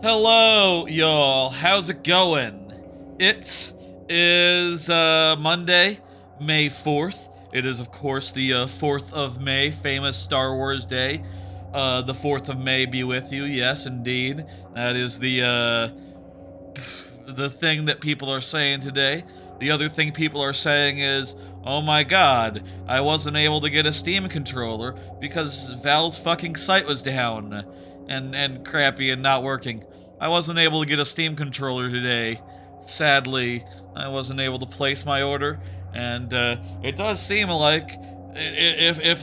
Hello, y'all. How's it going? It is Monday, May 4th. It is, of course, the 4th of May, famous Star Wars Day. The 4th of May be with you. Yes, indeed. That is the thing that people are saying today. The other thing people are saying is, oh my god, I wasn't able to get a Steam controller because Valve's fucking site was down and crappy and not working. I wasn't able to get a Steam controller today. Sadly, I wasn't able to place my order, and it does seem like if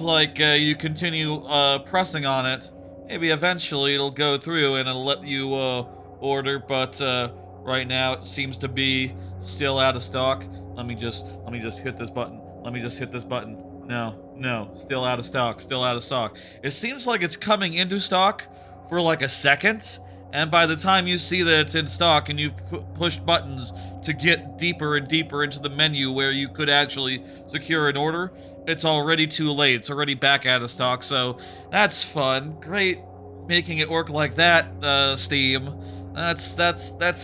you continue pressing on it, maybe eventually it'll go through and it'll let you order, but right now it seems to be still out of stock. Let me just hit this button. Let me just hit this button. No, still out of stock, still out of stock. It seems like it's coming into stock for like a second, and by the time you see that it's in stock and you've pushed buttons to get deeper and deeper into the menu where you could actually secure an order, it's already too late. It's already back out of stock, so that's fun. Great making it work like that, Steam. That's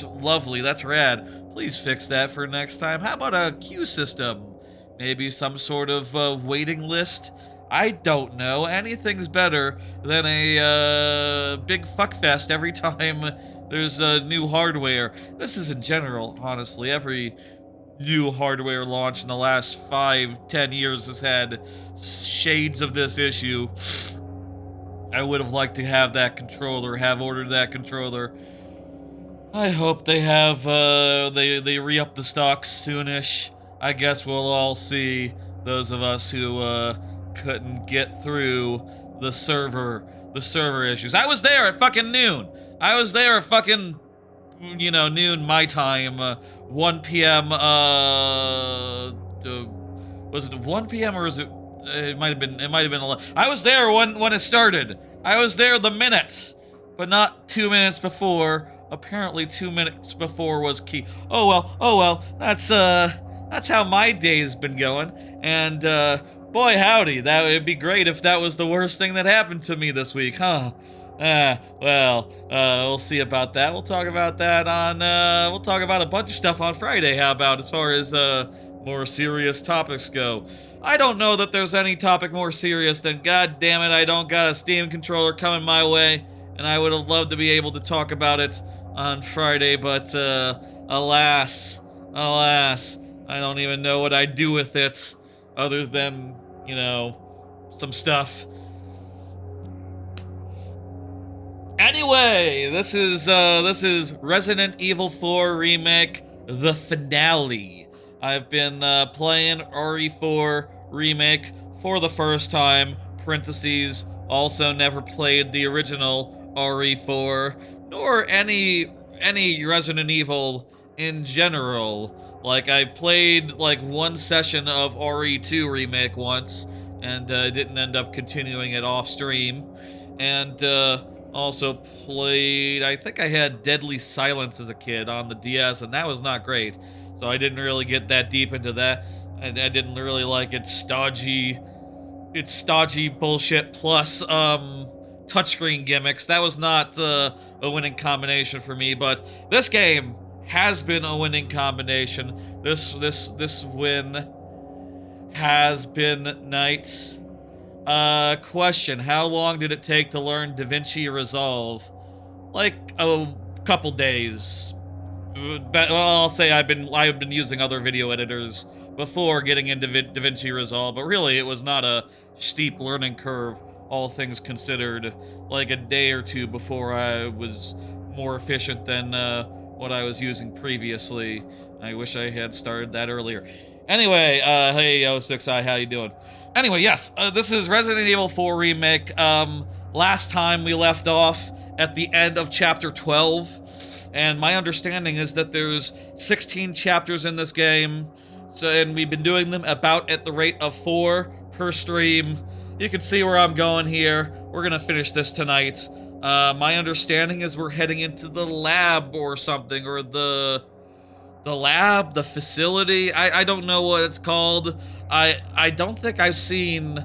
lovely. That's rad. Please fix that for next time. How about a queue system? Maybe some sort of waiting list? I don't know. Anything's better than a big fuckfest every time there's new hardware. This is in general, honestly. Every new hardware launch in the last 5-10 years has had shades of this issue. I would have liked to have that controller, have ordered that controller. I hope they have, they re-up the stock soonish. I guess we'll all see, those of us who, couldn't get through the server issues. I was there at fucking noon. I was there at fucking, noon my time, 1 p.m., was it 1 p.m. or was it, it might have been 11. I was there when it started. I was there the minute, but not 2 minutes before. Apparently 2 minutes before was key. Oh well, that's how my day's been going, and, boy howdy, that would be great if that was the worst thing that happened to me this week, huh? We'll see about that. We'll talk about that on, we'll talk about a bunch of stuff on Friday, how about, as far as, more serious topics go. I don't know that there's any topic more serious than, god damn it, I don't got a Steam controller coming my way, and I would have loved to be able to talk about it on Friday, but, alas, I don't even know what I'd do with it, other than, some stuff. Anyway, this is Resident Evil 4 Remake, the finale. I've been playing RE4 Remake for the first time, parentheses, also never played the original RE4, nor any Resident Evil in general. Like, I played, like, one session of RE2 Remake once, and didn't end up continuing it off stream. And also played, I think I had Deadly Silence as a kid on the DS, and that was not great. So I didn't really get that deep into that. I didn't really like its stodgy bullshit plus touchscreen gimmicks. That was not a winning combination for me, but this game has been a winning combination. This win has been nice. Question, how long did it take to learn DaVinci Resolve? Like a couple days. Well, I'll say I've been using other video editors before getting into DaVinci Resolve, but really it was not a steep learning curve, all things considered. Like a day or two before I was more efficient than what I was using previously. I wish I had started that earlier. Anyway, hey, 06i, how you doing? Anyway, yes, this is Resident Evil 4 Remake. Last time we left off at the end of Chapter 12, and my understanding is that there's 16 chapters in this game, and we've been doing them about at the rate of 4 per stream. You can see where I'm going here. We're gonna finish this tonight. My understanding is we're heading into the lab or something, or the lab, the facility. I don't know what it's called. I don't think I've seen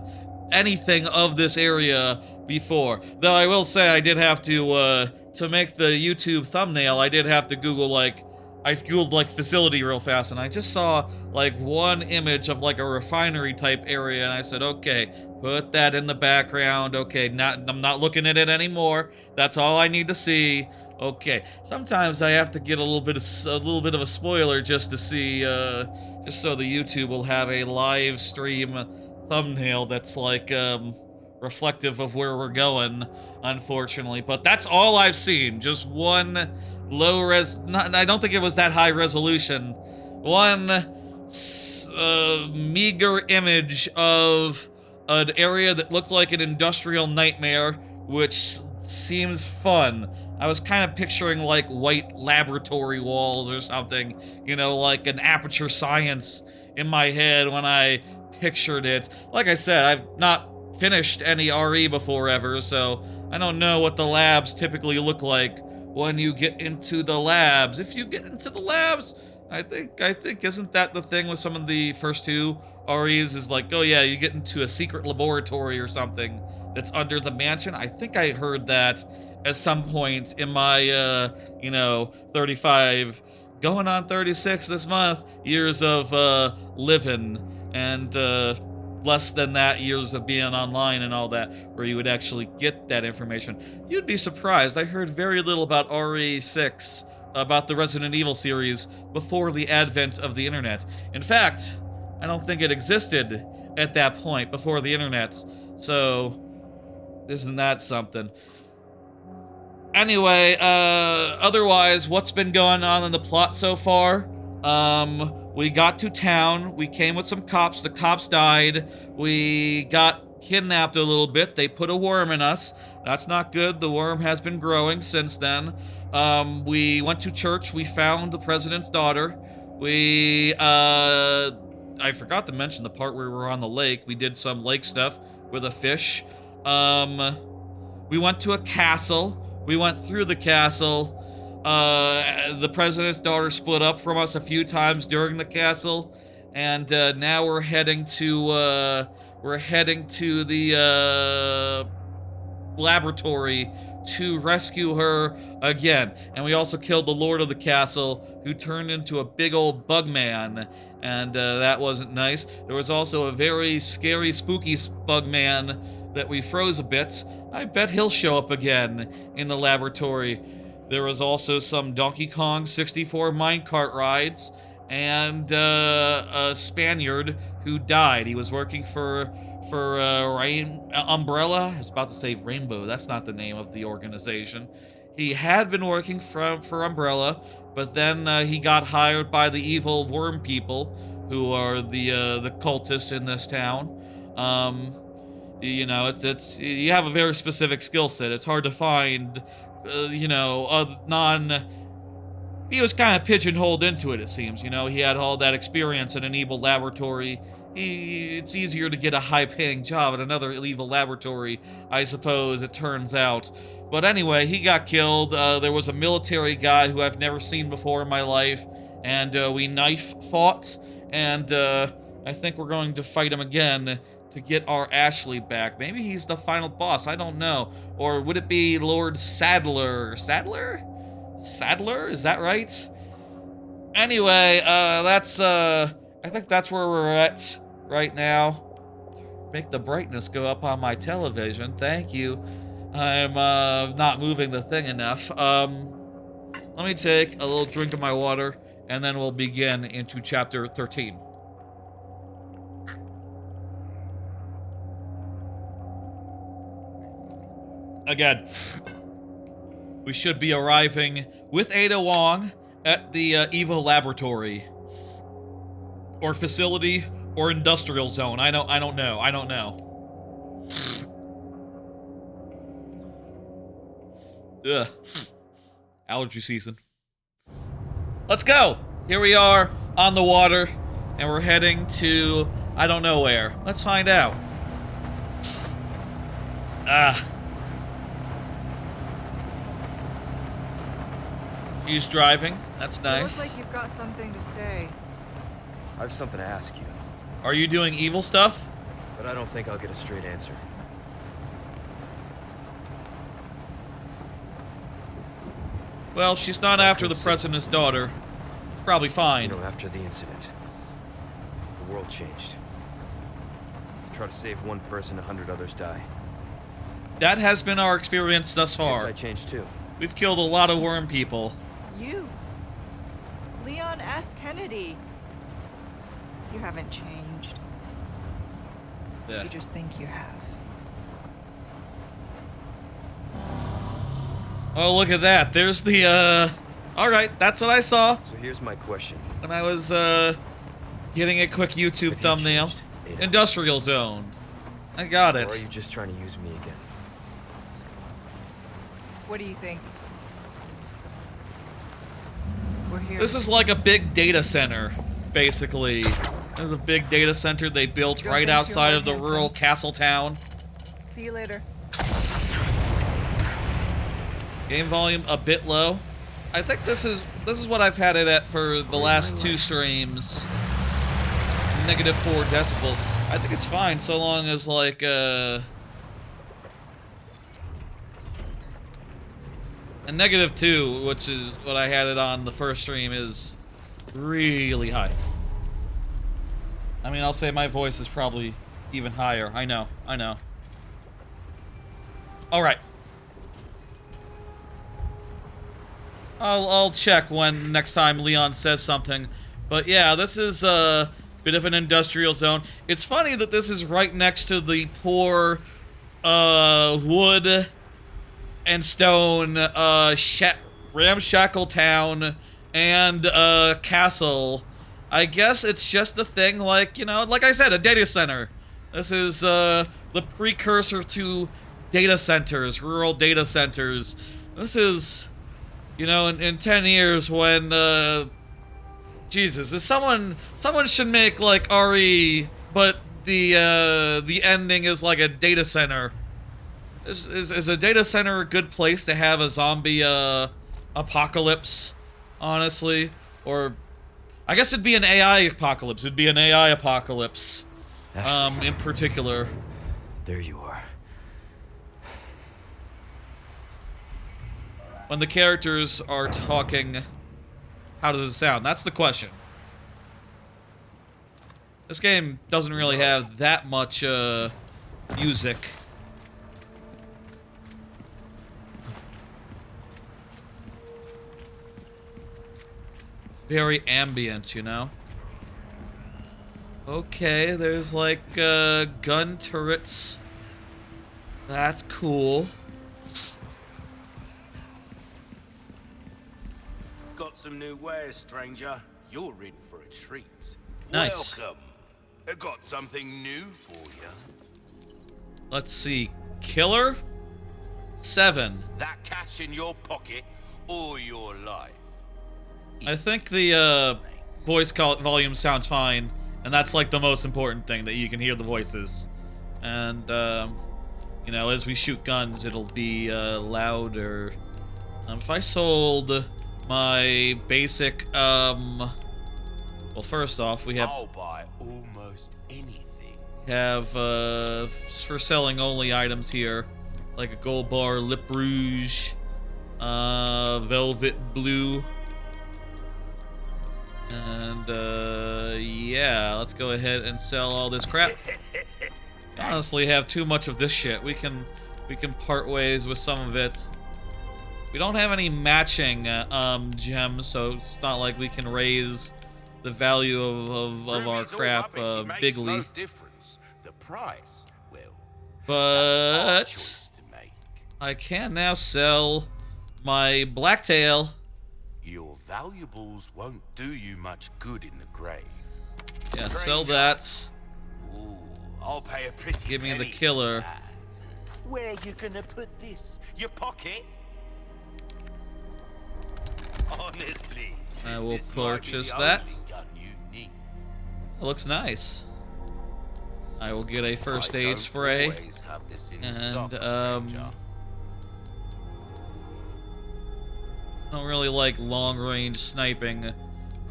anything of this area before. Though I will say I did have to make the YouTube thumbnail, I did have to Google, like, I googled, like, facility real fast, and I just saw, like, one image of, like, a refinery type area, and I said, okay, put that in the background. Okay, I'm not looking at it anymore. That's all I need to see. Okay, sometimes I have to get a little bit of a spoiler just to see, just so the YouTube will have a live stream thumbnail that's like reflective of where we're going, unfortunately. But that's all I've seen. Just one low res. I don't think it was that high resolution. One meager image of an area that looked like an industrial nightmare, which seems fun. I was kind of picturing like white laboratory walls or something, you know, like an Aperture Science in my head when I pictured it. Like I said, I've not finished any RE before ever, so I don't know what the labs typically look like when you get into the labs. If you get into the labs, I think isn't that the thing with some of the first two REs is like, oh yeah, you get into a secret laboratory or something that's under the mansion? I think I heard that at some point in my, you know, 35, going on 36 this month, years of living, and less than that years of being online and all that, where you would actually get that information. You'd be surprised. I heard very little about RE6, about the Resident Evil series, before the advent of the internet. In fact, I don't think it existed at that point, before the internet. So, isn't that something? Anyway, otherwise, what's been going on in the plot so far? We got to town, we came with some cops, the cops died, we got kidnapped a little bit, they put a worm in us. That's not good, the worm has been growing since then. We went to church, we found the president's daughter. We, I forgot to mention the part where we were on the lake. We did some lake stuff with a fish. We went to a castle. We went through the castle. The president's daughter split up from us a few times during the castle, and now we're heading to the laboratory to rescue her again. And we also killed the lord of the castle, who turned into a big old bug man, and that wasn't nice. There was also a very scary, spooky bug man that we froze a bit. I bet he'll show up again in the laboratory. There was also some Donkey Kong 64 minecart rides, and a Spaniard who died. He was working for Umbrella. I was about to say Rainbow. That's not the name of the organization. He had been working for Umbrella, but then he got hired by the evil worm people, who are the cultists in this town. You know, it's you have a very specific skill set. It's hard to find, you know, he was kind of pigeonholed into it, it seems. You know, he had all that experience in an evil laboratory. It's easier to get a high-paying job at another evil laboratory, I suppose, it turns out. But anyway, he got killed. There was a military guy who I've never seen before in my life, and we knife fought, and I think we're going to fight him again to get our Ashley back. Maybe he's the final boss, I don't know. Or would it be Lord Sadler? Sadler? Sadler? Is that right? Anyway, that's, I think that's where we're at right now. Make the brightness go up on my television. Thank you. I'm, not moving the thing enough. Let me take a little drink of my water, and then we'll begin into chapter 13. Again, we should be arriving with Ada Wong at the evil laboratory, or facility, or industrial zone. I don't know. Ugh. Allergy season. Let's go. Here we are on the water, and we're heading to I don't know where. Let's find out. He's driving. That's nice. It looks like you've got something to say. I have something to ask you. Are you doing evil stuff? But I don't think I'll get a straight answer. Well, she's not after the president's daughter. Probably fine. You know, after the incident, the world changed. Try to save one person, 100 others die. That has been our experience thus Guess far. I changed too. We've killed a lot of worm people. You, Leon S. Kennedy. You haven't changed. Yeah. You just think you have. Oh, look at that. There's the, Alright, that's what I saw So here's my question. when I was, getting a quick YouTube thumbnail. Industrial Zone. I got it. Or are you just trying to use me again? What do you think? We're here. This is like a big data center, basically. There's a big data center they built Don't right think outside you're of the handsome. rural castle town. See you later. Game volume a bit low. I think this is what I've had it at for the last 2 streams. -4 decibels. I think it's fine so long as like and -2, which is what I had it on the first stream, is really high. I mean, I'll say my voice is probably even higher. I know. All right. I'll check when next time Leon says something. But yeah, this is a bit of an industrial zone. It's funny that this is right next to the poor wood and stone ramshackle town and castle. I guess it's just the thing, like, you know, like I said, a data center. This is the precursor to data centers, rural data centers. This is, you know, in 10 years when, Jesus, is someone should make, like, RE, but the ending is like a data center. Is a data center a good place to have a zombie, apocalypse, honestly? Or, I guess it'd be an AI apocalypse. It'd be an AI apocalypse, in particular. There you are. When the characters are talking, how does it sound? That's the question. This game doesn't really have that much, music. It's very ambient, you know? Okay, there's like, gun turrets. That's cool. Got some new wares, stranger. You're in for a treat. Nice. Welcome. I got something new for you. Let's see. Killer? 7. That cash in your pocket or your life. I think the voice volume sounds fine, and that's like the most important thing, that you can hear the voices. And you know, as we shoot guns, it'll be louder. If I sold my basic well, first off, we have I'll buy almost anything. For selling only items here, like a gold bar, lip rouge, velvet blue. And, yeah, let's go ahead and sell all this crap. I honestly have too much of this shit. We can part ways with some of it. We don't have any matching, gems, so it's not like we can raise the value of our crap, bigly. No difference. The price, well, But choice to make. I can now sell my blacktail. Your valuables won't do you much good in the grave. Yeah, sell that. Ooh, I'll pay a pretty Give me the penny killer. for that. Where you gonna put this? Your pocket? Honestly, I will this might be purchase the that. only gun you need. It looks nice. I will get a first I aid don't spray. always have this in And, stock, stranger. I don't really like long-range sniping.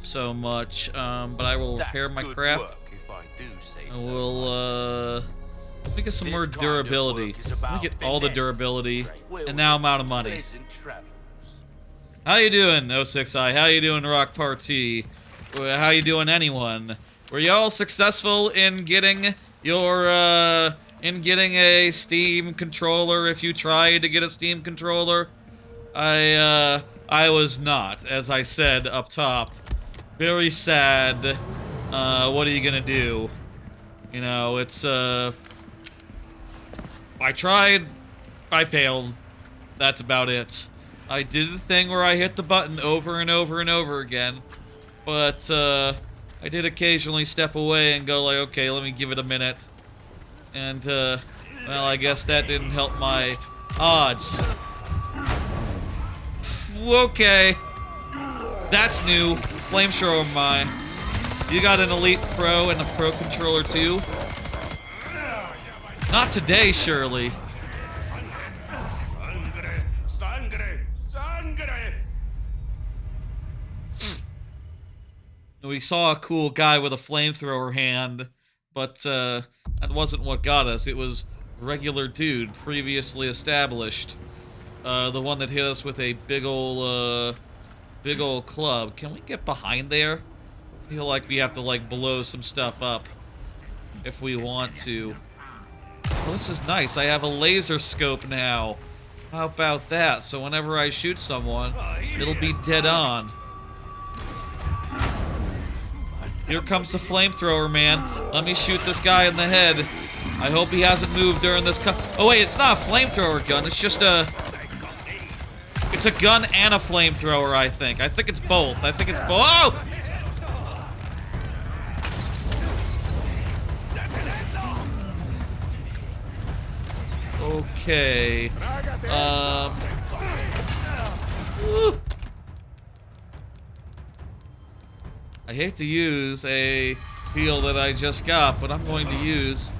so much. But I will repair my good crap. work, if I do say And so we'll, let me get some more This kind of durability. work is Let me about get all the finesse, durability. straight. And now I'm out of money. Pleasant travels. How you doing, 06i? How you doing, Rock Party? How you doing, anyone? Were y'all successful in getting your, in getting a Steam controller if you tried to get a Steam controller? I was not, as I said up top. Very sad. What are you gonna do? You know, it's, I tried, I failed. That's about it. I did the thing where I hit the button over and over and over again, but, I did occasionally step away and go like, okay, let me give it a minute. And, well, I guess that didn't help my odds. Okay. That's new. Flamethrower mine. You got an Elite Pro and a Pro controller too? Not today, surely. We saw a cool guy with a flamethrower hand, but that wasn't what got us. It was regular dude, previously established. The one that hit us with a big ol' club. Can we get behind there? I feel like we have to, like, blow some stuff up if we want to. Well, this is nice. I have a laser scope now. How about that? So whenever I shoot someone, it'll be dead on. Here comes the flamethrower, man. Let me shoot this guy in the head. I hope he hasn't moved during this Oh wait, it's not a flamethrower gun. It's just a... It's a gun and a flamethrower, I think. I think it's both. I think it's both. Oh! Okay. Woo. I hate to use a heal that I just got, but I'm going to use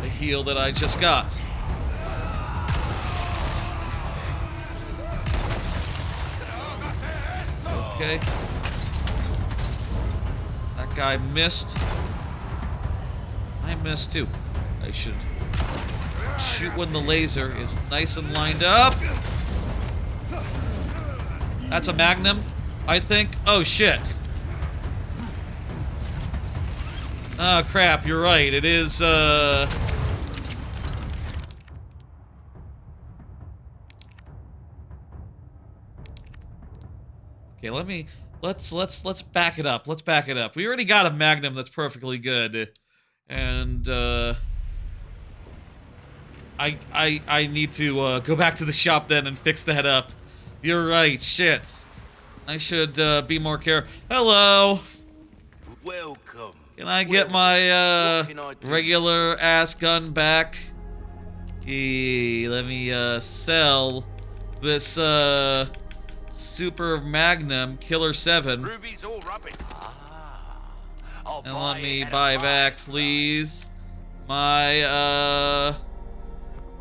a heal that I just got. Okay. That guy missed. I missed too. I should shoot when the laser is nice and lined up. That's a Magnum, I think. Oh shit. Oh crap, you're right. It is Okay, let's back it up. Let's back it up. We already got a Magnum that's perfectly good. And I need to go back to the shop then and fix that up. You're right, shit. I should be more careful. Hello. Welcome. Can I get my regular ass gun back? Let me sell this Super Magnum Killer 7. Ruby's all rubbish. I'll And buy let me it at buy a back, price. please, my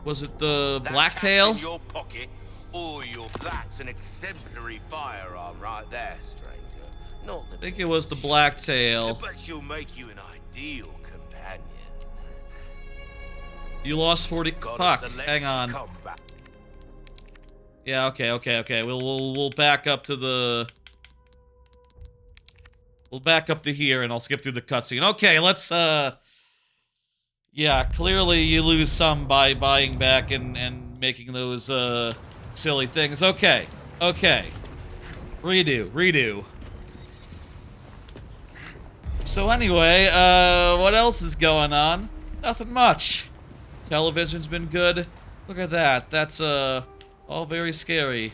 was it the That Blacktail? cat's in your pocket, that's an exemplary firearm right there, stranger. Not the I think it was the Blacktail. but she'll make you an ideal companion. You lost 40. Got a Fuck. selection Hang on. come back. Yeah. Okay. We'll back up to the. We'll back up to here, and I'll skip through the cutscene. Okay, let's. Yeah, clearly you lose some by buying back and making those silly things. Okay. Redo. So anyway, what else is going on? Nothing much. Television's been good. Look at that. That's all very scary.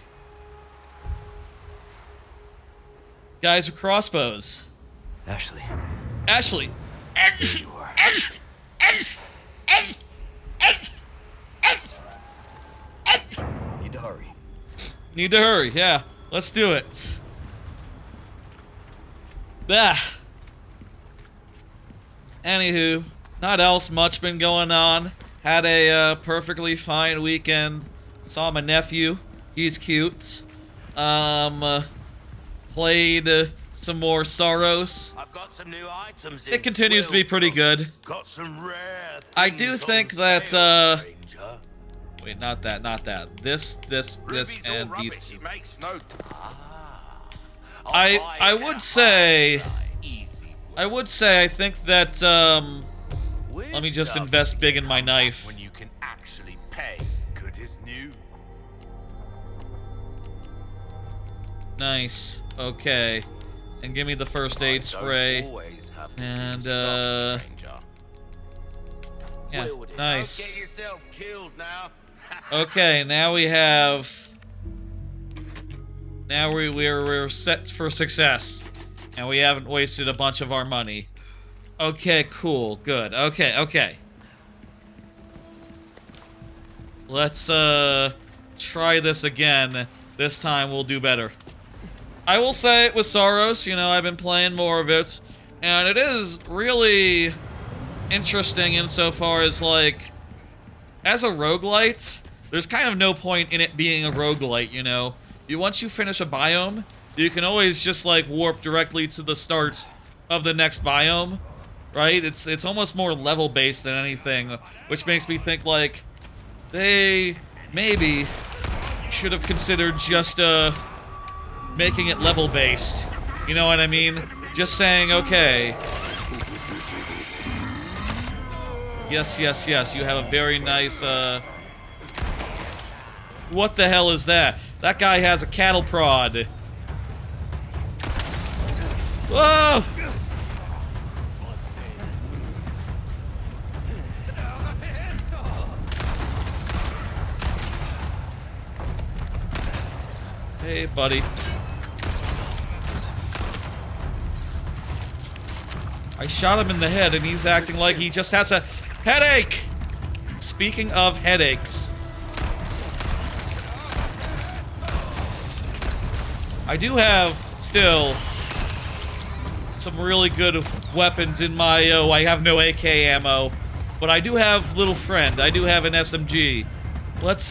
Guys with crossbows. Ashley. There you are. Need to hurry. Need to hurry. Yeah, let's do it. Anywho, not else much been going on. Had a perfectly fine weekend. Saw my nephew. He's cute. Played some more Soros. I've got some new items in It continues to be pretty good. Got some rare I do things think on that, sale, stranger. Wait, not that, not that. This, Ruby's all and rubbish, these two. it makes no... I would say, I think that, let me just invest big in my knife. When you can actually pay, good as new. Nice. Okay. And give me the first aid spray. And, yeah, nice. Don't get yourself killed now. Okay, now we have... Now we're set for success. And we haven't wasted a bunch of our money. Okay, cool. Good. Okay, okay. Let's, try this again. This time we'll do better. I will say, with Soros, you know, I've been playing more of it. And it is really interesting insofar as, like, as a roguelite, there's kind of no point in it being a roguelite, you know? Once you finish a biome, you can always just, like, warp directly to the start of the next biome, right? It's almost more level-based than anything, which makes me think, like, they maybe should have considered just, making it level-based. You know what I mean? Just saying, okay. Yes, yes, yes, you have a very nice, What the hell is that? That guy has a cattle prod. Whoa! Hey, buddy. I shot him in the head and he's acting like he just has a headache! Speaking of headaches. I do have, still, some really good weapons in my, I have no AK ammo, but I do have Little Friend. I do have an SMG. Let's,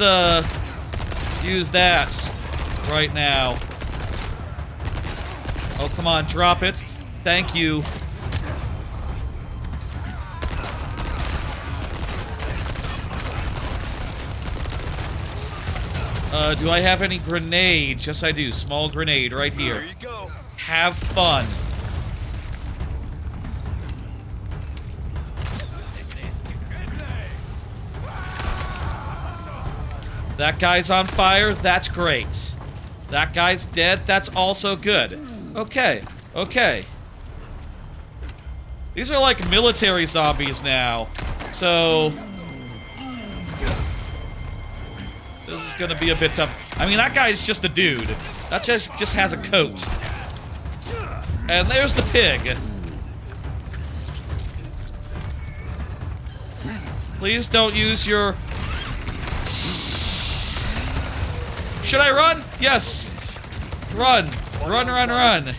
use that right now. Oh, come on, drop it. Thank you. Do I have any grenades? Yes, I do. Small grenade right here. There you go. Have fun. That guy's on fire. That's great. That guy's dead. That's also good. Okay. Okay. These are like military zombies now. So... this is gonna be a bit tough. I mean, that guy's just a dude. That just has a coat. And there's the pig. Please don't use your... should I run? Yes. Run. Run, run, run.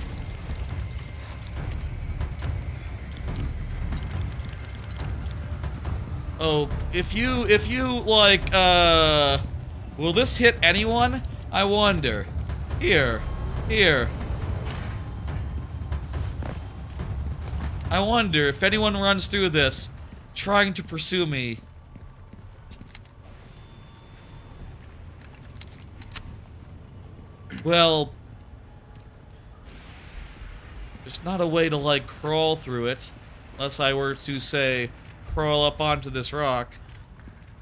Oh, if you, like, will this hit anyone? I wonder. Here. Here. I wonder if anyone runs through this, trying to pursue me. Well... there's not a way to, like, crawl through it. Unless I were to, say, crawl up onto this rock.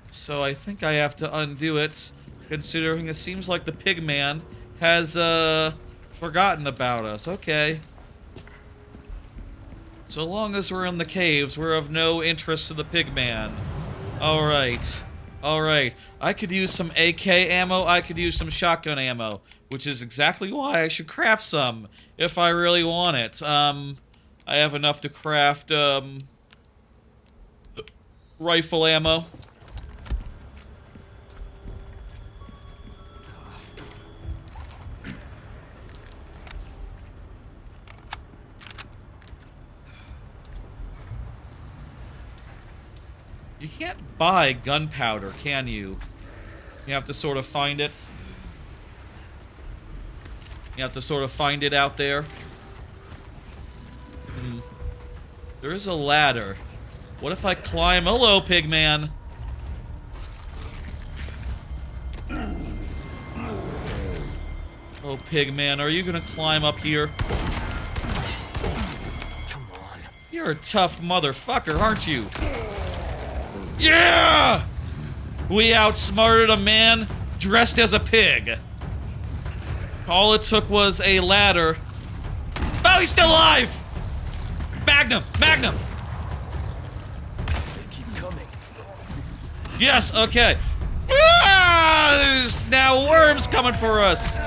So I think I have to undo it. Considering it seems like the pig man has, forgotten about us. Okay. So long as we're in the caves, we're of no interest to the pig man. Alright. Alright. I could use some AK ammo, I could use some shotgun ammo. Which is exactly why I should craft some, if I really want it. I have enough to craft, rifle ammo. You can't buy gunpowder, can you? You have to sort of find it. You have to sort of find it out there. There is a ladder. What if I climb? Hello, Pigman. Oh, Pigman, are you gonna climb up here? Come on. You're a tough motherfucker, aren't you? Yeah! We outsmarted a man dressed as a pig. All it took was a ladder. Oh, he's still alive! Magnum! Magnum! They keep coming. Yes, okay. Ah, there's now worms coming for us.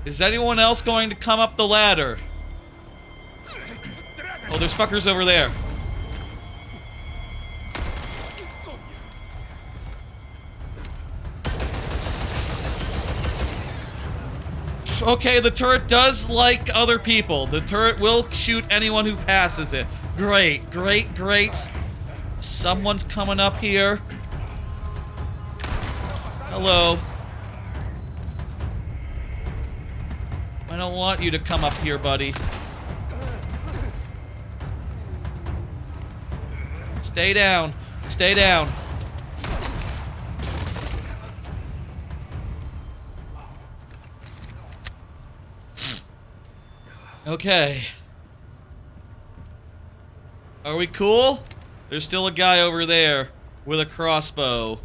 Is anyone else going to come up the ladder? Oh, there's fuckers over there. Okay, the turret does like other people. The turret will shoot anyone who passes it. Great, great, great. Someone's coming up here. Hello. I don't want you to come up here, buddy. Stay down. Stay down. Okay. Are we cool? There's still a guy over there with a crossbow.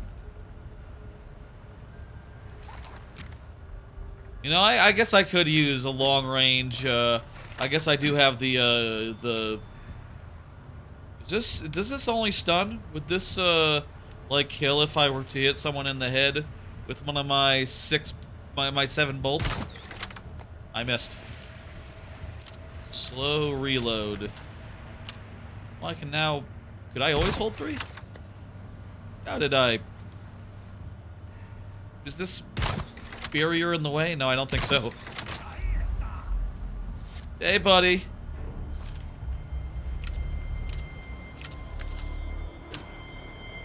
You know, I guess I could use a long range, I guess I do have the... Does this only stun? Would this, like, kill if I were to hit someone in the head with one of my 7 bolts? I missed. Slow reload. Well, I can now... Could I always hold 3? How did I... Is this barrier in the way? No, I don't think so. Hey, buddy.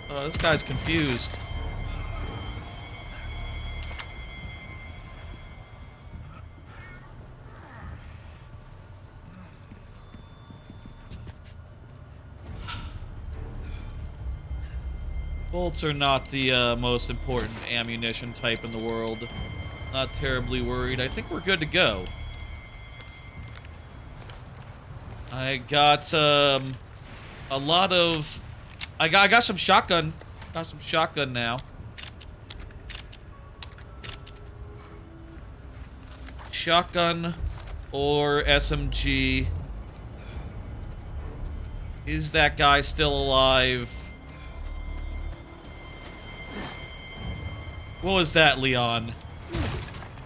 Oh, this guy's confused. Bolts are not the most important ammunition type in the world. Not terribly worried. I think we're good to go. I got a lot of... I got some shotgun. Got some shotgun now. Shotgun or SMG. Is that guy still alive? What was that, Leon?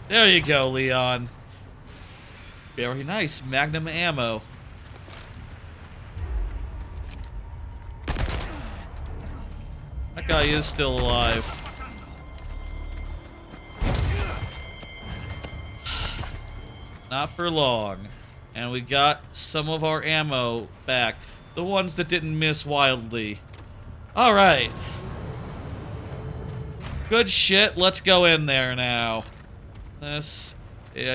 There you go, Leon. Very nice. Magnum ammo. That guy is still alive. Not for long. And we got some of our ammo back. The ones that didn't miss wildly. Alright. Good shit. Let's go in there now. I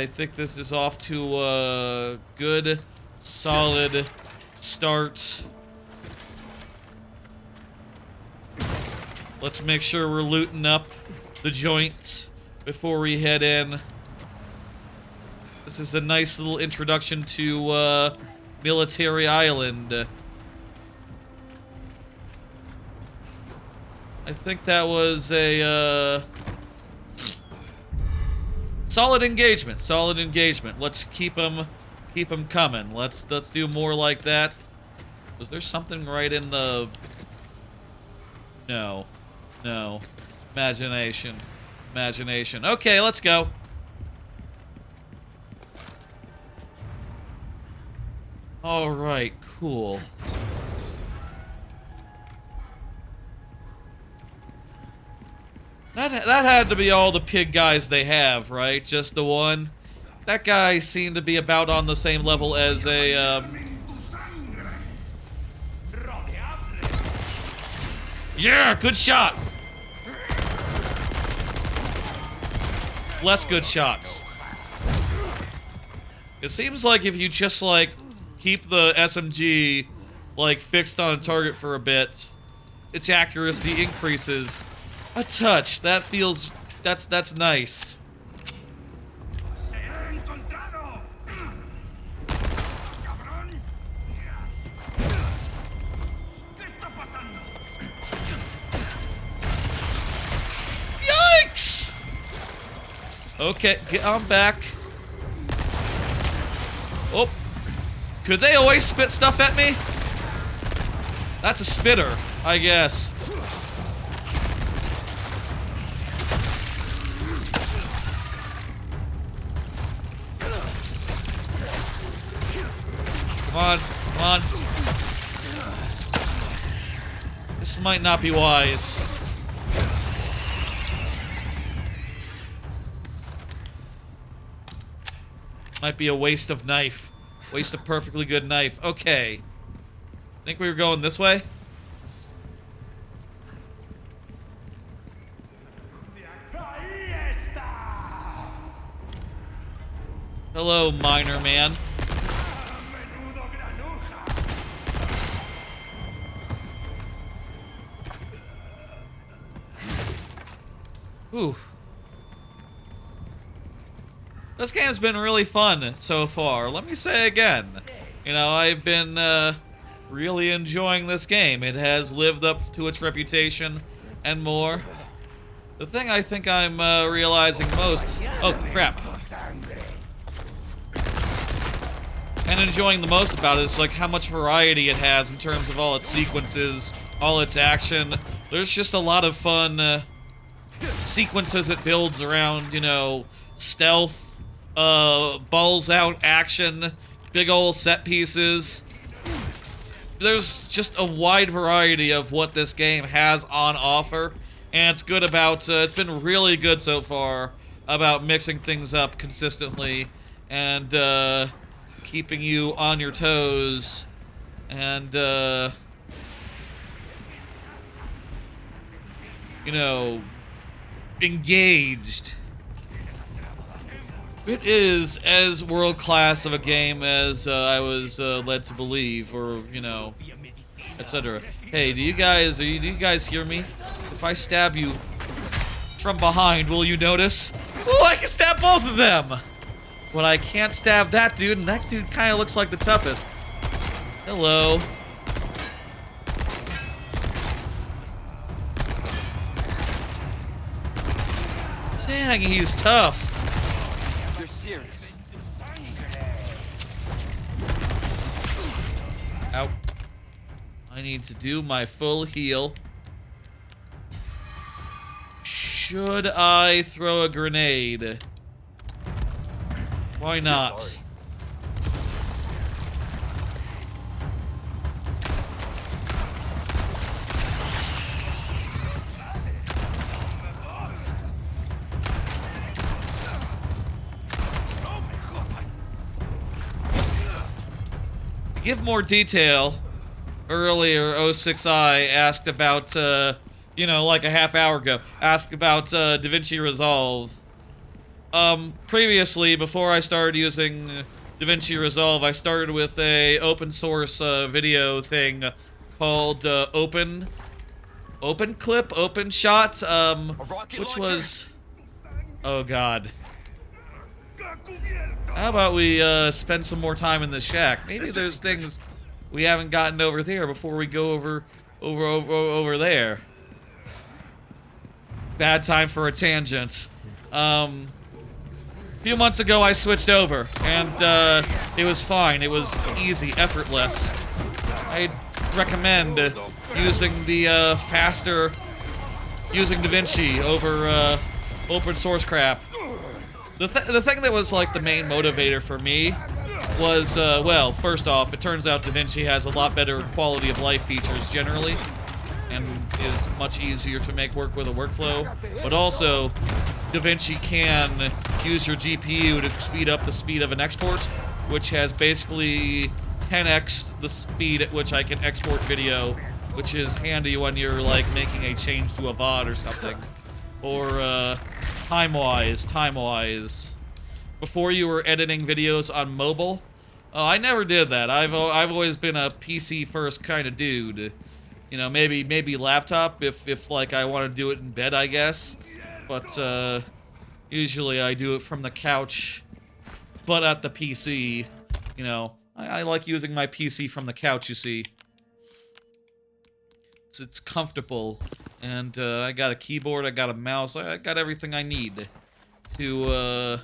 think this is off to a good, solid start. Let's make sure we're looting up the joints before we head in. This is a nice little introduction to Military Island. I think that was a solid engagement. Solid engagement. Let's keep them coming. Let's do more like that. Was there something right in the... No. No. Imagination. Imagination. Okay, let's go. Alright, cool. That had to be all the pig guys they have, right? Just the one? That guy seemed to be about on the same level as a, Yeah, good shot! less good shots. It seems like if you just, like, keep the SMG, like, fixed on a target for a bit, its accuracy increases a touch. That feels... That's nice. Yikes! Okay, get on back. Oh. Could they always spit stuff at me? That's a spitter, I guess. Come on, come on. This might not be wise. Might be a waste of knife. Waste a perfectly good knife. Okay. Think we were going this way? Hello, miner man. Ooh. This game's been really fun so far. Let me say again. You know, I've been really enjoying this game. It has lived up to its reputation and more. The thing I think I'm realizing most... Oh, crap. And enjoying the most about it is like how much variety it has in terms of all its sequences, all its action. There's just a lot of fun sequences it builds around, you know, stealth, balls out action, big ol' set pieces. There's just a wide variety of what this game has on offer, and it's good about, it's been really good so far about mixing things up consistently and, keeping you on your toes and, you know, engaged. It is as world-class of a game as I was led to believe, or, you know, etc. Hey, do you guys hear me? If I stab you from behind, will you notice? Ooh, I can stab both of them! But I can't stab that dude, and that dude kind of looks like the toughest. Hello. Dang, he's tough. They're serious. Ow. I need to do my full heal. Should I throw a grenade? Why not? Sorry. To give more detail, earlier 06i asked about, you know, like a half hour ago, asked about DaVinci Resolve. Previously, before I started using DaVinci Resolve, I started with a open source video thing called Open Clip, Open Shot, which was... Oh god. How about we spend some more time in the shack? Maybe there's things we haven't gotten over there before we go over there. Bad time for a tangent. A few months ago I switched over, and it was fine. It was easy, effortless. I'd recommend using the using DaVinci over open source crap. The thing that was like the main motivator for me was, well, first off, it turns out DaVinci has a lot better quality of life features generally, and is much easier to make work with a workflow. But also, DaVinci can use your GPU to speed up the speed of an export, which has basically 10x the speed at which I can export video, which is handy when you're like making a change to a VOD or something, or Time-wise. Before you were editing videos on mobile? Oh, I never did that. I've always been a PC first kind of dude. You know, maybe laptop if like I want to do it in bed, I guess. But usually I do it from the couch, but at the PC. You know, I like using my PC from the couch, you see. It's comfortable, and I got a keyboard, I got a mouse, I got everything I need to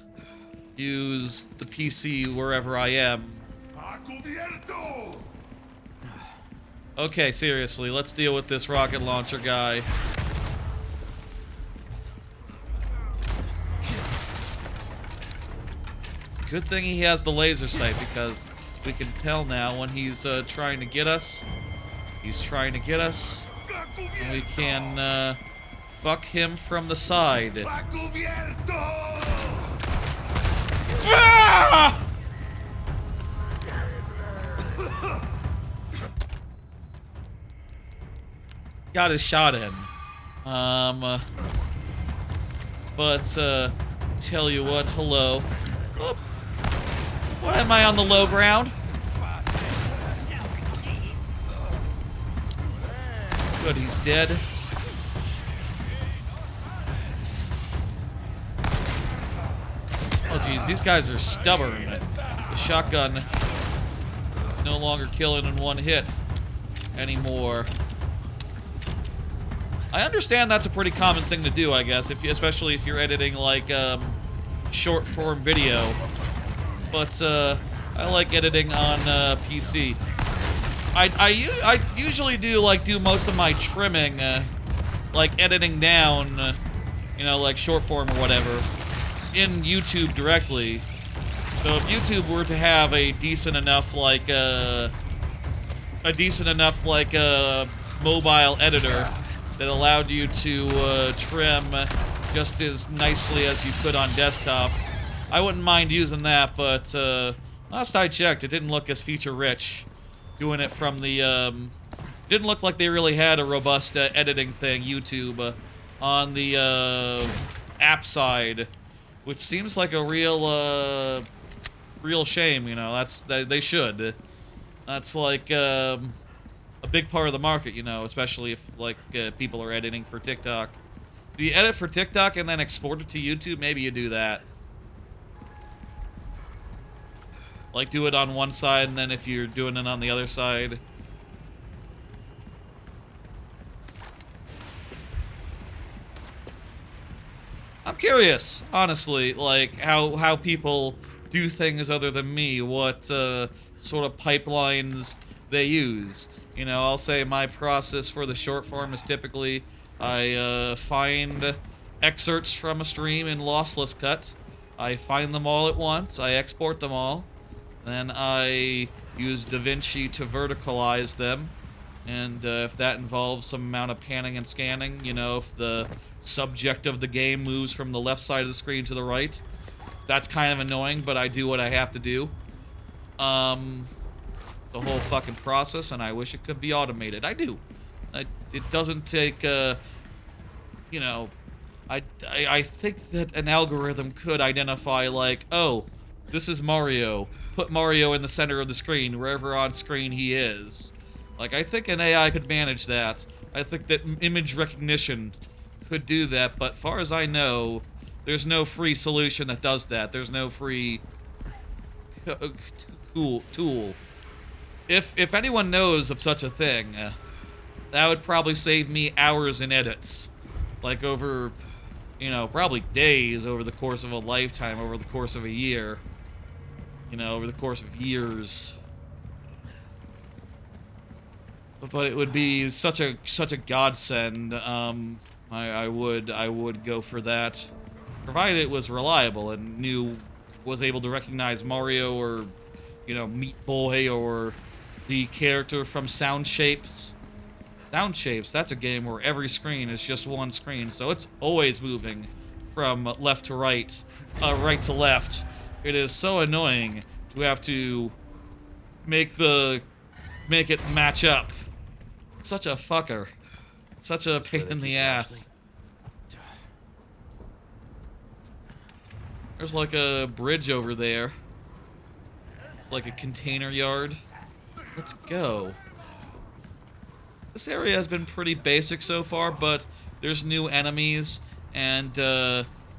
use the PC wherever I am. Okay, seriously, let's deal with this rocket launcher guy. Good thing he has the laser sight, because we can tell now when he's trying to get us. He's trying to get us, and we can fuck him from the side. Ah! Got his shot in. But tell you what, hello. Oop. Why am I on the low ground? Good, he's dead. Oh geez, these guys are stubborn. The shotgun is no longer killing in one hit anymore. I understand that's a pretty common thing to do, I guess, especially if you're editing like short form video. But I like editing on PC. I usually do most of my trimming, like editing down, you know, like short form or whatever, in YouTube directly. So if YouTube were to have a decent enough mobile editor that allowed you to trim just as nicely as you could on desktop, I wouldn't mind using that. But last I checked, it didn't look as feature rich. Doing it from the, didn't look like they really had a robust editing thing, YouTube, on the app side, which seems like a real shame, you know. They should. That's like a big part of the market, you know, especially if like people are editing for TikTok. Do you edit for TikTok and then export it to YouTube? Maybe you do that. Like, do it on one side, and then if you're doing it on the other side. I'm curious, honestly, like, how people do things other than me, what sort of pipelines they use. You know, I'll say my process for the short form is typically I find excerpts from a stream in lossless cut. I find them all at once, I export them all. Then I use DaVinci to verticalize them, and if that involves some amount of panning and scanning, you know, if the subject of the game moves from the left side of the screen to the right, that's kind of annoying, but I do what I have to do. The whole fucking process, and I wish it could be automated. I do. It doesn't take, you know, I think that an algorithm could identify, like, oh, this is Mario. Put Mario in the center of the screen, wherever on screen he is. Like, I think an AI could manage that. I think that image recognition could do that, but far as I know, there's no free solution that does that. There's no free tool. If anyone knows of such a thing, that would probably save me hours in edits. Like over, you know, probably days over the course of a lifetime, over the course of a year. You know, over the course of years. But it would be such a godsend. I would go for that, provided it was reliable and was able to recognize Mario or, you know, Meat Boy or the character from Sound Shapes. Sound Shapes, that's a game where every screen is just one screen, so it's always moving from left to right, right to left. It is so annoying to have to make it match up. Such a fucker. Such a pain in the ass. There's like a bridge over there. It's like a container yard. Let's go. This area has been pretty basic so far, but there's new enemies and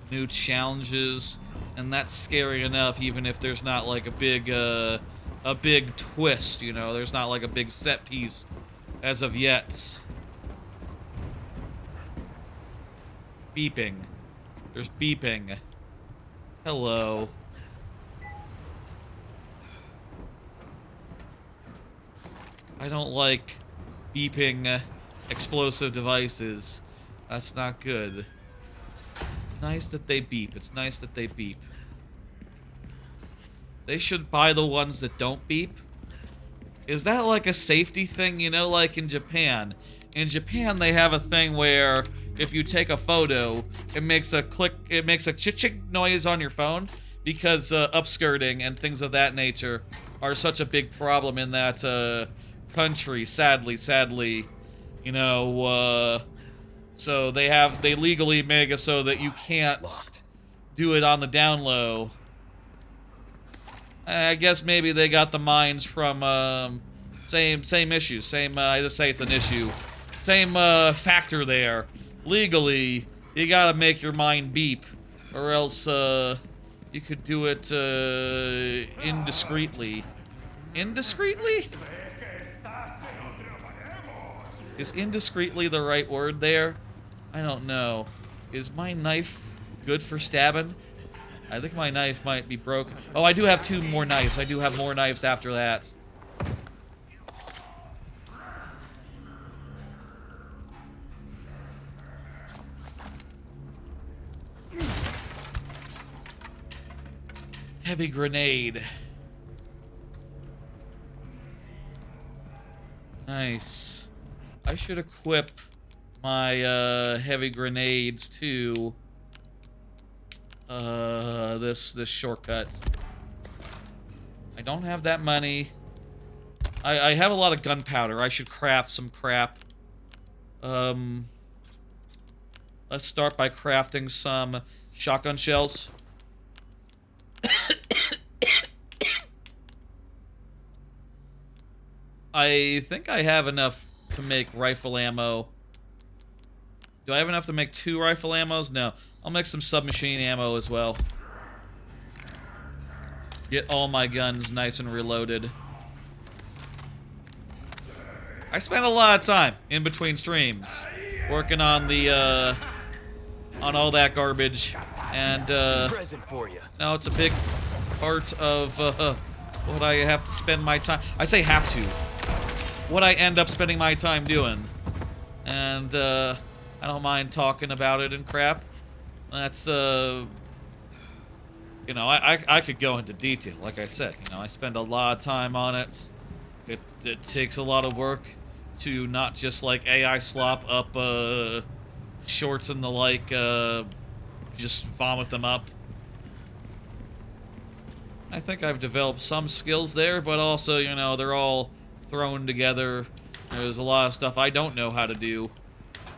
new challenges, and that's scary enough even if there's not like a big twist, you know? There's not like a big set piece as of yet. Beeping. There's beeping. Hello. I don't like beeping explosive devices. That's not good. Nice that they beep. It's nice that they beep. They should buy the ones that don't beep. Is that like a safety thing? You know, like in Japan. In Japan, they have a thing where if you take a photo, it makes a click, it makes a chick noise on your phone because upskirting and things of that nature are such a big problem in that country. Sadly, you know. So they legally make it so that you can't do it on the down low. I guess maybe they got the mines from same issue, same I just say it's an issue, same factor there. Legally, you gotta make your mine beep, or else you could do it indiscreetly. Indiscreetly? Is indiscreetly the right word there? I don't know. Is my knife good for stabbing? I think my knife might be broken. Oh, I do have 2 more knives. I do have more knives after that. Heavy grenade. Nice. I should equip my heavy grenades to this shortcut. I don't have that money. I have a lot of gunpowder. I should craft some crap. Let's start by crafting some shotgun shells. I think I have enough to make rifle ammo. Do I have enough to make 2 rifle ammos? No. I'll make some submachine ammo as well. Get all my guns nice and reloaded. I spent a lot of time in between streams working on the on all that garbage, and now it's a big part of what I have to spend my time. I say have to. What I end up spending my time doing, and I don't mind talking about it and crap. That's you know, I could go into detail. Like I said, you know, I spend a lot of time on it. It takes a lot of work to not just like AI slop up shorts and the like, just vomit them up. I think I've developed some skills there, but also, you know, they're all thrown together. There's a lot of stuff I don't know how to do.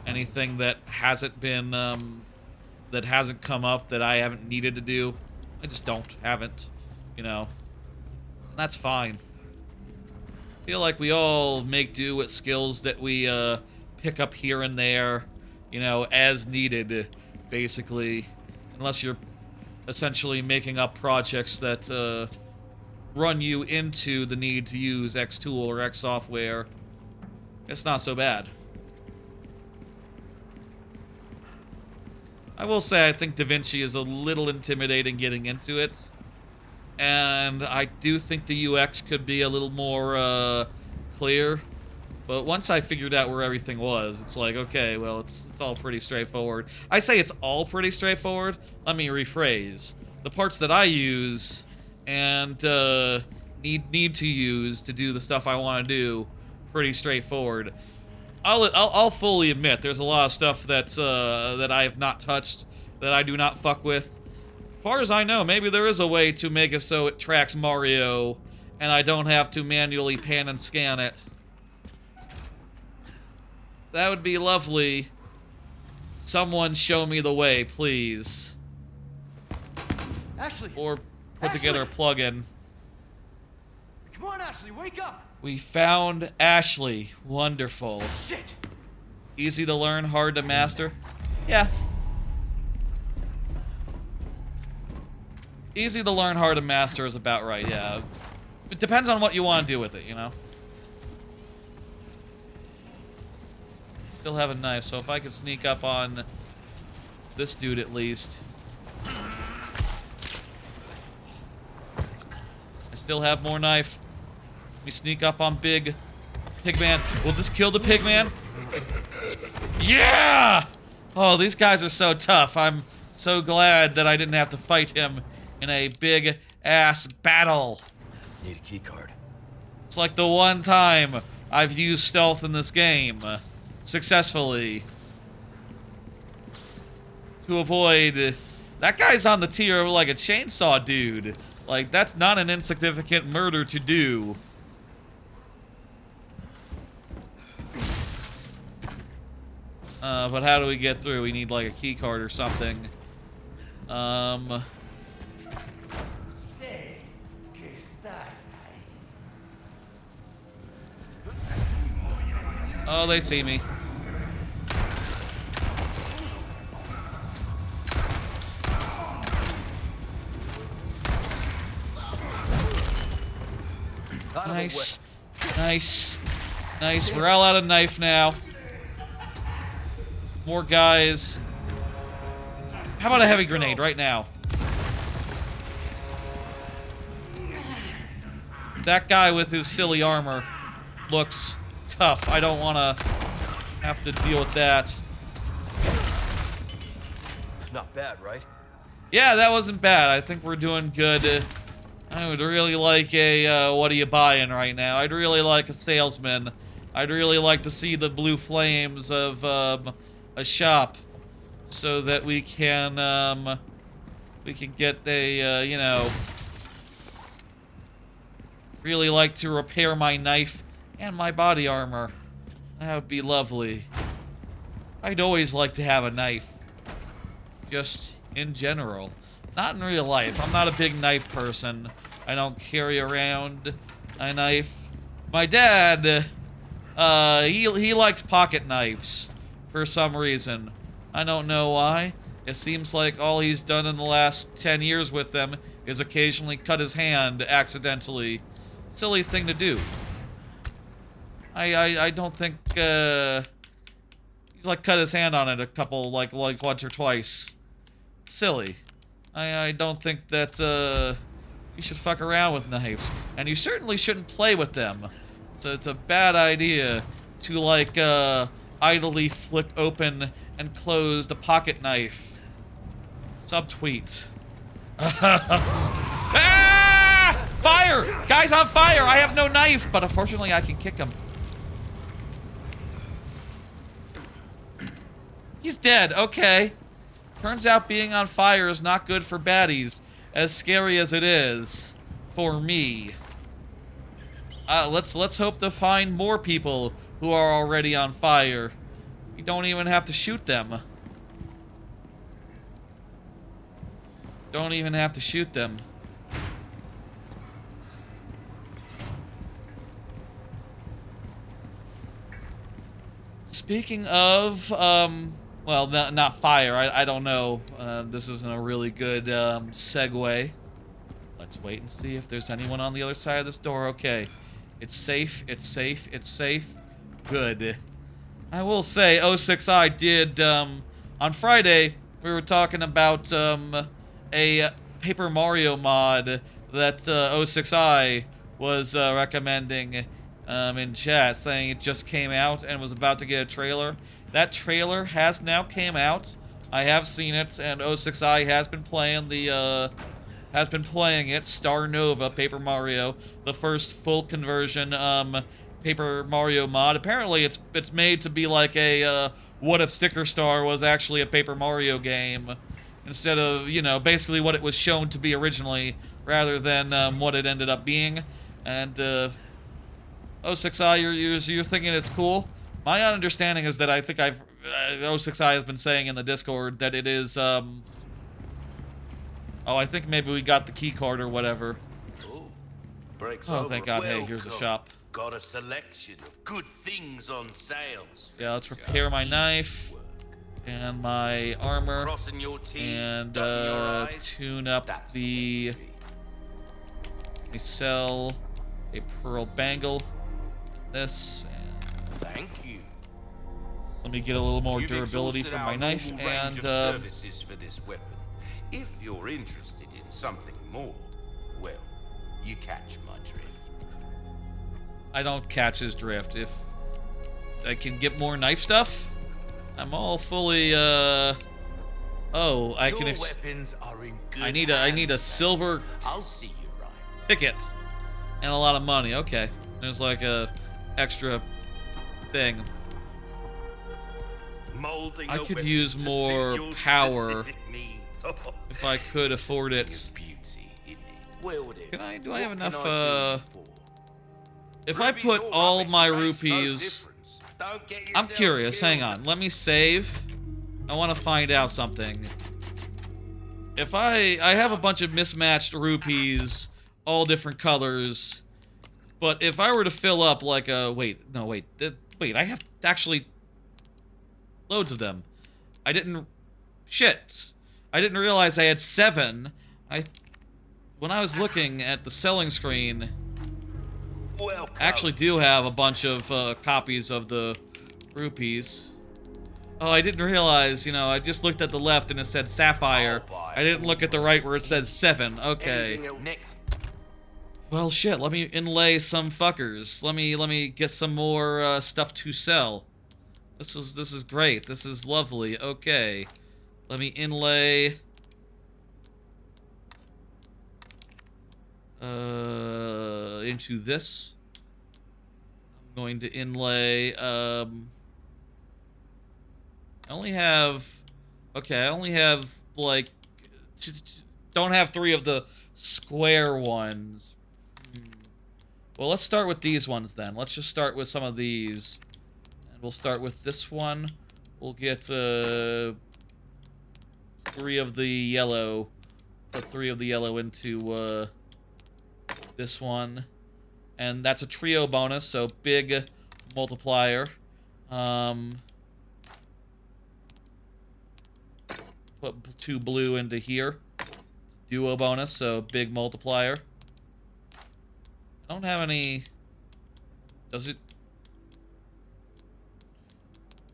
Anything that hasn't been, that hasn't come up that I haven't needed to do, I just haven't, you know. That's fine. I feel like we all make do with skills that we pick up here and there, you know, as needed, basically. Unless you're essentially making up projects that run you into the need to use X tool or X software. It's not so bad. I will say I think DaVinci is a little intimidating getting into it. And I do think the UX could be a little more clear. But once I figured out where everything was, it's like, okay, well, it's all pretty straightforward. I say it's all pretty straightforward. Let me rephrase. The parts that I use and need to use to do the stuff I want to do, pretty straightforward. I'll fully admit there's a lot of stuff that's that I have not touched, that I do not fuck with. As far as I know, maybe there is a way to make it so it tracks Mario, and I don't have to manually pan and scan it. That would be lovely. Someone show me the way, please. Ashley! or put together a plugin. Come on, Ashley, wake up! We found Ashley. Wonderful. Shit! Easy to learn, hard to master. Yeah. Easy to learn, hard to master is about right, yeah. It depends on what you want to do with it, you know? Still have a knife, so if I could sneak up on this dude at least. I still have more knife. Let me sneak up on Big Pigman. Will this kill the Pigman? Yeah! Oh, these guys are so tough. I'm so glad that I didn't have to fight him in a big-ass battle. Need a key card. It's like the one time I've used stealth in this game successfully to avoid... That guy's on the tier of like a chainsaw dude. Like, that's not an insignificant murder to do. But how do we get through? We need like a key card or something. Oh, they see me. Nice. Nice. Nice. We're all out of knife now. More guys. How about a heavy grenade right now? That guy with his silly armor looks tough. I don't want to have to deal with that. Not bad, right? Yeah, that wasn't bad. I think we're doing good. I would really like a, what are you buying right now? I'd really like a salesman. I'd really like to see the blue flames of, a shop so that we can get a, you know, really like to repair my knife and my body armor. That would be lovely. I'd always like to have a knife. Just in general. Not in real life. I'm not a big knife person. I don't carry around a knife. My dad, he likes pocket knives for some reason. I don't know why. It seems like all he's done in the last 10 years with them is occasionally cut his hand accidentally. Silly thing to do. I don't think, he's like cut his hand on it a couple, like once or twice. Silly. I don't think that, you should fuck around with knives. And you certainly shouldn't play with them. So it's a bad idea to, like, idly flick open and close the pocket knife. Subtweet. Ah! Fire! Guy's on fire! I have no knife, but unfortunately I can kick him. He's dead, okay. Turns out being on fire is not good for baddies, as scary as it is for me. Let's hope to find more people who are already on fire. You don't even have to shoot them. Don't even have to shoot them. Speaking of, well, not fire. I don't know. This isn't a really good segue. Let's wait and see if there's anyone on the other side of this door. Okay. It's safe. It's safe. It's safe. Good. I will say, 06i did, on Friday, we were talking about a Paper Mario mod that 06i was recommending in chat, saying it just came out and was about to get a trailer. That trailer has now came out. I have seen it, and 06i has been playing it. Star Nova Paper Mario, the first full conversion Paper Mario mod. Apparently, it's made to be like a what if Sticker Star was actually a Paper Mario game, instead of, you know, basically what it was shown to be originally, rather than what it ended up being. And 06i, you're thinking it's cool. My understanding is that I think 06i has been saying in the Discord that it is, Oh, I think maybe we got the key card or whatever. Ooh, breaks Oh, over. thank God. Hey, here's the Welcome. shop. Got a selection of good things on sale. Yeah, let's repair my knife and my armor Crossing your T's, and dotting your I's. tune up That's the. way to be. Let me sell a pearl bangle. This. And Thank you. let me get a little more You've durability exhausted from my our knife normal range and. of services for this weapon. If you're interested in something more, well, you catch my drift. I don't catch his drift. If I can get more knife stuff, I'm all fully. Oh, I can. Your weapons are in good I need a hands, silver I'll see you right. ticket and a lot of money. Okay, there's like a extra thing. Molding I a could weapon use to suit more your power specific needs. Oh, if I could afford it. beauty, isn't it? Well, then, Can I? Do I what have can enough? I do you for? If I Rubies put or all rubbish my makes no rupees. difference. Don't get I'm yourself curious. Hang killed. on. Let me save. I want to find out something. If I have a bunch of mismatched rupees, all different colors, but if I were to fill up like a wait, I have actually loads of them. I didn't realize I had 7. When I was looking at the selling screen, Welcome. I actually do have a bunch of copies of the rupees. Oh, I didn't realize, I just looked at the left and it said Sapphire. I didn't look at the right where it said 7. Okay. Anything else? Next. Well, shit, let me inlay some fuckers. Let me get some more stuff to sell. This is great. This is lovely. Okay. Let me inlay into this. I'm going to inlay I only have like don't have 3 of the square ones. Well, let's start with these ones then. Let's just start with some of these. And we'll start with this one. We'll get 3 of the yellow. Put 3 of the yellow into this one. And that's a trio bonus, so big multiplier. Put 2 blue into here. Duo bonus, so big multiplier. I don't have any... Does it...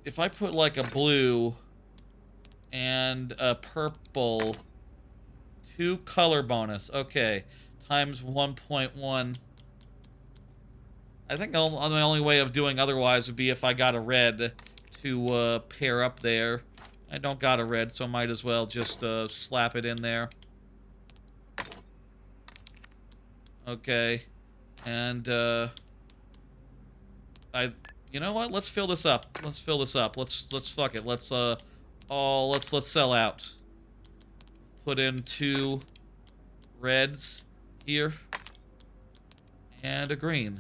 If I put like a blue and a purple, 2 color bonus. Okay, times 1.1. I think the only way of doing otherwise would be if I got a red to pair up there. I don't got a red, so might as well just slap it in there. Okay, and you know what? Let's fill this up. Let's fill this up. Let's fuck it. Let's sell out. Put in 2 reds here and a green.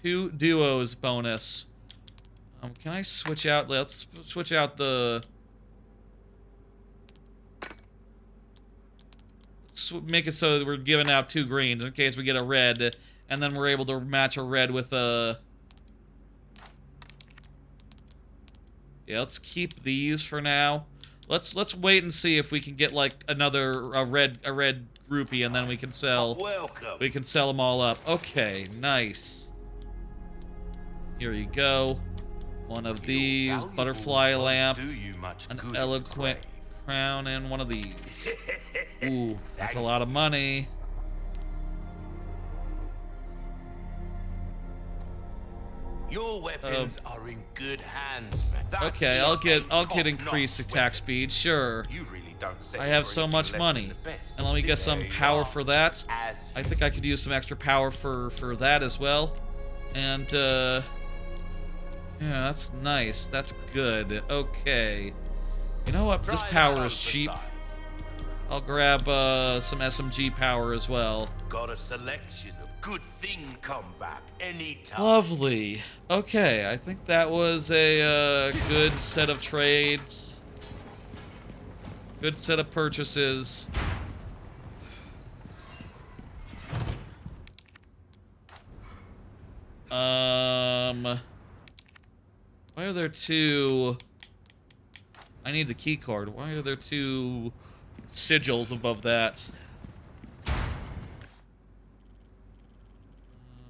2 duos bonus. Can I switch out? Let's switch out the. Make it so that we're giving out 2 greens in case we get a red, and then we're able to match a red with a. Yeah, let's keep these for now. Let's wait and see if we can get like a red groupie, and then we can sell. Welcome. We can sell them all up. Okay, nice. Here you go. One of these, butterfly lamp, an eloquent crown, and one of these. Ooh, that's a lot of money. Your weapons are in good hands, man. That's Okay, I'll get top-notch increased attack weapon. speed, sure. You really don't settle I have for so anything much less money. than the best. And let me get some There you power are. for that. As I think I could use some extra power for that as well. And yeah, that's nice. That's good. Okay. You know what? This Try power that is on for cheap. size. I'll grab some SMG power as well. Got a selection of good thing come back anytime. Good set of purchases. Why are there two... I need the key card. Why are there two sigils above that?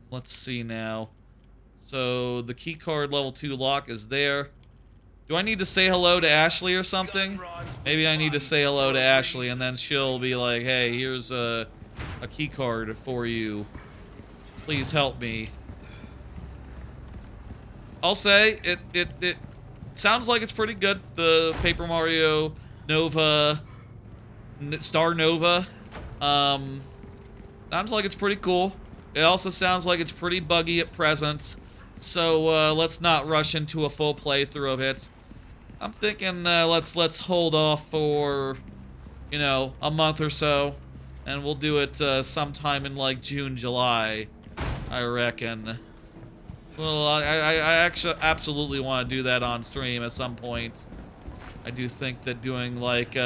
Let's see now. So, the key card level 2 lock is there. Do I need to say hello to Ashley or something? Maybe I need to say hello to Ashley and then she'll be like, hey, here's a key card for you. Please help me. I'll say, it sounds like it's pretty good. The Paper Mario Nova, Star Nova, sounds like it's pretty cool. It also sounds like it's pretty buggy at present. So, let's not rush into a full playthrough of it. I'm thinking, let's hold off for, you know, a month or so. And we'll do it, sometime in, like, June, July, I reckon. Well, I actually absolutely want to do that on stream at some point. I do think that doing, like,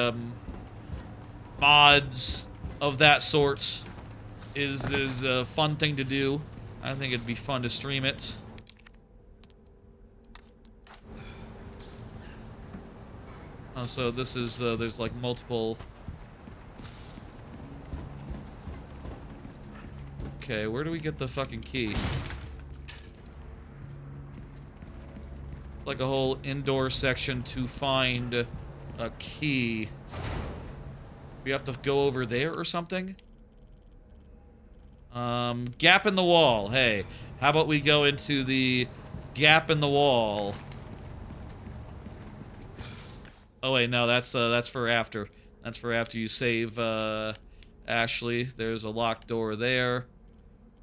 mods of that sort is a fun thing to do. I think it'd be fun to stream it. Oh, so this is, there's, like, multiple... Okay, where do we get the fucking key? It's like a whole indoor section to find a key. We have to go over there or something? Gap in the wall. Hey, how about we go into the gap in the wall? Oh wait, no, that's for after. That's for after you save Ashley. There's a locked door there.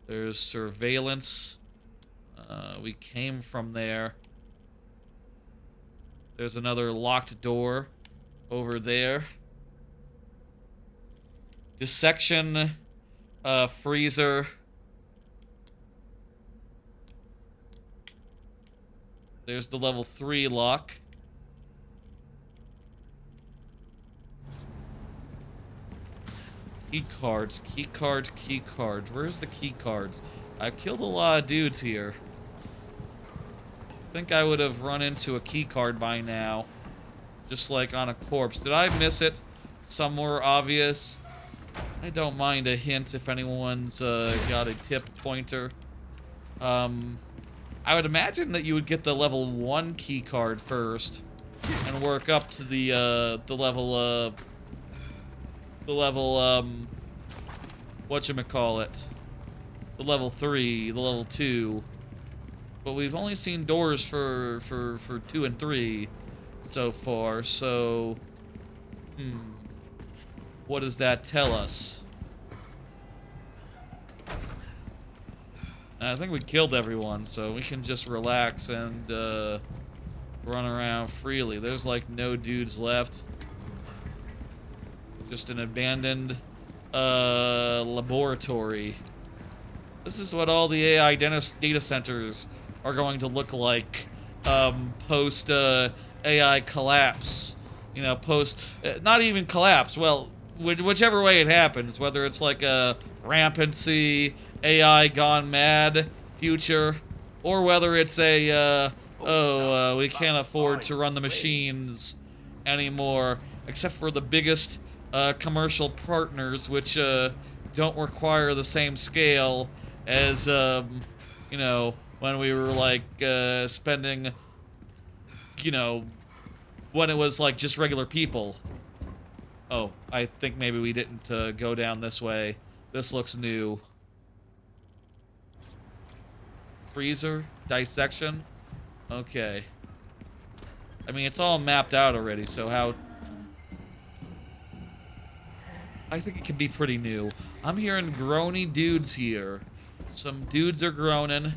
There's surveillance. We came from there. There's another locked door over there. Dissection, freezer. There's the level 3 lock. Keycards, keycards. Where's the keycards? I've killed a lot of dudes here. I think I would have run into a keycard by now. Just like on a corpse. Did I miss it somewhere obvious? I don't mind a hint if anyone's got a tip pointer. I would imagine that you would get the level 1 keycard first and work up to the level whatchamacallit? The level 3, the level 2. But we've only seen doors for 2 and 3 so far, so... What does that tell us? I think we killed everyone, so we can just relax and run around freely. There's like no dudes left. Just an abandoned laboratory. This is what all the AI data centers are going to look like post AI collapse. You know, post not even collapse. Well, whichever way it happens, whether it's like a rampancy, AI gone mad future, or whether it's a we can't afford to run the machines anymore, except for the biggest commercial partners, which don't require the same scale as you know, when we were like spending, you know, when it was like just regular people. Oh, I think maybe we didn't go down this way. This looks new. Freezer? Dissection? Okay. I mean, it's all mapped out already, so how... I think it can be pretty new. I'm hearing groany dudes here. Some dudes are groaning.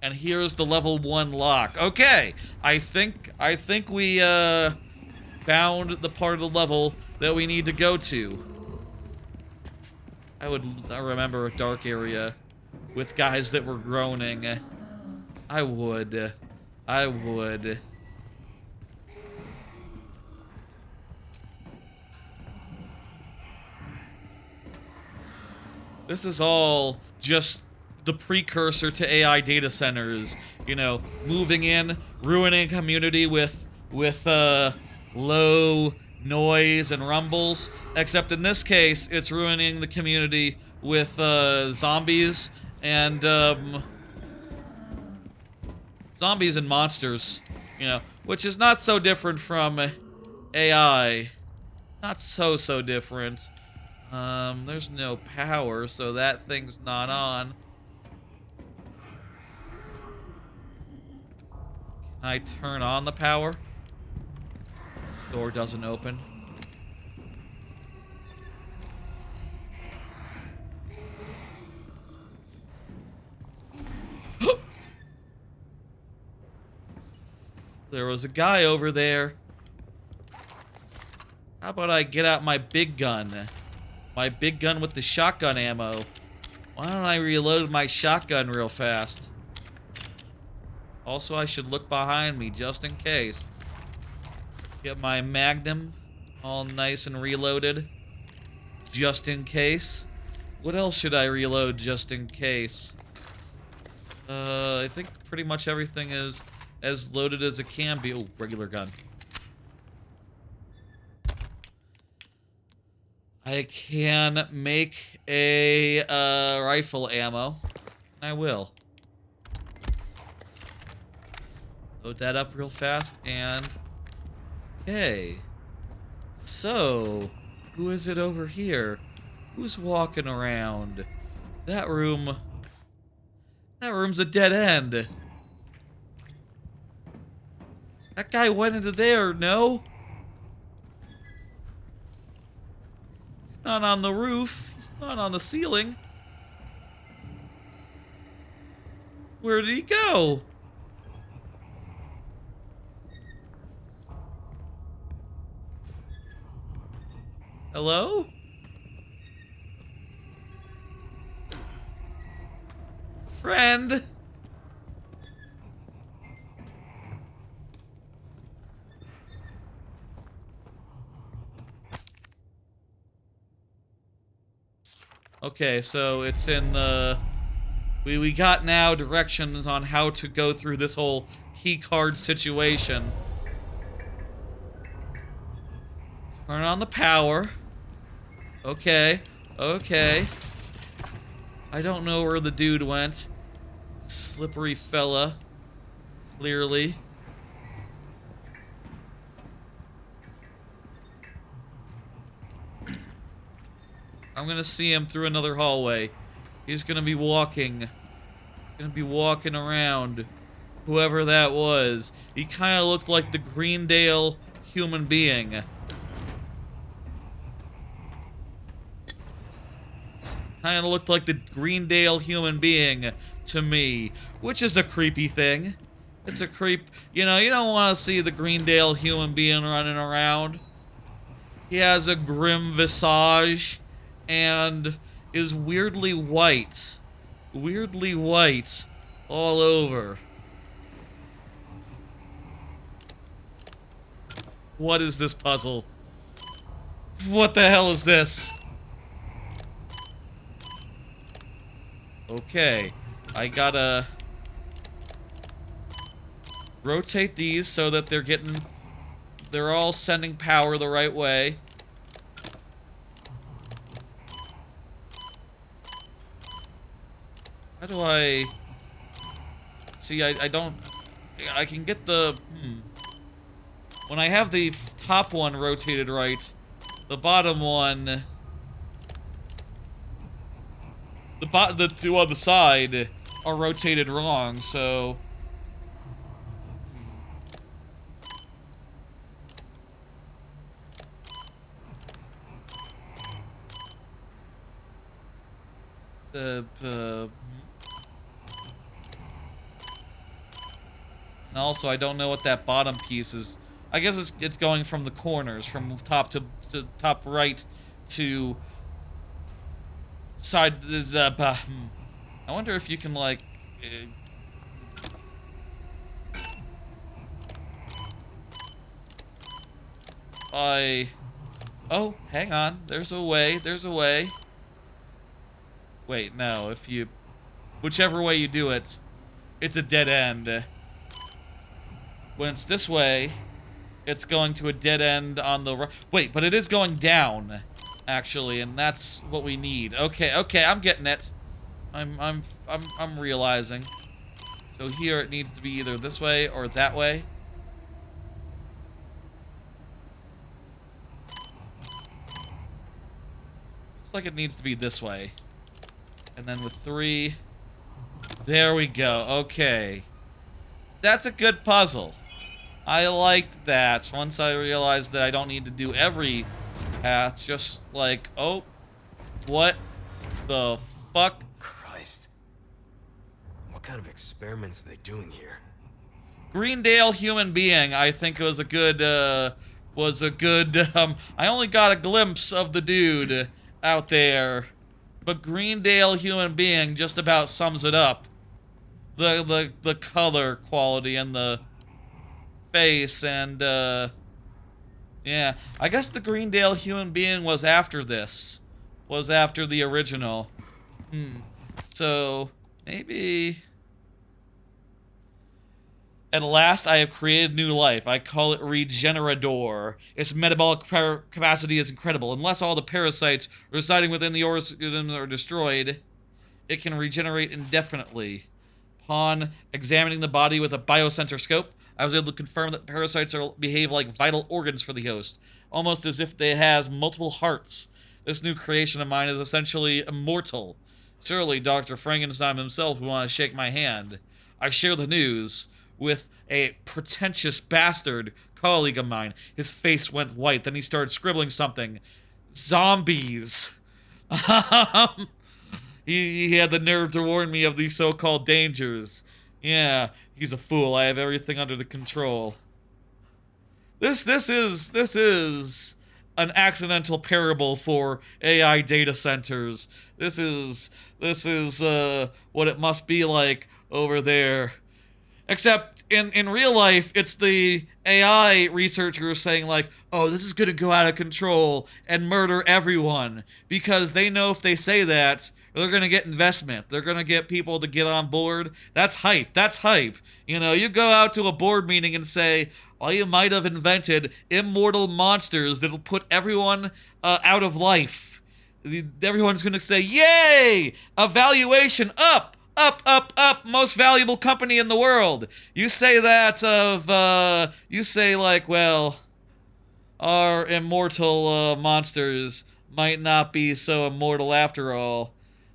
And here's the level 1 lock. Okay! I think we, found the part of the level that we need to go to. I remember a dark area with guys that were groaning. I would. This is all just the precursor to AI data centers. You know, moving in, ruining a community with low noise and rumbles. Except in this case, it's ruining the community with zombies and zombies and monsters. You know, which is not so different from AI. Not so different. There's no power, so that thing's not on. Can I turn on the power? This door doesn't open. There was a guy over there. How about I get out my big gun? My big gun with the shotgun ammo. Why don't I reload my shotgun real fast? Also, I should look behind me just in case. Get my magnum all nice and reloaded. Just in case. What else should I reload just in case? I think pretty much everything is as loaded as it can be. Oh, regular gun. I can make a rifle ammo. I will. Load that up real fast and... Okay. So, who is it over here? Who's walking around? That room's a dead end. That guy went into there, no? He's not on the roof. He's not on the ceiling. Where did he go? Hello? Friend? Okay, so it's in the... We got now directions on how to go through this whole keycard situation. Turn on the power. Okay, okay. I don't know where the dude went. Slippery fella. Clearly. I'm gonna see him through another hallway. He's gonna be walking. Around. Whoever that was. He kinda looked like the Greendale human being. Kinda looked like the Greendale human being to me. Which is a creepy thing. It's a creep. You know, you don't want to see the Greendale human being running around. He has a grim visage and is weirdly white. Weirdly white all over. What is this puzzle? What the hell is this? Okay, I gotta rotate these so that they're all sending power the right way. How do I... See, I don't... I can get the... When I have the top one rotated right, the bottom one... The two on the side are rotated wrong, so... And also, I don't know what that bottom piece is. I guess it's going from the corners, from top to top right to side. I wonder if you can like. Oh, hang on. There's a way. There's a way. Wait, no. If you... Whichever way you do it, it's a dead end. When it's this way, it's going to a dead end on the right. Wait, but it is going down, actually, and that's what we need. Okay, okay, I'm getting it. I'm realizing. So here it needs to be either this way or that way. Looks like it needs to be this way. And then with 3, there we go. Okay. That's a good puzzle. I liked that. Once I realized that I don't need to do every path, just like, oh, what the fuck? Christ. What kind of experiments are they doing here? Greendale human being, I think was a good, I only got a glimpse of the dude out there, but Greendale human being just about sums it up. The color quality and the face and, yeah. I guess the Greendale human being was after this. Was after the original. So, maybe... At last, I have created new life. I call it Regenerador. Its metabolic capacity is incredible. Unless all the parasites residing within the organism are destroyed, it can regenerate indefinitely. Upon examining the body with a biosensor scope, I was able to confirm that parasites behave like vital organs for the host, almost as if it has multiple hearts. This new creation of mine is essentially immortal. Surely Dr. Frankenstein himself would want to shake my hand. I share the news with a pretentious bastard colleague of mine. His face went white, then he started scribbling something. Zombies! He had the nerve to warn me of these so-called dangers. Yeah, he's a fool. I have everything under the control. This is an accidental parable for AI data centers. This is what it must be like over there. Except in real life, it's the AI researchers saying like, oh, this is gonna go out of control and murder everyone. Because they know if they say that, they're gonna get investment. They're gonna get people to get on board. That's hype. That's hype. You know, you go out to a board meeting and say, oh, you might have invented immortal monsters that'll put everyone out of life. Everyone's gonna say, yay! Evaluation up! Up, up, up, most valuable company in the world. You say that of, you say like, well, our immortal monsters might not be so immortal after all.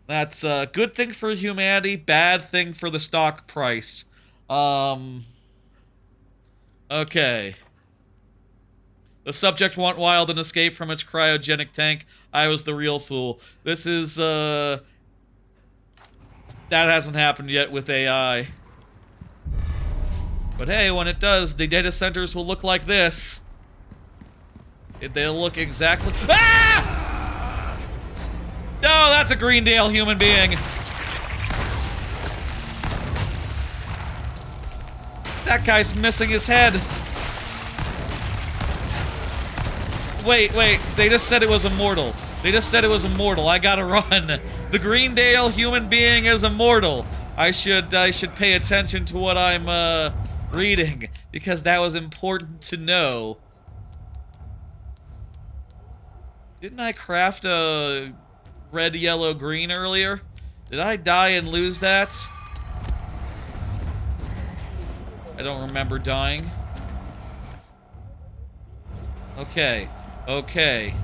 That's a good thing for humanity, bad thing for the stock price. Okay. The subject went wild and escaped from its cryogenic tank. I was the real fool. This is, that hasn't happened yet with AI. But hey, when it does, the data centers will look like this. They'll look exactly... Ah! No, that's a Greendale human being. That guy's missing his head. Wait, they just said it was immortal. They just said it was immortal. I gotta run. The Greendale human being is immortal. I should pay attention to what I'm reading because that was important to know. Didn't I craft a red, yellow, green earlier? Did I die and lose that? I don't remember dying. Okay. Okay.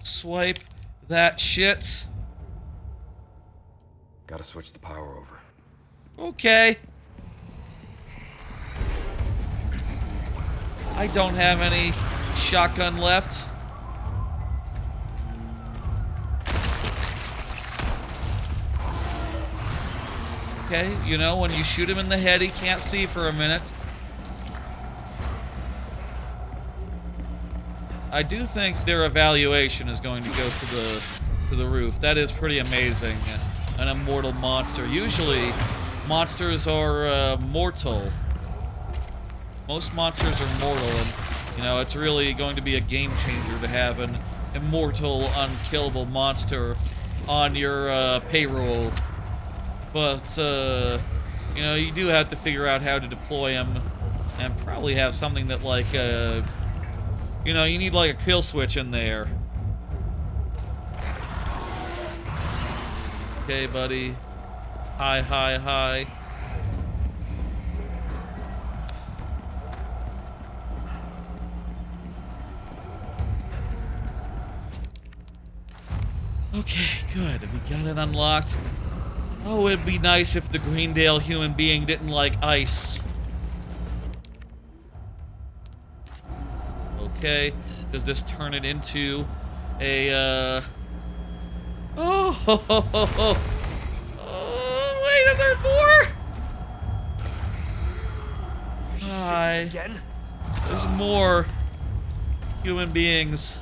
Swipe that shit. Gotta switch the power over. Okay. I don't have any shotgun left. Okay, you know, when you shoot him in the head, he can't see for a minute. I do think their evaluation is going to go to the roof. That is pretty amazing. An immortal monster. Usually, monsters are mortal. Most monsters are mortal, and you know it's really going to be a game changer to have an immortal, unkillable monster on your payroll. But, you know, you do have to figure out how to deploy him and probably have something that, like, you know, you need, like, a kill switch in there. Okay, buddy. Hi, hi, hi. Okay, good. We got it unlocked. Oh, it'd be nice if the Greendale human being didn't like ice. Okay. Does this turn it into a, Oh, wait, are there more? Hi. Again? There's more human beings.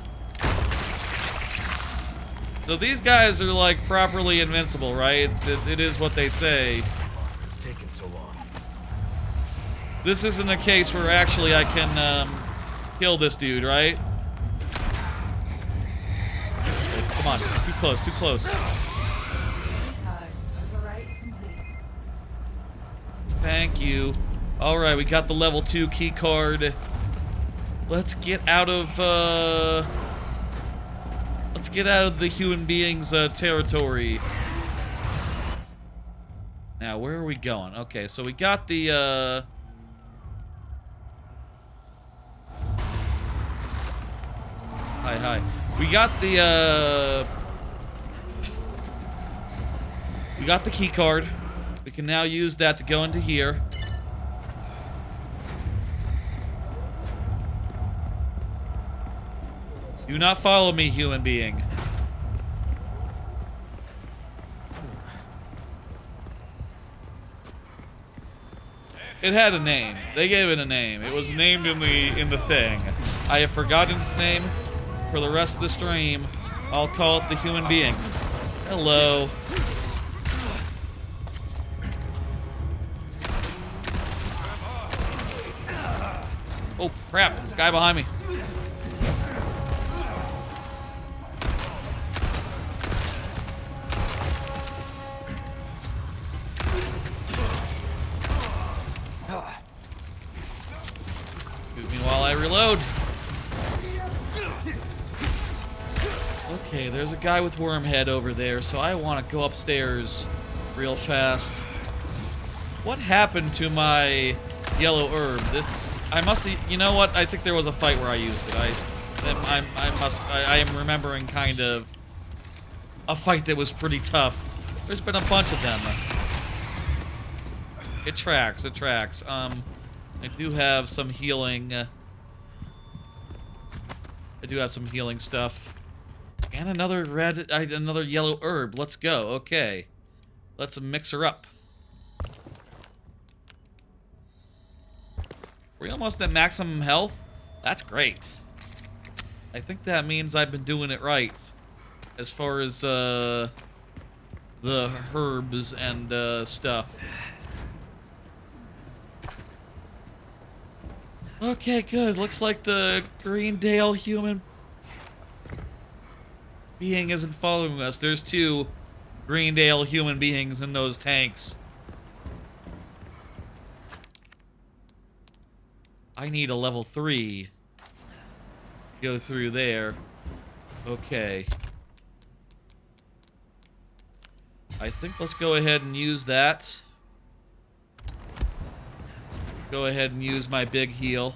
So these guys are like properly invincible, right? It is what they say. It's taking so long. This isn't a case where actually I can kill this dude, right? Oh, come on, too close, too close. Thank you. All right, we got the level 2 key card. Let's get out of the human beings' territory. Now, where are we going? Okay, so we got the Hi. We got the key card. We can now use that to go into here. Do not follow me, human being. It had a name. They gave it a name. It was named in the thing. I have forgotten its name. For the rest of the stream, I'll call it the human being. Hello. Oh, crap. Guy behind me. Excuse me while I reload. Okay, there's a guy with worm head over there, so I want to go upstairs real fast. What happened to my yellow herb? I must have, you know what? I think there was a fight where I used it. I am remembering kind of a fight that was pretty tough. There's been a bunch of them. It tracks, it tracks. I do have some healing. I do have some healing stuff. And another yellow herb. Let's go. Okay. Let's mix her up. We're almost at maximum health. That's great. I think that means I've been doing it right. As far as, the herbs and, stuff. Okay, good. Looks like the Greendale human being isn't following us. There's 2 Greendale human beings in those tanks. I need a level 3. Go through there. Okay. I think let's go ahead and use that. Go ahead and use my big heal.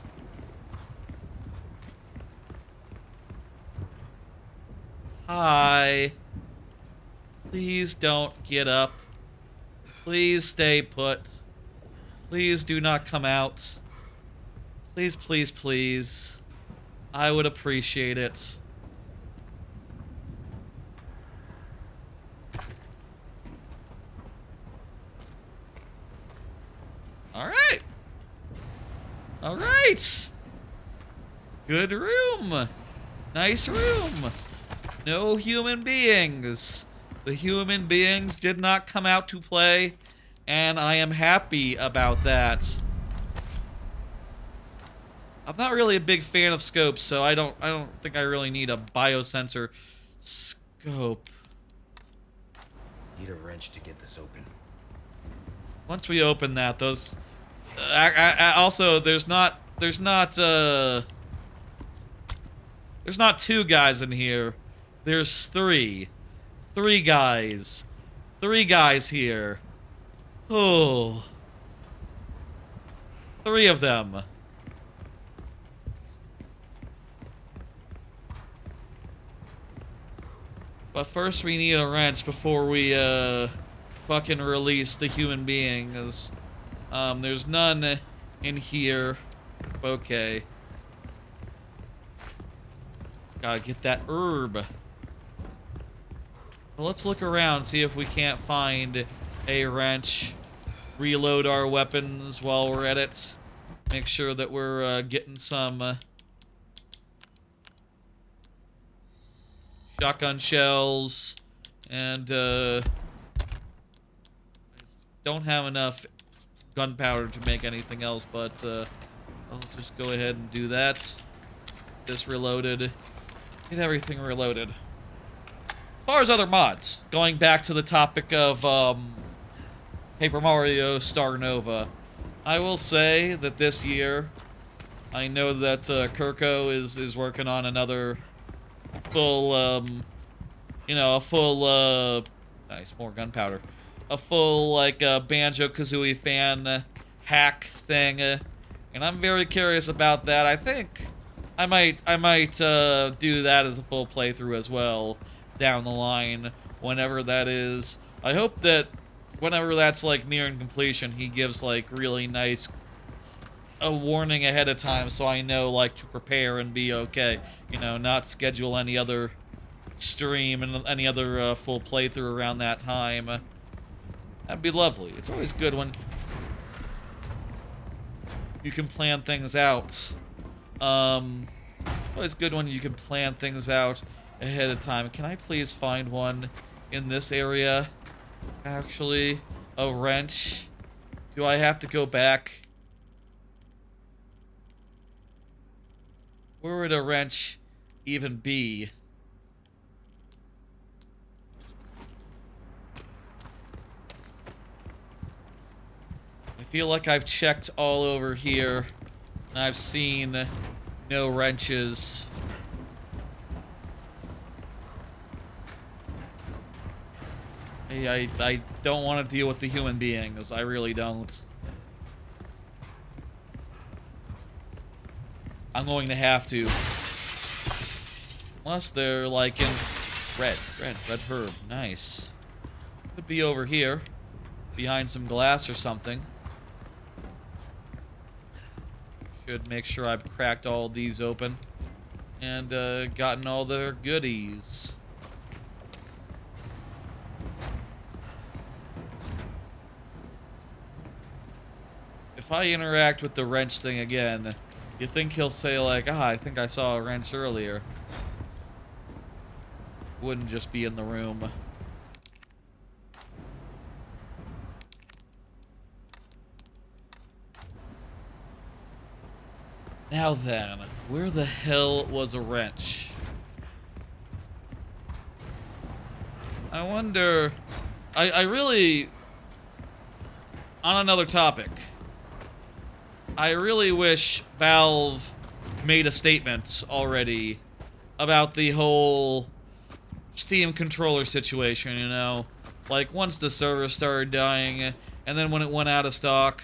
Hi. Please don't get up. Please stay put. Please do not come out. Please, please, please. I would appreciate it. Alright. Alright. Good room. Nice room. No human beings. The human beings did not come out to play, and I am happy about that. I'm not really a big fan of scopes, so I don't think I really need a biosensor scope. Need a wrench to get this open. Once we open that, those also there's not two guys in here. There's three guys here. Oh, three of them. But first we need a wrench before we fucking release the human beings. There's none in here. Okay. Gotta get that herb. Well, let's look around, see if we can't find a wrench. Reload our weapons while we're at it. Make sure that we're getting some shotgun shells, and don't have enough gunpowder to make anything else, but I'll just go ahead and do that. This reloaded. Get everything reloaded. As far as other mods, going back to the topic of Paper Mario Star Nova, I will say that this year, I know that Kirko is working on another full, nice, more gunpowder. A full, like, Banjo-Kazooie fan hack thing, and I'm very curious about that. I think I might do that as a full playthrough as well down the line, whenever that is. I hope that whenever that's, like, nearing completion, he gives, like, really nice a warning ahead of time so I know, like, to prepare and be okay. You know, not schedule any other stream and any other full playthrough around that time. That'd be lovely. It's always good when you can plan things out. Always good when you can plan things out ahead of time. Can I please find one in this area? Actually, a wrench. Do I have to go back? Where would a wrench even be? I feel like I've checked all over here, and I've seen no wrenches. I don't want to deal with the human beings. I really don't. I'm going to have to. Unless they're like in red herb. Nice. Could be over here, behind some glass or something. Should make sure I've cracked all these open and gotten all their goodies. If I interact with the wrench thing again, you think he'll say like, I think I saw a wrench earlier. Wouldn't just be in the room. Now then, where the hell was a wrench? I wonder... I really... On another topic, I really wish Valve made a statement already about the whole Steam controller situation, you know? Like, once the server started dying, and then when it went out of stock,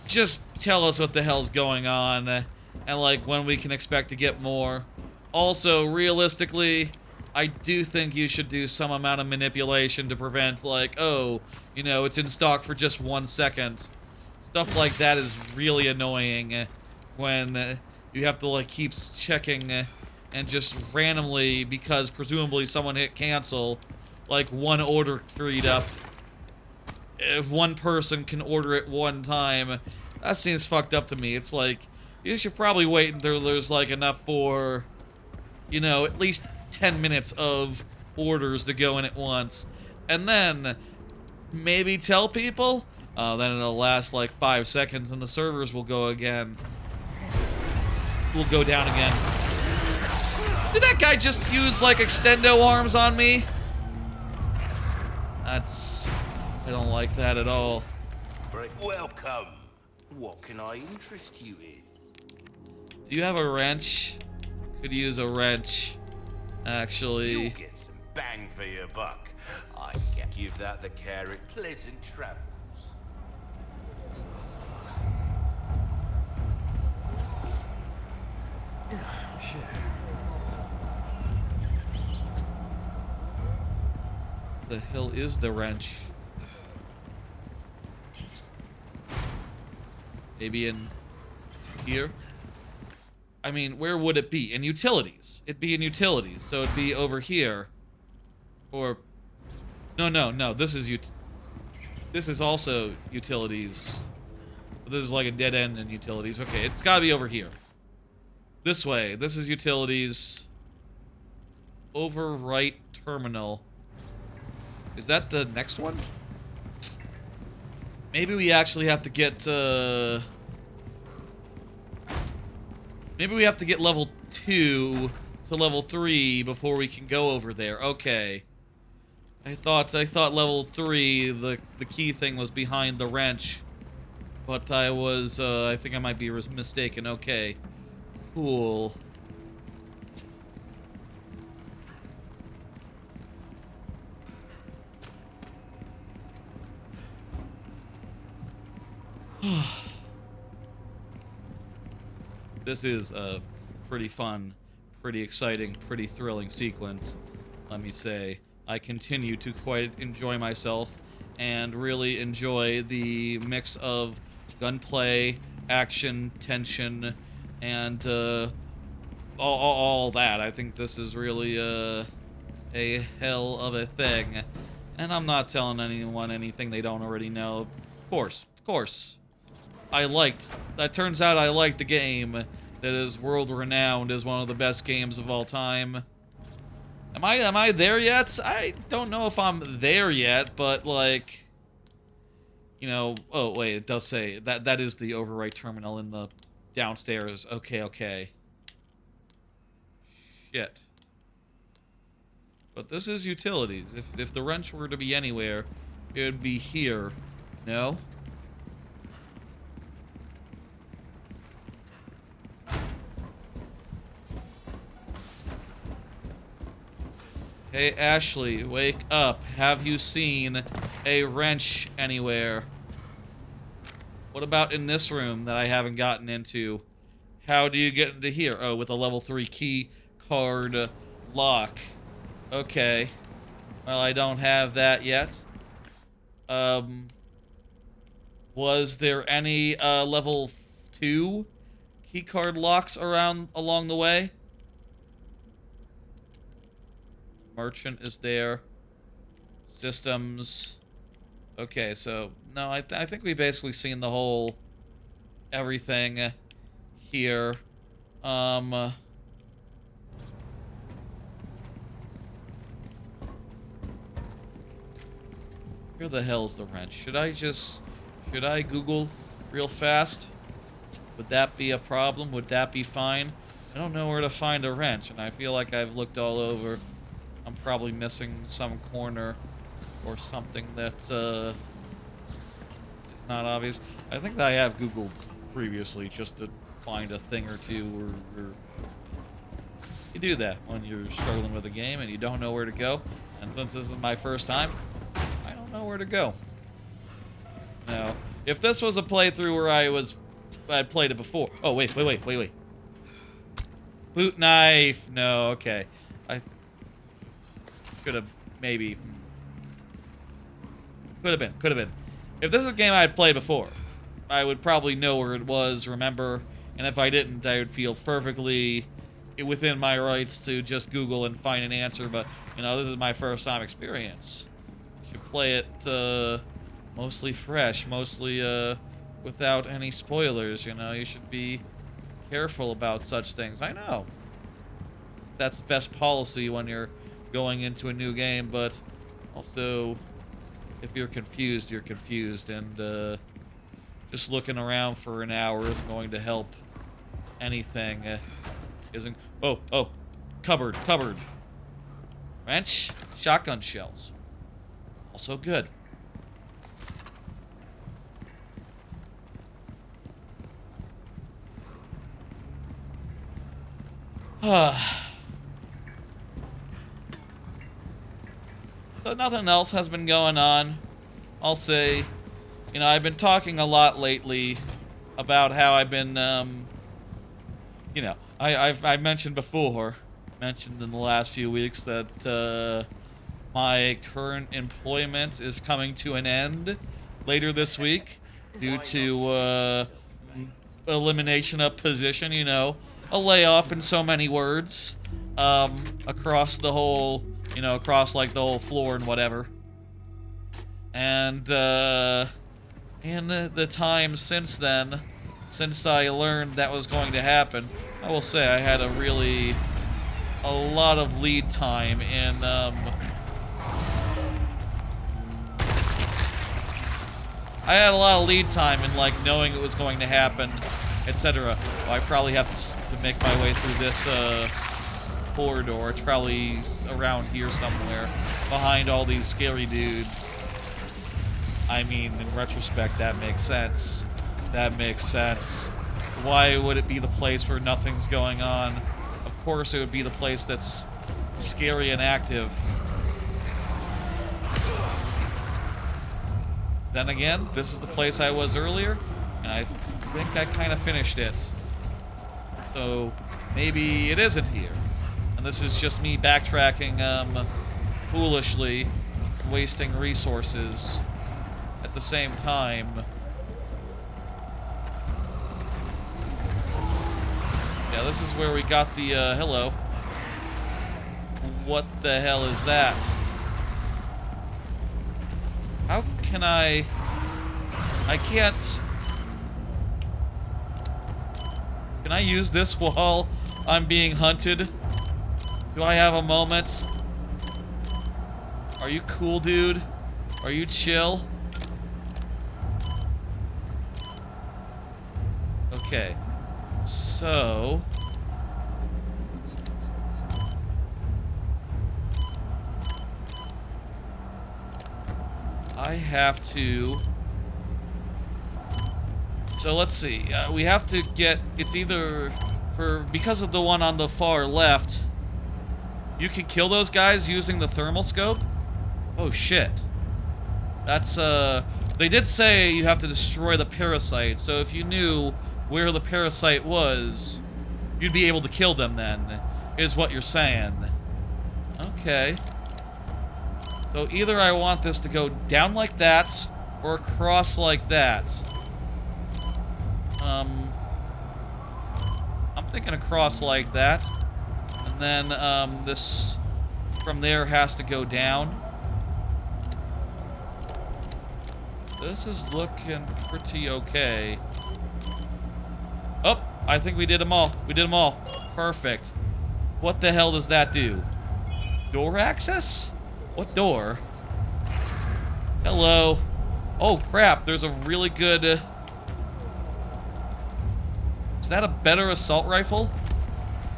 just tell us what the hell's going on, and, like, when we can expect to get more. Also, realistically, I do think you should do some amount of manipulation to prevent, like, oh, you know, it's in stock for just 1 second. Stuff like that is really annoying when you have to, like, keep checking and just randomly, because presumably someone hit cancel, like, one order freed up. If one person can order it one time, that seems fucked up to me. It's like, you should probably wait until there's, like, enough for, you know, at least 10 minutes of orders to go in at once. And then maybe tell people, then it'll last like 5 seconds and the servers will go again. will go down again. Did that guy just use, like, extendo arms on me? That's... I don't like that at all. Right, welcome. What can I interest you in? Do you have a wrench? Could use a wrench, actually. You'll get some bang for your buck. I can give that the care it pleasant travels. Shit. The hell is the wrench? Maybe in here? I mean, where would it be? In utilities. It'd be in utilities, so it'd be over here. Or... No. This is also utilities. This is like a dead end in utilities. Okay, it's gotta be over here. This way. This is utilities. Overwrite terminal. Is that the next one? Maybe we actually have to get, maybe we have to get level 2 to level 3 before we can go over there. Okay. I thought level 3, the key thing was behind the wrench. But I was, I think I might be mistaken. Okay. Cool. This is a pretty fun, pretty exciting, pretty thrilling sequence, let me say. I continue to quite enjoy myself and really enjoy the mix of gunplay, action, tension, and all that. I think this is really a hell of a thing. And I'm not telling anyone anything they don't already know. Of course. That turns out I liked the game that is world-renowned as one of the best games of all time. Am I there yet? I don't know if I'm there yet, but like, you know, oh wait, it does say that is the overwrite terminal in the downstairs. Okay. Shit. But this is utilities. If the wrench were to be anywhere, it would be here. No? Hey, Ashley, wake up. Have you seen a wrench anywhere? What about in this room that I haven't gotten into? How do you get into here? Oh, with a level 3 key card lock. Okay. Well, I don't have that yet. Was there any level 2 keycard locks along the way? Merchant is there. Systems. Okay, so no, I think we basically seen the whole everything here. Where the hell's the wrench? Should I Google real fast? Would that be a problem? Would that be fine? I don't know where to find a wrench, and I feel like I've looked all over. I'm probably missing some corner or something that's is not obvious. I think that I have Googled previously just to find a thing or two. Or you do that when you're struggling with a game and you don't know where to go. And since this is my first time, I don't know where to go. Now, if this was a playthrough where I'd played it before. Oh, wait. Boot knife. No, okay. I could have maybe. Could have been. If this is a game I had played before, I would probably know where it was, remember, and if I didn't, I would feel perfectly within my rights to just Google and find an answer, but, you know, this is my first time experience. You should play it, mostly fresh, mostly, without any spoilers, you know, you should be careful about such things. I know. That's best policy when you're going into a new game, but also, if you're confused, and, just looking around for an hour is going to help anything isn't... Oh, cupboard. Wrench, shotgun shells. Also good. So nothing else has been going on. I'll say, you know, I've been talking a lot lately about how I've been, you know, I've mentioned in the last few weeks that my current employment is coming to an end later this week due to elimination of position, you know, a layoff in so many words, across the whole, you know, across like the whole floor and whatever. And in the time since then, since I learned that was going to happen, I will say I had a lot of lead time in like knowing it was going to happen, etc. Well, I probably have to make my way through this corridor. It's probably around here somewhere, behind all these scary dudes. I mean, in retrospect, that makes sense. That makes sense. Why would it be the place where nothing's going on? Of course it would be the place that's scary and active. Then again, this is the place I was earlier, and I think I kind of finished it. So, maybe it isn't here. And this is just me backtracking, foolishly, wasting resources at the same time. Yeah, this is where we got the, hello. What the hell is that? How can I can't... Can I use this while I'm being hunted? Do I have a moment? Are you cool, dude? Are you chill? Okay. So... I have to... So let's see. We have to get... It's either... Because of the one on the far left, you can kill those guys using the thermal scope? Oh, shit. That's, They did say you have to destroy the parasite, so if you knew where the parasite was, you'd be able to kill them then, is what you're saying. Okay. So either I want this to go down like that, or across like that. I'm thinking across like that. And then, this from there has to go down. This is looking pretty okay. Oh, I think we did them all. We did them all. Perfect. What the hell does that do? Door access? What door? Hello. Oh, crap. There's a really good... Is that a better assault rifle?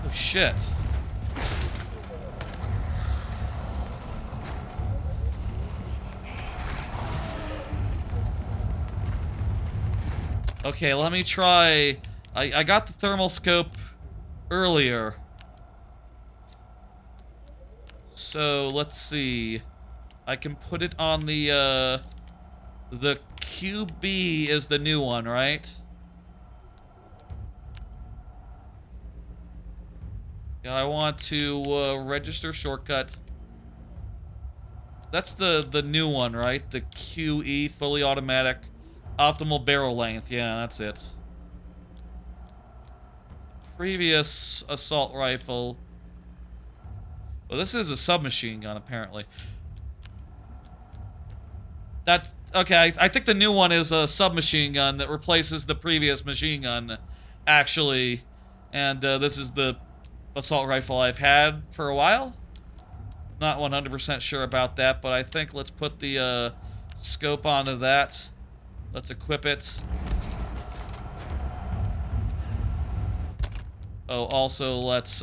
Oh, shit. Okay, let me try... I got the thermal scope earlier. So, let's see. I can put it on the QB is the new one, right? Yeah, I want to register shortcut. That's the new one, right? The QE, fully automatic, optimal barrel length. Yeah, that's it. Previous assault rifle. Well, this is a submachine gun, apparently. That's... Okay, I think the new one is a submachine gun that replaces the previous machine gun, actually. And this is the assault rifle I've had for a while. Not 100% sure about that, but I think let's put the scope onto that. Let's equip it. Oh, also, let's,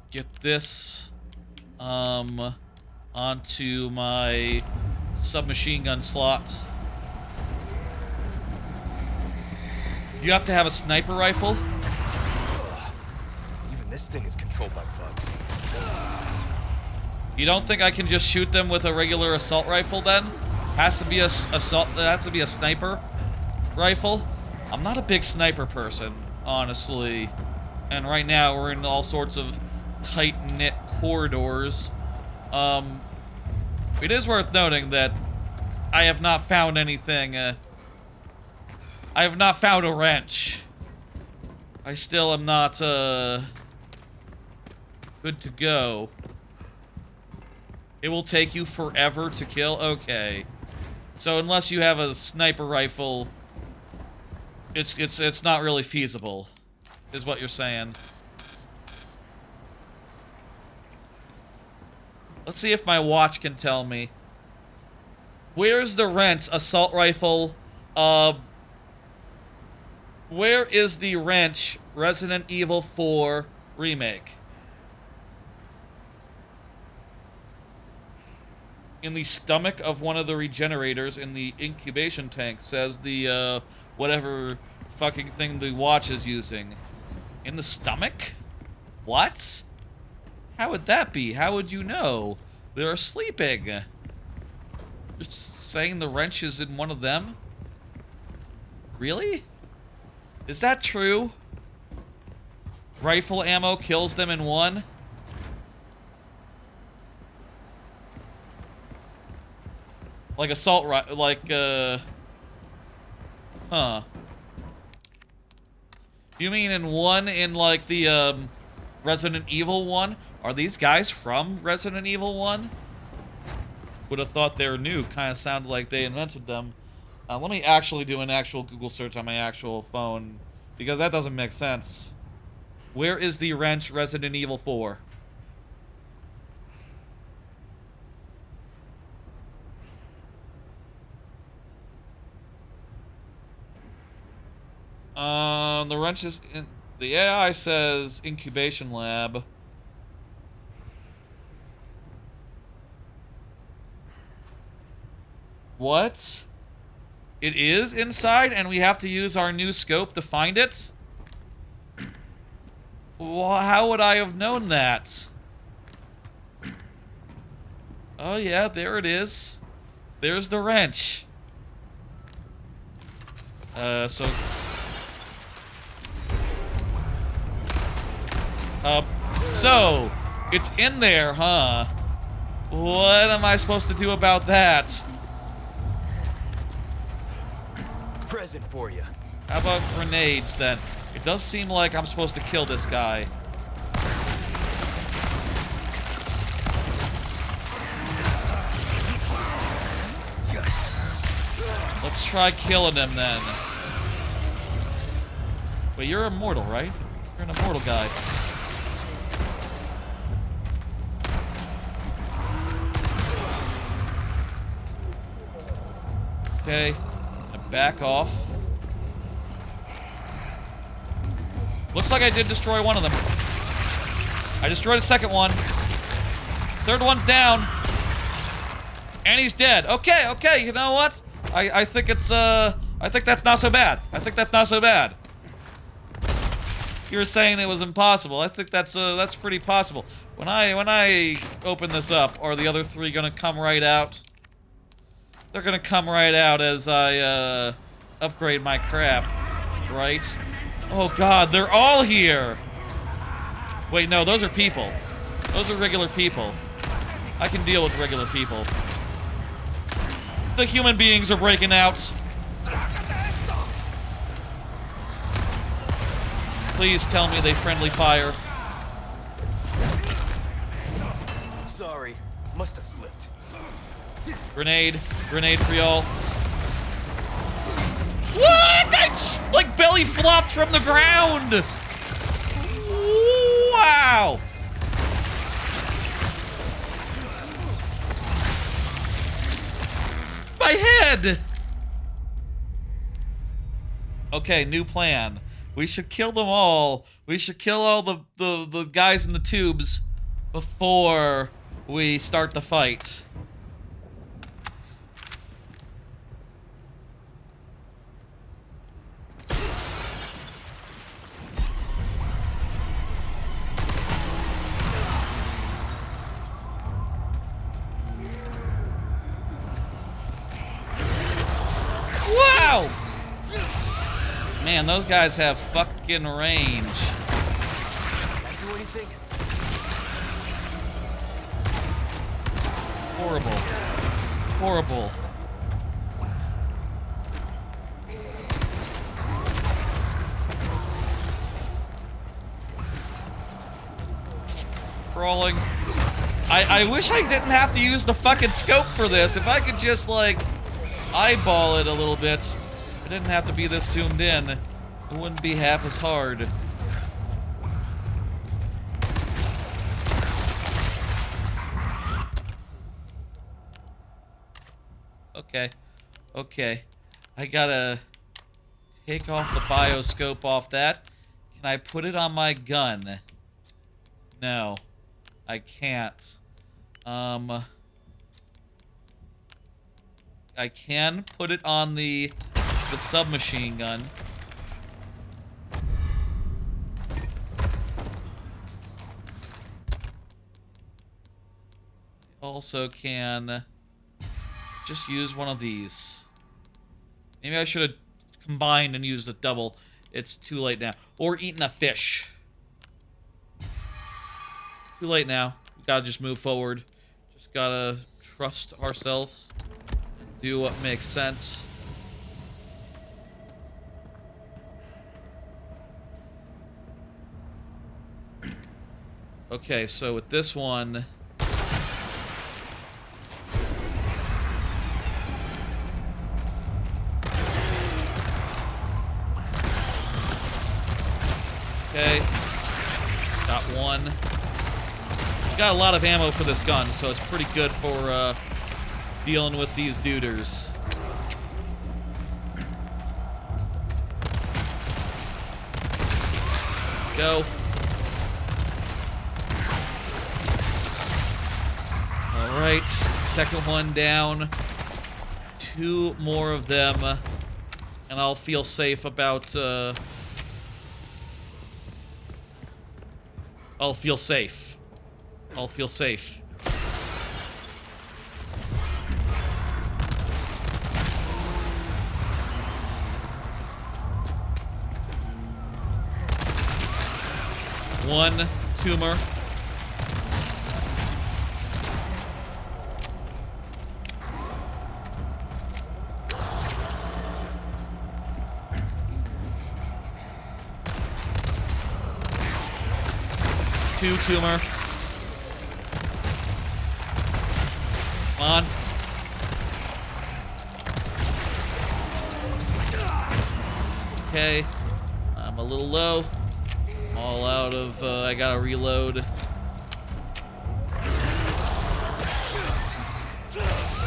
get this, onto my submachine gun slot. You have to have a sniper rifle? Even this thing is controlled by bugs. You don't think I can just shoot them with a regular assault rifle then? Has to be a sniper rifle? I'm not a big sniper person, honestly. And right now we're in all sorts of tight-knit corridors. It is worth noting that I have not found anything, I have not found a wrench. I still am not, good to go. It will take you forever to kill? Okay. So unless you have a sniper rifle, it's not really feasible, is what you're saying. Let's see if my watch can tell me. Where's the wrench assault rifle? Where is the wrench Resident Evil 4 Remake? In the stomach of one of the regenerators in the incubation tank, says the, whatever fucking thing the watch is using. In the stomach? What? How would that be? How would you know? They're sleeping. You're saying the wrench is in one of them? Really? Is that true? Rifle ammo kills them in one? Like assault huh. You mean in one in like the Resident Evil 1? Are these guys from Resident Evil 1? Would have thought they were new. Kind of sounded like they invented them. Let me actually do an actual Google search on my actual phone, because that doesn't make sense. Where is the wrench Resident Evil 4? The wrench is in... The AI says incubation lab. What? It is inside, and we have to use our new scope to find it? Well, how would I have known that? Oh yeah, there it is. There's the wrench. So, it's in there, huh? What am I supposed to do about that? Present for you. How about grenades, then? It does seem like I'm supposed to kill this guy. Let's try killing him, then. Wait, you're immortal, right? You're an immortal guy. Okay, I'm gonna back off. Looks like I did destroy one of them. I destroyed a second one. Third one's down. And he's dead. Okay, okay, you know what? I think it's, I think that's not so bad. I think that's not so bad. You were saying it was impossible. I think that's pretty possible. When I open this up, are the other three gonna come right out? They're gonna come right out as I, upgrade my crap, right? Oh god, they're all here! Wait, no, those are people. Those are regular people. I can deal with regular people. The human beings are breaking out. Please tell me they friendly fire. Sorry, must have slipped. Grenade. Grenade for y'all. What? That like belly flopped from the ground. Wow. My head. Okay, new plan. We should kill them all. We should kill all the guys in the tubes before we start the fight. Wow! Man, those guys have fucking range. Do anything? Horrible. Horrible. Crawling. I wish I didn't have to use the fucking scope for this. If I could just, like, eyeball it a little bit. It didn't have to be this zoomed in. It wouldn't be half as hard. Okay. Okay. I gotta take off the bioscope off that. Can I put it on my gun? No. I can't. I can put it on the submachine gun. Also can just use one of these. Maybe I should have combined and used a double. It's too late now. Or eaten a fish. Too late now. We gotta just move forward. Just gotta trust ourselves. Do what makes sense. Okay, so with this one... Okay. Got one. Got a lot of ammo for this gun, so it's pretty good for dealing with these duders. Let's go. Alright, second one down. Two more of them. And I'll feel safe about, I'll feel safe. I'll feel safe. One tumor. Two tumor. Come on. Okay. I'm a little low. All out of, I gotta reload. A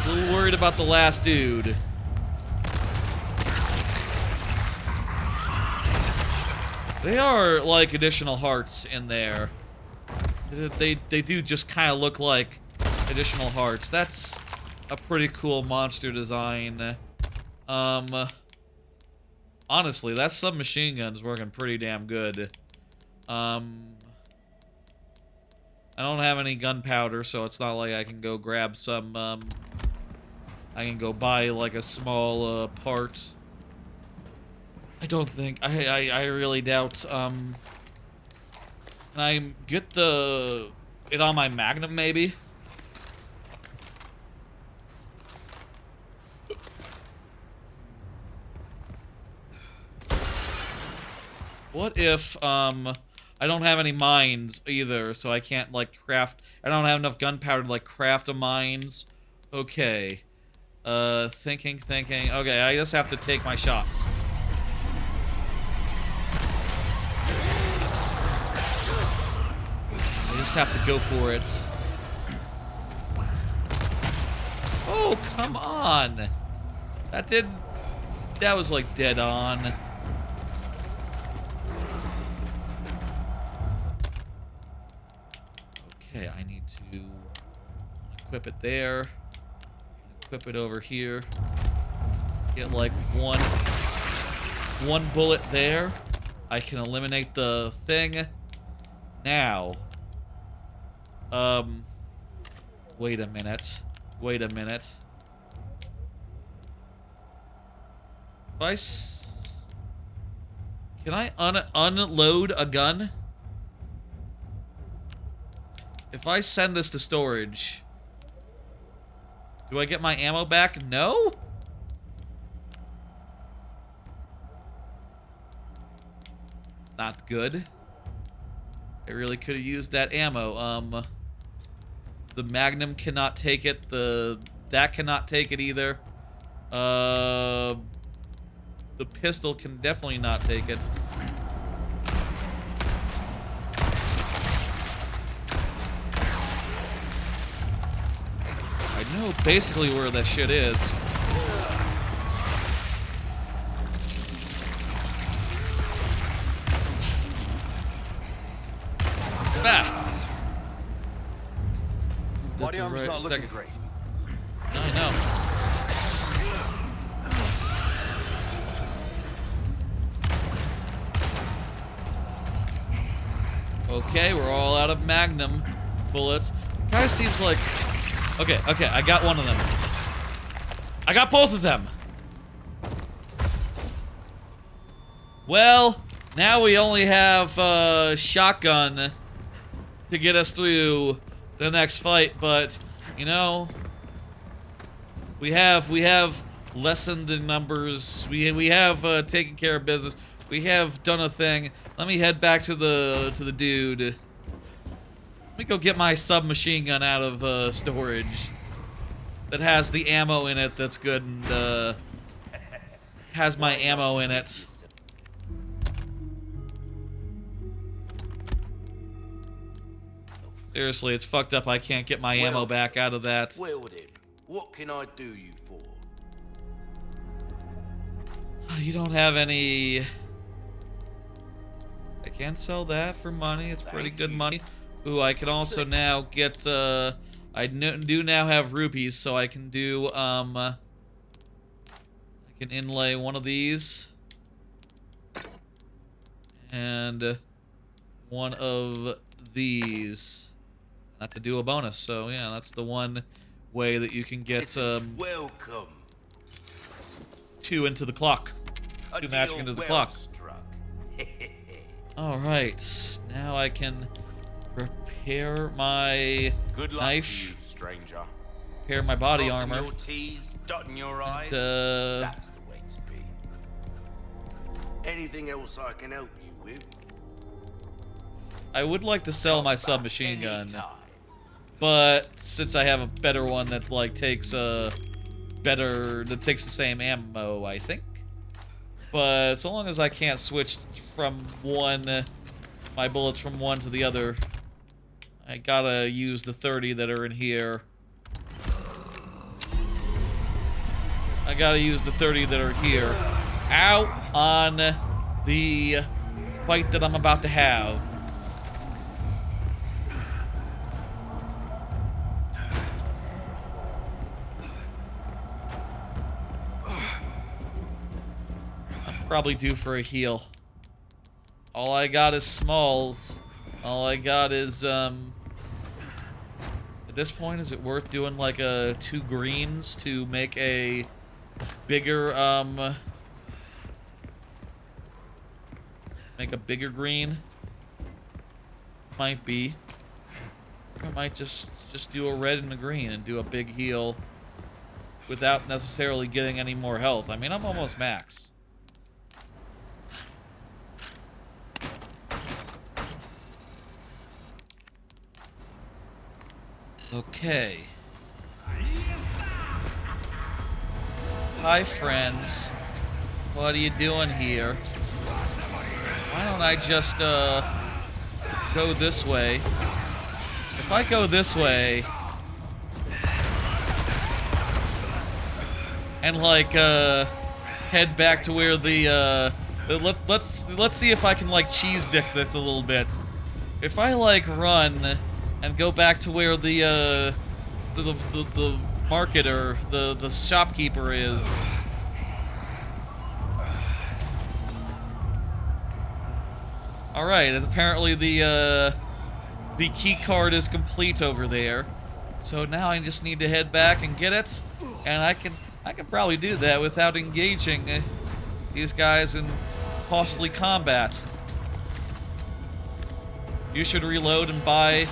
little worried about the last dude. They are like additional hearts in there. They do just kind of look like additional hearts. That's a pretty cool monster design. Honestly, that submachine gun's working pretty damn good. I don't have any gunpowder, so it's not like I can go grab some, I can go buy, like, a small, part. I don't think. I really doubt, Can I get it on my Magnum, maybe? What if, I don't have any mines either, so I can't, like, craft... I don't have enough gunpowder to, like, craft a mines. Okay. Thinking. Okay, I just have to take my shots. I just have to go for it. Oh, come on! That was, like, dead on. equip it there. Equip it over here. Get like one bullet there. I can eliminate the thing. Now. Wait a minute. Wait a minute. Can I unload a gun? If I send this to storage, do I get my ammo back? No? It's not good. I really could have used that ammo. The Magnum cannot take it. That cannot take it either. The pistol can definitely not take it. I know basically where that shit is. Ah! Body armor's not looking great. I know. Okay, we're all out of Magnum bullets. Kind of seems like... Okay, I got one of them. I got both of them! Well, now we only have a shotgun to get us through the next fight, but, you know... We have lessened the numbers. We have taken care of business. We have done a thing. Let me head back to the dude. Let me go get my submachine gun out of storage. That has the ammo in it that's good and has my ammo in it. Seriously, it's fucked up. I can't get my ammo back out of that. Well then, what can I do you for? You don't have any... I can sell that for money. It's pretty good money. Ooh, I can also now get, I do now have rupees, so I can do, I can inlay one of these. And one of these. Not to do a bonus, so yeah, that's the one way that you can get, welcome. 2 into the clock. 2 matching into the clock. Alright, now I can repair my Good luck knife, to you, stranger. repair my body Crossing armor. your T's, dotting your I's. And, that's the way to be. Anything else I can help you with? I would like to sell my submachine gun, but since I have a better one that like takes that takes the same ammo, I think. But so long as I can't switch from my bullets from one to the other, I gotta use the 30 that are in here. I gotta use the 30 that are here out on the fight that I'm about to have. Probably due for a heal. All I got is smalls. All I got is, at this point, is it worth doing like 2 greens to make a bigger, make a bigger green? Might be. I might just do a red and a green and do a big heal without necessarily getting any more health. I mean, I'm almost max. Okay. Hi, friends. What are you doing here? Why don't I just, go this way? If I go this way... and, like, head back to where the, let's see if I can, like, cheese dick this a little bit. If I, like, run... and go back to where the the marketer, the shopkeeper is. All right, and apparently the key card is complete over there. So now I just need to head back and get it, and I can probably do that without engaging these guys in costly combat. You should reload and buy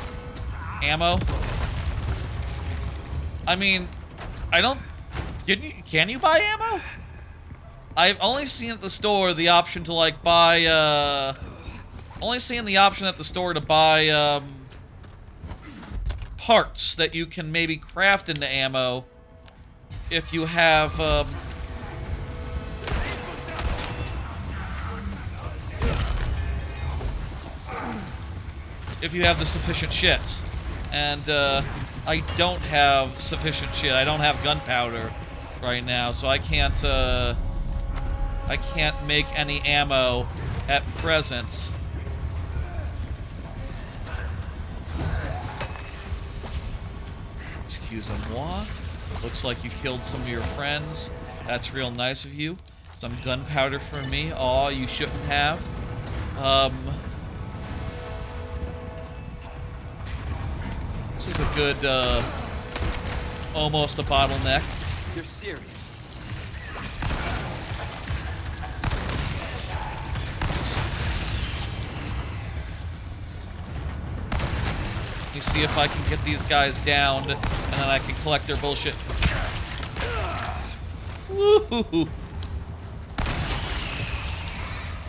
ammo. I mean, I don't. Can you buy ammo? I've only seen at the store the option to like buy. Only seen the option at the store to buy parts that you can maybe craft into ammo if you have the sufficient shit. And I don't have sufficient shit. I don't have gunpowder right now, so I can't make any ammo at present. Excusez-moi. Looks like you killed some of your friends. That's real nice of you. Some gunpowder for me. Aw, you shouldn't have. This is a good, almost a bottleneck. You're serious. You see if I can get these guys downed, and then I can collect their bullshit. Woo-hoo-hoo.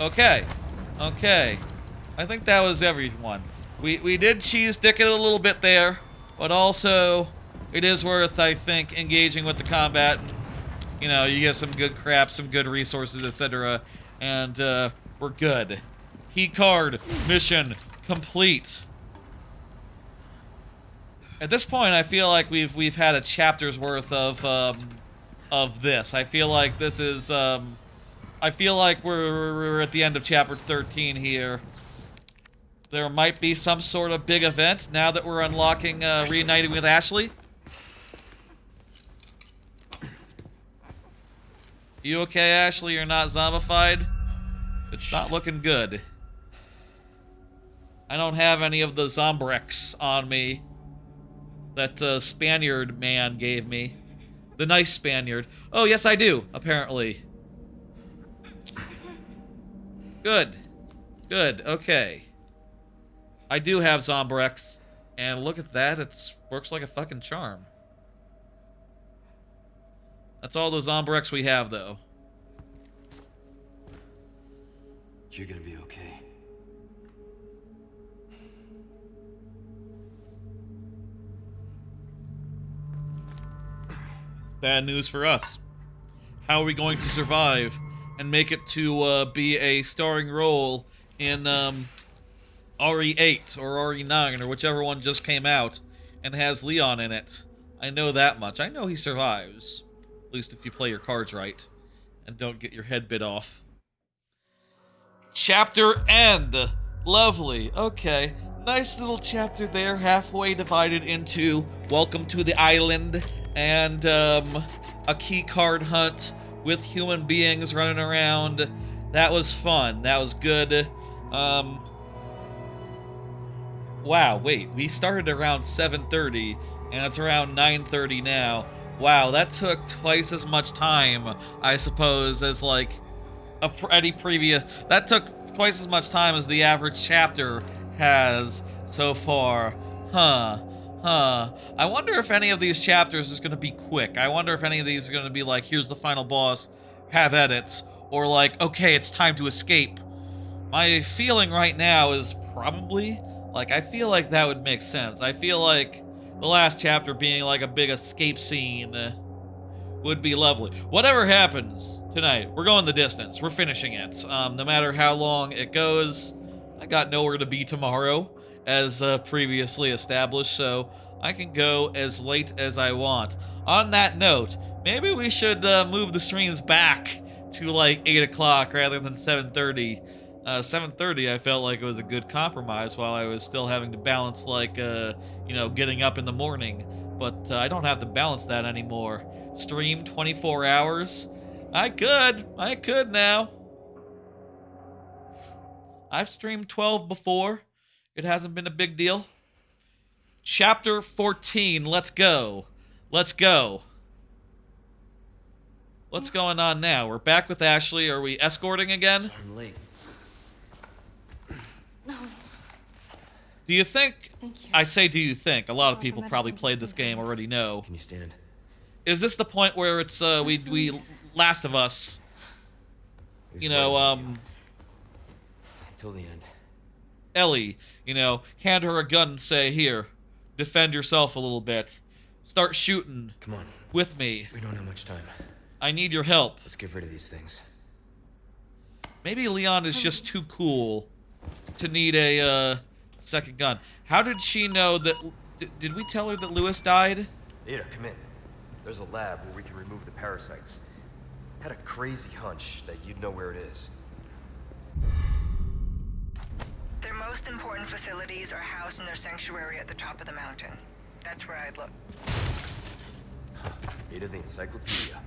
Okay. Okay. I think that was everyone. We did cheese dick it a little bit there, but also it is worth, I think, engaging with the combat. You know, you get some good crap, some good resources, etc. And we're good. Key card mission complete. At this point, I feel like we've had a chapter's worth of this. I feel like this is I feel like we're at the end of chapter 13 here. There might be some sort of big event now that we're unlocking reuniting with Ashley. You okay, Ashley? You're not zombified? It's not looking good. I don't have any of the Zombrex on me that Spaniard man gave me. The nice Spaniard. Oh, yes, I do, apparently. Good. Good, okay. I do have Zombrex, and look at that, it works like a fucking charm. That's all the Zombrex we have, though. You're gonna be okay. Bad news for us. How are we going to survive and make it to be a starring role in RE8 or RE9 or whichever one just came out and has Leon in it? I know that much. I know he survives. At least if you play your cards right and don't get your head bit off. Chapter end. Lovely. Okay. Nice little chapter there, halfway divided into Welcome to the Island and a key card hunt with human beings running around. That was fun. That was good. Wow, wait. We started around 7:30 and it's around 9:30 now. Wow, that took twice as much time, I suppose, as like any previous. That took twice as much time as the average chapter has so far. Huh. I wonder if any of these chapters is going to be quick. I wonder if any of these are going to be like, here's the final boss, have edits, or like, okay, it's time to escape. My feeling right now is probably, like, I feel like that would make sense. I feel like the last chapter being like a big escape scene would be lovely. Whatever happens tonight, we're going the distance. We're finishing it. No matter how long it goes, I got nowhere to be tomorrow, as previously established, so I can go as late as I want. On that note, maybe we should move the streams back to like 8 o'clock rather than 7:30. 7:30 I felt like it was a good compromise while I was still having to balance like, you know, getting up in the morning. but I don't have to balance that anymore. Stream 24 hours? I could now. I've streamed 12 before. It hasn't been a big deal. Chapter 14, let's go. Let's go. What's going on now? We're back with Ashley. Are we escorting again? Sorry I'm late. No, Do you think... thank you. I say do you think. A lot of Oh, people the probably medicine played just this game already know. Can you stand? Is this the point where it's, we Please. Last of Us, Here's you where know, I want you. Till the end. Ellie, you know, hand her a gun and say, here, defend yourself a little bit. Start shooting Come on. with me. We don't have much time. I need your help. Let's get rid of these things. Maybe Leon is just too cool to need a, second gun. How did she know that... Did we tell her that Lewis died? Ada, come in. There's a lab where we can remove the parasites. Had a crazy hunch that you'd know where it is. Their most important facilities are housed in their sanctuary at the top of the mountain. That's where I'd look. Ada the encyclopedia.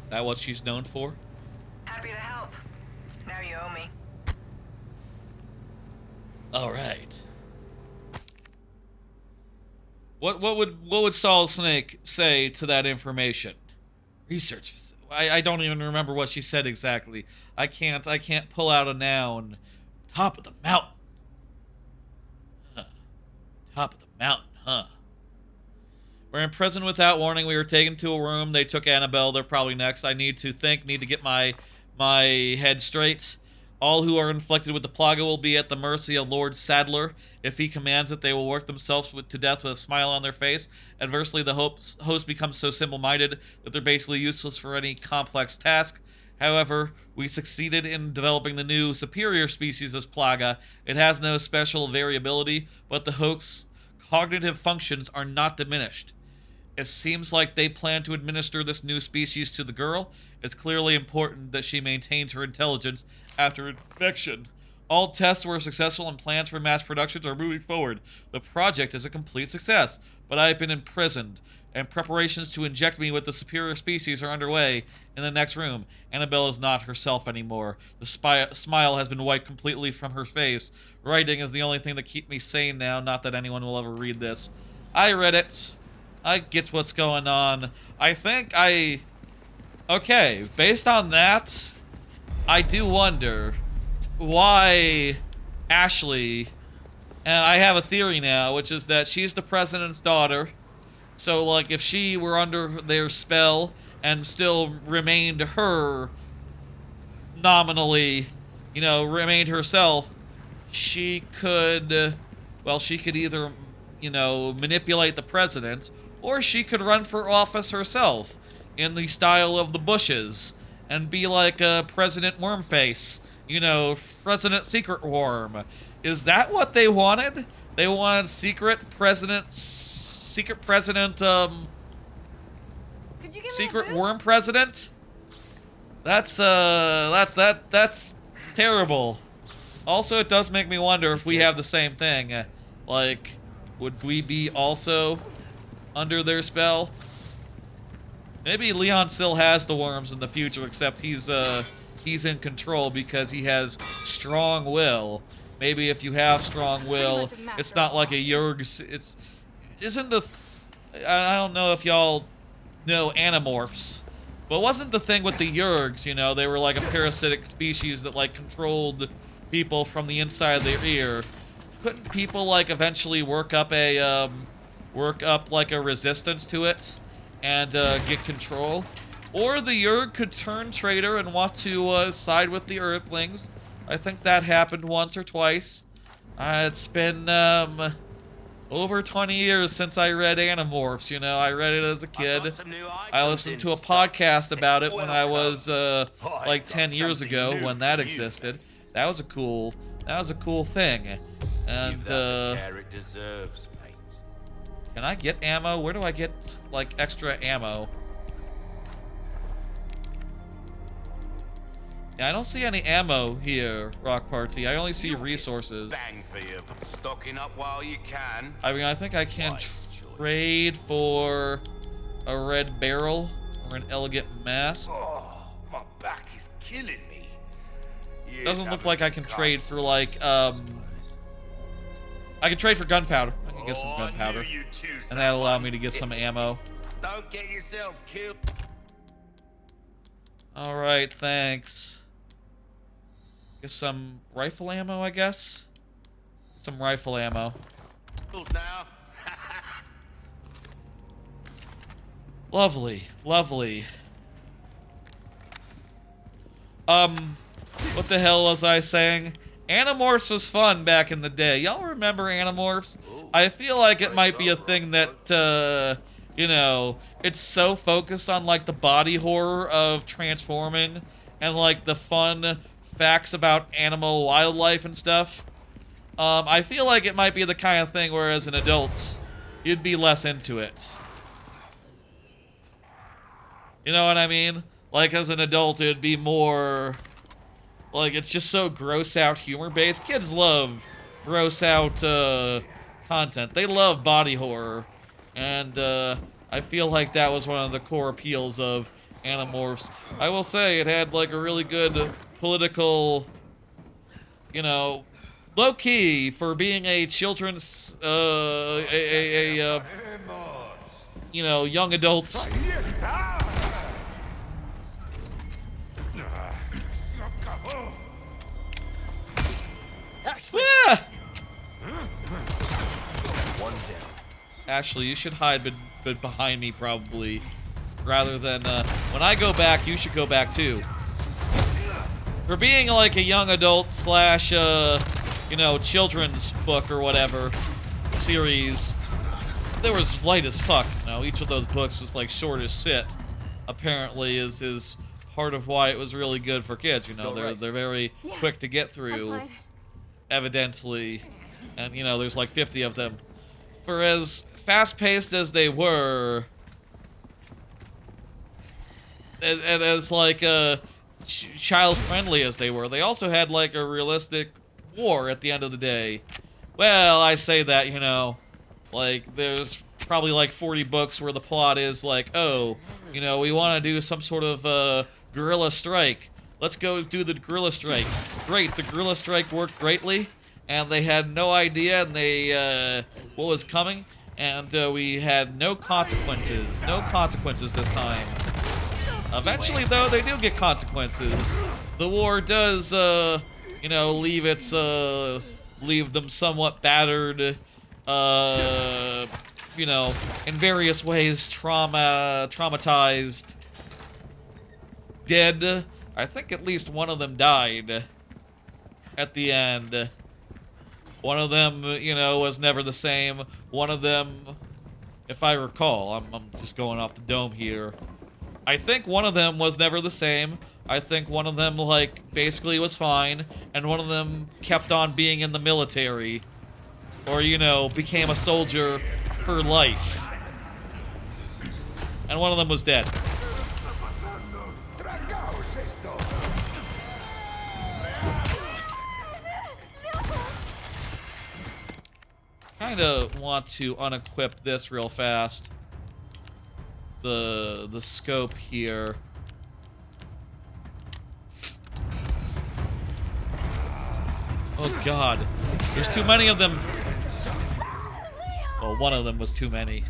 Is that what she's known for? Happy to help. Now you owe me. All right. What would Solid Snake say to that information? Research. I don't even remember what she said exactly. I can't pull out a noun. Top of the mountain. Huh. Top of the mountain, huh? We're in prison without warning. We were taken to a room. They took Annabelle. They're probably next. I need to get my head straight. All who are inflicted with the plaga will be at the mercy of Lord Sadler. If he commands it, they will work themselves to death with a smile on their face. Adversely, the host becomes so simple-minded that they're basically useless for any complex task. However, we succeeded in developing the new superior species of plaga. It has no special variability, but the host's cognitive functions are not diminished. It seems like they plan to administer this new species to the girl. It's clearly important that she maintains her intelligence after infection. All tests were successful and plans for mass productions are moving forward. The project is a complete success, but I've been imprisoned, and preparations to inject me with the superior species are underway in the next room. Annabelle is not herself anymore. The smile has been wiped completely from her face. Writing is the only thing that keeps me sane now, not that anyone will ever read this. I read it. I get what's going on. Okay, based on that, I do wonder why Ashley, and I have a theory now, which is that she's the president's daughter. So, like, if she were under their spell and still remained her nominally, you know, remained herself, she could either, you know, manipulate the president, or she could run for office herself in the style of the Bushes and be like President Wormface, you know, President Secret Worm. Is that what they wanted? They wanted secret president, Could you give me secret a boost? worm president? That's that's terrible. Also, it does make me wonder if we have the same thing. Like, would we be also under their spell? Maybe Leon still has the worms in the future, except he's in control because he has strong will. Maybe if you have strong will, it's not like a Yerg's. I don't know if y'all know Animorphs, but wasn't the thing with the Yergs, you know, they were like a parasitic species that like controlled people from the inside of their ear. Couldn't people like eventually work up like a resistance to it and get control? Or the Yerg could turn traitor and want to side with the Earthlings. I think that happened once or twice. It's been over 20 years since I read Animorphs, you know. I read it as a kid. I listened to a podcast about it when I was like 10 years ago when that existed. That was a cool thing. And It deserves, mate. can I get ammo? Where do I get like extra ammo? Yeah, I don't see any ammo here, Rock Party. I only see resources. Bang for you. Stocking up while you can. I mean, I think I can Wise choice. trade for a red barrel or an elegant mask. Oh, my back is killing me. Years Doesn't look haven't like I been can kind trade to for me, like, I suppose. I can trade for gunpowder. I can get some Oh, I gunpowder. knew you'd choose And that that'll allow one. me to get some ammo. Don't get yourself killed. Alright, thanks. Get some rifle ammo, I guess? Some rifle ammo. Now. Lovely, lovely. What the hell was I saying? Animorphs was fun back in the day. Y'all remember Animorphs? I feel like it might be a thing that, you know, it's so focused on, like, the body horror of transforming and, like, the fun facts about animal wildlife and stuff. I feel like it might be the kind of thing where, as an adult, you'd be less into it. You know what I mean? Like, as an adult, it'd be more... Like, it's just so gross-out humor-based. Kids love gross-out, content. They love body horror. And, I feel like that was one of the core appeals of Animorphs. I will say, it had, like, a really good political... You know... Low-key, for being a children's, you know, young adults... Ah! One down. Ashley, you should hide behind me, probably. Rather than, when I go back, you should go back, too. For being, like, a young adult slash, you know, children's book or whatever series, there was light as fuck. You know, each of those books was, like, short as shit. Apparently, is part of why it was really good for kids. You know, they're very quick to get through. Evidently, and you know, there's like 50 of them. For as fast-paced as they were, and as like child-friendly as they were, they also had like a realistic war at the end of the day. Well, I say that, you know, like there's probably like 40 books where the plot is like, oh, you know, we want to do some sort of guerrilla strike. Let's go do the guerrilla strike. Great, the guerrilla strike worked greatly, and they had no idea and they what was coming, and we had no consequences. No consequences this time. Eventually, though, they do get consequences. The war does, you know, leave them somewhat battered, you know, in various ways, traumatized, dead. I think at least one of them died at the end. One of them, you know, was never the same. One of them, if I recall, I'm just going off the dome here. I think one of them was never the same. I think one of them, like, basically was fine. And one of them kept on being in the military. Or, you know, became a soldier for life. And one of them was dead. Kinda want to unequip this real fast. The scope here. Oh god. There's too many of them. Well, one of them was too many.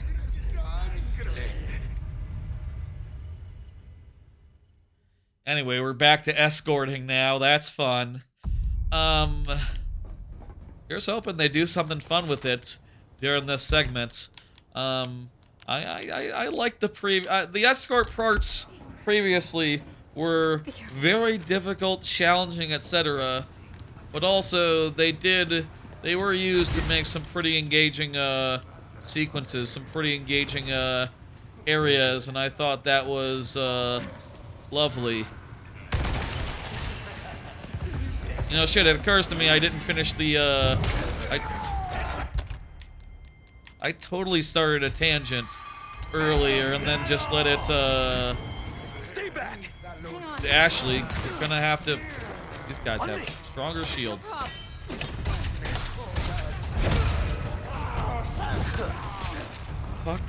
Anyway, we're back to escorting now. That's fun. Here's hoping they do something fun with it during this segment. I like the escort parts previously were very difficult, challenging, etc. But also they were used to make some pretty engaging sequences, some pretty engaging areas, and I thought that was lovely. You know, shit, it occurs to me I didn't finish the, I totally started a tangent earlier and then just let it, Stay back. Ashley, you're gonna have to... These guys have stronger shields. Fuck.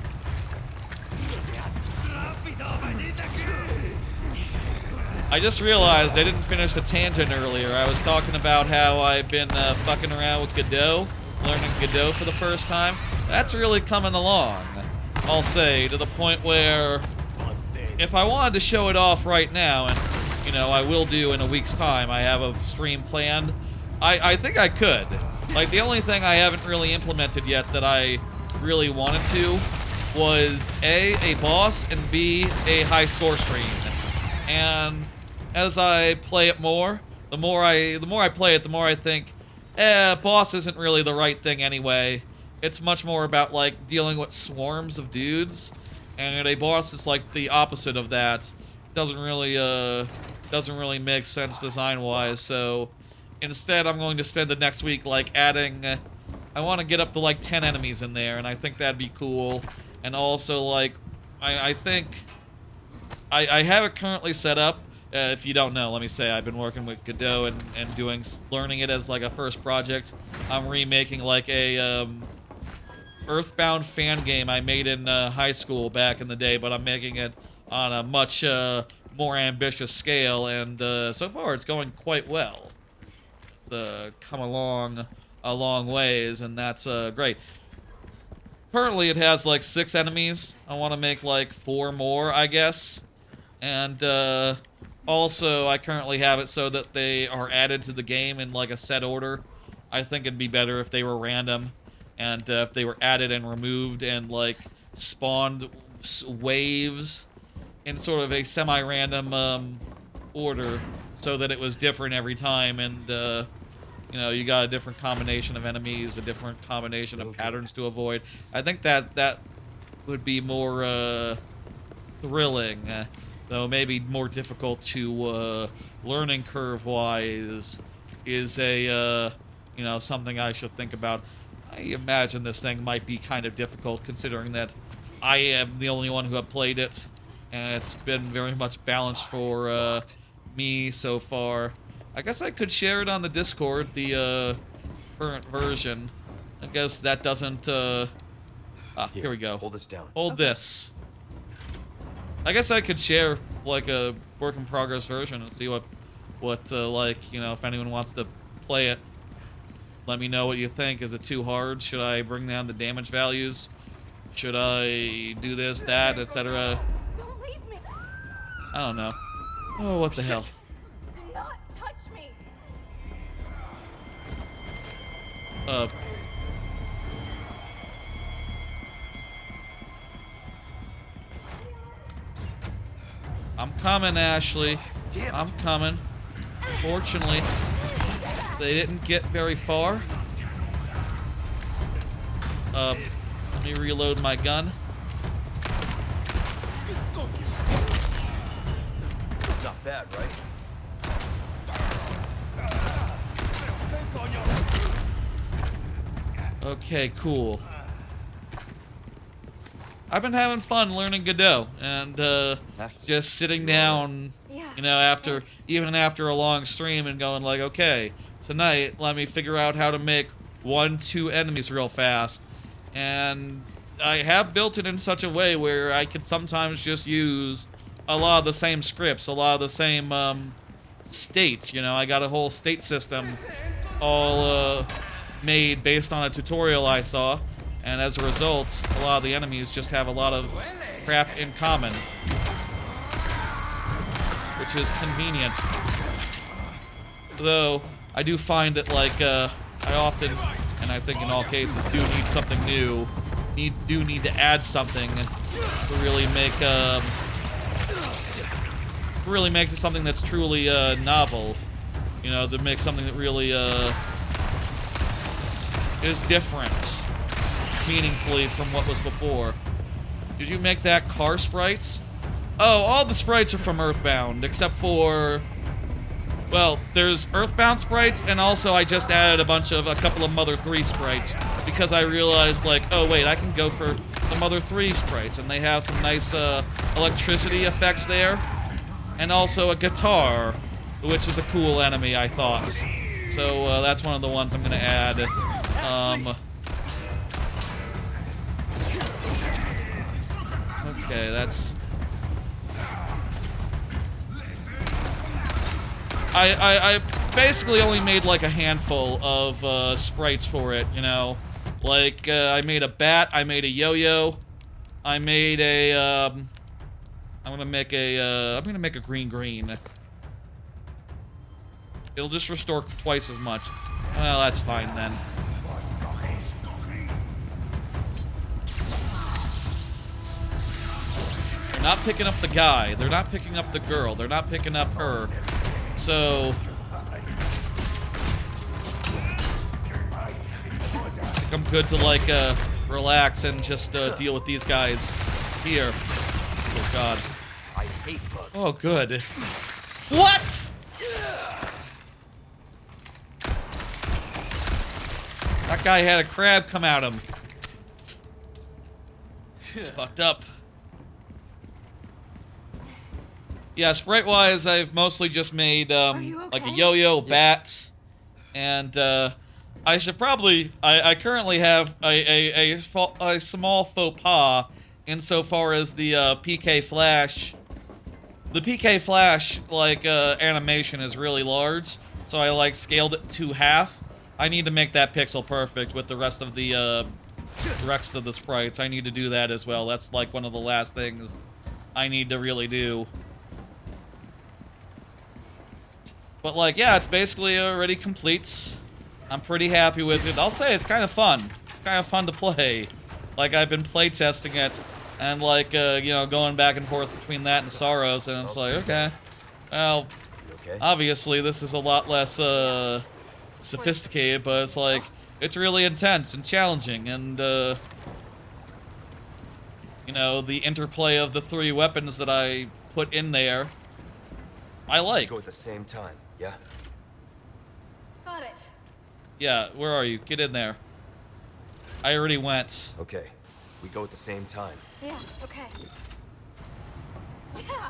I just realized I didn't finish the tangent earlier. I was talking about how I've been fucking around with Godot, learning Godot for the first time. That's really coming along, I'll say, to the point where if I wanted to show it off right now, and, you know, I will do in a week's time, I have a stream planned, I think I could. Like, the only thing I haven't really implemented yet that I really wanted to was A, boss, and B, a high score stream. And as I play it more, the more I play it, the more I think, boss isn't really the right thing anyway. It's much more about, like, dealing with swarms of dudes, and a boss is, like, the opposite of that. Doesn't really make sense design-wise, so instead I'm going to spend the next week, like, adding... I want to get up to, like, 10 enemies in there, and I think that'd be cool. And also, like, I think... I have it currently set up. If you don't know, let me say I've been working with Godot and learning it as, like, a first project. I'm remaking, like, a Earthbound fan game I made in high school back in the day, but I'm making it on a much more ambitious scale, and so far it's going quite well. It's come along a long ways, and that's great. Currently it has like 6 enemies. I want to make like 4 more, I guess. And also I currently have it so that they are added to the game in like a set order. I think it'd be better if they were random, and if they were added and removed and like spawned waves in sort of a semi-random order, so that it was different every time, and you know, you got a different combination of enemies, a different combination of patterns to avoid. I think that would be more thrilling, though maybe more difficult to learning curve-wise is a you know, something I should think about. I imagine this thing might be kind of difficult, considering that I am the only one who have played it, and it's been very much balanced for me so far. I guess I could share it on the Discord, the current version. I guess that doesn't... here we go. Hold this down. Hold this. I guess I could share, like, a work-in-progress version and see what like, you know, if anyone wants to play it. Let me know what you think. Is it too hard? Should I bring down the damage values? Should I do this, that, etc.? Don't leave me. I don't know. Oh, what the hell? Do not touch me. I'm coming, Ashley. I'm coming. Fortunately, they didn't get very far. Let me reload my gun. Not bad, right? Okay, cool. I've been having fun learning Godot, and just sitting down, you know, even after a long stream, and going like, okay, tonight let me figure out how to make 1-2 enemies real fast. And I have built it in such a way where I could sometimes just use a lot of the same scripts, a lot of the same states. You know, I got a whole state system all made based on a tutorial I saw. And as a result, a lot of the enemies just have a lot of crap in common, which is convenient. Though, I do find that, like, I often, and I think in all cases, do need something new. Do need to add something to really make it something that's truly novel. You know, to make something that really is different, meaningfully, from what was before. Did you make that car sprites? Oh, all the sprites are from Earthbound, except for... Well, there's Earthbound sprites, and also I just added a couple of Mother 3 sprites, because I realized, like, oh wait, I can go for the Mother 3 sprites, and they have some nice electricity effects there. and also a guitar, which is a cool enemy, I thought. So that's one of the ones I'm gonna add. Okay, that's... I basically only made like a handful of sprites for it, you know? Like, I made a bat, I made a yo-yo, I made a, I'm gonna make a green. It'll just restore twice as much. Well, that's fine then. They're not picking up the guy. They're not picking up the girl. They're not picking up her. So... I think I'm good to, like, relax and just deal with these guys here. Oh, God. I hate bugs. Oh, good. What?! That guy had a crab come at him. It's fucked up. Yeah, sprite-wise, I've mostly just made, like a yo-yo, bat, and, I should probably... I currently have a small faux pas insofar as the, PK Flash. The PK Flash, like, animation is really large, so I, like, scaled it to half. I need to make that pixel perfect with the rest of the sprites. I need to do that as well. That's like one of the last things I need to really do. But like, yeah, it's basically already complete. I'm pretty happy with it. I'll say it's kind of fun. It's kind of fun to play. Like, I've been playtesting it and like, you know, going back and forth between that and Sorrows, and it's like, okay, well, obviously this is a lot less, sophisticated, but it's like, it's really intense and challenging, and you know, the interplay of the 3 weapons that I put in there, I like. Go at the same time, yeah? Got it. Yeah, where are you? Get in there. I already went. Okay, we go at the same time. Yeah, okay. Yeah.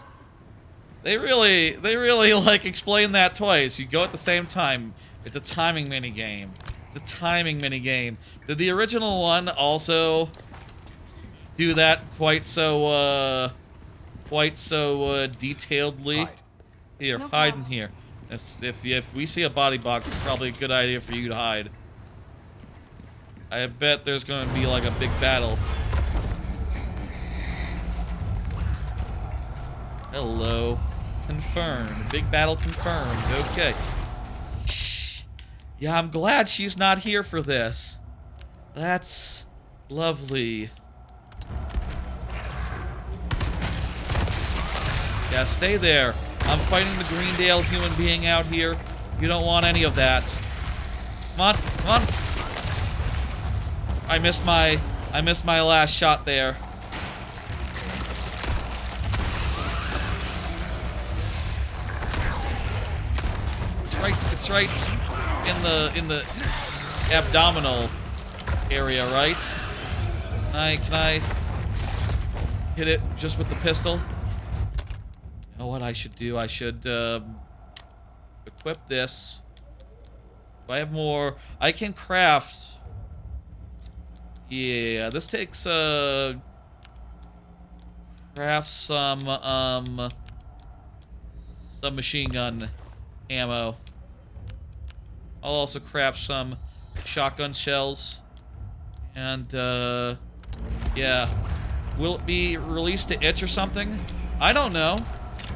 They really like explain that twice. You go at the same time. It's a timing minigame. It's a timing minigame. Did the original one also do that quite so detailedly? Hide. Here, No hide in problem. here. If we see a body box, it's probably a good idea for you to hide. I bet there's gonna be like a big battle. Hello. Confirmed. Big battle confirmed. Okay. Yeah, I'm glad she's not here for this. That's lovely. Yeah, stay there. I'm fighting the Greendale human being out here. You don't want any of that. Come on, come on. I missed my last shot there. It's right in the abdominal area, right? Can I hit it just with the pistol? You know what I should do? I should equip this. Do I have more? I can craft. Yeah, this takes craft some machine gun ammo. I'll also craft some shotgun shells. And, yeah. Will it be released to itch or something? I don't know.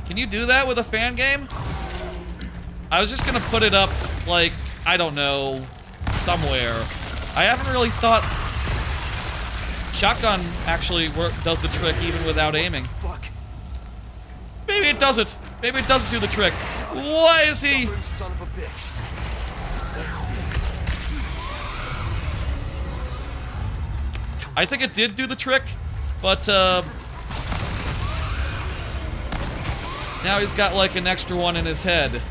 Can you do that with a fan game? I was just gonna put it up, like, I don't know, somewhere. I haven't really thought... Shotgun actually does the trick even without aiming. Fuck. Maybe it doesn't. Maybe it doesn't do the trick. Why is he... Son of a bitch. I think it did do the trick, but now he's got like an extra one in his head.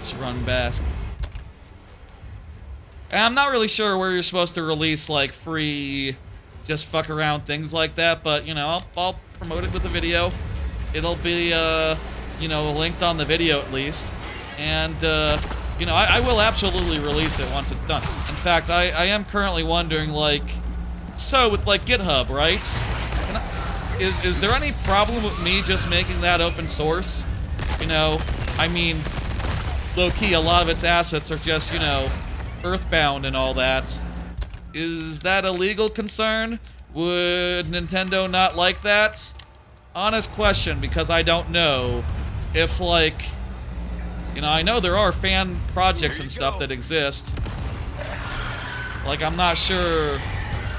Let's run back. And I'm not really sure where you're supposed to release, like, free, just fuck around things like that, but, you know, I'll promote it with a video. It'll be, you know, linked on the video at least. And, you know, I will absolutely release it once it's done. In fact, I am currently wondering, like, so with, like, GitHub, right? Is there any problem with me just making that open source? You know, I mean, low-key, a lot of its assets are just, you know, Earthbound and all that. Is that a legal concern? Would Nintendo not like that? Honest question, because I don't know if, like, you know, I know there are fan projects and stuff that exist. Like, I'm not sure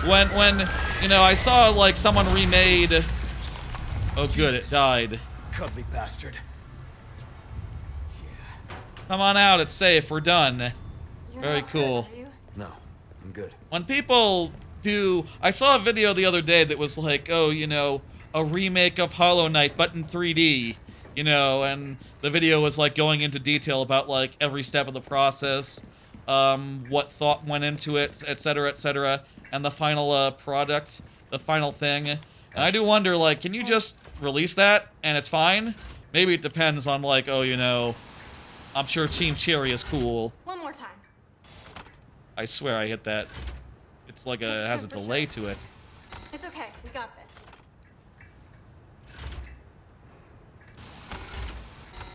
when, you know, I saw, like, someone remade... Oh, good, it died. Cuddly bastard. Come on out, it's safe, we're done. You're Very not cool. hurt, are you? No, I'm good. When people do... I saw a video the other day that was like, oh, you know, a remake of Hollow Knight, but in 3D. You know, and the video was, like, going into detail about, like, every step of the process, what thought went into it, etc., and the final, product, the final thing. And I do wonder, like, can you just release that, and it's fine? Maybe it depends on, like, oh, you know, I'm sure Team Cherry is cool. One more time. I swear I hit that. It's like it has a for delay sure. to it. It's okay. We got this.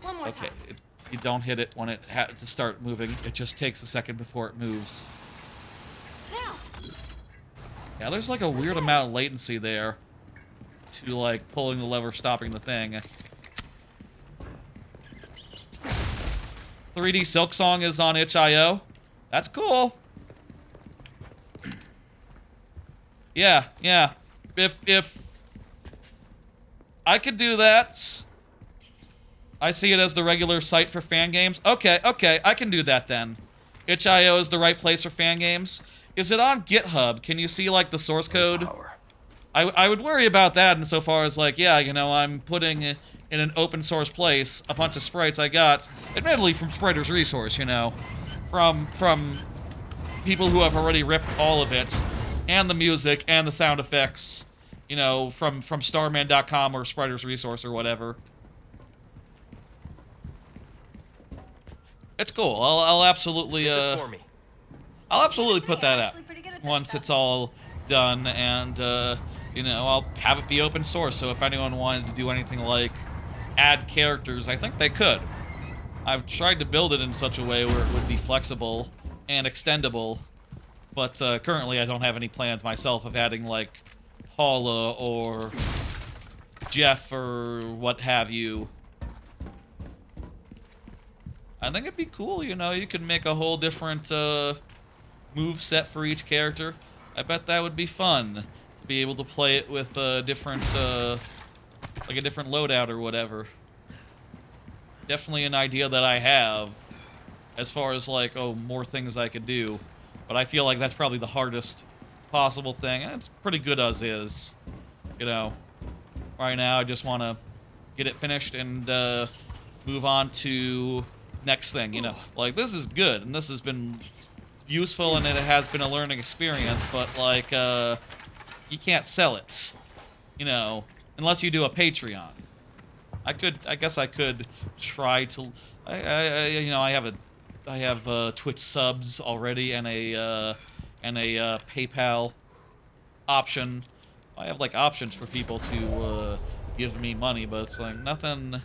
One more Okay, time. you don't hit it when it has to start moving. It just takes a second before it moves. Now. Yeah, there's like a weird amount of latency there to like pulling the lever, stopping the thing. 3D Silk Song is on itch.io. That's cool. Yeah. If I could do that, I see it as the regular site for fan games. Okay, I can do that then. itch.io is the right place for fan games. Is it on GitHub? Can you see like the source code? I would worry about that insofar as like, yeah, you know, I'm putting in an open source place a bunch of sprites I got, admittedly from Spriter's Resource, you know, from people who have already ripped all of it, and the music and the sound effects, you know, from starman.com or Spriter's Resource or whatever. It's cool. I'll absolutely I'll absolutely put that out once it's all done, and you know, I'll have it be open source. So if anyone wanted to do anything like add characters, I think they could. I've tried to build it in such a way where it would be flexible and extendable, but currently I don't have any plans myself of adding like Paula or Jeff or what have you. I think it'd be cool, you know, you could make a whole different move set for each character. I bet that would be fun, to be able to play it with a different, like a different loadout or whatever. Definitely an idea that I have, as far as like, oh, more things I could do. But I feel like that's probably the hardest possible thing, and it's pretty good as is. You know, right now I just want to get it finished and move on to next thing, you know. Like, this is good, and this has been useful, and it has been a learning experience, but, like, you can't sell it, you know, unless you do a Patreon. I guess I could try to, you know, I have Twitch subs already, and a PayPal option. I have, like, options for people to, give me money, but it's, like, nothing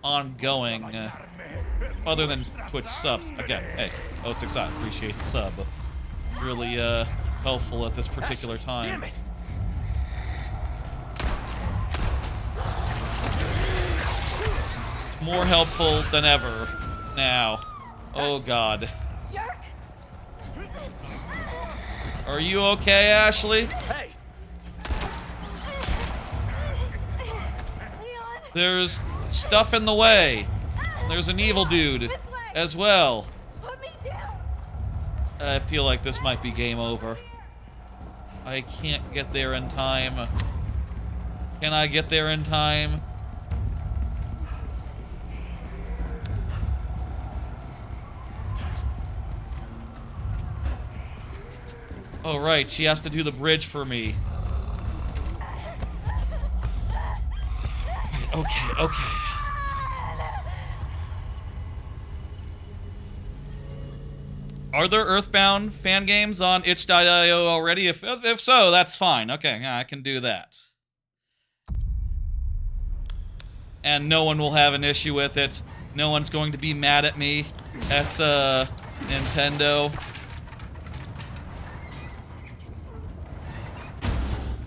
ongoing, other than Twitch subs. Again, hey, 069, appreciate the sub. Really, helpful at this particular time. Damn it! More helpful than ever now. Oh God. Jerk! Are you okay, Ashley? Hey! Leon! There's stuff in the way. There's an evil dude This way! as well. Put me down! I feel like this might be game over. I can't get there in time. Can I get there in time? Oh, right. She has to do the bridge for me. Okay, okay. Are there Earthbound fan games on itch.io already? If so, that's fine. Okay, yeah, I can do that. And no one will have an issue with it. No one's going to be mad at me at Nintendo.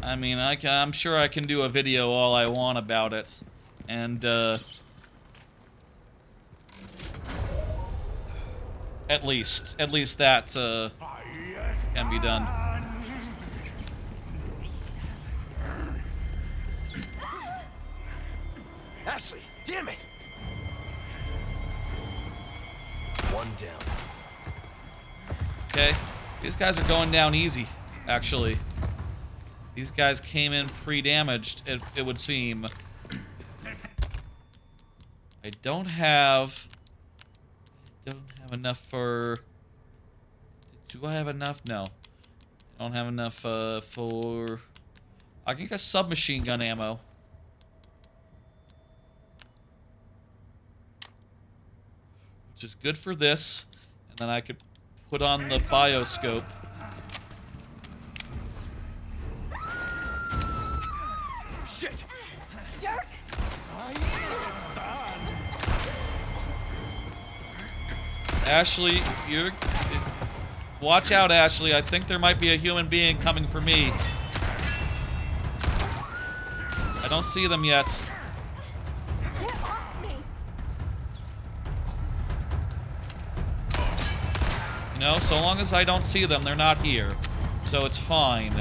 I mean, I'm sure I can do a video all I want about it. And, at least that, can be done. Ashley, damn it! One down. Okay, these guys are going down easy, actually. These guys came in pre-damaged, it would seem. I don't have enough for... Do I have enough? No. I don't have enough for... I can get submachine gun ammo. Which is good for this. And then I could put on the bioscope. Shit! Jerk! Ashley, you're... Watch out, Ashley. I think there might be a human being coming for me. I don't see them yet. Get off me! You know, so long as I don't see them, they're not here. So it's fine.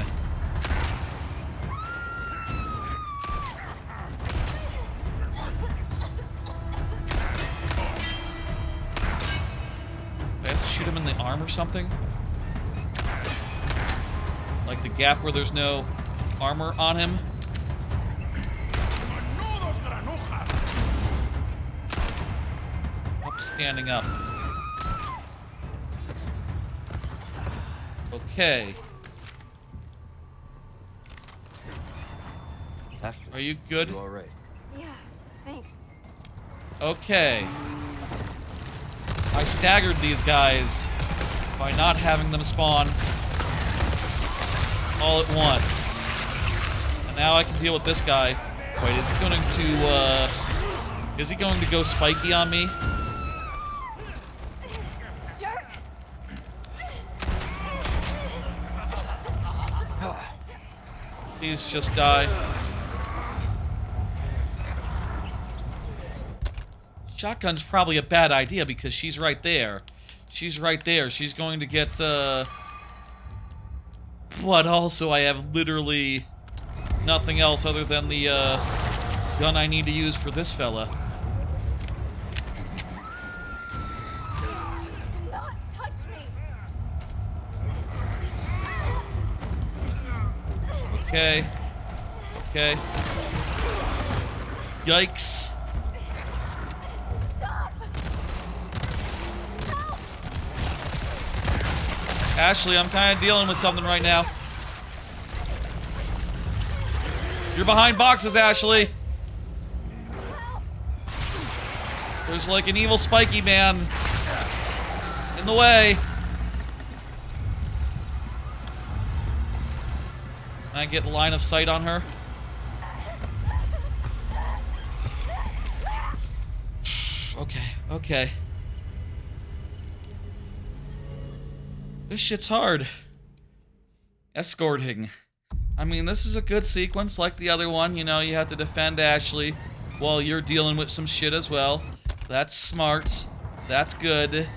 I have to shoot him in the arm or something? Like the gap where there's no armor on him? I'm standing up. Okay. Ashley, Are you good? you all right? Yeah, thanks. Okay. I staggered these guys by not having them spawn all at once. And now I can deal with this guy. Wait, is he going to go spiky on me? Jerk! Please just die. Shotgun's probably a bad idea because she's right there. She's right there. She's going to get, But also I have literally nothing else other than the, gun I need to use for this fella. Do not touch me! Okay. Okay. Yikes. Stop! Help! Ashley, I'm kind of dealing with something right now. You're behind boxes, Ashley. There's like an evil spiky man in the way. Can I get line of sight on her? Okay, okay. This shit's hard. Escorting. I mean, this is a good sequence like the other one. You know, you have to defend Ashley while you're dealing with some shit as well. That's smart. That's good.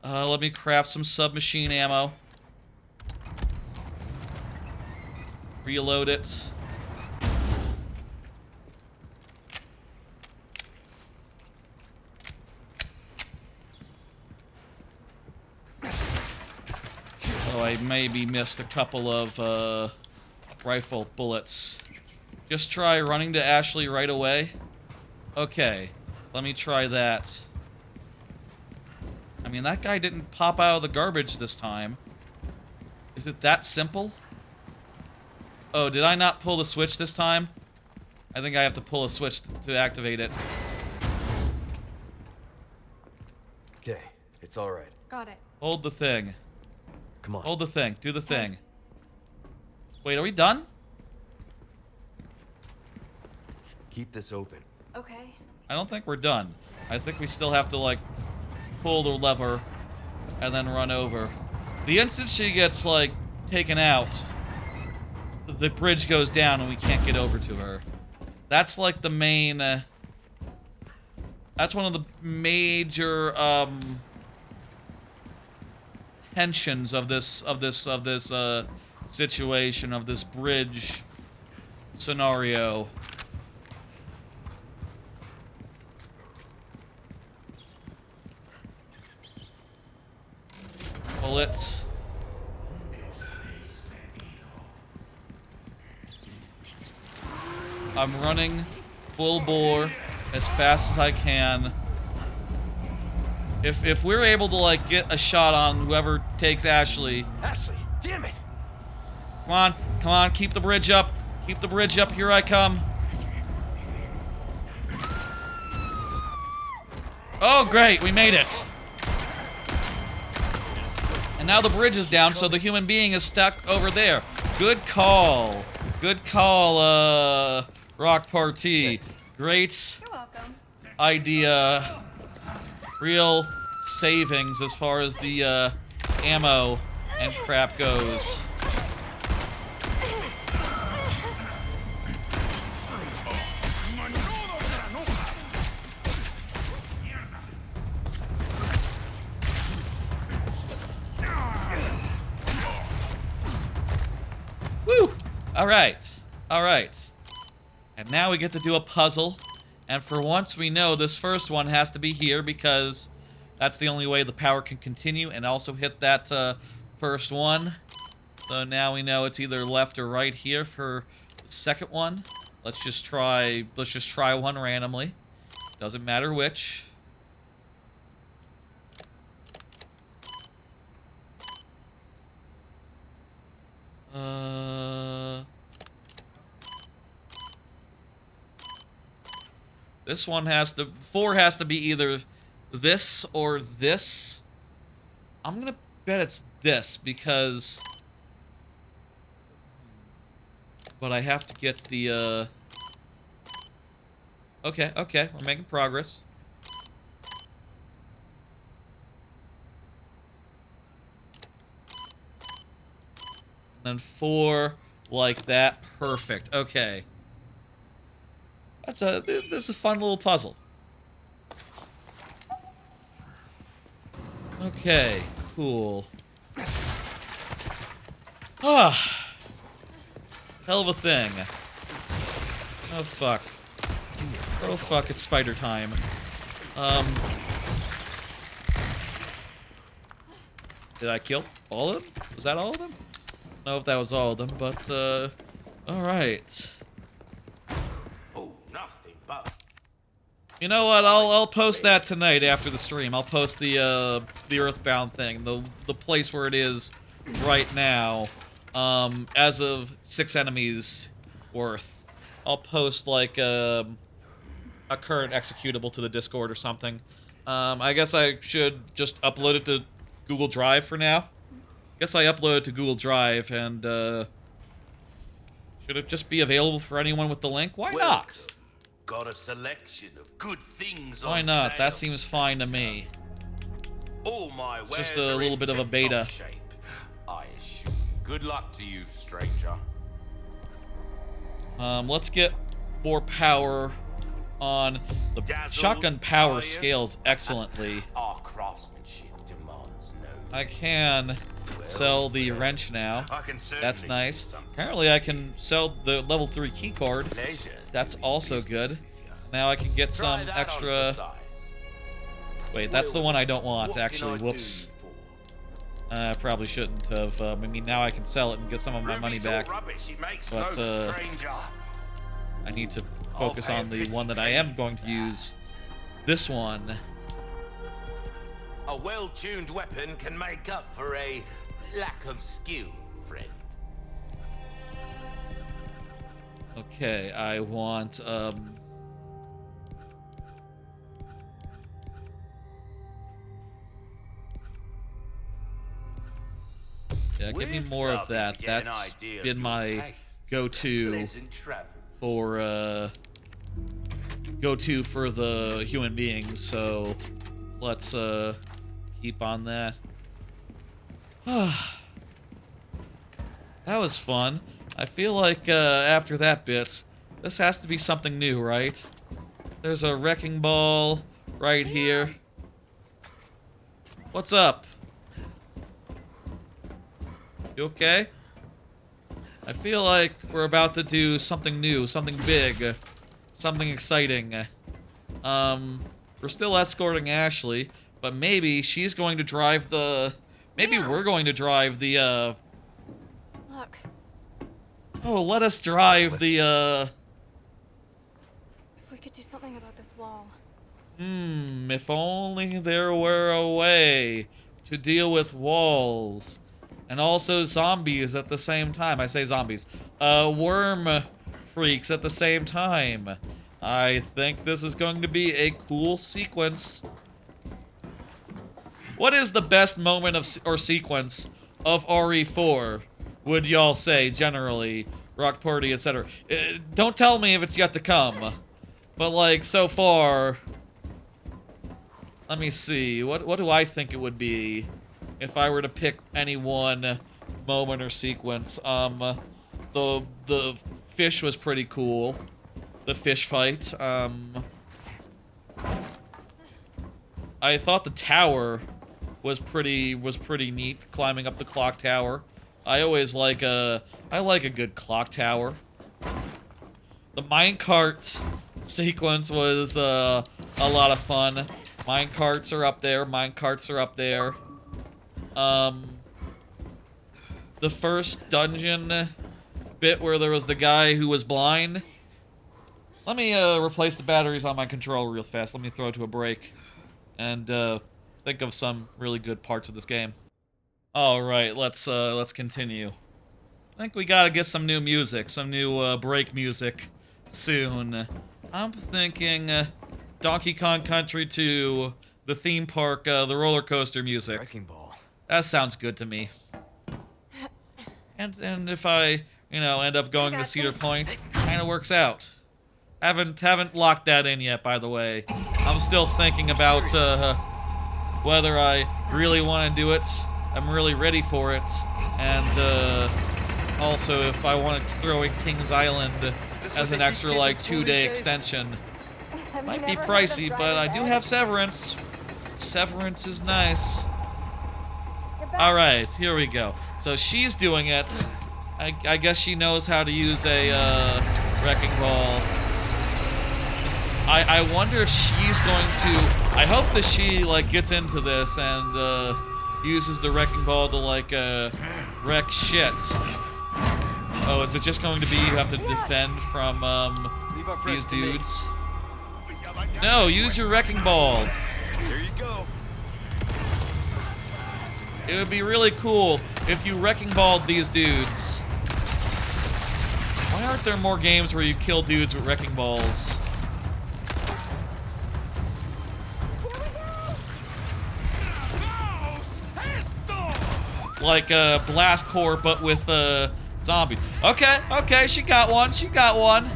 Let me craft some submachine ammo. Reload it. Oh, I maybe missed a couple of rifle bullets. Just try running to Ashley right away. Okay, let me try that. I'm mean, that guy didn't pop out of the garbage this time. Is it that simple? Oh, did I not pull the switch this time? I think I have to pull a switch to activate it. Okay, it's all right. Got it. Hold the thing. Come on. Hold the thing. Do the thing. Wait, are we done? Keep this open. Okay. I don't think we're done. I think we still have to, like, pull the lever and then run over. The instant she gets, like, taken out, the bridge goes down and we can't get over to her. That's, like, the main... that's one of the major, tensions of this situation, of this bridge scenario. Bullet. I'm running full bore as fast as I can. If we're able to, like, get a shot on whoever takes Ashley. Ashley, damn it! Come on, keep the bridge up. Keep the bridge up, here I come. Oh, great, we made it. And now the bridge is down, so the human being is stuck over there. Good call. Good call, Rock Party. Great You're welcome. idea. Real savings as far as the, ammo and crap goes. Woo! Alright. Alright. And now we get to do a puzzle. And for once we know this first one has to be here because that's the only way the power can continue and also hit that first one. So now we know it's either left or right here for the second one. Let's just try one randomly. Doesn't matter which. This one has to... 4 has to be either this or this. I'm gonna bet it's this, because... But I have to get the, Okay, we're making progress. And then 4, like that. Perfect. Okay. This is a fun little puzzle. Okay, cool. Ah, hell of a thing. Oh fuck. Oh fuck, it's spider time. Did I kill all of them? Was that all of them? I don't know if that was all of them, but alright. You know what? I'll post that tonight after the stream. I'll post the Earthbound thing, the place where it is right now, as of 6 enemies worth. I'll post like a current executable to the Discord or something. I guess I should just upload it to Google Drive for now. Guess I upload it to Google Drive, and should it just be available for anyone with the link? Why not? Got a selection of good things. Why on not? sale. That seems fine to me. All my It's just wares a are little in bit of a tip-top beta. shape, I assume. Good luck to you, stranger. Let's get more power on the Dazzled, shotgun. Power are you? scales excellently. Our craftsmanship demands no. I can sell the wrench now. I can certainly That's do nice. something. Apparently I can sell the level 3 keycard. Pleasure That's doing also business good. with you. Now I can get Try some that on extra... for size. Wait, that's the one I don't want, What can actually. I do Whoops. for? I probably shouldn't have. I mean, now I can sell it and get some of my money Ruby's all back. rubbish, it makes But, no stranger. I need to I'll focus pay a on the pretty one that I penny am going for to that. use. This one. A well-tuned weapon can make up for a lack of skill, friend. Okay, I want, yeah, give me more of that. That's been my go-to for, go-to for the human beings, so let's, keep on that. That was fun. I feel like, after that bit, this has to be something new, right? There's a wrecking ball right here. What's up? You okay? I feel like we're about to do something new, something big, something exciting. We're still escorting Ashley, but maybe she's going to drive the... Maybe we're going to drive the, Look. Oh, let us drive the, If we could do something about this wall. if only there were a way to deal with walls. And also zombies at the same time. I say zombies. Worm freaks at the same time. I think this is going to be a cool sequence. What is the best moment of or sequence of RE4, would y'all say, generally? Rock Party, etc. Don't tell me if it's yet to come. But, like, so far... Let me see. What do I think it would be if I were to pick any one moment or sequence? The fish was pretty cool. The fish fight. I thought the tower was pretty neat, climbing up the clock tower. I always like I like a good clock tower. The minecart sequence was a lot of fun. Minecarts are up there. Minecarts are up there. The first dungeon bit where there was the guy who was blind. Let me replace the batteries on my controller real fast. Let me throw it to a break and think of some really good parts of this game. All right, let's continue. I think we gotta get some new music, some new break music soon. I'm thinking Donkey Kong Country 2, the theme park, the roller coaster music. Wrecking ball. That sounds good to me. And if I, you know, end up going to Cedar Point, kind of works out. Haven't locked that in yet, by the way. I'm still thinking about whether I really want to do it. I'm really ready for it, and also if I want to throw in Kings Island as an extra like 2-day extension. Might be pricey, but I do have Severance. Severance is nice. All right, here we go. So she's doing it. I guess she knows how to use a wrecking ball. I wonder if she's going to. I hope that she like gets into this and uses the wrecking ball to like wreck shit. Oh, is it just going to be you have to defend from these dudes? No, use your wrecking ball. There you go. It would be really cool if you wrecking balled these dudes. Why aren't there more games where you kill dudes with wrecking balls? Like Blast Corps, but with zombies. Okay, she got one. She got one.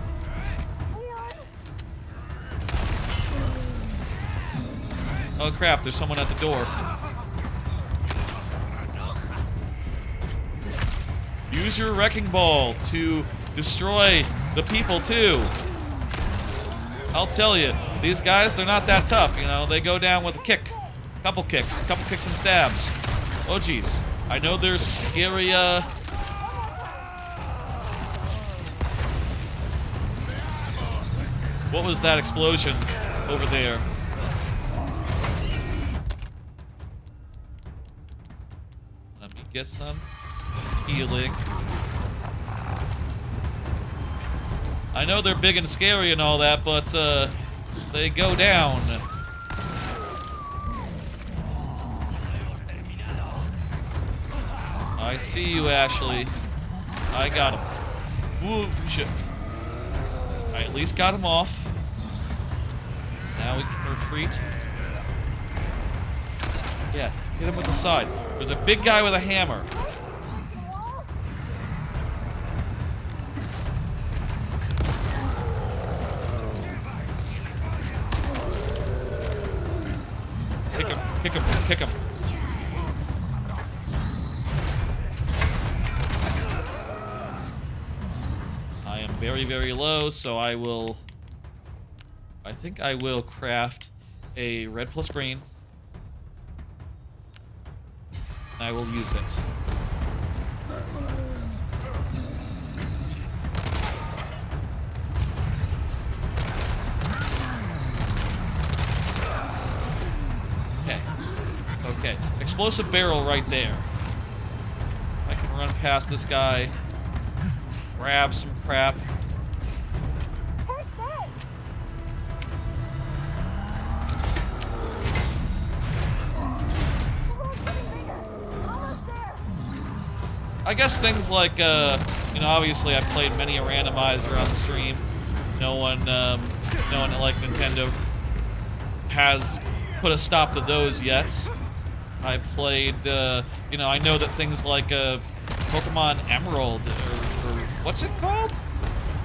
Oh crap! There's someone at the door. Use your wrecking ball to destroy the people too. I'll tell you, these guys, they're not that tough. You know, they go down with a kick, couple kicks and stabs. Oh jeez. I know there's scary, what was that explosion over there? Let me get some healing. I know they're big and scary and all that, but, they go down. I see you, Ashley. I got him. Ooh, shit. I at least got him off. Now we can retreat. Yeah, hit him with the side. There's a big guy with a hammer. Kick him, kick him, kick him. I am very, very low, so I think I will craft a red plus green. I will use it. Okay. Okay. Explosive barrel right there. I can run past this guy, grab some crap. I guess things like, you know, obviously I've played many a randomizer on the stream. No one like Nintendo has put a stop to those yet. I've played, you know, I know that things like Pokemon Emerald, or what's it called?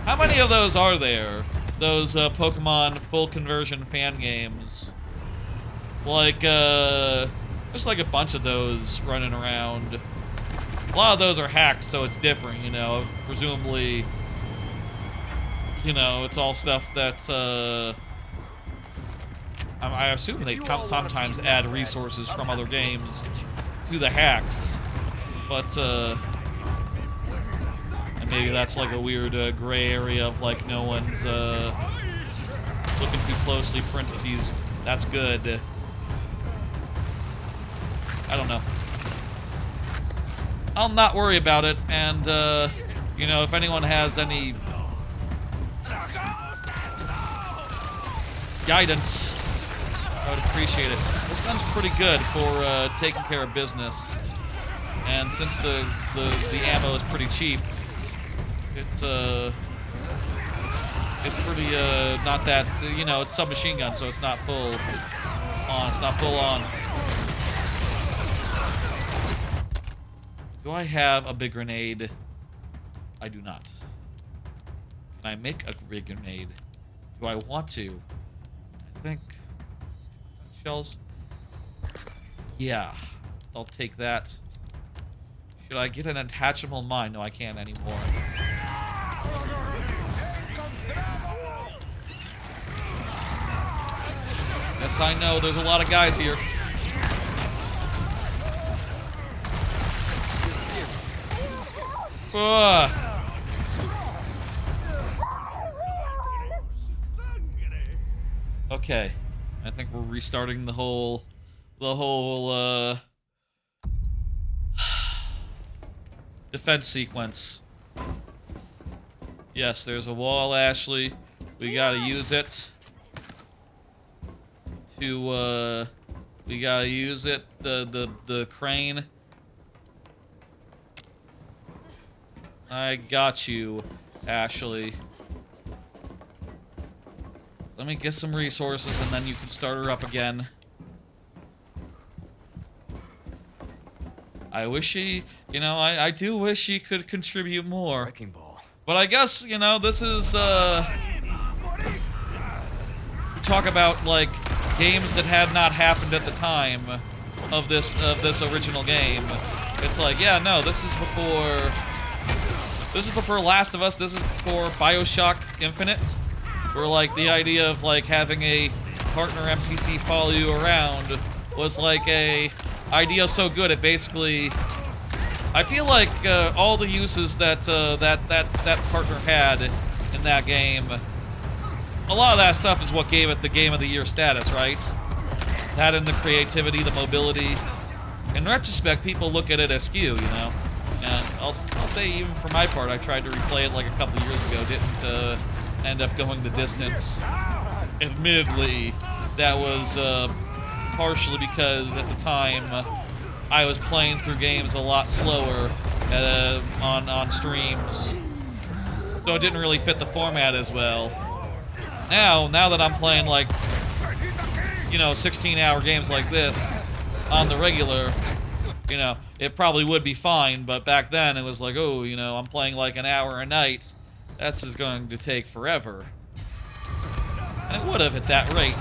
How many of those are there? Those Pokemon full conversion fan games. Like, there's like a bunch of those running around. A lot of those are hacked, so it's different, you know. Presumably, you know, it's all stuff that's, I assume they sometimes add resources from other games to the hacks. But, and maybe that's like a weird gray area of, like, no one's, looking too closely, parentheses, that's good. I don't know. I'll not worry about it, and, you know, if anyone has any guidance, I would appreciate it. This gun's pretty good for taking care of business, and since the ammo is pretty cheap, it's pretty, not that, you know, it's submachine gun, so it's not full on, it's not full on. Do I have a big grenade? I do not. Can I make a big grenade? Do I want to? I think... Shells? Yeah. I'll take that. Should I get an attachable mine? No, I can't anymore. Yes, I know. There's a lot of guys here. Okay, I think we're restarting the whole defense sequence. Yes, there's a wall, Ashley. We gotta use it to we gotta use it, the crane. I got you, Ashley. Let me get some resources and then you can start her up again. I wish she, you know, I do wish she could contribute more. Wrecking ball. But I guess, you know, this is, talk about, like, games that had not happened at the time of this original game. It's like, yeah, no, this is before Last of Us, this is before BioShock Infinite, where, like, the idea of, like, having a partner NPC follow you around was, like, a idea so good it basically... I feel like all the uses that that partner had in that game, a lot of that stuff is what gave it the Game of the Year status, right? That and the creativity, the mobility. In retrospect, people look at it as skew, you know? And I'll say, even for my part, I tried to replay it like a couple years ago, didn't end up going the distance. Admittedly, that was partially because at the time I was playing through games a lot slower on streams, so it didn't really fit the format as well. Now that I'm playing like, you know, 16-hour games like this on the regular, you know, it probably would be fine, but back then it was like, oh, you know, I'm playing like an hour a night. That's just going to take forever. And it would have at that rate.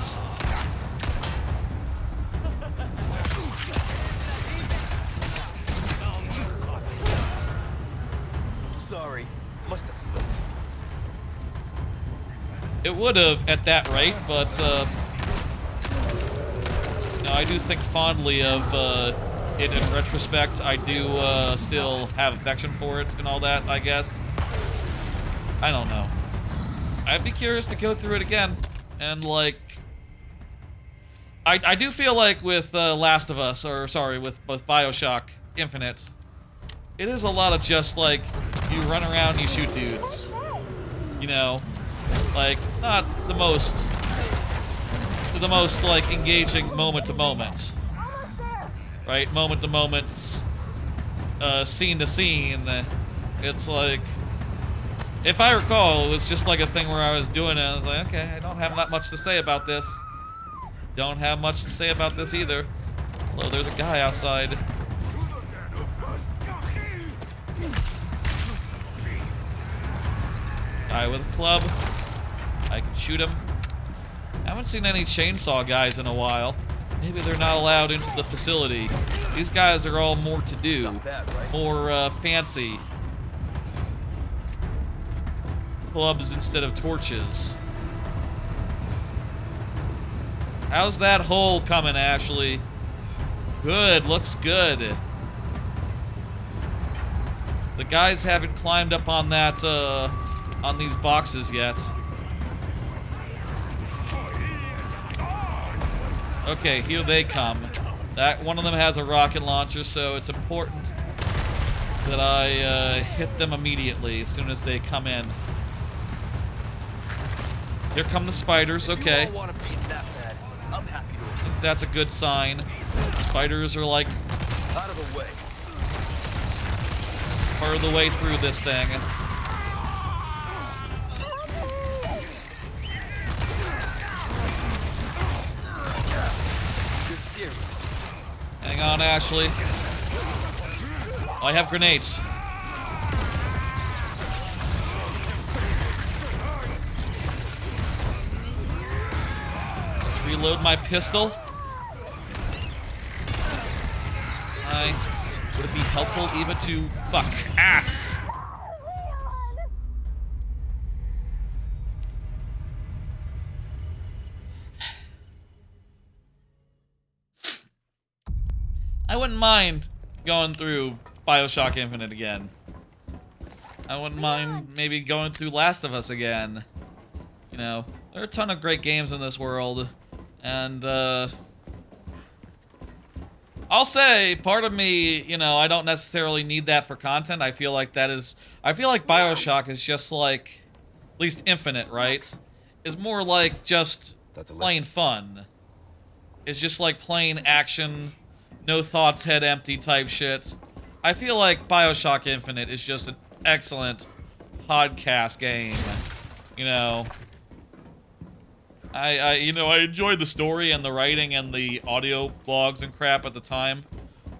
Sorry, must have slipped. It would have at that rate, but no, I do think fondly of it in retrospect. I do still have affection for it and all that, I guess. I don't know. I'd be curious to go through it again. And, like, I do feel like with Last of Us, or sorry, with both BioShock Infinite, it is a lot of just, like, you run around, you shoot dudes. You know? Like, it's not the most, like, engaging moment to moment. Right? Moment to moment, scene to scene. It's like, if I recall, it was just like a thing where I was doing it, and I was like, okay, I don't have that much to say about this. Don't have much to say about this either. Although there's a guy outside. Guy with a club. I can shoot him. I haven't seen any chainsaw guys in a while. Maybe they're not allowed into the facility. These guys are all more to do. More fancy. Clubs instead of torches. How's that hole coming, Ashley? Good, looks good. The guys haven't climbed up on that, on these boxes yet. Okay, here they come. That one of them has a rocket launcher, so it's important that I hit them immediately as soon as they come in. Here come the spiders, okay. I think that's a good sign. Spiders are like Out of the way. part of the way through this thing. You're serious. Hang on, Ashley. Oh, I have grenades. Reload my pistol. Would it be helpful even to fuck ass? I wouldn't mind going through BioShock Infinite again. I wouldn't mind maybe going through Last of Us again. You know, there are a ton of great games in this world. And, I'll say, part of me, you know, I don't necessarily need that for content. I feel like BioShock is just like, at least Infinite, right? Is more like just plain fun. It's just like plain action, no thoughts, head empty type shit. I feel like BioShock Infinite is just an excellent podcast game, you know. I enjoyed the story and the writing and the audio blogs and crap at the time,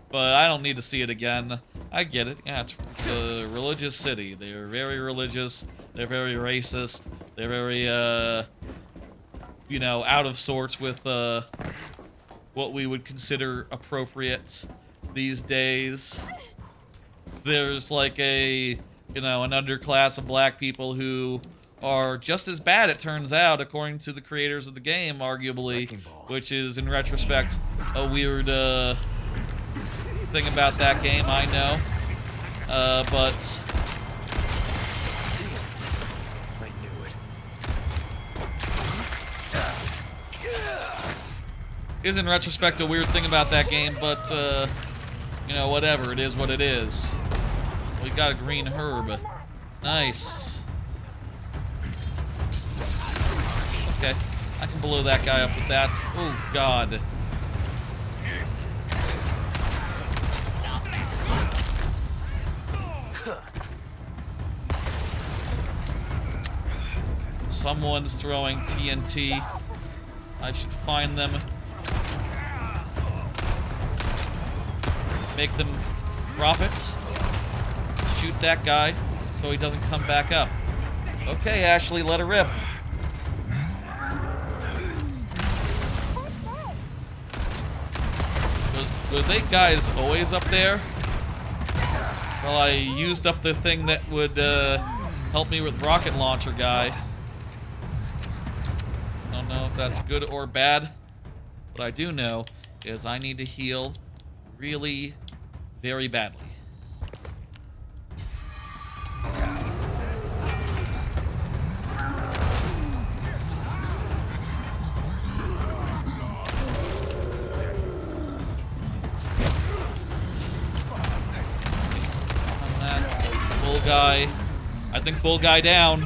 but I don't need to see it again. I get it. Yeah, it's a religious city. They're very religious. They're very racist. They're very, you know, out of sorts with, what we would consider appropriate these days. There's like a, you know, an underclass of black people who are just as bad, it turns out, according to the creators of the game, arguably, which is, in retrospect, a weird thing about that game, I know. But I knew it. is, in retrospect, a weird thing about that game, but, you know, whatever, it is what it is. We got a green herb. Nice. Okay, I can blow that guy up with that. Oh, God. Someone's throwing TNT. I should find them. Make them drop it. Shoot that guy so he doesn't come back up. Okay, Ashley, let her rip. Were they guys always up there? Well, I used up the thing that would help me with rocket launcher guy. Don't know if that's good or bad. What I do know is I need to heal really very badly. Bull guy. I think bull guy down.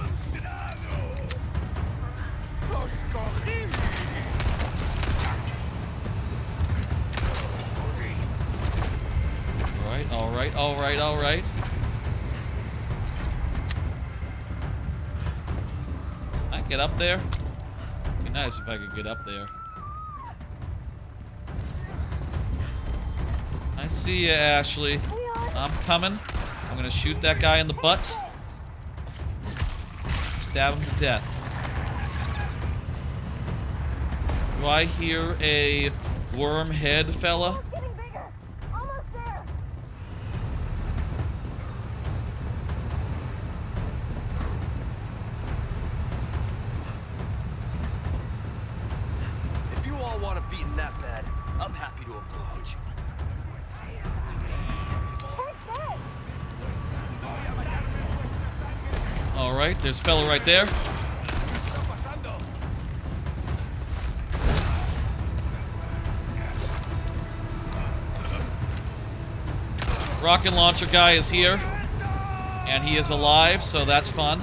All right. Can I get up there? It'd be nice if I could get up there. I see you, Ashley. I'm coming. I'm gonna shoot that guy in the butt. Stab him to death. Do I hear a worm head fella? Alright, there's a fella right there. Rocket launcher guy is here. And he is alive, so that's fun.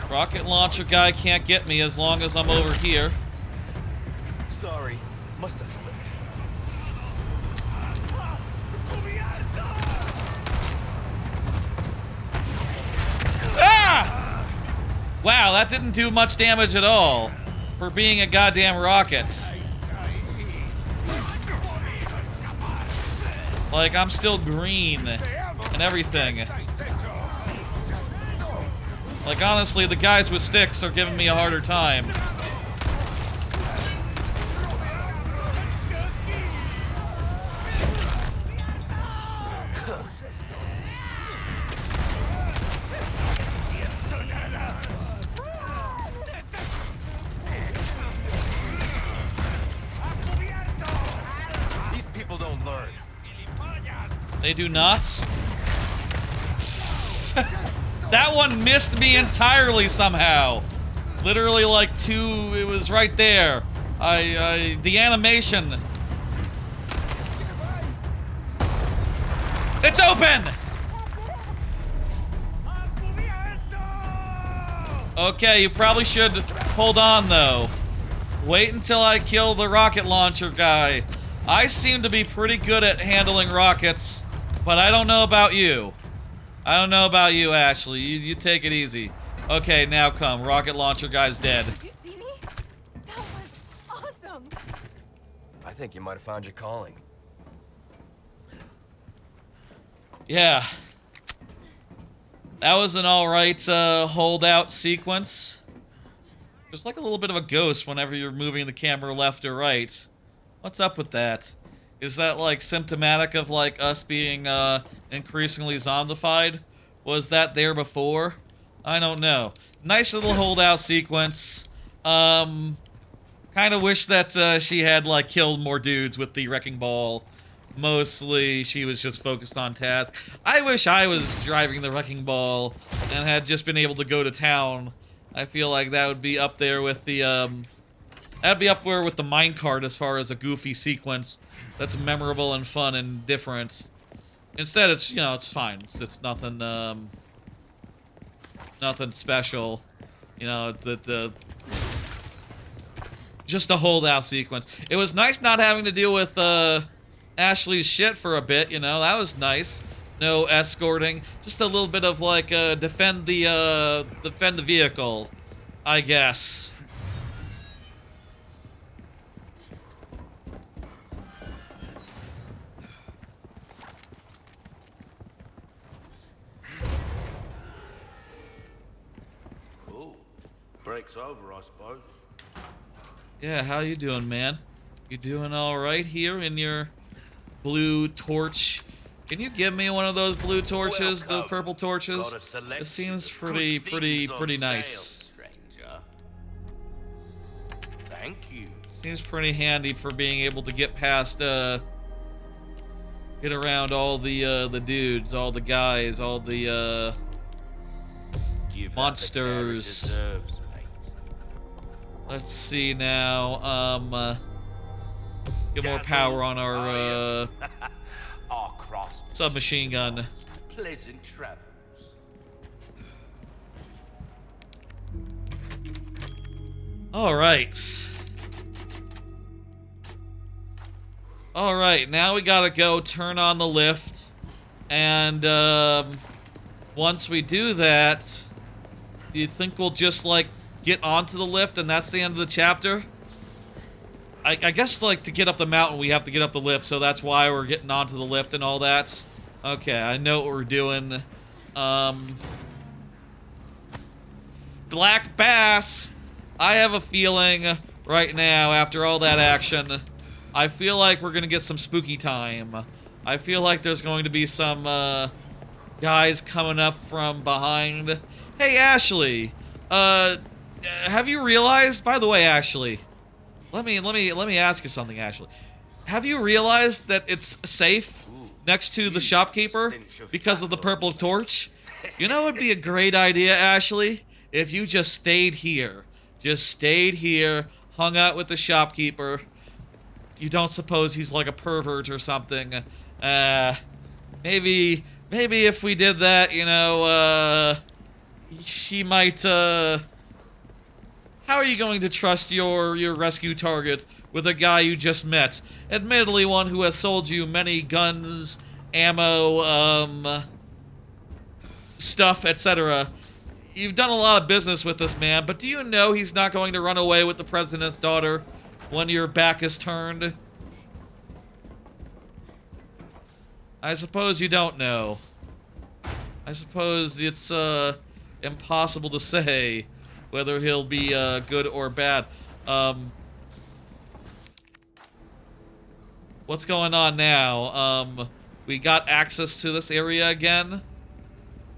Rocket launcher guy can't get me as long as I'm over here. Sorry, must have slipped. Ah! Wow, that didn't do much damage at all for being a goddamn rocket. Like, I'm still green and everything. Like, honestly, the guys with sticks are giving me a harder time. These people don't learn. They do not. That one missed me entirely somehow. Literally like two, it was right there. The animation. It's open! Okay, you probably should hold on though. Wait until I kill the rocket launcher guy. I seem to be pretty good at handling rockets, but I don't know about you. I don't know about you, Ashley. You take it easy. Okay, now come. Rocket launcher guy's dead. Did you see me? That was awesome. I think you might have found your calling. Yeah. That was an alright holdout sequence. There's like a little bit of a ghost whenever you're moving the camera left or right. What's up with that? Is that like symptomatic of like us being increasingly zombified? Was that there before? I don't know. Nice little holdout sequence. Kind of wish that she had like killed more dudes with the wrecking ball. Mostly she was just focused on task. I wish I was driving the wrecking ball and had just been able to go to town. I feel like that would be up there with the that'd be up there with the minecart as far as a goofy sequence that's memorable and fun and different. Instead, it's, you know, it's fine. It's nothing, nothing special. You know, just a holdout sequence. It was nice not having to deal with Ashley's shit for a bit, you know, that was nice. No escorting, just a little bit of like defend the vehicle, I guess. Oh, break's over, I suppose. Yeah, how you doing, man? You doing all right here in your blue torch? Can you give me one of those blue torches, the purple torches? It seems pretty nice. Stranger. Thank you. Seems pretty handy for being able to get past, get around all the dudes, all the guys, all the, Give monsters. That the carrot deserves, mate. Let's see now, get more power on our, Our cross submachine gun. Pleasant travels. Alright. Alright, now we gotta go turn on the lift. And, once we do that, do you think we'll just, like, get onto the lift and that's the end of the chapter? I guess, like, to get up the mountain, we have to get up the lift, so that's why we're getting onto the lift and all that. Okay, I know what we're doing. Black Bass! I have a feeling right now, after all that action, I feel like we're gonna get some spooky time. I feel like there's going to be some, guys coming up from behind. Hey, Ashley! Have you realized, by the way, Ashley, let me ask you something, Ashley. Have you realized that it's safe next to the shopkeeper because of the purple torch? You know, it'd be a great idea, Ashley, if you just stayed here. Just stayed here, hung out with the shopkeeper. You don't suppose he's like a pervert or something? Maybe if we did that, you know, she might, how are you going to trust your rescue target with a guy you just met? Admittedly, one who has sold you many guns, ammo, stuff, etc. You've done a lot of business with this man, but do you know he's not going to run away with the president's daughter when your back is turned? I suppose you don't know. I suppose it's, impossible to say whether he'll be good or bad. What's going on now? We got access to this area again.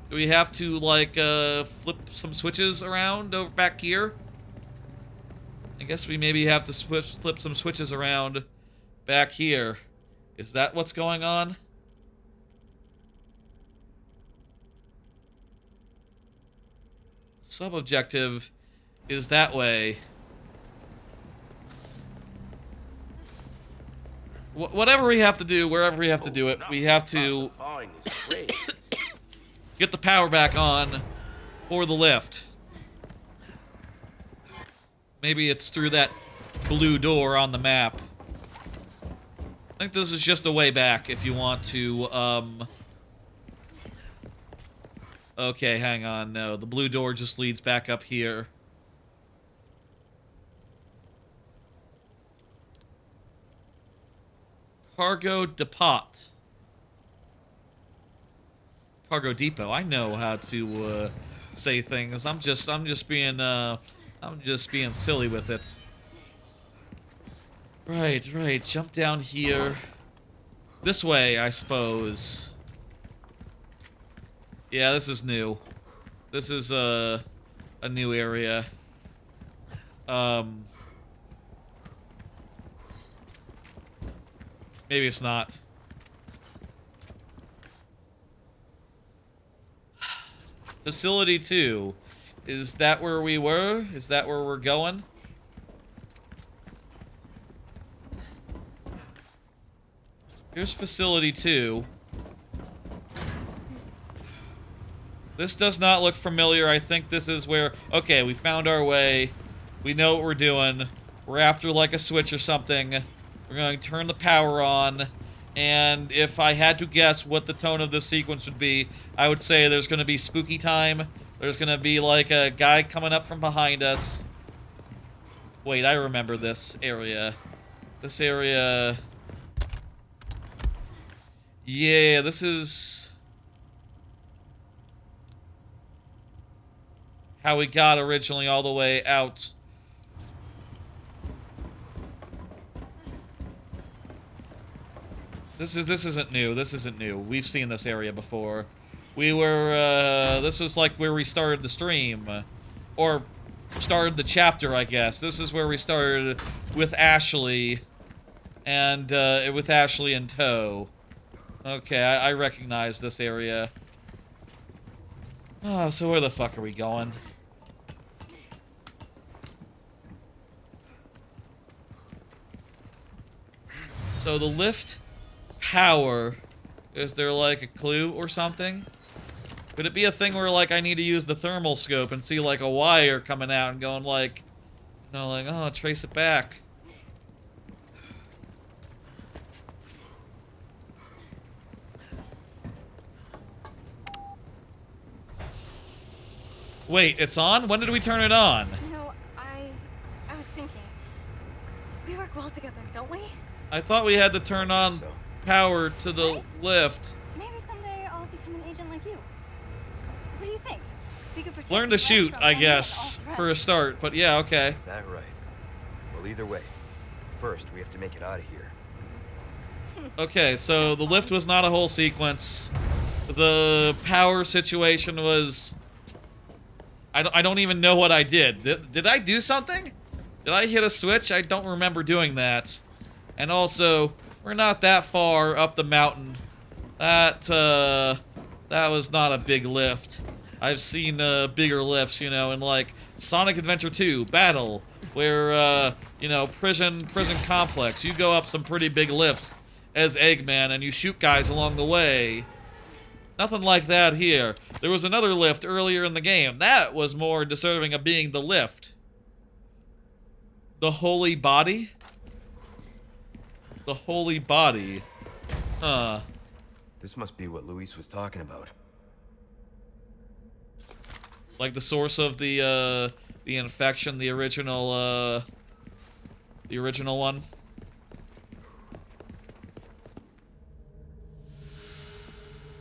Do we have to, like, flip some switches around over back here? I guess we maybe have to flip some switches around back here. Is that what's going on? Sub-objective is that way. Whatever we have to do, wherever we have to do it, we have to get the power back on for the lift. Maybe it's through that blue door on the map. I think this is just a way back if you want to, Okay, hang on, no. The blue door just leads back up here. Cargo depot. Cargo depot. I know how to, say things. I'm just being silly with it. Right. Jump down here. This way, I suppose. Yeah, this is new. This is a new area. Maybe it's not. Facility 2. Is that where we were? Is that where we're going? Here's Facility 2. This does not look familiar. I think this is where... Okay, we found our way. We know what we're doing. We're after like a switch or something. We're going to turn the power on. And if I had to guess what the tone of this sequence would be, I would say there's going to be spooky time. There's going to be like a guy coming up from behind us. Wait, I remember this area. This area... Yeah, this is... how we got originally all the way out. This isn't new. This isn't new. We've seen this area before. We were, this was like where we started the stream. Or started the chapter, I guess. This is where we started with Ashley. And, with Ashley in tow. Okay, I recognize this area. Oh, so where the fuck are we going? So the lift power, is there like a clue or something? Could it be a thing where like I need to use the thermal scope and see like a wire coming out and going like, you know, like, oh, trace it back. Wait, it's on? When did we turn it on? You know, I was thinking. We work well together, don't we? I thought we had to turn on So. power to the Right? lift. Maybe someday I'll become an agent like you. What do you think? We could protect Learn the to West shoot, from I any and guess, all for a threats. start. But yeah, okay. Is that right? Well, either way. First, we have to make it out of here. Okay, so the lift was not a whole sequence. The power situation was... I don't even know what I did. Did I do something? Did I hit a switch? I don't remember doing that. And also, we're not that far up the mountain. That was not a big lift. I've seen bigger lifts, you know, in like Sonic Adventure 2, Battle, where, you know, prison complex. You go up some pretty big lifts as Eggman and you shoot guys along the way. Nothing like that here. There was another lift earlier in the game. That was more deserving of being the lift. The Holy Body? The Holy Body. Huh. This must be what Luis was talking about. Like the source of the infection, the original one.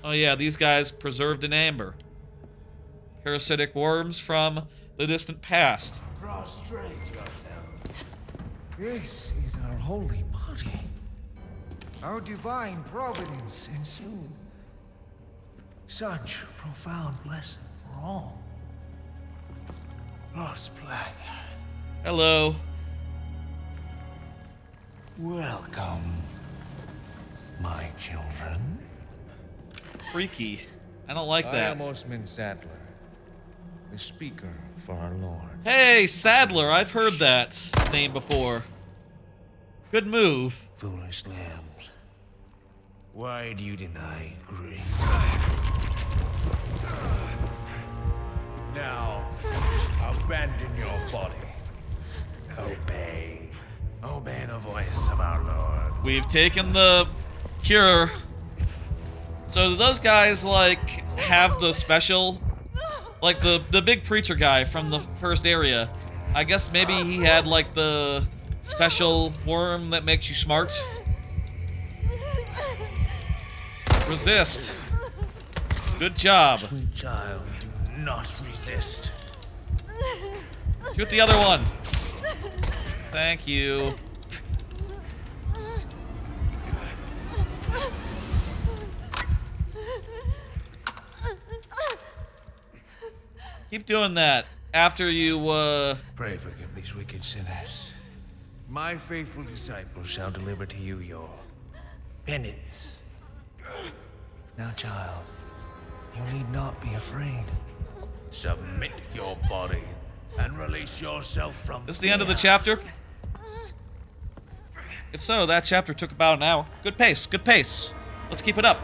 Oh yeah, these guys preserved in amber. Parasitic worms from the distant past. Prostrate yourself. This is our holy body. Our divine providence ensued. Such profound blessing for all. Lost blood. Hello. Welcome, my children. Freaky. I don't like I that. am Osmund Sadler, the speaker for our Lord. Hey, Sadler, I've heard that name before. Good move. Foolish lambs, why do you deny grace? Now, abandon your body. Obey. Obey the voice of our Lord. We've taken the cure. So do those guys, like, have the special... Like, the big preacher guy from the first area. I guess maybe he had, like, the special worm that makes you smart. Resist. Good job. Sweet child, do not resist. Shoot the other one. Thank you. Keep doing that after you, Pray forgive these wicked sinners. My faithful disciples shall deliver to you your penance. Now, child, you need not be afraid. Submit your body and release yourself from This is the end of the chapter? If so, that chapter took about an hour. Good pace, good pace. Let's keep it up.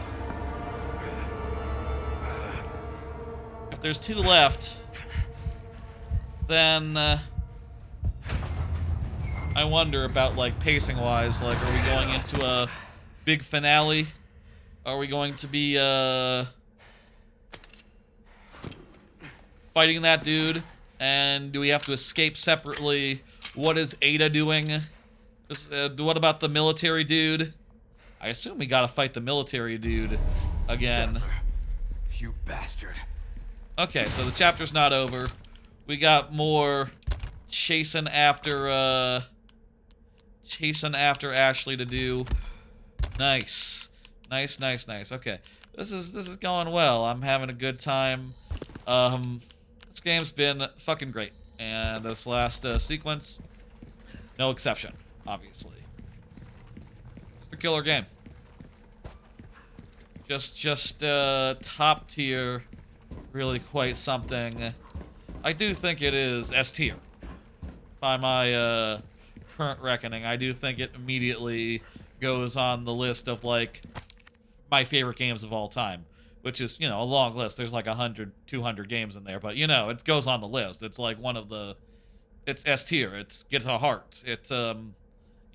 If there's 2 left, then, I wonder about, like, pacing-wise. Like, are we going into a big finale? Are we going to be, fighting that dude? And do we have to escape separately? What is Ada doing? What about the military dude? I assume we gotta fight the military dude again. Settler, you bastard. Okay, so the chapter's not over. We got more chasing after Ashley to do. Nice. Nice. Okay. This is going well. I'm having a good time. This game's been fucking great. And this last sequence, no exception, obviously. It's a killer game. Just top tier, really quite something. I do think it is S tier. By my current reckoning, I do think it immediately goes on the list of, like, my favorite games of all time. Which is, you know, a long list. There's like 100, 200 games in there. But, you know, it goes on the list. It's like one of the... It's S tier. It's get to heart. It's, you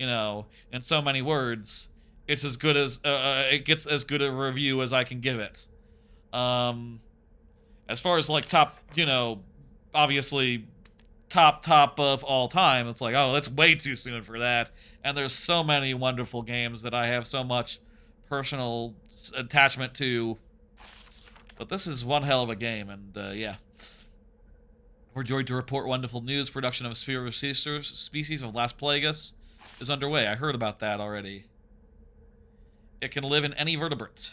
know, in so many words, it's as good as... it gets as good a review as I can give it. As far as, like, top, you know, obviously... top of all time, it's like, oh, that's way too soon for that. And there's so many wonderful games that I have so much personal attachment to. But this is one hell of a game, and yeah. We're joyed to report wonderful news. Production of Spheroid species of Last Plagueis is underway. I heard about that already. It can live in any vertebrate.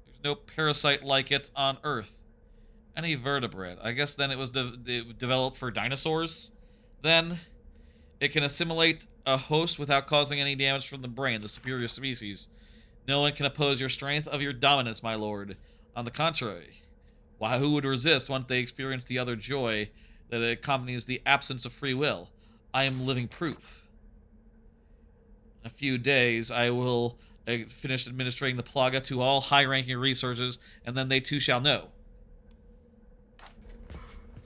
There's no parasite like it on Earth. Any vertebrate. I guess then it was developed for dinosaurs. Then it can assimilate a host without causing any damage from the brain, the superior species. No one can oppose your strength of your dominance, my lord. On the contrary, why, who would resist once they experience the utter joy that accompanies the absence of free will? I am living proof. In a few days, I will finish administering the plaga to all high-ranking researchers, and then they too shall know.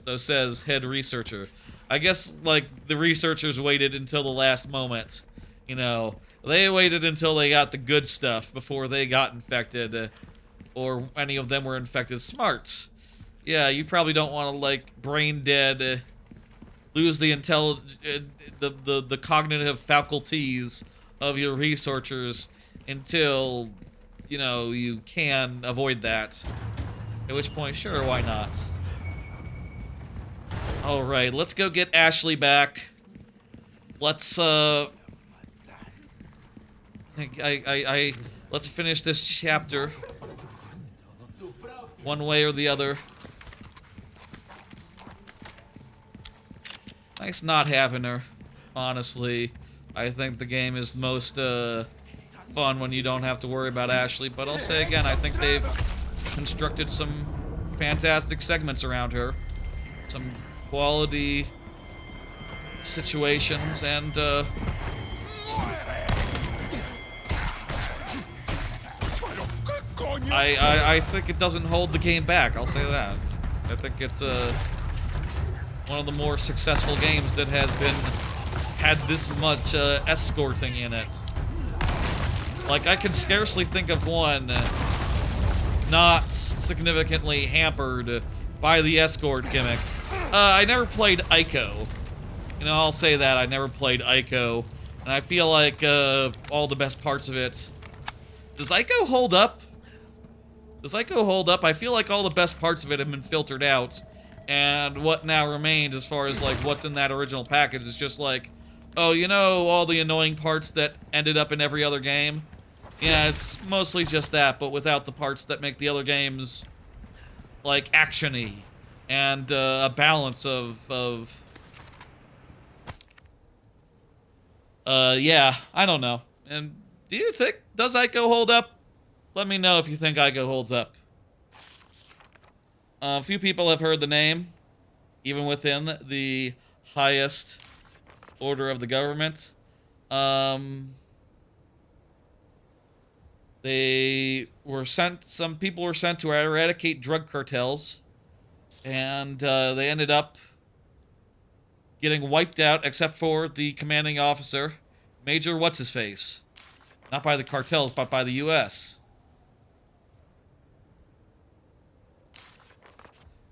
So says head researcher. I guess, like, the researchers waited until the last moment. You know, they waited until they got the good stuff before they got infected. Or any of them were infected. Smarts. Yeah, you probably don't want to, like, brain dead, lose the the cognitive faculties of your researchers until, you know, you can avoid that. At which point, sure, why not? Alright, let's go get Ashley back. Let's, let's finish this chapter. One way or the other. Nice not having her, honestly. I think the game is most fun when you don't have to worry about Ashley. But I'll say again, I think they've constructed some fantastic segments around her. Some quality situations, and I think it doesn't hold the game back, I'll say that. I think it's one of the more successful games that has had this much escorting in it. Like, I can scarcely think of one not significantly hampered by the escort gimmick. I never played Ico. You know, I'll say that, I never played Ico. And I feel like all the best parts of it... Does Ico hold up? Does Ico hold up? I feel like all the best parts of it have been filtered out. And what now remains as far as, like, what's in that original package is just like, oh, you know all the annoying parts that ended up in every other game? Yeah, it's mostly just that, but without the parts that make the other games, like, action-y. And a balance of... yeah, I don't know. And do you think, does Ico hold up? Let me know if you think Ico holds up. A few people have heard the name, even within the highest order of the government. They were sent, some people were sent to eradicate drug cartels, and they ended up getting wiped out except for the commanding officer, Major What's-His-Face. Not by the cartels, but by the U.S.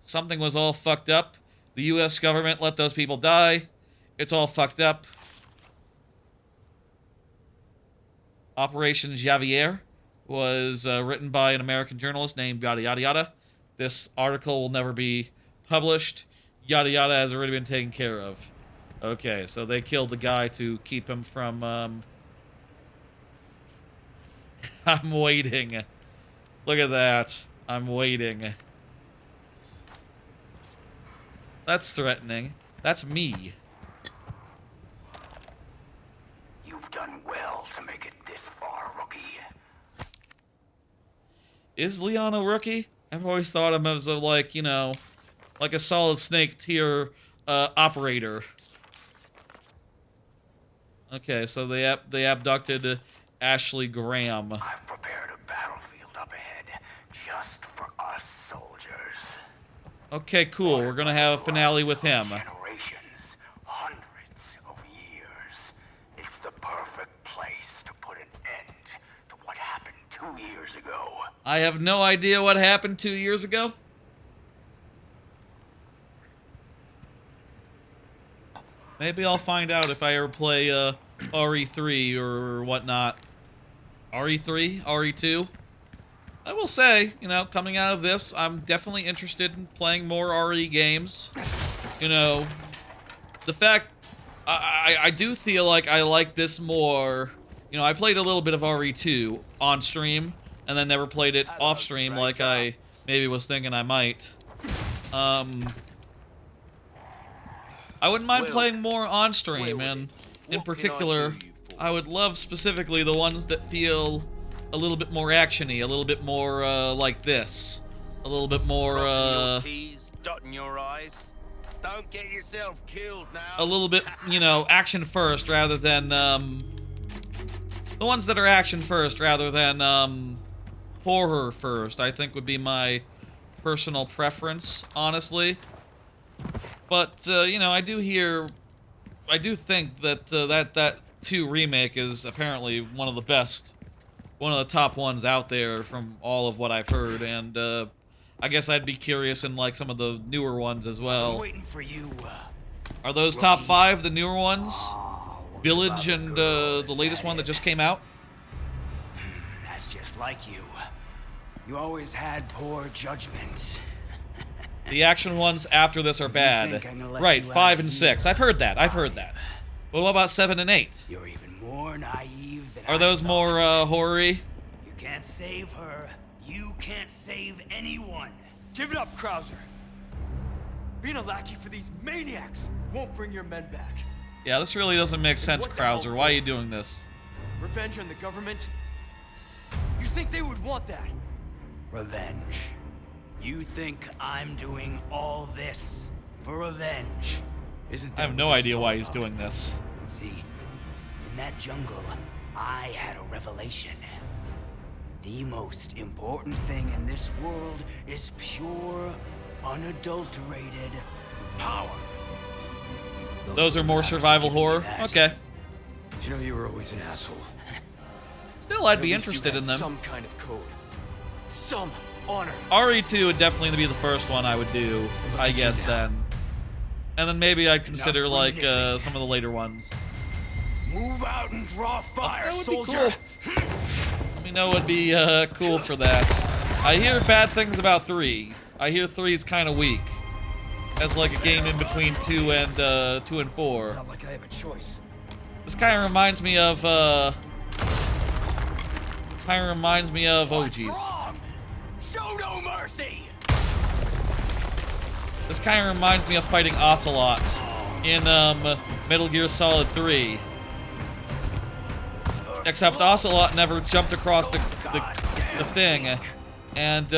Something was all fucked up. The U.S. government let those people die. It's all fucked up. Operation Javier was written by an American journalist named yada yada yada. This article will never be published. Yada yada has already been taken care of. Okay, so they killed the guy to keep him from, I'm waiting. Look at that. I'm waiting. That's threatening. That's me. You've done well to make it this far, rookie. Is Leon a rookie? I've always thought of him as a, like, you know, like a Solid Snake tier operator. Okay, so they abducted Ashley Graham. I've prepared a battlefield up ahead just for us soldiers. Okay, cool. We're gonna have a finale with him. Generations, hundreds of years. It's the perfect place to put an end to what happened 2 years ago. I have no idea what happened 2 years ago. Maybe I'll find out if I ever play RE3 or whatnot. RE3? RE2? I will say, you know, coming out of this, I'm definitely interested in playing more RE games. You know, the fact... I do feel like I like this more... You know, I played a little bit of RE2 on stream, and then never played it off stream like I maybe was thinking I might. I wouldn't mind playing more on stream, and in particular, I would love specifically the ones that feel a little bit more actiony, a little bit more like this, a little bit more dotting your I's. Don't get yourself killed now. a little bit, you know, action first rather than the ones that are action first rather than horror first, I think would be my personal preference, honestly. But you know, I do think that that 2 remake is apparently one of the best, one of the top ones out there from all of what I've heard, and I guess I'd be curious in like some of the newer ones as well. I'm waiting for you. Are those top 5 the newer ones? Village and the latest one that just came out? That's just like you. You always had poor judgment. The action ones after this are bad. think I'm gonna let Right, you 5 out and of 6. here? I've heard that. I've heard that. Well, what about 7 and 8? You're even more naive than Are those more horror-y? You can't save her. You can't save anyone. Give it up, Krauser. Being a lackey for these maniacs won't bring your men back. Yeah, this really doesn't make sense, what the hell Krauser. Why are you doing this? Revenge on the government? You think they would want that? Revenge. You think I'm doing all this for revenge? Isn't I have no idea why he's doing this. See, in that jungle, I had a revelation. The most important thing in this world is pure, unadulterated power. Those are more Those survival give me horror? that. Okay. You know, you were always an asshole. Still, I'd At be least you interested had in them. Some kind of code. Some honor. RE2 would definitely be the first one I would do, I at you guess, now. then. And then maybe I'd consider, like, reminiscing. some of the later ones. Move out and draw fire, That would be soldier. cool. Let me know what would be cool for that. I hear bad things about 3. I hear 3 is kind of weak. As like a game in between 2 and 4. Not like I have a choice. This kind of reminds me of oh geez. Wrong. Show no mercy. This kind of reminds me of fighting Ocelot in Metal Gear Solid 3. Except Ocelot never jumped across the thing, and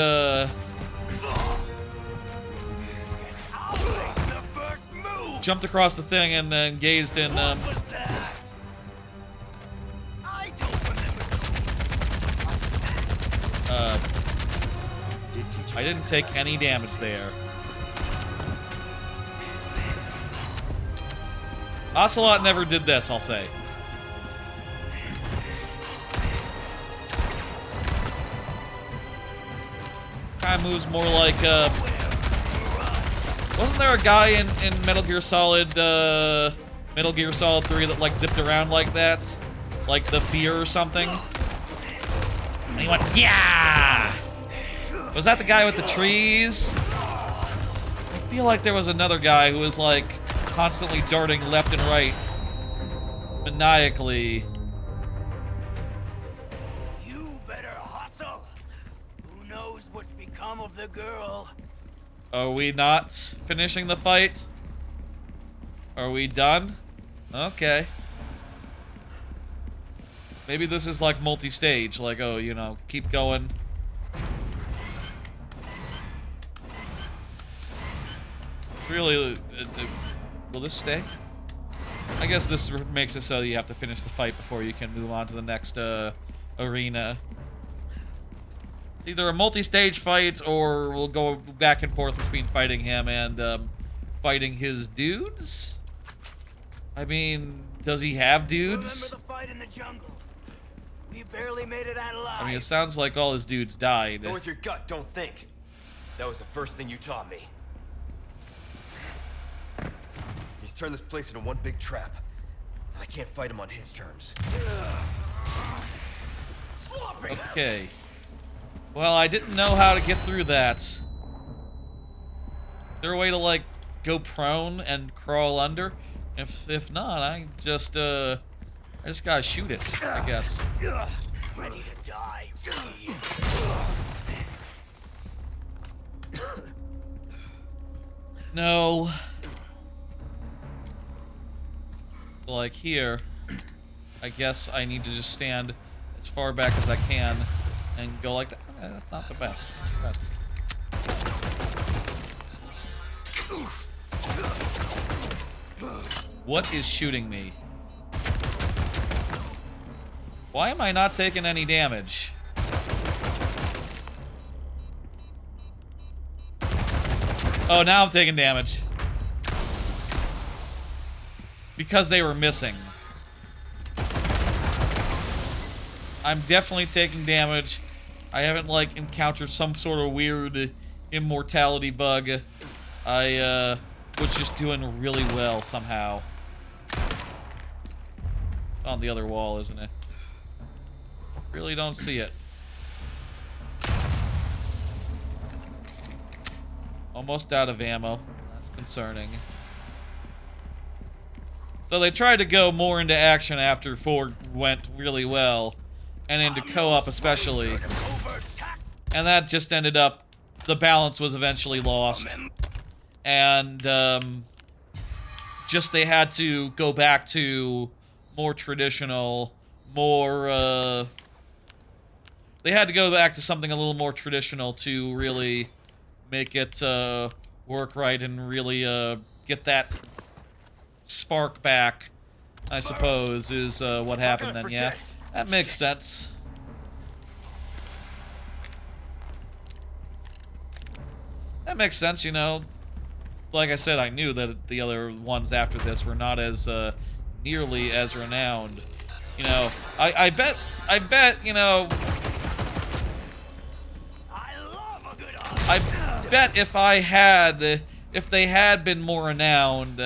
jumped across the thing and engaged in I didn't take any damage there. Ocelot never did this, I'll say. Kind of moves more like, wasn't there a guy in Metal Gear Solid 3 that, like, zipped around like that? Like the Fear or something? And he went, yeah! Was that the guy with the trees? I feel like there was another guy who was, like, constantly darting left and right. Maniacally. You better hustle. Who knows what's become of the girl? Are we not finishing the fight? Are we done? Okay. Maybe this is like multi-stage, like, oh, you know, keep going. Really, will this stay? I guess this makes it so you have to finish the fight before you can move on to the next arena. It's either a multi-stage fight, or we'll go back and forth between fighting him and fighting his dudes. I mean, does he have dudes? Remember the fight in the jungle? We barely made it out alive. I mean, it sounds like all his dudes died. Go with your gut, don't think. That was the first thing you taught me. He's turned this place into one big trap. I can't fight him on his terms. Okay. Well, I didn't know how to get through that. Is there a way to, like, go prone and crawl under? If not, I just gotta shoot it, I guess. Ready to die. No. So, like, here, I guess I need to just stand as far back as I can and go like that. That's not the best. What is shooting me? Why am I not taking any damage? Oh, now I'm taking damage. Because they were missing. I'm definitely taking damage. I haven't, like, encountered some sort of weird immortality bug. I was just doing really well somehow. It's on the other wall, isn't it? Really don't see it. Almost out of ammo. That's concerning. So they tried to go more into action after 4 went really well. And into co-op especially. And that just ended up... The balance was eventually lost. And, just they had to go back to more traditional, more, they had to go back to something a little more traditional to really make it, work right and really, get that spark back, I suppose, is, what happened then, yeah. That makes sense. That makes sense, you know. Like I said, I knew that the other ones after this were not as, nearly as renowned. You know, I bet, you know... I bet if they had been more renowned...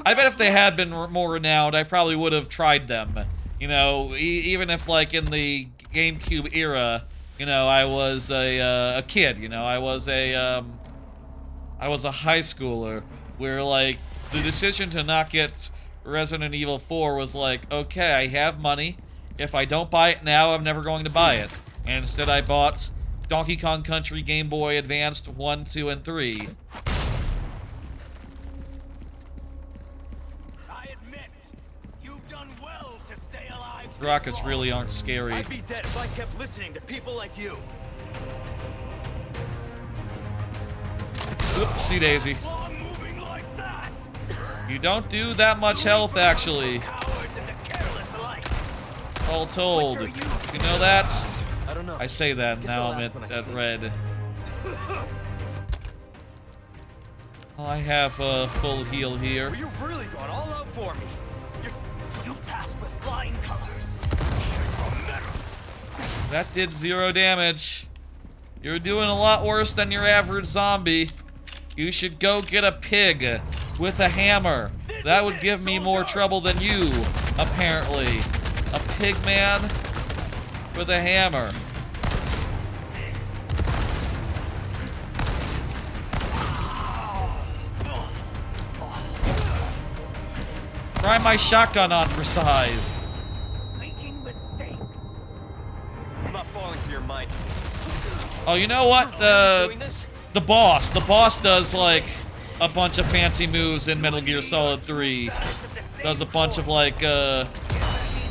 I bet if they had been more renowned, I probably would have tried them. You know, even if, like, in the GameCube era, you know, I was a kid, you know, I was a high schooler, where, like, the decision to not get Resident Evil 4 was like, okay, I have money. If I don't buy it now, I'm never going to buy it. And instead I bought Donkey Kong Country Game Boy Advanced 1, 2, and 3. Rockets really aren't scary. I'd be dead if I kept listening to people like you. Oopsie daisy. You don't do that much health, actually. All told. You know that? I don't know. I say that, now I'm at red. I have a full heal here. Well, you've really gone all out for me. You passed with flying colors. That did 0 damage. You're doing a lot worse than your average zombie. You should go get a pig with a hammer. That would give me more trouble than you, apparently. A pig man with a hammer. Try my shotgun on for size. Making mistakes. I'm not falling for your mind. Oh, you know what? The boss does like a bunch of fancy moves in Metal Gear Solid 3. Does a bunch of like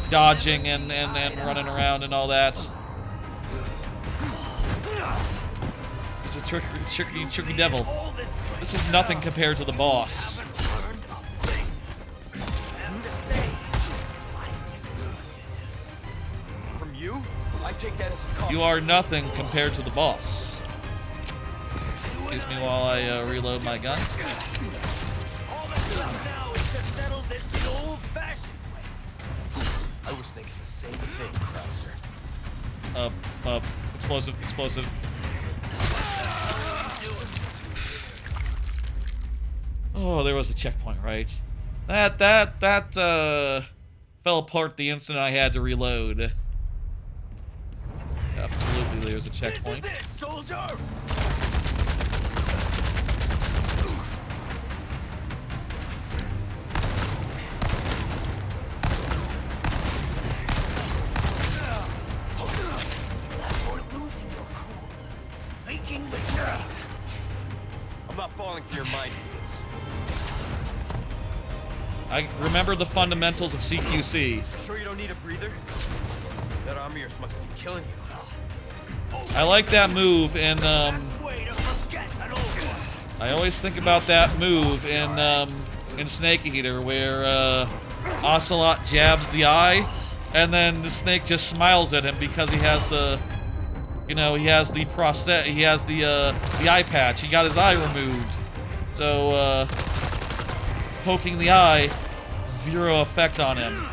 dodging and running around and all that. He's a tricky devil. This is nothing compared to the boss. From you, I take that as a compliment. You are nothing compared to the boss. Excuse me while I reload my gun. All that's left now is to settle this the old-fashioned way. I was thinking the same thing, Krauser. Explosive. Oh, there was a checkpoint, right? That fell apart the instant I had to reload. Absolutely, there's a checkpoint. This is it, soldier! You're losing your cool. Making mistakes. I'm not falling for your mind games. I remember the fundamentals of CQC. Sure you don't need a breather? That arm of yours must be killing you. I like that move in Way to forget an old one. I always think about that move in Snake Eater where Ocelot jabs the eye and then the snake just smiles at him because he has the he has the eye patch. He got his eye removed. So poking the eye, 0 effect on him.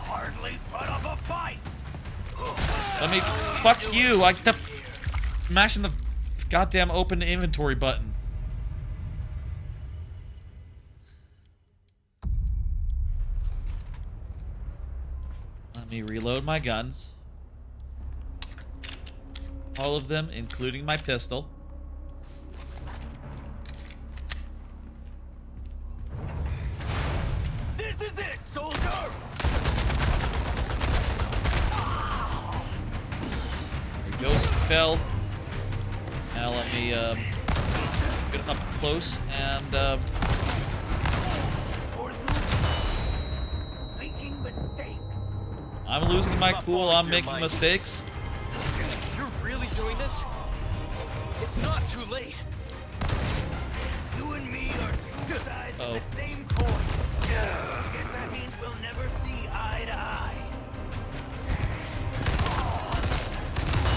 Hardly put up a fight. Let me fuck you. I kept mashing the goddamn open inventory button. Let me reload my guns. All of them, including my pistol. This is it, soldier. There goes, fell. Now let me get up close and Making mistakes. I'm losing my cool. I'm making mistakes. You're really doing this? It's not too late. You and me are two sides Uh-oh. of the same coin. Guess that means we'll never see eye to eye.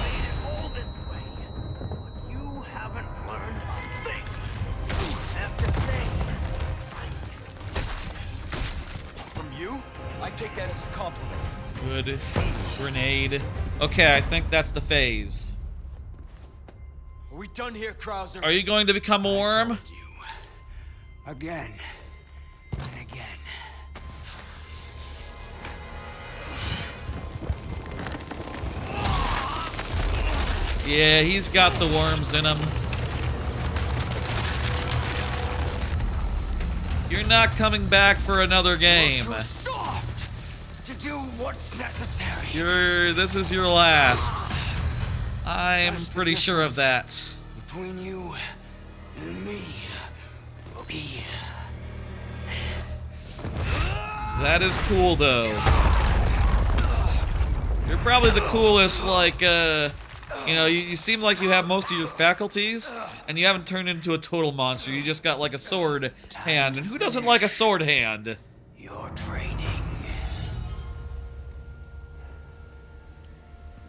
Made it all this way, but you haven't learned a thing. Have to say, From you, I take that as a compliment. Good grenade. Okay, I think that's the phase. Are we done here, Krauser? Are you going to become a worm? told you. Again and again. Yeah, he's got the worms in him. You're not coming back for another game. Too soft to do what's necessary. This is your last. I'm pretty sure of that. Between you and me will be. That is cool, though. You're probably the coolest, like, you seem like you have most of your faculties, and you haven't turned into a total monster. You just got, like, a sword hand, and who doesn't like a sword hand? Your training.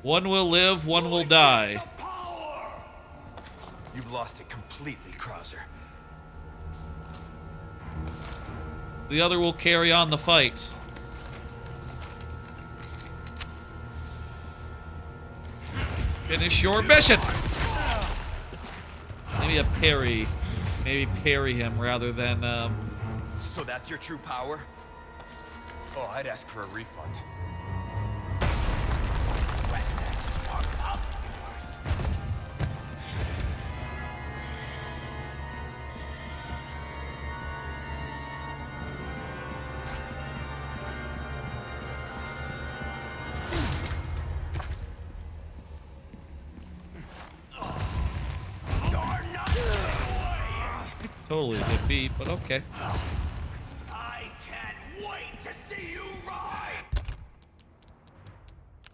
One will live, one will die. You've lost it completely, Krauser. The other will carry on the fight. Finish your mission! Maybe a parry. Maybe parry him rather than, So that's your true power? Oh, I'd ask for a refund. totally a good beat, but okay. I can't wait to see you ride!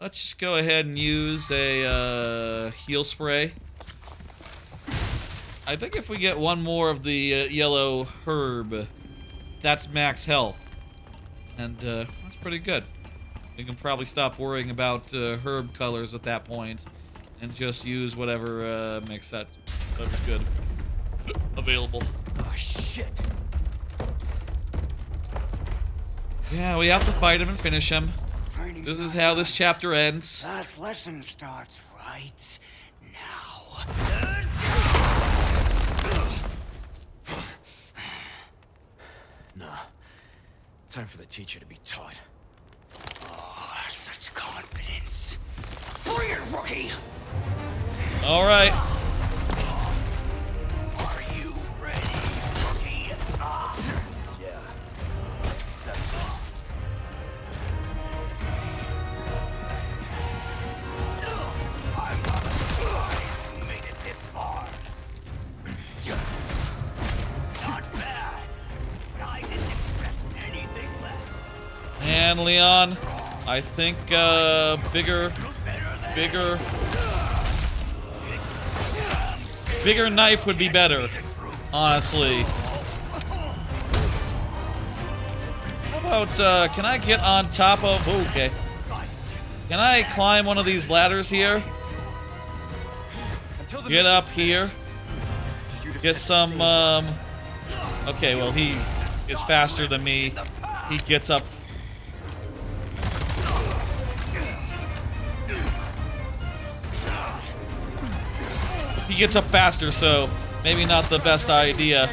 Let's just go ahead and use a heal spray. I think if we get one more of the yellow herb, that's max health. And that's pretty good. We can probably stop worrying about herb colors at that point and just use whatever makes sense. Whatever's good. Available. Oh, shit. Yeah, we have to fight him and finish him. Training's This is not how this done. chapter ends. Last lesson starts right now. Nah. Time for the teacher to be taught. Oh, such confidence. Bring it, rookie! All right. Are you ready, rookie? Yeah. Let's settle this. I'm not surprised you made it this far. Not bad, but I didn't expect anything less. And Leon, I think bigger knife would be better, honestly. How about, can I get on top of, oh, okay. Can I climb one of these ladders here? Get up here. Get some, okay, well, he is faster than me. He gets up. He gets up faster, so maybe not the best idea.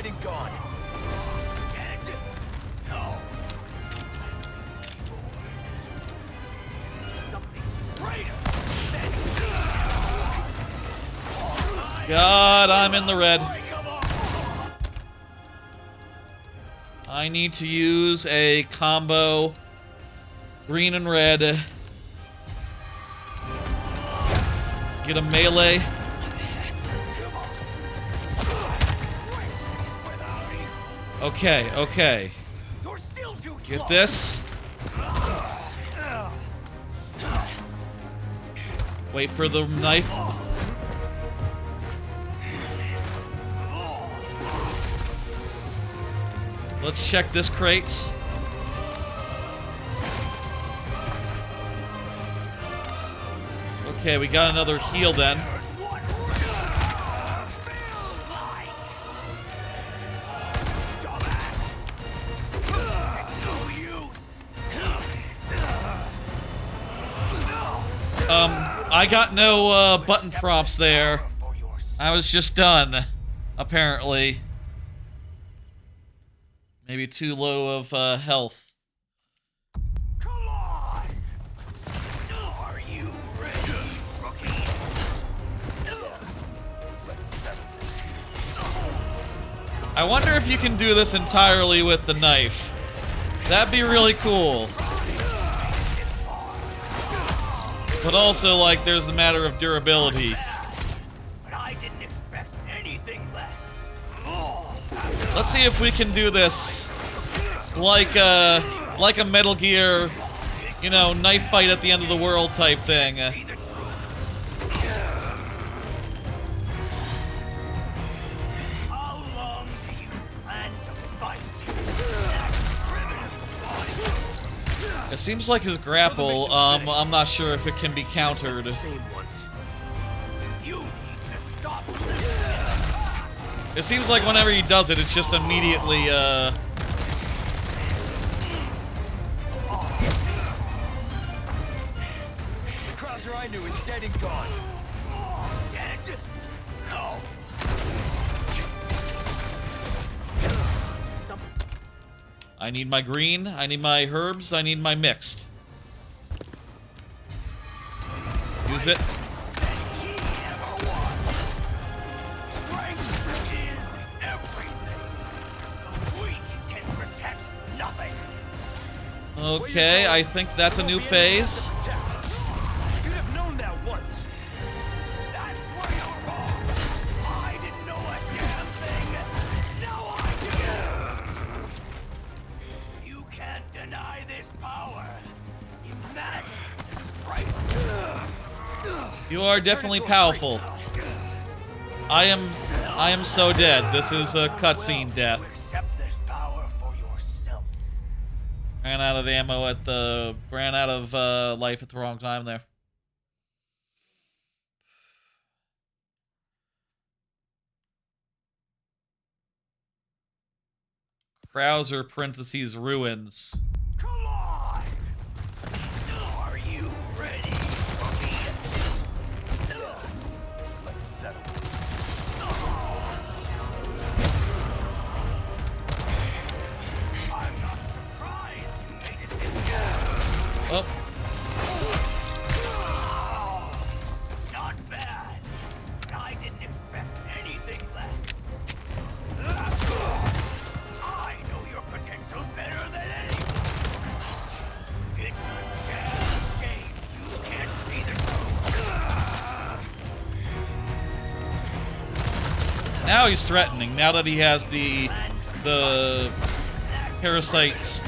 God, I'm in the red. I need to use a combo green and red. Get a melee. Okay, okay. Get this. Wait for the knife. Let's check this crate. Okay, we got another heal then. I got no button prompts there. I was just done, apparently. Maybe too low of health. Come on! Are you ready, rookie? Let's settle this. I wonder if you can do this entirely with the knife. That'd be really cool. But also, like, there's the matter of durability. But I didn't expect anything less. Let's see if we can do this like a Metal Gear, you know, knife fight at the end of the world type thing. How long do you plan to fight? It seems like his grapple, I'm not sure if it can be countered. It seems like whenever he does it, it's just immediately, The Krauser I knew is dead and gone. Dead? No. I need my green, I need my herbs, I need my mixed. Use it. Okay, I think that's a new phase. You'd have known that once. That's where you're wrong. I didn't know a damn thing. Now I do. You can't deny this power. Imagine the strength. You are definitely powerful. I am so dead. This is a cutscene death. Accept this power for yourself. Ran out of ammo at the... Ran out of life at the wrong time there. Krauser parentheses ruins. Come on! Are you ready for me? Let's settle this. I'm not surprised you made it this far. Oh, Not bad. I didn't expect anything less. I know your potential better than anyone. It's a damn shame you can't see the truth. now he's threatening. Now that he has the parasite's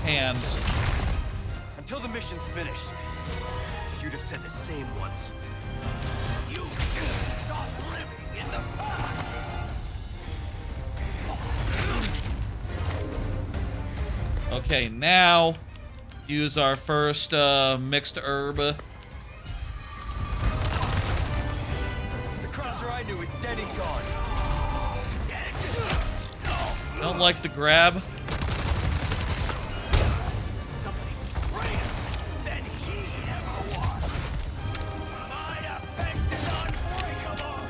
hands. Until the mission's finished, you'd have said the same once. You should stop living in the past. Okay, now use our first mixed herb. The Krauser I knew is dead and gone. Don't like the grab. Something greater than he ever was. My effect is unbreakable.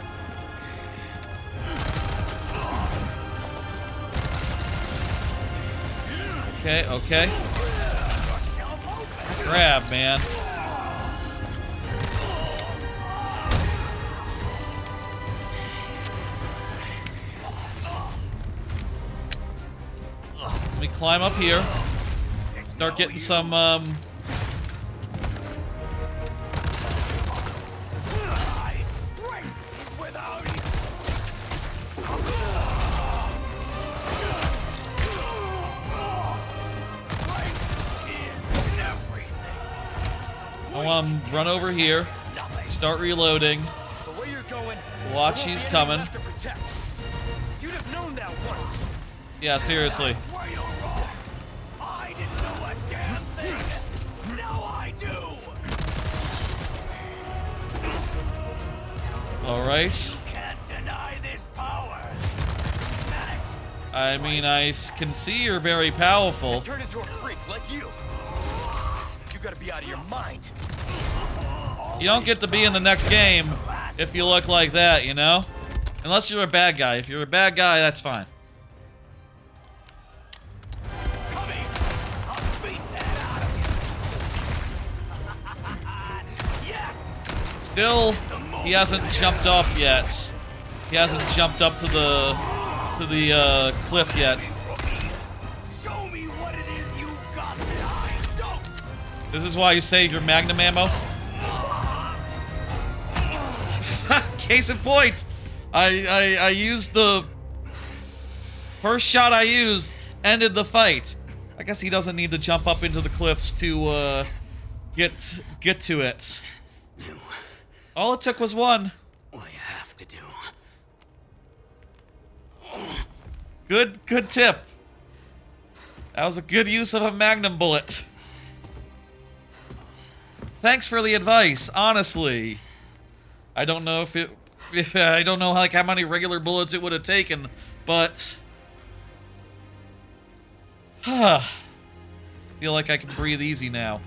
Okay, okay. Grab, man. Let me climb up here. Start getting some, My strength is without you. Strength is everything. I want to run over here. Start reloading. The way you're going, Watch, there won't he's be coming. anyone left to protect. You'd have known that once. Yeah, seriously. Where you're wrong. I didn't know a damn thing. Now I do. Alright. Can't deny this power. I mean, I can see you're very powerful. Turn into a freak like you. You gotta be out of your mind. You don't get to be in the next game if you look like that, you know? Unless you're a bad guy. If you're a bad guy, that's fine. Coming. I'll beat that out of you. Yes. Still, he hasn't jumped up yet. He hasn't jumped up to the cliff yet. Show me what it is you've got that I don't. This is why you save your magnum ammo. Case in point, I used the first shot I used ended the fight. I guess he doesn't need to jump up into the cliffs to get to it. All it took was one. What you have to do. Good tip. That was a good use of a magnum bullet. Thanks for the advice, honestly. I don't know if I don't know like how many regular bullets it would have taken, but feel like I can breathe easy now.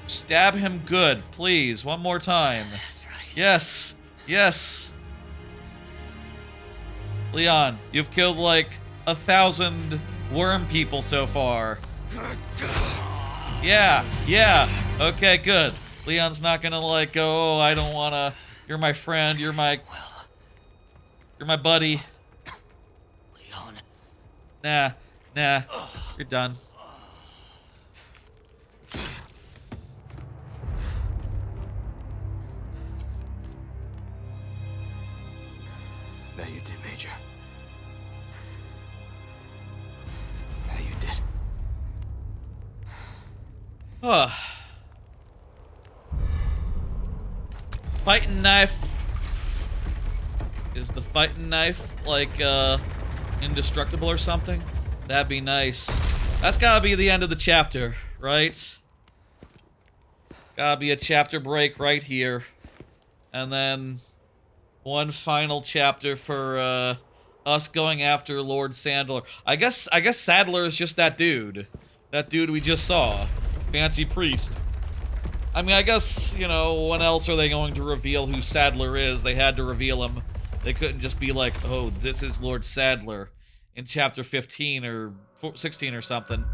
Stab him good, please. One more time. That's right. Yes. Yes. Leon, you've killed like 1,000 worm people so far. Yeah. Okay, good. Leon's not gonna like go, oh, I don't wanna. You're my friend. You're my buddy. Leon. Nah. You're done. Yeah, you did, Major. Yeah, you did. Fighting knife. Is the fighting knife like indestructible or something? That'd be nice. That's gotta be the end of the chapter, right? Gotta be a chapter break right here. And then one final chapter for us going after Lord Sandler. I guess Sadler is just that dude. That dude we just saw. Fancy priest. I mean, I guess, you know, when else are they going to reveal who Sadler is? They had to reveal him. They couldn't just be like, oh, this is Lord Sadler in chapter 15 or 16 or something.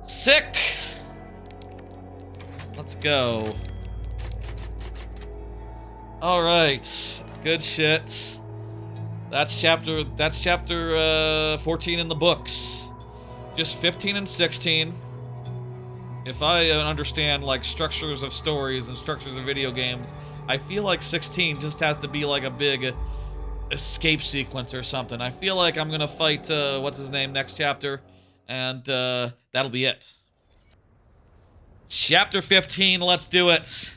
Sick! Let's go. Alright. Good shit. That's chapter 14 in the books. Just 15 and 16. If I understand, like, structures of stories and structures of video games, I feel like 16 just has to be, like, a big escape sequence or something. I feel like I'm gonna fight, what's his name, next chapter, and, that'll be it. Chapter 15, let's do it.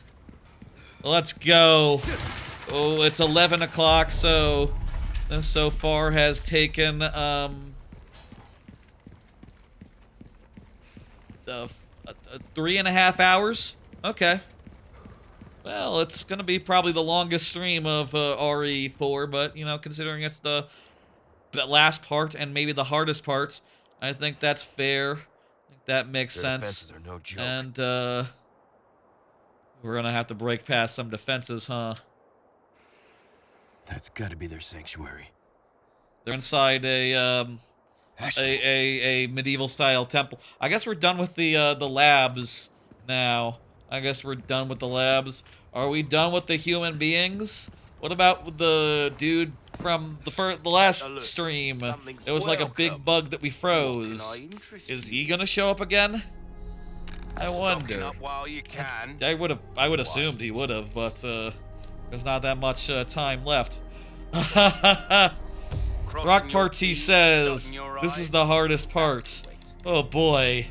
Let's go. Oh, it's 11 o'clock, so this so far has taken, 3.5 hours. Okay. Well, it's gonna be probably the longest stream of RE4, but, you know, considering it's the last part and maybe the hardest part, I think that's fair. I think that makes sense. Defenses are no joke. And, we're gonna have to break past some defenses, huh? That's gotta be their sanctuary. They're inside a medieval-style temple. I guess we're done with the labs now. I guess we're done with the labs. Are we done with the human beings? What about the dude from the last stream? It was like a big bug that we froze. Is he gonna show up again? I wonder. Up while you can. I would assumed he would have, but there's not that much time left. Rock Party says this is the hardest part. Oh boy.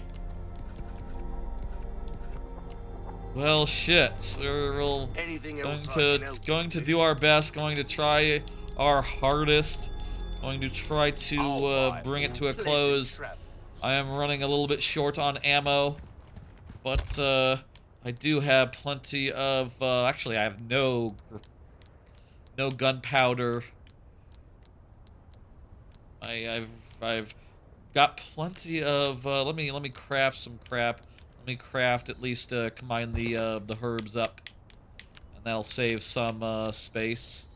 Well, shit. We're going to do our best. Going to try our hardest. Going to try to bring it to a close. I am running a little bit short on ammo, but I do have plenty of. Actually, I have no gunpowder. I've got plenty of. Let me craft some crap. Let me craft at least combine the herbs up, and that'll save some space.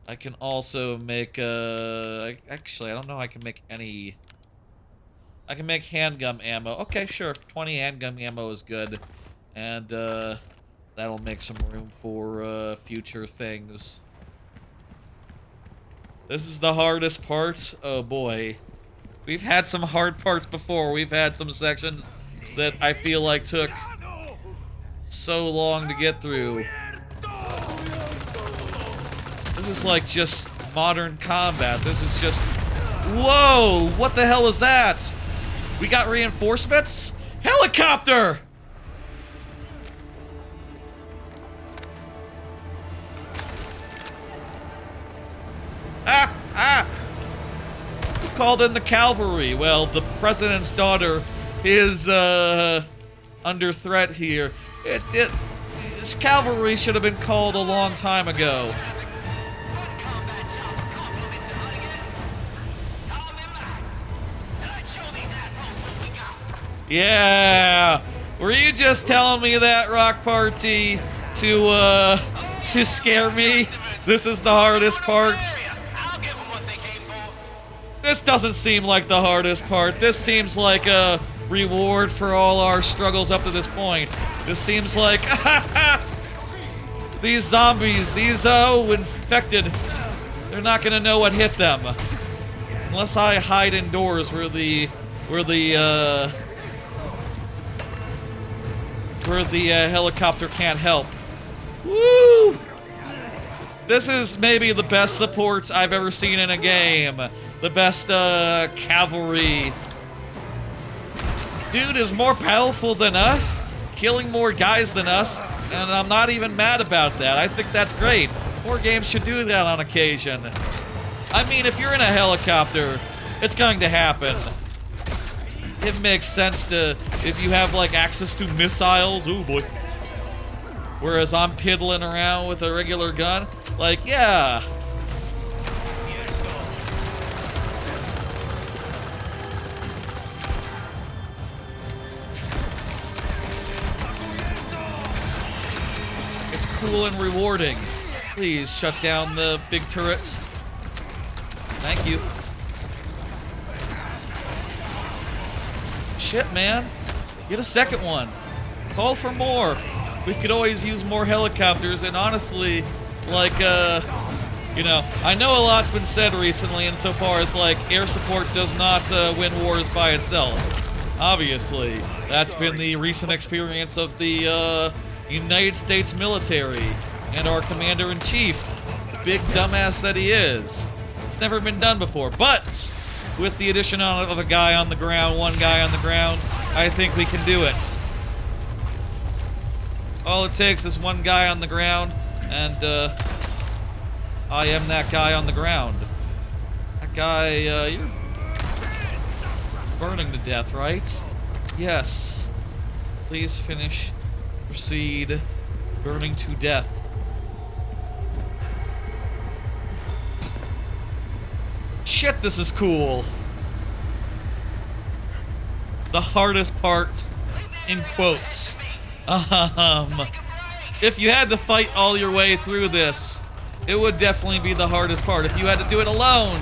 I can also make actually I don't know. I can make any. I can make handgun ammo. Okay, sure. 20 handgun ammo is good, and that'll make some room for future things. This is the hardest part. Oh boy. We've had some hard parts before. We've had some sections that I feel like took so long to get through. This is like just modern combat. This is just... Whoa! What the hell was that? We got reinforcements? Helicopter! called in the cavalry? Well, the president's daughter is under threat here. This cavalry should have been called a long time ago. Yeah. Were you just telling me that, Rock Party, to scare me? This is the hardest part. This doesn't seem like the hardest part. This seems like a reward for all our struggles up to this point. This seems like these zombies, these infected, they're not gonna know what hit them unless I hide indoors where the helicopter can't help. Woo! This is maybe the best support I've ever seen in a game. The best cavalry. Dude is more powerful than us, killing more guys than us, and I'm not even mad about that. I think that's great. More games should do that on occasion. I mean, if you're in a helicopter, it's going to happen. It makes sense to, if you have like access to missiles, oh boy. Whereas I'm piddling around with a regular gun, like, yeah. It's cool and rewarding. Please shut down the big turrets. Thank you. Shit, man. Get a second one. Call for more. We could always use more helicopters, and honestly, like, you know, I know a lot's been said recently insofar as, like, air support does not win wars by itself. Obviously, that's been the recent experience of the United States military and our commander-in-chief, big dumbass that he is. It's never been done before, but with the addition of a guy on the ground, one guy on the ground, I think we can do it. All it takes is one guy on the ground, and I am that guy on the ground. That guy, you're burning to death, right? Yes. Please finish. Proceed. Burning to death. Shit, this is cool. The hardest part, in quotes. If you had to fight all your way through this, it would definitely be the hardest part. If you had to do it alone.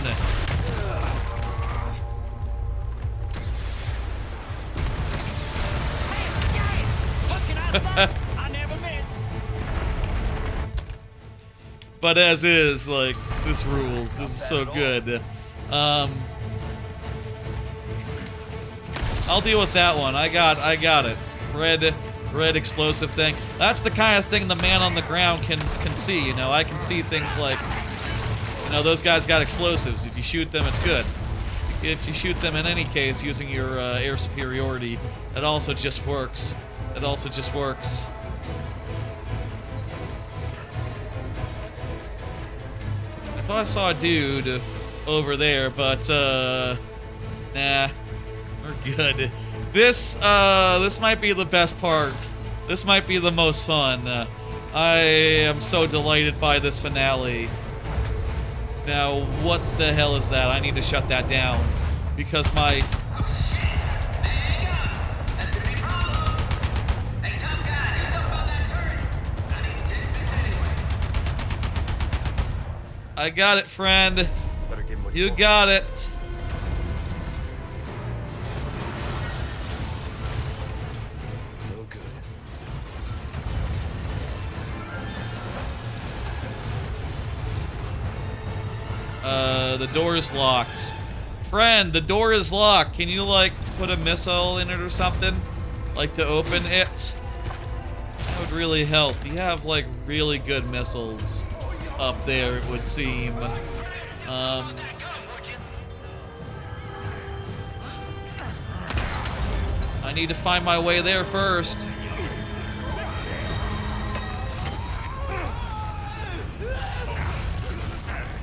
But as is, like, this rules. This is so good. I'll deal with that one. I got it. Red explosive thing. That's the kind of thing the man on the ground can see, you know. I can see things like, you know, those guys got explosives. If you shoot them, it's good. If you shoot them in any case using your air superiority, it also just works. It also just works. I thought I saw a dude over there, but nah, we're good. This might be the best part. This might be the most fun. I am so delighted by this finale. Now, what the hell is that? I need to shut that down because my I got it, friend. You got it. No good. The door is locked. Friend, the door is locked. Can you, like, put a missile in it or something? Like, to open it? That would really help. You have, like, really good missiles up there, it would seem. I need to find my way there first.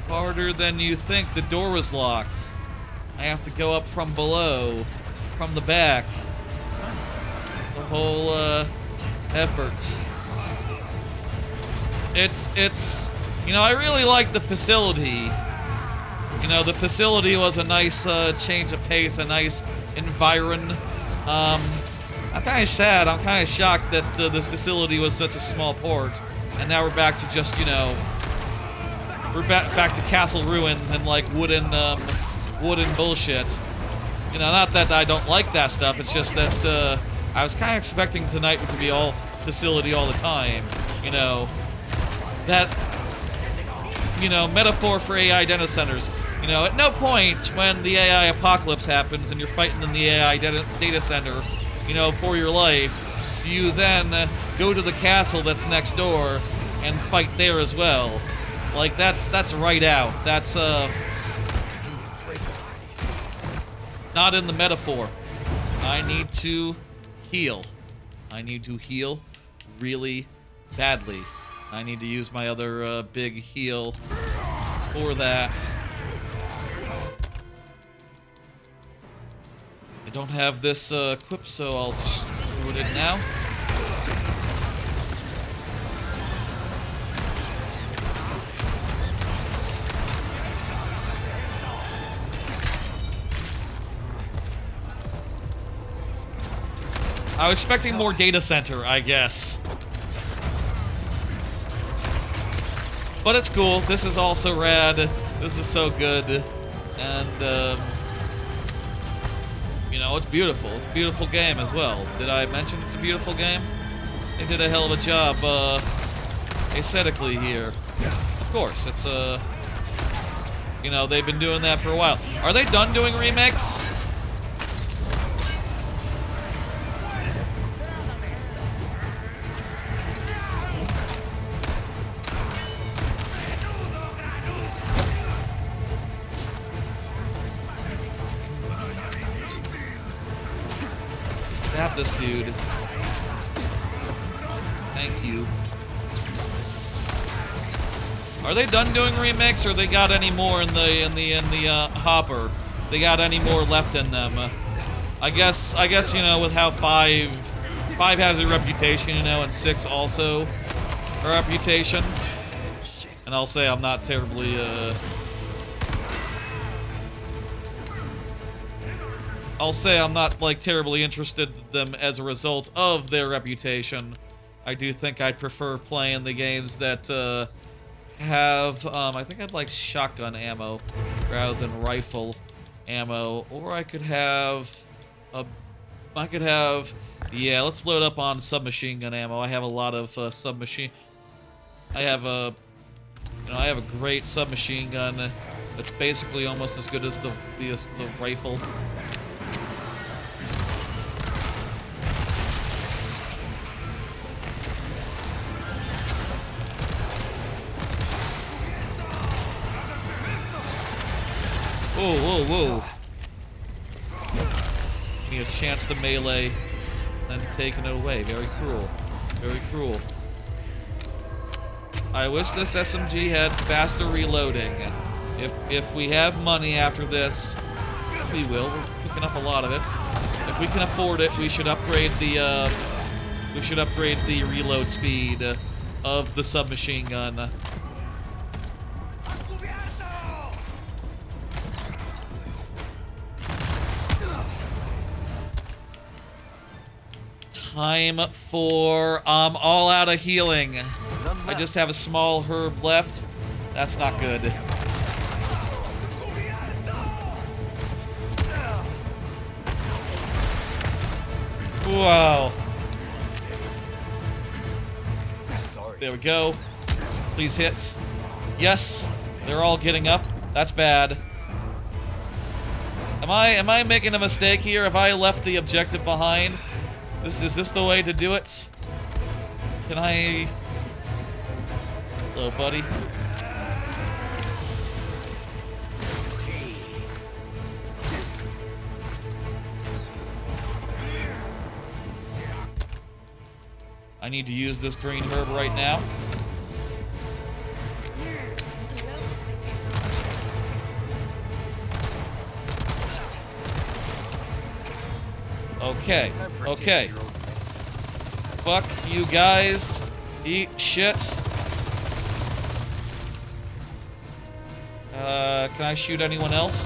Harder than you think. The door was locked. I have to go up from below, from the back. The whole effort. It's you know, I really like the facility. You know, the facility was a nice change of pace, a nice environment. I'm kind of sad. I'm kind of shocked that the facility was such a small port, and now we're back to just, you know, we're back to castle ruins and like wooden bullshit. You know, not that I don't like that stuff. It's just that I was kind of expecting tonight to be all facility all the time. You know, that, you know, metaphor for AI Datacenters. You know, at no point when the AI apocalypse happens and you're fighting in the AI data center, you know, for your life, do you then go to the castle that's next door and fight there as well? Like, that's right out. That's not in the metaphor. I need to heal. I need to heal really badly. I need to use my other big heal for that. I don't have this equipped, so I'll just do it in now. I was expecting more data center, I guess. But it's cool. This is also rad. This is so good. And, you know, it's beautiful. It's a beautiful game as well. Did I mention it's a beautiful game? They did a hell of a job, aesthetically here. Of course, it's, you know, they've been doing that for a while. Are they done doing remakes? Stab this dude. Thank you. Are they done doing remakes, or they got any more in the hopper? They got any more left in them? I guess you know, with how five has a reputation, you know, and 6 also a reputation. And I'll say I'm not terribly I'll say I'm not, like, terribly interested in them as a result of their reputation. I do think I'd prefer playing the games that, have, I think I'd like shotgun ammo rather than rifle ammo. Or I could have yeah, let's load up on submachine gun ammo. I have a lot of, submachine... I have a great submachine gun that's basically almost as good as the rifle. Whoa, whoa, whoa. Give me a chance to melee, then taking it away. Very cruel. Very cruel. I wish this SMG had faster reloading. If we have money after this, we will. We're picking up a lot of it. If we can afford it, we should upgrade the reload speed of the submachine gun. Time for all out of healing. I just have a small herb left. That's not good. Wow. There we go. Please hit. Yes, they're all getting up. That's bad. Am I making a mistake here? Have I left the objective behind? Is this the way to do it? Can I... Hello, buddy. I need to use this green herb right now. Okay, okay. Fuck you guys. Eat shit. Can I shoot anyone else?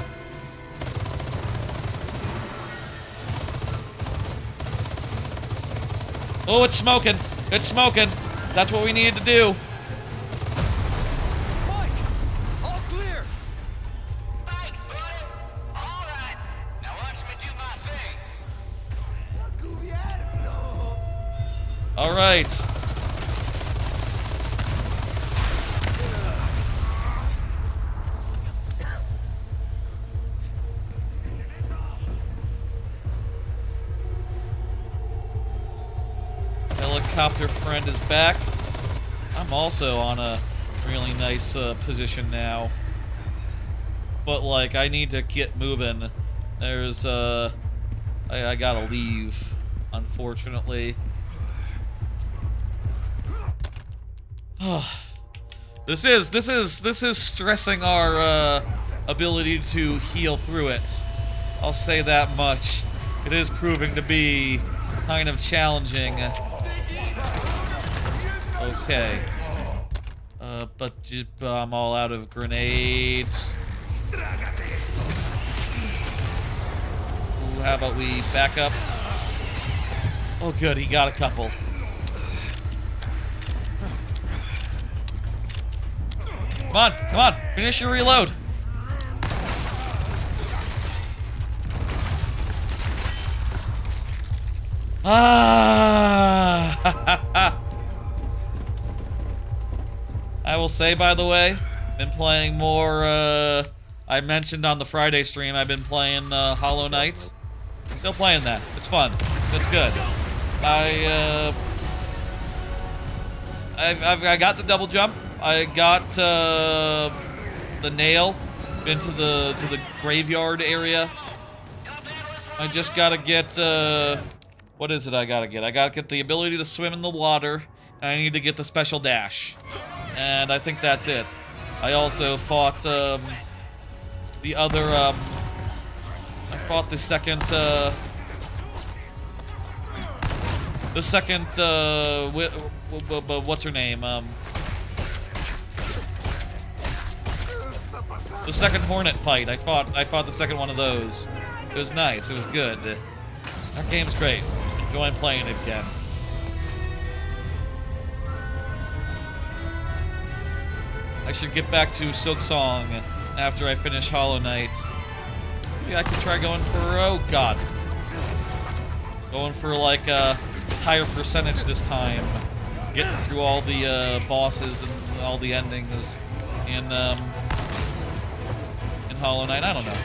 Oh, it's smoking. It's smoking. That's what we needed to do. Mike! All clear! Thanks, buddy. All right. Now watch me do my thing. All right. Helicopter friend is back. I'm also on a really nice position now. But, like, I need to get moving. There's, I gotta leave, unfortunately. This is stressing our, ability to heal through it. I'll say that much. It is proving to be kind of challenging. Okay. But I'm all out of grenades. Ooh, how about we back up? Oh, good, he got a couple. Come on, come on, finish your reload. Ah! I will say, by the way, been playing more, I mentioned on the Friday stream, I've been playing, Hollow Knight. Still playing that. It's fun. It's good. I got the double jump. I got, the nail into the graveyard area. I just gotta get, what is it I gotta get? I gotta get the ability to swim in the water, and I need to get the special dash. And I think that's it. I also fought, the other, I fought the second, what's her name, the second Hornet fight. I fought the second one of those. It was nice, it was good. That game's great. Enjoying playing it again. I should get back to Silksong after I finish Hollow Knight. Maybe I could try going for, oh god. Going for like a higher percentage this time. Getting through all the bosses and all the endings in Hollow Knight. I don't know.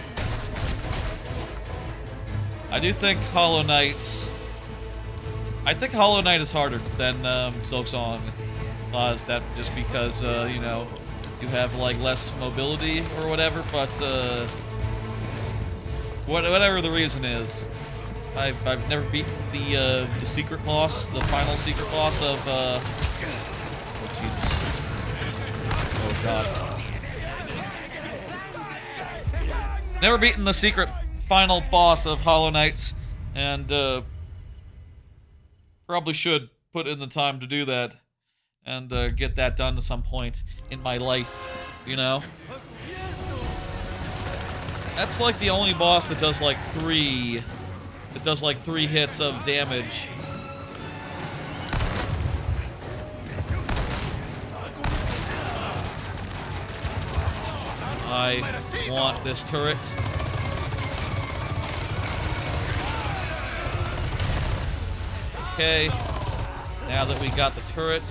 I do think Hollow Knight... I think Hollow Knight is harder than Silksong. Is that just because, you know, you have like less mobility or whatever, but whatever the reason is, I've never beaten the secret boss, the final secret boss of oh Jesus, oh god, never beaten the secret final boss of Hollow Knight, and probably should put in the time to do that. And get that done at some point in my life, you know? That's like the only boss that does like three hits of damage. I want this turret. Okay, now that we got the turret,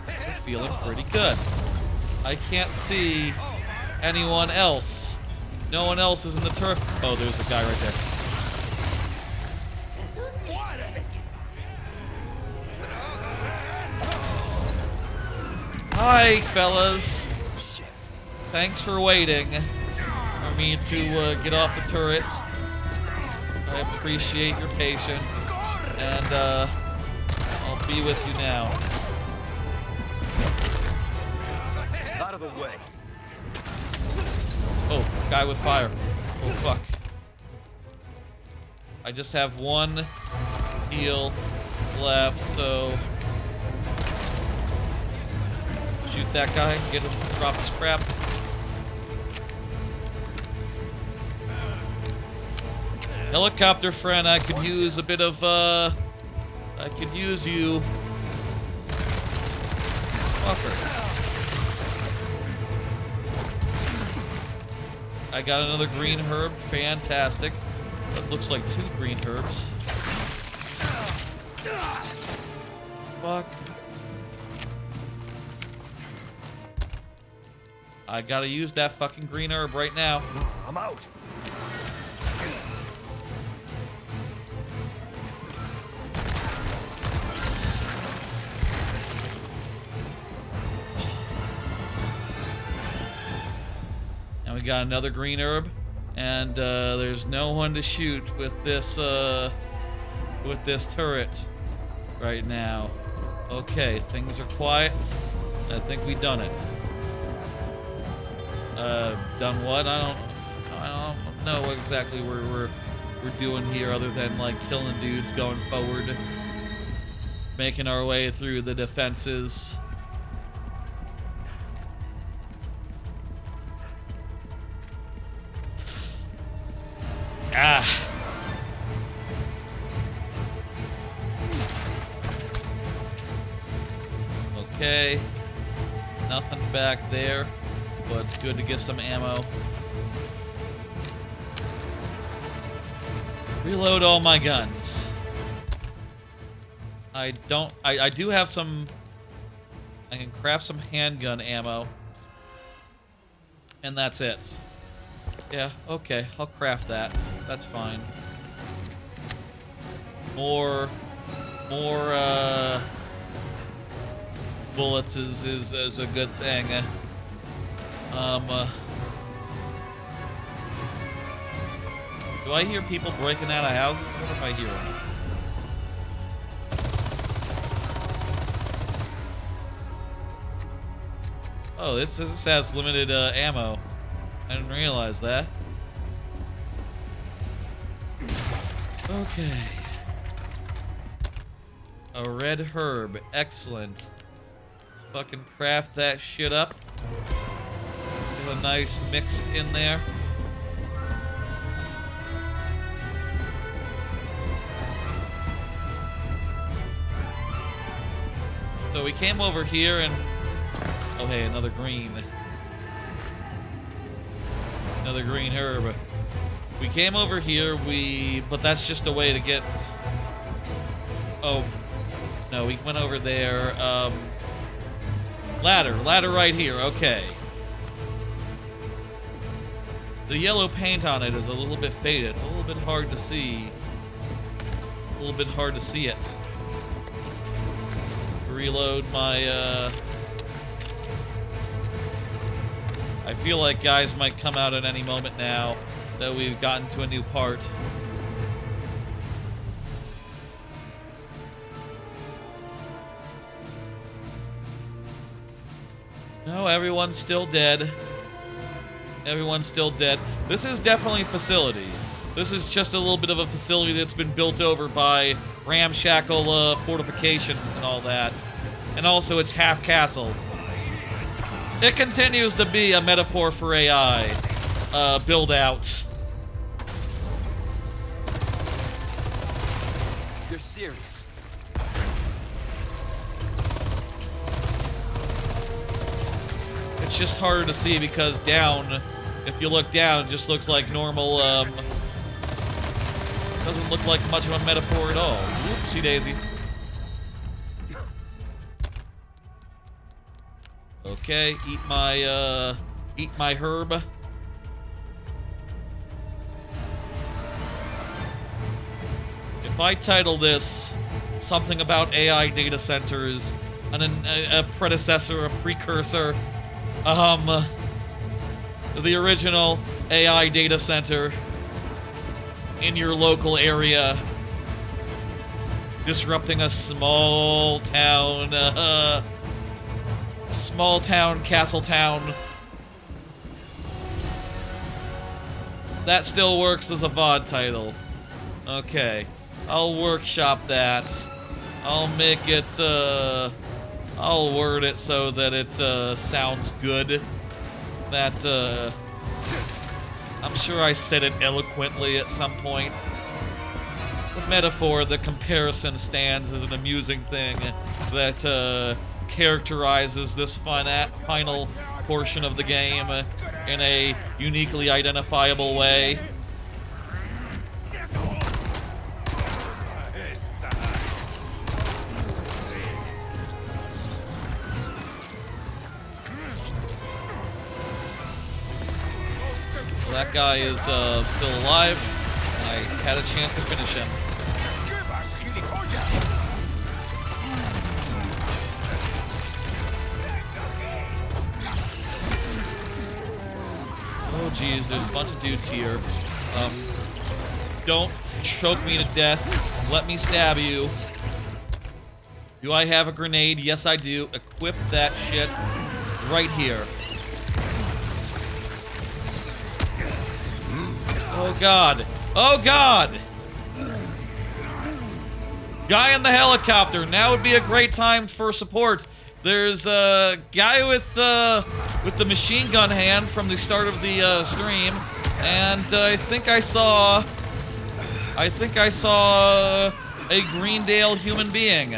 we're feeling pretty good. I can't see anyone else. No one else is in the turret. Oh, there's a guy right there. Hi, fellas. Thanks for waiting for me to get off the turret. I appreciate your patience, and I'll be with you now. Out of the way. Oh, guy with fire. Oh, fuck. I just have one heal left, so shoot that guy, get him to drop his crap. Helicopter friend, I could use a bit of, I could use you. Fucker. I got another green herb, fantastic. That looks like 2 green herbs. Fuck. I gotta use that fucking green herb right now. I'm out. And we got another green herb, and there's no one to shoot with this turret right now. Okay, things are quiet. I think we done it. Done what? I don't know exactly where we're doing here, other than like killing dudes, going forward, making our way through the defenses. Ah. Okay. Nothing back there, but it's good to get some ammo. Reload all my guns. I do have some... I can craft some handgun ammo. And that's it. Yeah, okay, I'll craft that. That's fine. More bullets is a good thing. Do I hear people breaking out of houses? What if I hear them? Oh, this has limited ammo. I didn't realize that. Okay. A red herb. Excellent. Let's fucking craft that shit up. Get a nice mixed in there. So we came over here and... Oh, hey, another green. Another green herb. We came over here, but that's just a way to get... Oh, no, we went over there. Ladder right here, okay. The yellow paint on it is a little bit faded. It's a little bit hard to see. A little bit hard to see it. Reload my, I feel like guys might come out at any moment now that we've gotten to a new part. No, everyone's still dead. Everyone's still dead. This is definitely a facility. This is just a little bit of a facility that's been built over by ramshackle fortifications and all that. And also, it's half castle. It continues to be a metaphor for AI build-outs. You're serious. It's just harder to see because down, if you look down, it just looks like normal, doesn't look like much of a metaphor at all. Whoopsie daisy. Okay, eat my herb. If I title this something about AI data centers, a predecessor, a precursor, the original AI data center in your local area, disrupting a small town, castle town. That still works as a VOD title. Okay. I'll workshop that. I'll make it, I'll word it so that it, sounds good. That, I'm sure I said it eloquently at some point. The metaphor, the comparison stands as an amusing thing that, characterizes this final portion of the game in a uniquely identifiable way. That guy is still alive. I had a chance to finish him. Oh geez, there's a bunch of dudes here. Don't choke me to death. Let me stab you. Do I have a grenade? Yes, I do. Equip that shit right here. Oh god. Oh god! Guy in the helicopter. Now would be a great time for support. There's a guy with the machine gun hand from the start of the stream, and I think I saw a Greendale human being.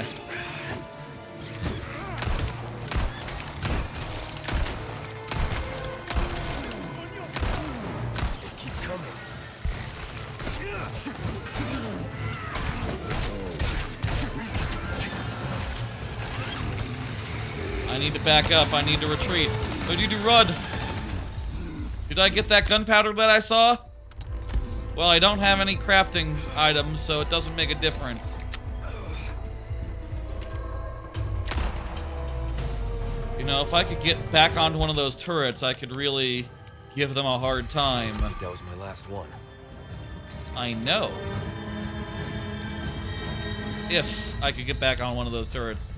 I need to back up. I need to retreat. What did you do, Rud? Did I get that gunpowder that I saw? Well, I don't have any crafting items, so it doesn't make a difference. You know, if I could get back onto one of those turrets, I could really give them a hard time. I think that was my last one. I know. If I could get back on one of those turrets.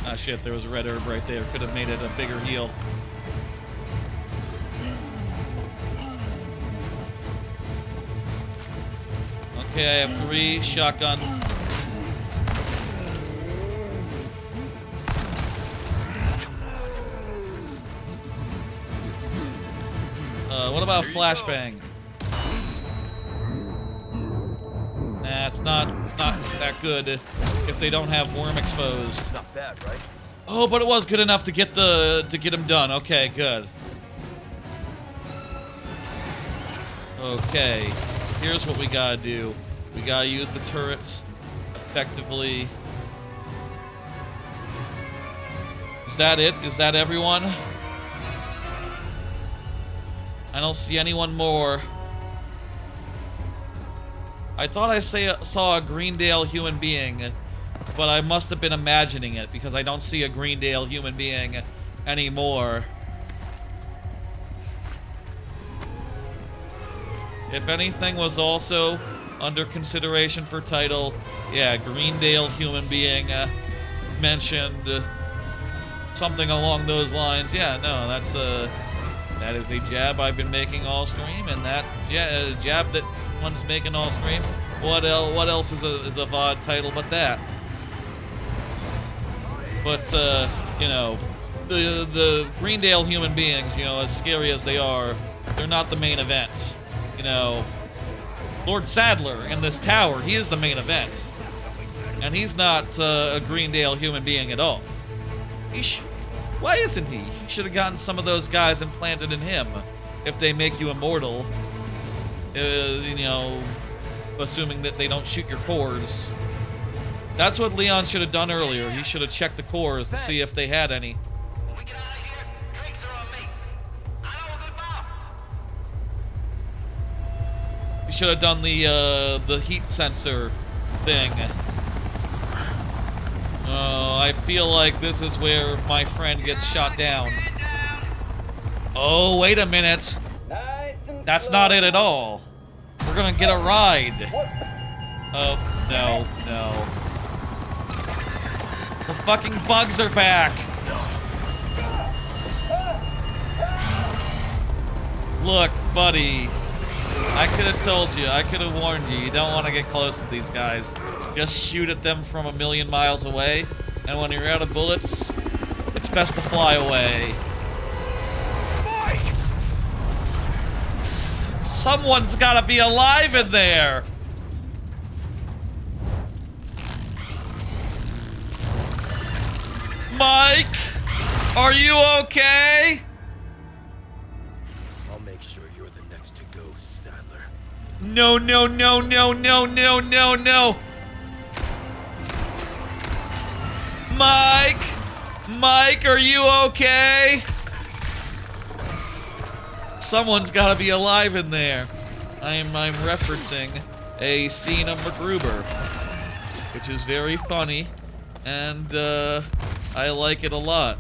Ah shit, there was a red herb right there. Could have made it a bigger heal. Okay, I have 3 shotgun. What about flashbang? Nah, it's not that good if they don't have worm exposed. Not bad, right? Oh, but it was good enough to get him done. Okay, good. Okay, here's what we gotta do. We gotta use the turrets effectively. Is that it? Is that everyone? I don't see anyone more. I thought I saw a Greendale human being, but I must have been imagining it because I don't see a Greendale human being anymore. If anything was also under consideration for title, yeah, Greendale human being mentioned, something along those lines. Yeah, no, that is a jab I've been making all stream, and that jab that one's making all stream. What else is a VOD title but that? But you know, the Greendale human beings, you know, as scary as they are, they're not the main event. You know, Lord Sadler in this tower, he is the main event, and he's not a Greendale human being at all. Why isn't he? You should have gotten some of those guys implanted in him. If they make you immortal, you know, assuming that they don't shoot your cores. That's what Leon should have done earlier. He should have checked the cores to see if they had any. When we get out of here, drinks are on me. I know a good bar. He should have done the heat sensor thing. Oh, I feel like this is where my friend gets shot down. Oh, wait a minute. That's not it at all. We're gonna get a ride. Oh, no, no. The fucking bugs are back. Look, buddy. I could have told you. I could have warned you. You don't want to get close to these guys. Just shoot at them from a million miles away. And when you're out of bullets, it's best to fly away. Someone's gotta be alive in there! Mike! Are you okay? I'll make sure you're the next to go, Sadler. No, no, no, no, no, no, no, no! Mike! Mike, are you okay? Someone's gotta be alive in there. I'm referencing a scene of MacGruber, which is very funny, and I like it a lot.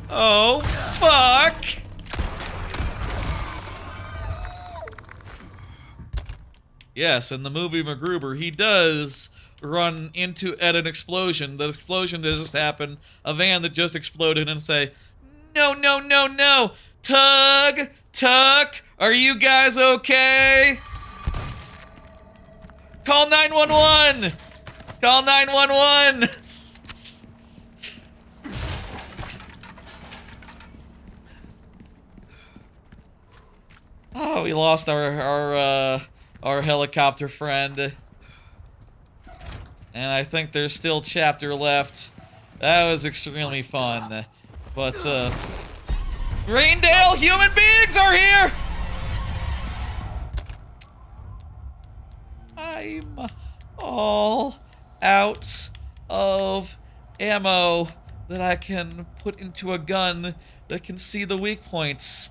Oh, fuck! Yes, in the movie MacGruber, he does run into at an explosion. The explosion that just happened, a van that just exploded, and say, "No, no, no, no! Tug! Tuck! Are you guys okay? Call 911! Call 911!" Oh, we lost our helicopter friend. And I think there's still chapter left. That was extremely fun. But, Greendale, human beings are here! I'm all out of ammo that I can put into a gun that can see the weak points.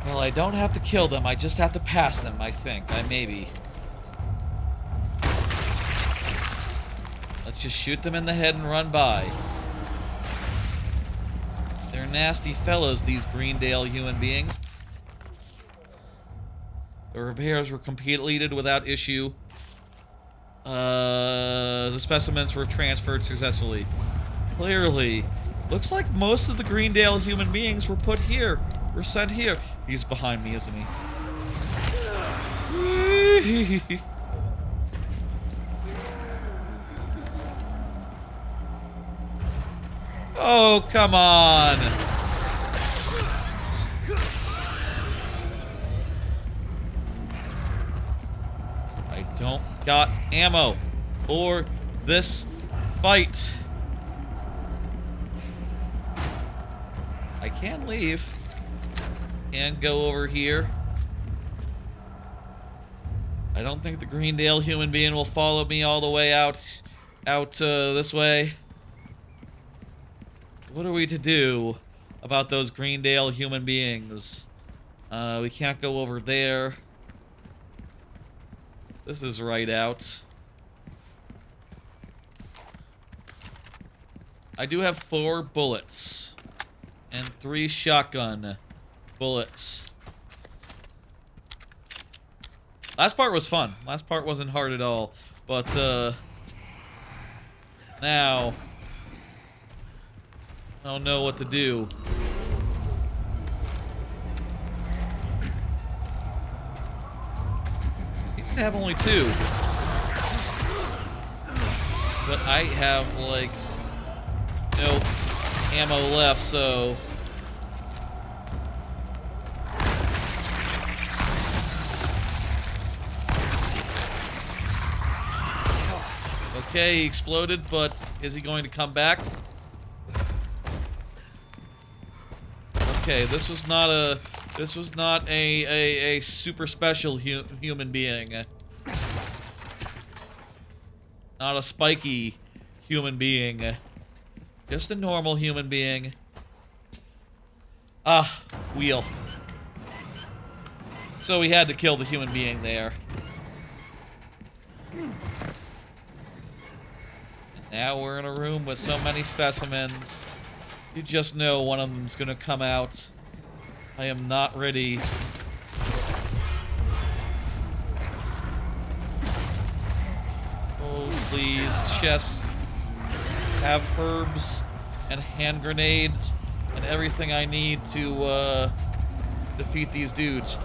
Well, I don't have to kill them, I just have to pass them, I think. Maybe. Let's just shoot them in the head and run by. They're nasty fellows, these Greendale human beings. The repairs were completed without issue. The specimens were transferred successfully. Clearly. Looks like most of the Greendale human beings were put here. Were sent here. He's behind me, isn't he? Oh, come on. I don't got ammo for this fight. I can leave. And go over here. I don't think the Greendale human being will follow me all the way out this way. What are we to do about those Greendale human beings? We can't go over there. This is right out. I do have 4 bullets and 3 shotgun bullets. Last part was fun. Last part wasn't hard at all. But, now, I don't know what to do. You can have only 2. But I have, like, no ammo left, so... Okay, he exploded, but is he going to come back? Okay, this was not a super special human being. Not a spiky human being. Just a normal human being. Ah, wheel. So we had to kill the human being there. Now we're in a room with so many specimens. You just know one of them's gonna come out. I am not ready. please. Chests have herbs and hand grenades and everything I need to defeat these dudes.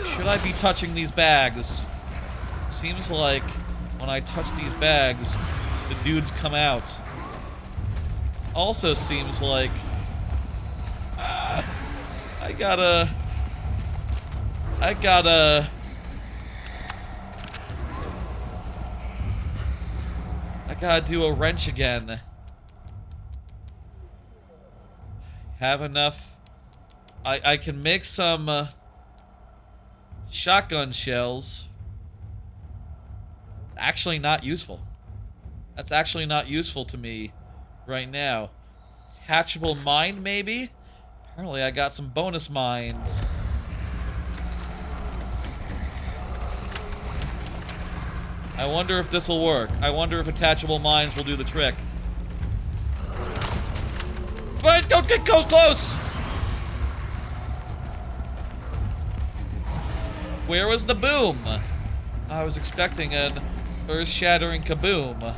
Should I be touching these bags? Seems like when I touch these bags, the dudes come out. Also seems like I gotta do a wrench again. Have enough. I can make some shotgun shells. Actually not useful. That's actually not useful to me right now. Hatchable mine, maybe? Apparently I got some bonus mines. I wonder if this will work. I wonder if attachable mines will do the trick. But don't get close! Where was the boom? I was expecting an earth-shattering kaboom.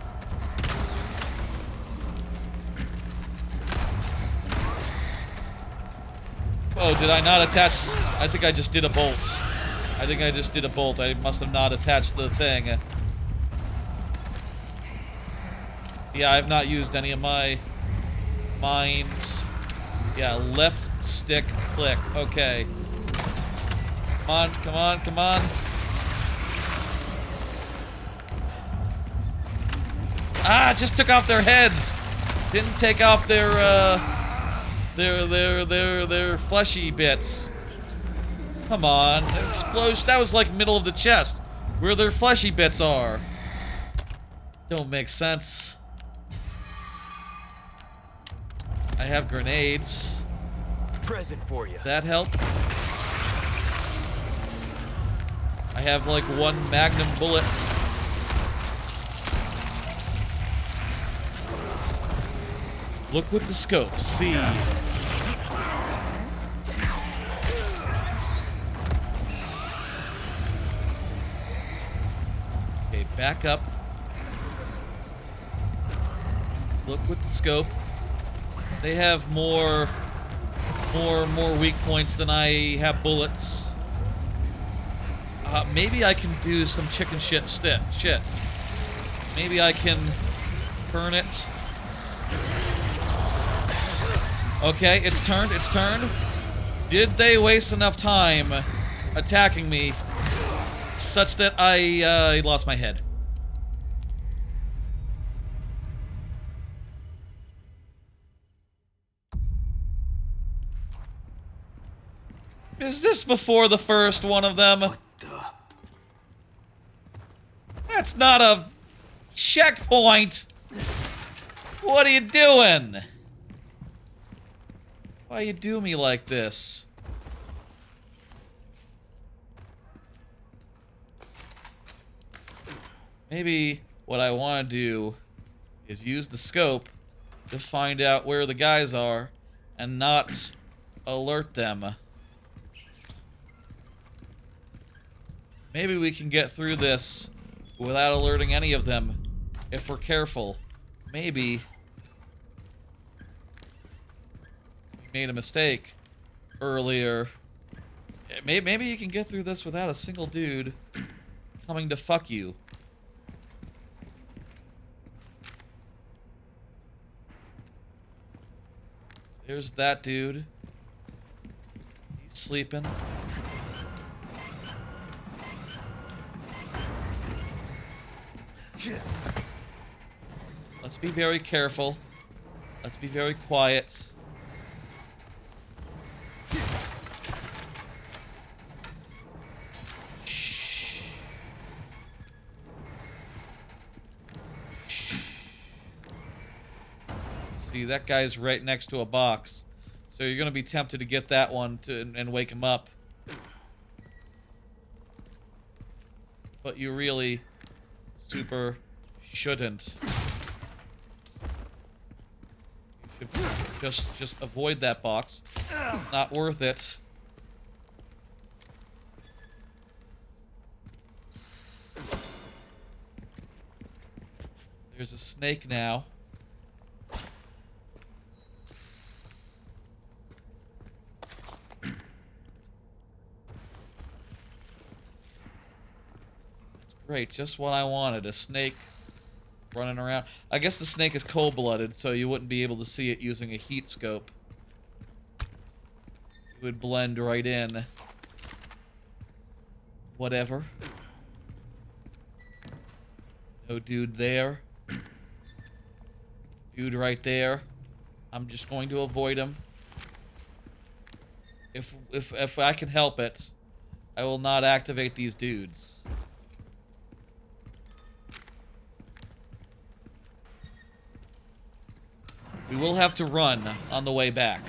Oh, did I not attach? I think I just did a bolt. I think I just did a bolt. I must have not attached the thing. Yeah, I've not used any of my mines. Yeah, left stick click. Okay. Come on, come on, come on. Ah, just took off their heads. Didn't take off their fleshy bits. Come on, an explosion. That was like middle of the chest, where their fleshy bits are. Don't make sense. I have grenades. Present for you. That help? I have like one magnum bullet. Look with the scope. See. Okay, back up. Look with the scope. They have more weak points than I have bullets. Maybe I can do some chicken shit. Maybe I can turn it. Okay, it's turned, it's turned. Did they waste enough time attacking me such that I lost my head? Is this before the first one of them? What the? That's not a checkpoint! What are you doing? Why you do me like this? Maybe what I want to do is use the scope to find out where the guys are and not alert them. Maybe we can get through this without alerting any of them if we're careful. Maybe we made a mistake earlier. Maybe you can get through this without a single dude coming to fuck you. There's that dude. He's sleeping. Let's be very careful. Let's be very quiet. Shh. Shh. See, that guy's right next to a box. So you're gonna be tempted to get that one and wake him up. But you really super shouldn't. You should just avoid that box. Not worth it. There's a snake now. Great, just what I wanted. A snake running around. I guess the snake is cold-blooded, so you wouldn't be able to see it using a heat scope. It would blend right in. Whatever. No dude there. Dude right there. I'm just going to avoid him. If I can help it, I will not activate these dudes. We will have to run on the way back.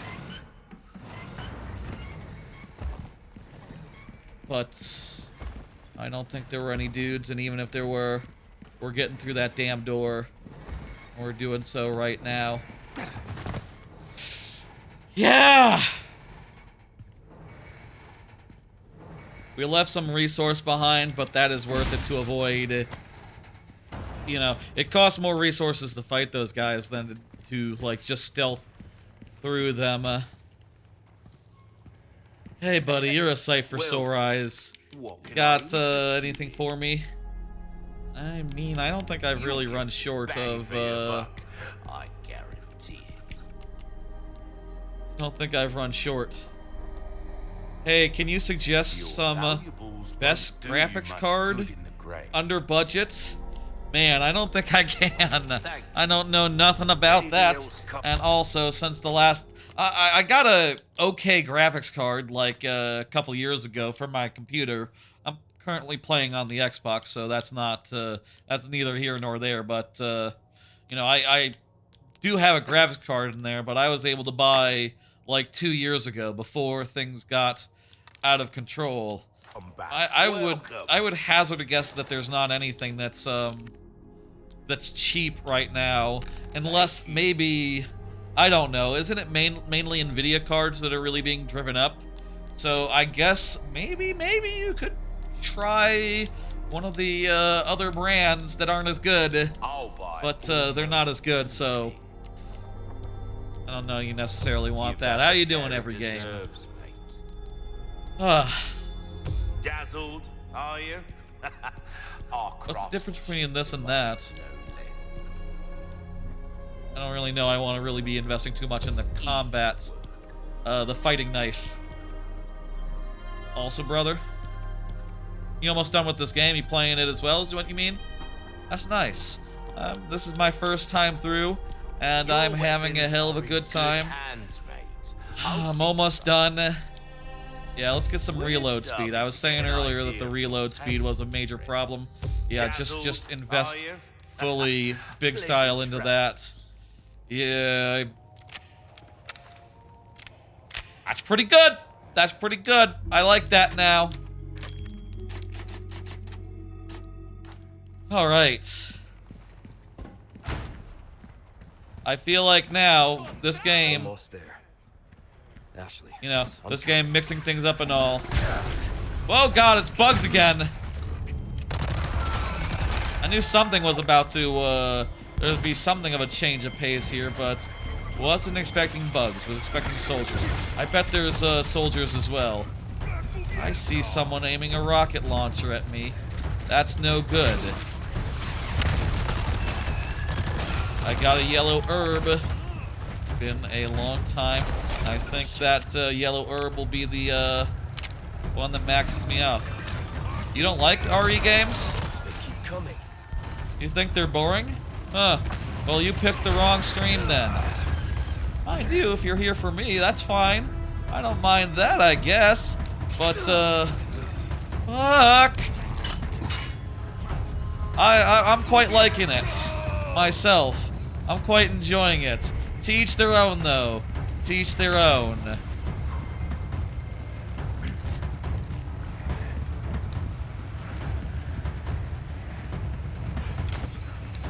But I don't think there were any dudes, and even if there were, we're getting through that damn door. We're doing so right now. Yeah! We left some resource behind, but that is worth it to avoid. You know, it costs more resources to fight those guys than to like, just stealth through them. Hey, buddy, you're a sight for sore eyes. Got anything for me? I mean, I don't think I've really run short of, I guarantee it. don't think I've run short. Hey, can you suggest some best graphics card under budget? Man, I don't think I can. I don't know nothing about that. And also, since the last... I got a okay graphics card, like, a couple years ago for my computer. I'm currently playing on the Xbox, so that's not... that's neither here nor there, but, you know, I do have a graphics card in there, but I was able to buy, like, 2 years ago, before things got out of control. I would hazard a guess that there's not anything that's cheap right now, unless maybe, I don't know, isn't it mainly NVIDIA cards that are really being driven up? So I guess maybe you could try one of the other brands that aren't as good, but they're not as good, so I don't know you necessarily want that. How you doing every game? Dazzled, are you? What's the difference between this and that? I don't really know. I want to really be investing too much in the combat. The fighting knife. Also, brother, you almost done with this game? You playing it as well, is what you mean? That's nice. This is my first time through, and I'm having a hell of a good time. I'm almost done. Yeah, let's get some reload speed. I was saying earlier that the reload speed was a major problem. Yeah, just invest fully big style into that. Yeah. That's pretty good. That's pretty good. I like that now. All right. I feel like now this game, Almost there. Ashley, you know, this game mixing things up and all. Oh god, it's bugs again. I knew something was about to, there'd be something of a change of pace here, but wasn't expecting bugs, was expecting soldiers. I bet there's, soldiers as well. I see someone aiming a rocket launcher at me. That's no good. I got a yellow herb. It's been a long time. I think that yellow herb will be the one that maxes me out. You don't like RE games? they keep coming. You think they're boring? Huh. Well, you picked the wrong stream then. I do, if you're here for me, that's fine. I don't mind that, I guess. But, fuck. I'm quite liking it. Myself. I'm quite enjoying it. To each their own, though. To each their own.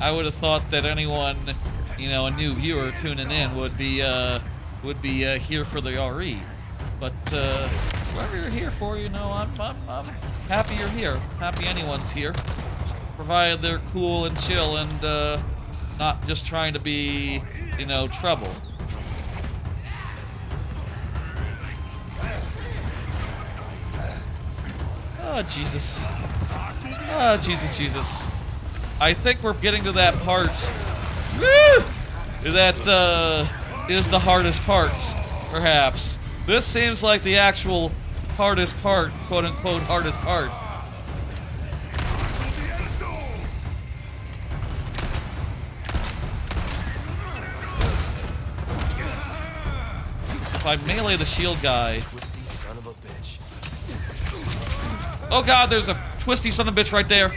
I would have thought that anyone, you know, a new viewer tuning in would be here for the RE. But whoever you're here for, you know, I'm happy you're here. Happy anyone's here, provided they're cool and chill and Not just trying to be, you know, trouble. Oh, Jesus. Oh, Jesus. I think we're getting to that part. Woo! That, is the hardest part, perhaps. This seems like the actual hardest part, quote-unquote hardest part. If I melee the shield guy... Oh god, there's a twisty son of a bitch right there.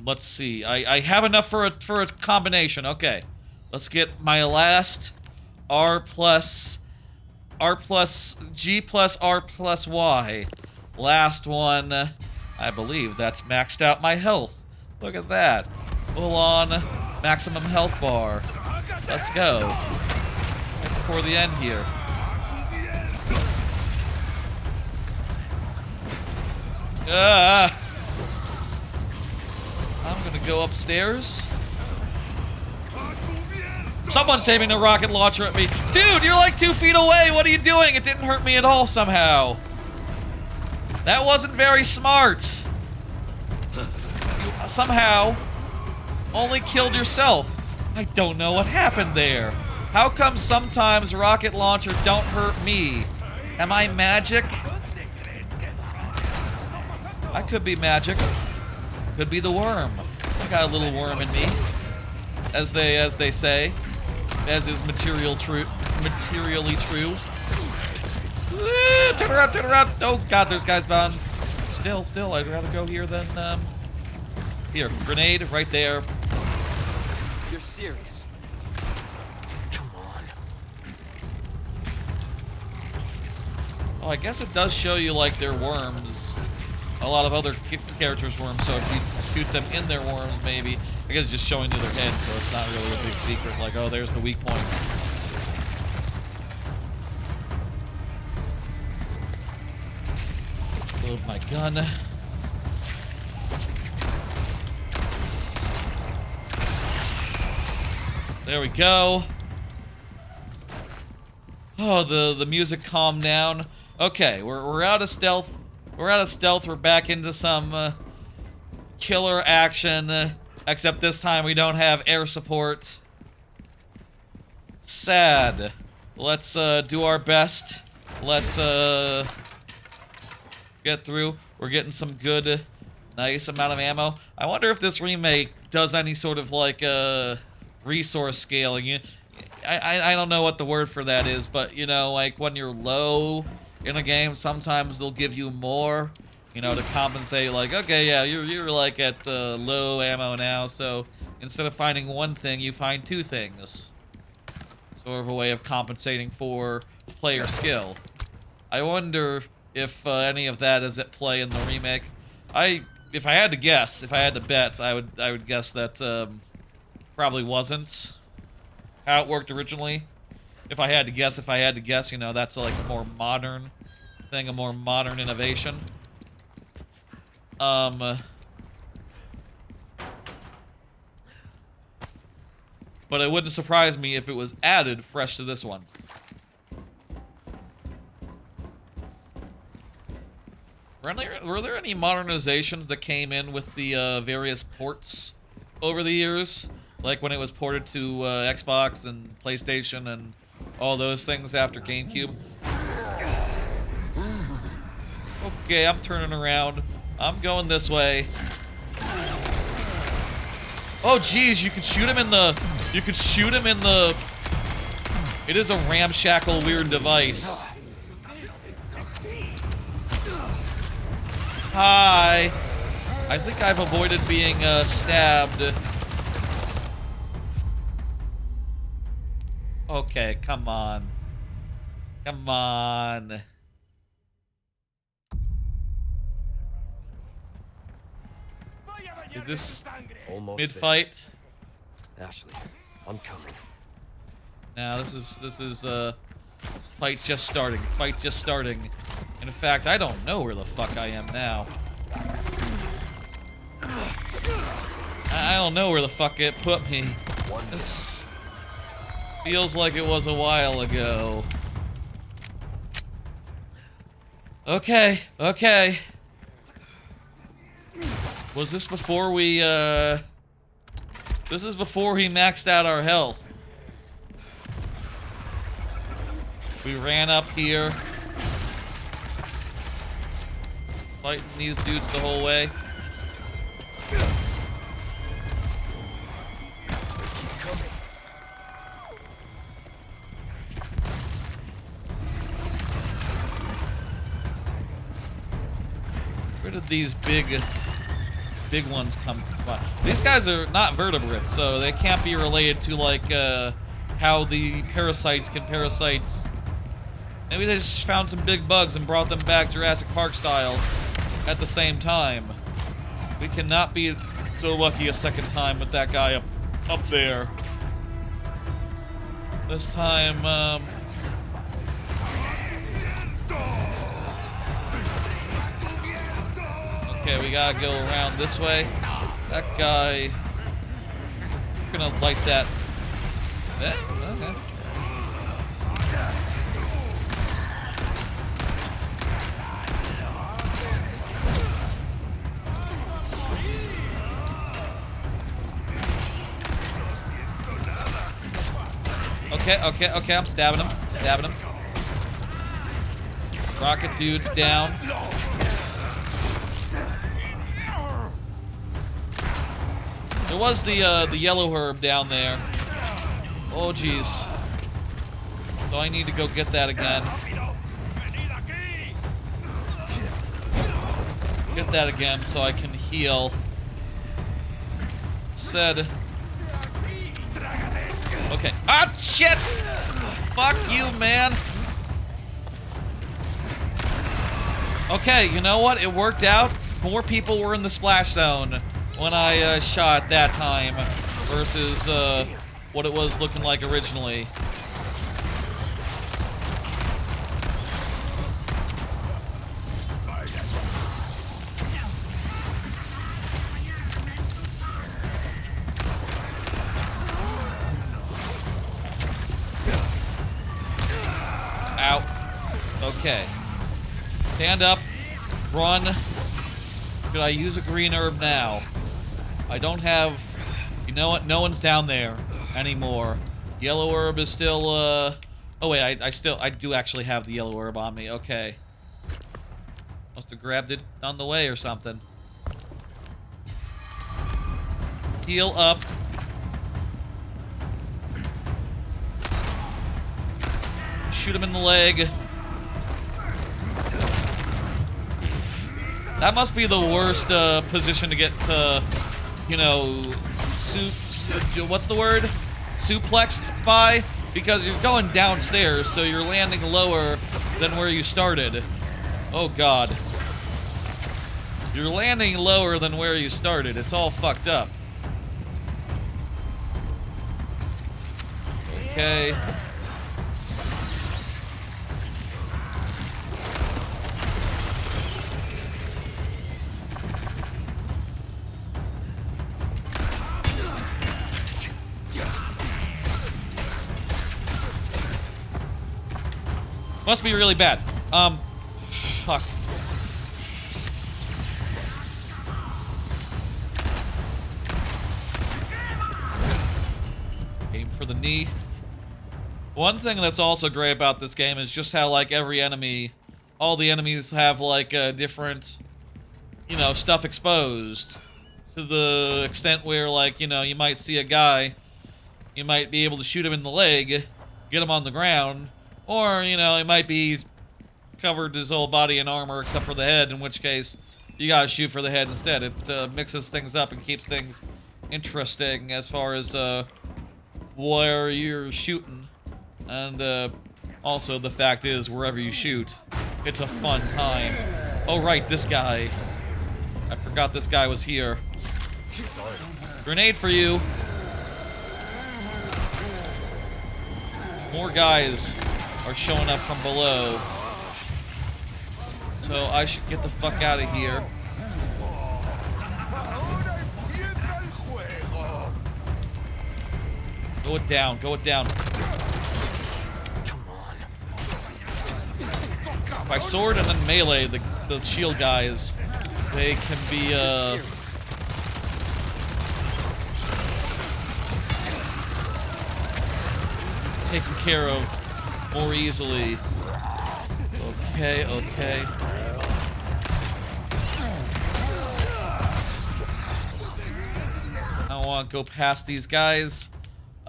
Let's see. I have enough for a combination. Okay. Let's get my last R plus G plus R plus Y. Last one. I believe that's maxed out my health. Look at that. Full on maximum health bar. Let's go. Before the end here. I'm gonna go upstairs. Someone's aiming a rocket launcher at me. Dude, you're like 2 feet away. What are you doing? It didn't hurt me at all somehow. That wasn't very smart. You somehow only killed yourself. I don't know what happened there. How come sometimes rocket launcher don't hurt me? Am I magic? I could be magic. Could be the worm. I got a little worm in me. As they say. As is materially true. Turn around. Oh god, there's guys bound. Still, I'd rather go here than, here, grenade right there. You're serious? Come on. Oh, I guess it does show you, like, their worms. A lot of other characters' worms, so if you shoot them in their worms, maybe. I guess it's just showing to their head, so it's not really a big secret. Like, oh, there's the weak point. Load my gun. There we go. Oh, the music calmed down. Okay, we're out of stealth. We're out of stealth. We're back into some killer action. Except this time we don't have air support. Sad. Let's do our best. Let's get through. We're getting some good, nice amount of ammo. I wonder if this remake does any sort of like resource scaling. I don't know what the word for that is, but you know, like when you're low in a game, sometimes they'll give you more, you know, to compensate. Like, okay, yeah, you're like at low ammo now, so instead of finding one thing, you find 2 things. Sort of a way of compensating for player skill. I wonder if any of that is at play in the remake. If I had to guess, if I had to bet, I would guess that probably wasn't how it worked originally. If I had to guess, you know, that's like a more modern thing, a more modern innovation. But it wouldn't surprise me if it was added fresh to this one. Were there any modernizations that came in with the various ports over the years? Like when it was ported to Xbox and PlayStation and all those things after GameCube? Okay, I'm turning around. I'm going this way. Oh, geez, you could shoot him in the... You could shoot him in the... It is a ramshackle weird device. Hi. I think I've avoided being stabbed. Okay, come on. Come on. Is this mid-fight? Ashley, I'm coming. Now this is fight just starting. Fight just starting. In fact, I don't know where the fuck I am now. I don't know where the fuck it put me. This feels like it was a while ago. Okay, okay. Was this before we, This is before we maxed out our health. We ran up here. Fighting these dudes the whole way. Where did these big ones come from? These guys are not vertebrates, so they can't be related to like how the parasites can parasites. Maybe they just found some big bugs and brought them back Jurassic Park style at the same time. We cannot be so lucky a second time with that guy up there. This time, okay, we gotta go around this way. That guy, we're gonna light that. Okay. Okay, I'm stabbing him. Rocket dude's down. There was the yellow herb down there. Oh jeez. So I need to go get that again. Get that again so I can heal. Said. Okay. Ah, shit! Fuck you, man. Okay, you know what? It worked out. More people were in the splash zone when I shot that time versus what it was looking like originally. Okay. Stand up. Run. Could I use a green herb now? I don't have... You know what? No one's down there anymore. Yellow herb is still, Oh wait, I do actually have the yellow herb on me. Okay. Must have grabbed it on the way or something. Heal up. Shoot him in the leg. That must be the worst position to get, you know, what's the word? Suplexed by? Because you're going downstairs, so you're landing lower than where you started. Oh god. You're landing lower than where you started. It's all fucked up. Okay. Must be really bad. Fuck. Aim for the knee. One thing that's also great about this game is just how, like, every enemy, all the enemies have, like, different, you know, stuff exposed. To the extent where, like, you know, you might see a guy, you might be able to shoot him in the leg, get him on the ground, or, you know, it might be covered his whole body in armor except for the head, in which case you gotta shoot for the head instead. It mixes things up and keeps things interesting as far as where you're shooting. And also the fact is, wherever you shoot, it's a fun time. Oh right, this guy. I forgot this guy was here. Grenade for you. More guys are showing up from below. So I should get the fuck out of here. Go it down. Go it down. Come on. By sword and then melee, the shield guys, they can be, taken care of more easily. Okay, okay. I don't want to go past these guys.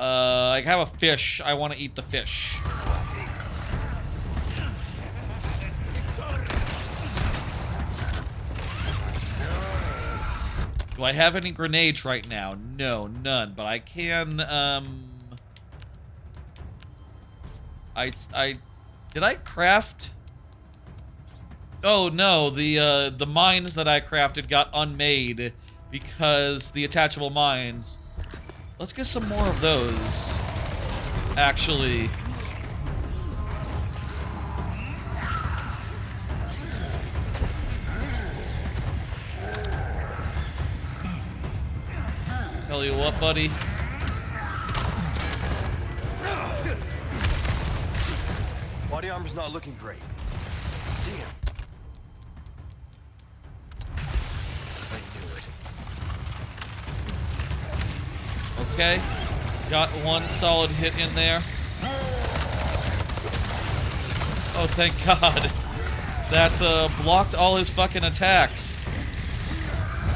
I have a fish. I want to eat the fish. Do I have any grenades right now? No, none. But I can, did I craft? Oh no, the mines that I crafted got unmade because the attachable mines. Let's get some more of those. Actually. Tell you what, buddy. Body armor's not looking great. Damn. I knew it. Okay. Got one solid hit in there. Oh, thank God. That blocked all his fucking attacks.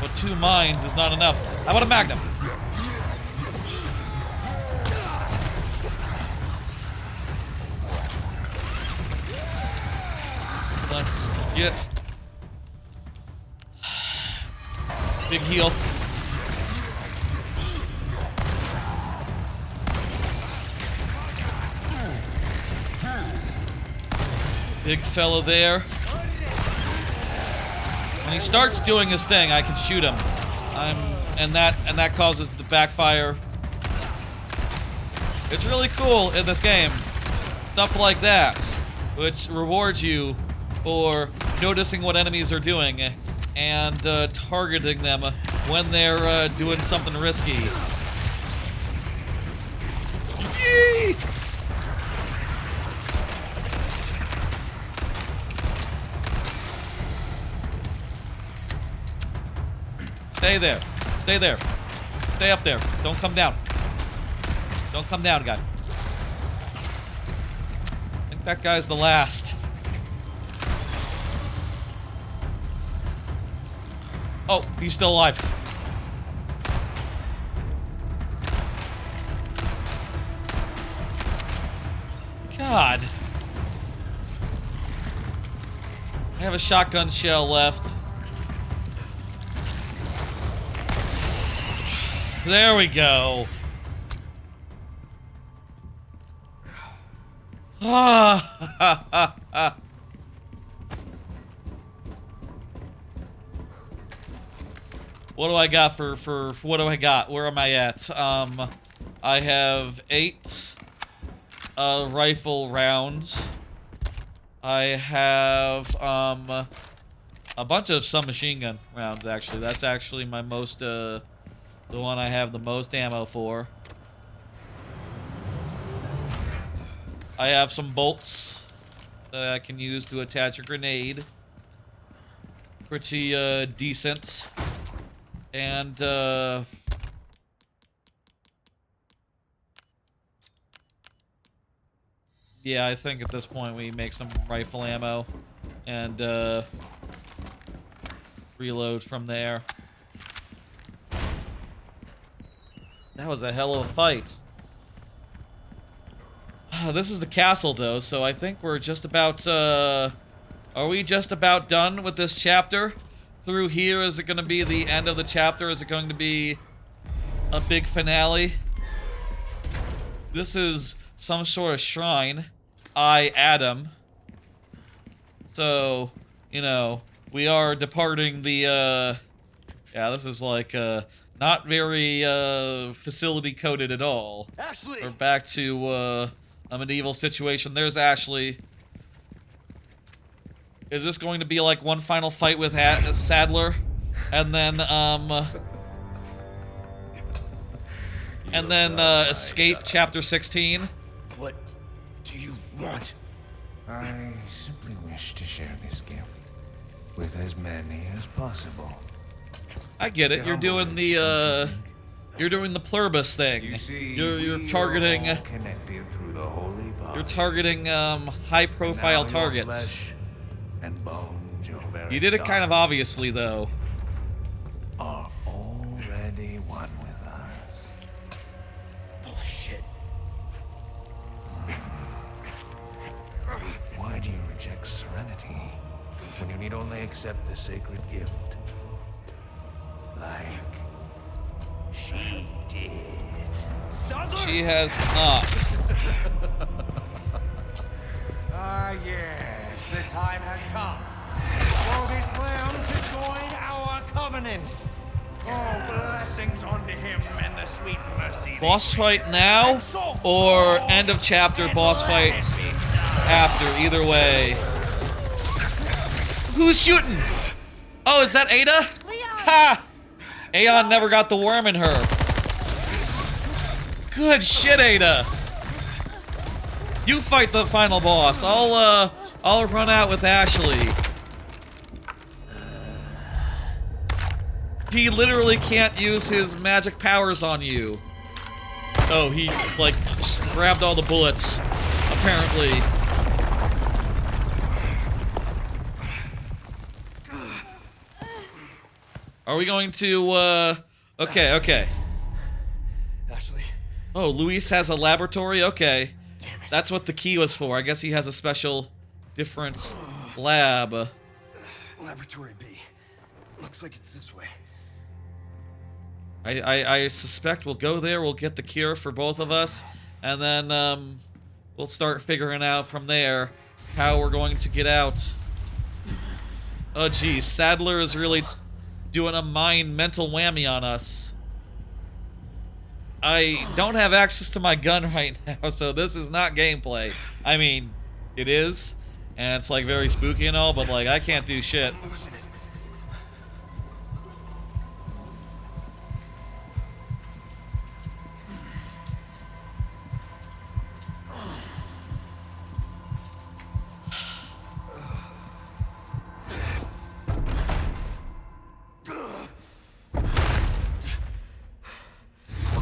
But 2 mines is not enough. How about a magnum? Let's get big heal. Big fella there. When he starts doing his thing, I can shoot him. And that causes the backfire. It's really cool in this game. Stuff like that, which rewards you for noticing what enemies are doing and targeting them when they're doing something risky. Yee! Stay there. Stay there. Stay up there. Don't come down. Don't come down, guy. I think that guy's the last. Oh, he's still alive. God. I have a shotgun shell left. There we go. Ah. What do I got for what do I got? Where am I at? I have 8 rifle rounds. I have a bunch of submachine gun rounds actually. That's actually my most the one I have the most ammo for. I have some bolts that I can use to attach a grenade. Pretty decent. And yeah, I think at this point we make some rifle ammo and reload from there. That was a hell of a fight. This is the castle, though, so I think we're just about, are we just about done with this chapter? Through here, is it going to be the end of the chapter? Is it going to be a big finale? This is some sort of shrine. Adam. So, you know, we are departing the, yeah, this is like, not very, facility coded at all. Ashley! We're back to, a medieval situation. There's Ashley. Is this going to be like one final fight with Sadler? And then, and then escape chapter 16. What do you want? I simply wish to share this gift with as many as possible. I get it. You're doing the pluribus thing. You see, You're we targeting. are all connected through the holy body. You're targeting high-profile And now your targets. flesh and bones, your very You did it kind of thoughts obviously, though. are already one with us. Bullshit. Why do you reject serenity when you need only accept the sacred gift? Like she did. She has not. Ah, yes, the time has come for this lamb to join our covenant. Oh, blessings unto him and the sweet mercy. Boss fight now, or end of chapter boss fight after? Either way. Who's shooting? Oh, is that Ada? Ha! Aeon never got the worm in her. Good shit, Ada. You fight the final boss. I'll run out with Ashley. He literally can't use his magic powers on you. Oh, he, like, grabbed all the bullets, apparently. Are we going to, okay. Ashley, Oh, Luis has a laboratory? Okay. damn it. That's what the key was for. I guess he has a special, different lab. Laboratory B. Looks like it's this way. I suspect we'll go there, we'll get the cure for both of us, and then, we'll start figuring out from there how we're going to get out. Oh, geez. Sadler is really doing a mental whammy on us. I don't have access to my gun right now, so this is not gameplay. I mean, it is, and it's, like, very spooky and all, but, like, I can't do shit. I'm losing it.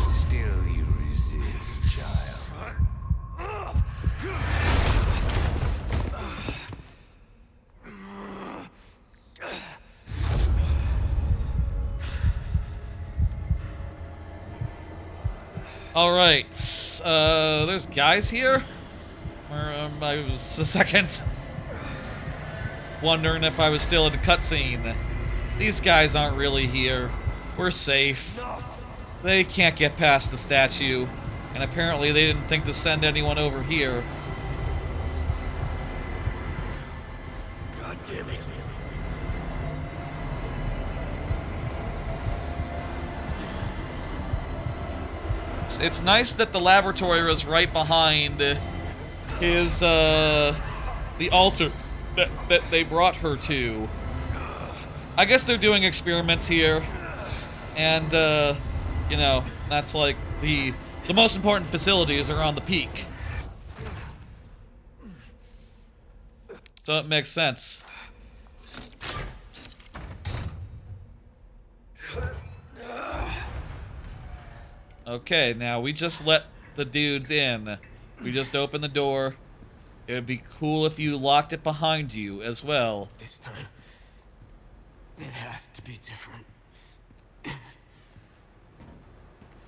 Still you resist, child. All right, there's guys here? I was a second wondering if I was still in a cutscene. These guys aren't really here. We're safe. They can't get past the statue, and apparently they didn't think to send anyone over here. God damn it. It's nice that the laboratory was right behind his, the altar that they brought her to. I guess they're doing experiments here, and, you know, that's like the most important facilities are on the peak. So it makes sense. Okay, now we just let the dudes in. We just opened the door. It would be cool if you locked it behind you as well. This time, it has to be different.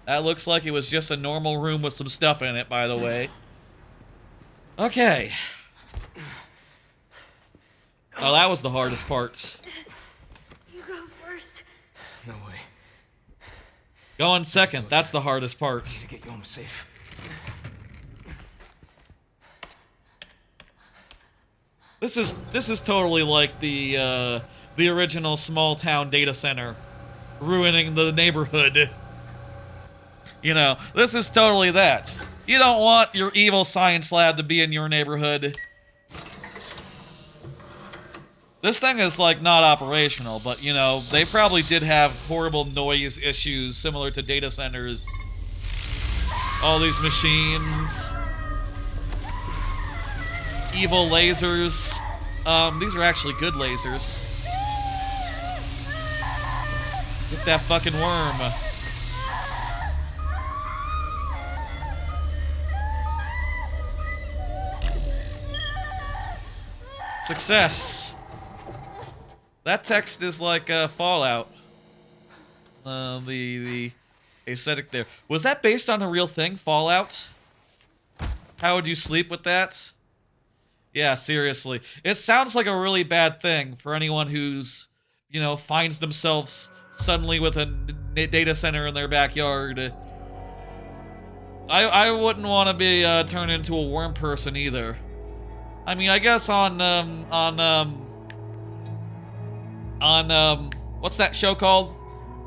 That looks like it was just a normal room with some stuff in it, by the way. Okay. Oh, that was the hardest part. You go first. No way. Going second, that's the hardest part. To get you home safe. This is totally like the original small town data center ruining the neighborhood. You know, this is totally that. You don't want your evil science lab to be in your neighborhood. This thing is, like, not operational, but, you know, they probably did have horrible noise issues similar to data centers. All these machines. Evil lasers. These are actually good lasers. Get that fucking worm. Success. That text is like Fallout. The aesthetic there. Was that based on a real thing, Fallout? How would you sleep with that? Yeah, seriously. It sounds like a really bad thing for anyone who's, you know, finds themselves suddenly with a data center in their backyard. I wouldn't want to be turned into a worm person either. I mean, I guess on what's that show called?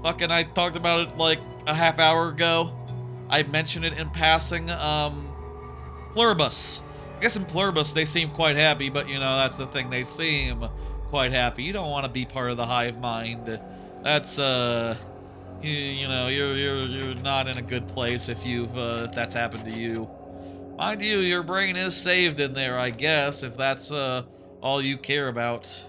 Fucking, I talked about it like a half hour ago. I mentioned it in passing. Pluribus. I guess in Pluribus they seem quite happy, but you know, that's the thing, they seem quite happy. You don't want to be part of the hive mind. That's you know, you're not in a good place if that's happened to you. Mind you, your brain is saved in there, I guess, if that's all you care about.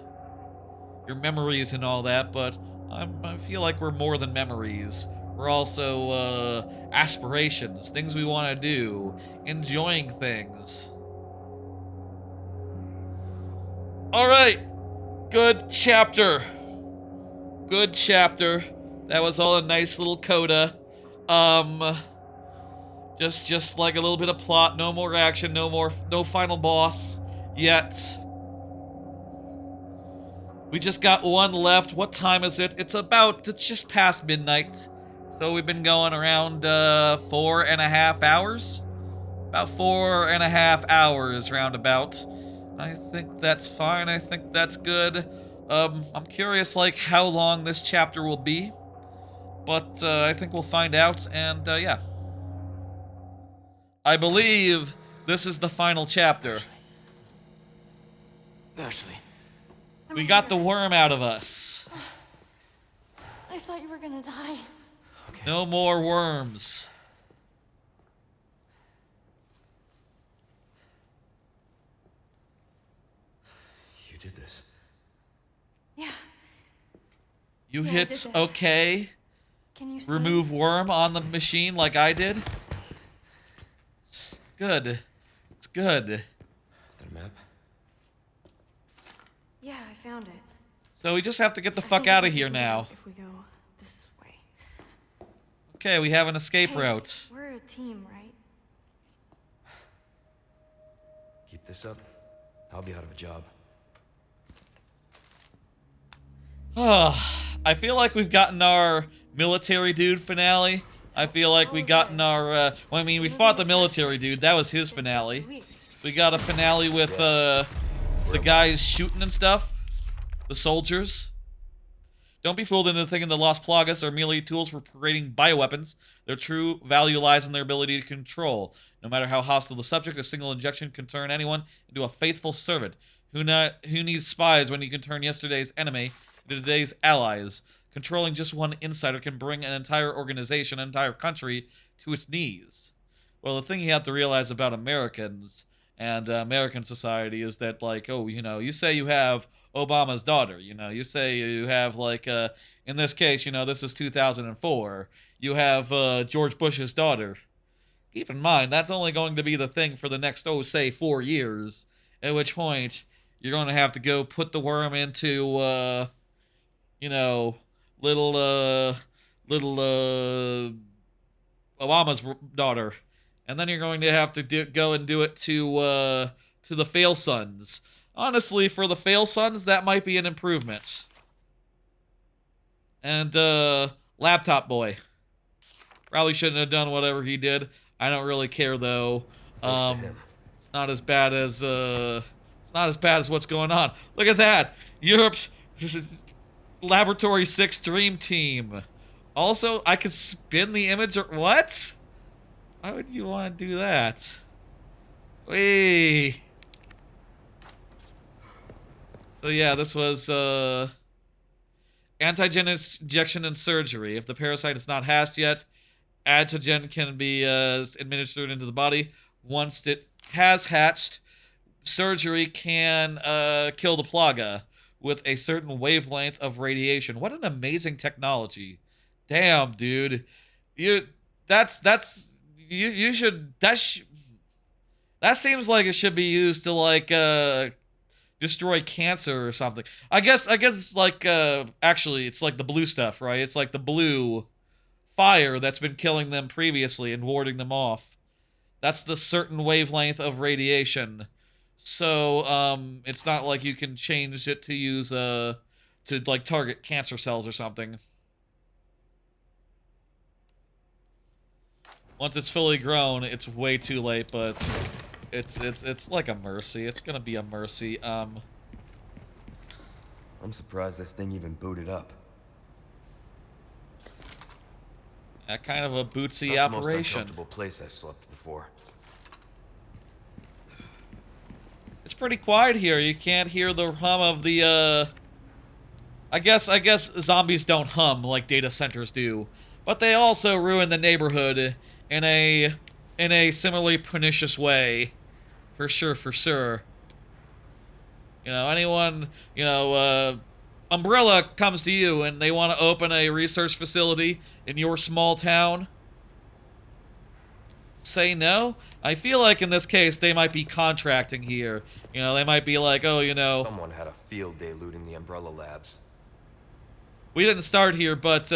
Your memories and all that, but I feel like we're more than memories. We're also aspirations, things we want to do, enjoying things. Alright, good chapter. Good chapter. That was all a nice little coda. Just like a little bit of plot, no more action, no final boss yet. We just got one left. What time is it? It's just past midnight. So we've been going around 4.5 hours? About 4.5 hours roundabout. I think that's fine. I think that's good. I'm curious like how long this chapter will be. But I think we'll find out, and yeah. I believe this is the final chapter. Ashley. We got the worm out of us. I thought you were gonna die. Okay. No more worms. You did this. Yeah. You Yeah, I hit did this. okay. Can you stand? Remove worm on the machine like I did. It's good. It's good. The map? Yeah, I found it. So we just have to get the I fuck think out this of is here what we now. do If we go this way. Okay, we have an escape Hey, route. We're a team, right? Keep this up, I'll be out of a job. I feel like we've gotten our military dude finale. I feel like we gotten our, well, I mean, we fought the military dude. That was his finale. We got a finale with, the guys shooting and stuff. The soldiers. Don't be fooled into thinking the Lost Plagas are merely tools for creating bioweapons. Their true value lies in their ability to control. No matter how hostile the subject, a single injection can turn anyone into a faithful servant. Who needs spies when you can turn yesterday's enemy into today's allies? Controlling just one insider can bring an entire organization, an entire country, to its knees. Well, the thing you have to realize about Americans and American society is that, like, oh, you know, you say you have Obama's daughter, you know, you say you have, like, in this case, you know, this is 2004, you have George Bush's daughter. Keep in mind, that's only going to be the thing for the next, oh, say, 4 years, at which point you're going to have to go put the worm into, you know, little Obama's daughter. And then you're going to have to go and do it to the Fail Sons. Honestly, for the Fail Sons, that might be an improvement. And, Laptop Boy. Probably shouldn't have done whatever he did. I don't really care, though. Thanks to him. It's not as bad as, it's not as bad as what's going on. Look at that! Europe's Laboratory 6 Dream Team. Also, I could spin the image or... What? Why would you want to do that? Wee. So yeah, this was antigen injection and surgery. If the parasite is not hatched yet, antigen can be administered into the body. Once it has hatched, surgery can kill the plaga with a certain wavelength of radiation. What an amazing technology. Damn, dude. You should that seems like it should be used to like destroy cancer or something. I guess like actually it's like the blue stuff, right? It's like the blue fire that's been killing them previously and warding them off. That's the certain wavelength of radiation. So it's not like you can change it to use to like target cancer cells or something. Once it's fully grown, it's way too late, but it's like a mercy. It's gonna be a mercy. I'm surprised this thing even booted up. Kind of a bootsy Not the most operation. uncomfortable place I've slept before. It's pretty quiet here. You can't hear the hum of the I guess zombies don't hum like data centers do, but they also ruin the neighborhood in a similarly pernicious way. For sure, for sure. You know, anyone, you know, Umbrella comes to you and they want to open a research facility in your small town. Say no? I feel like in this case they might be contracting here. You know, they might be like, oh, you know, Someone had a field day looting the Umbrella Labs. we didn't start here, but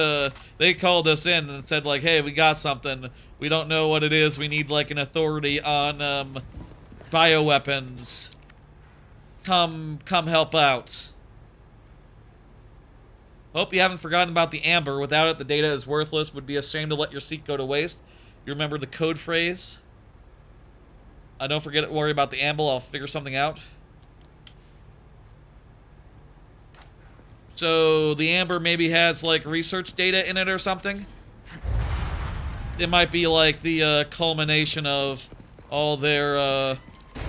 they called us in and said like, hey, we got something. We don't know what it is. We need like an authority on bioweapons. Come help out. Hope you haven't forgotten about the amber. Without it, the data is worthless. Would be a shame to let your seek go to waste. You remember the code phrase? Don't forget, worry about the amber. I'll figure something out. So the amber maybe has like research data in it or something. It might be like the culmination of all their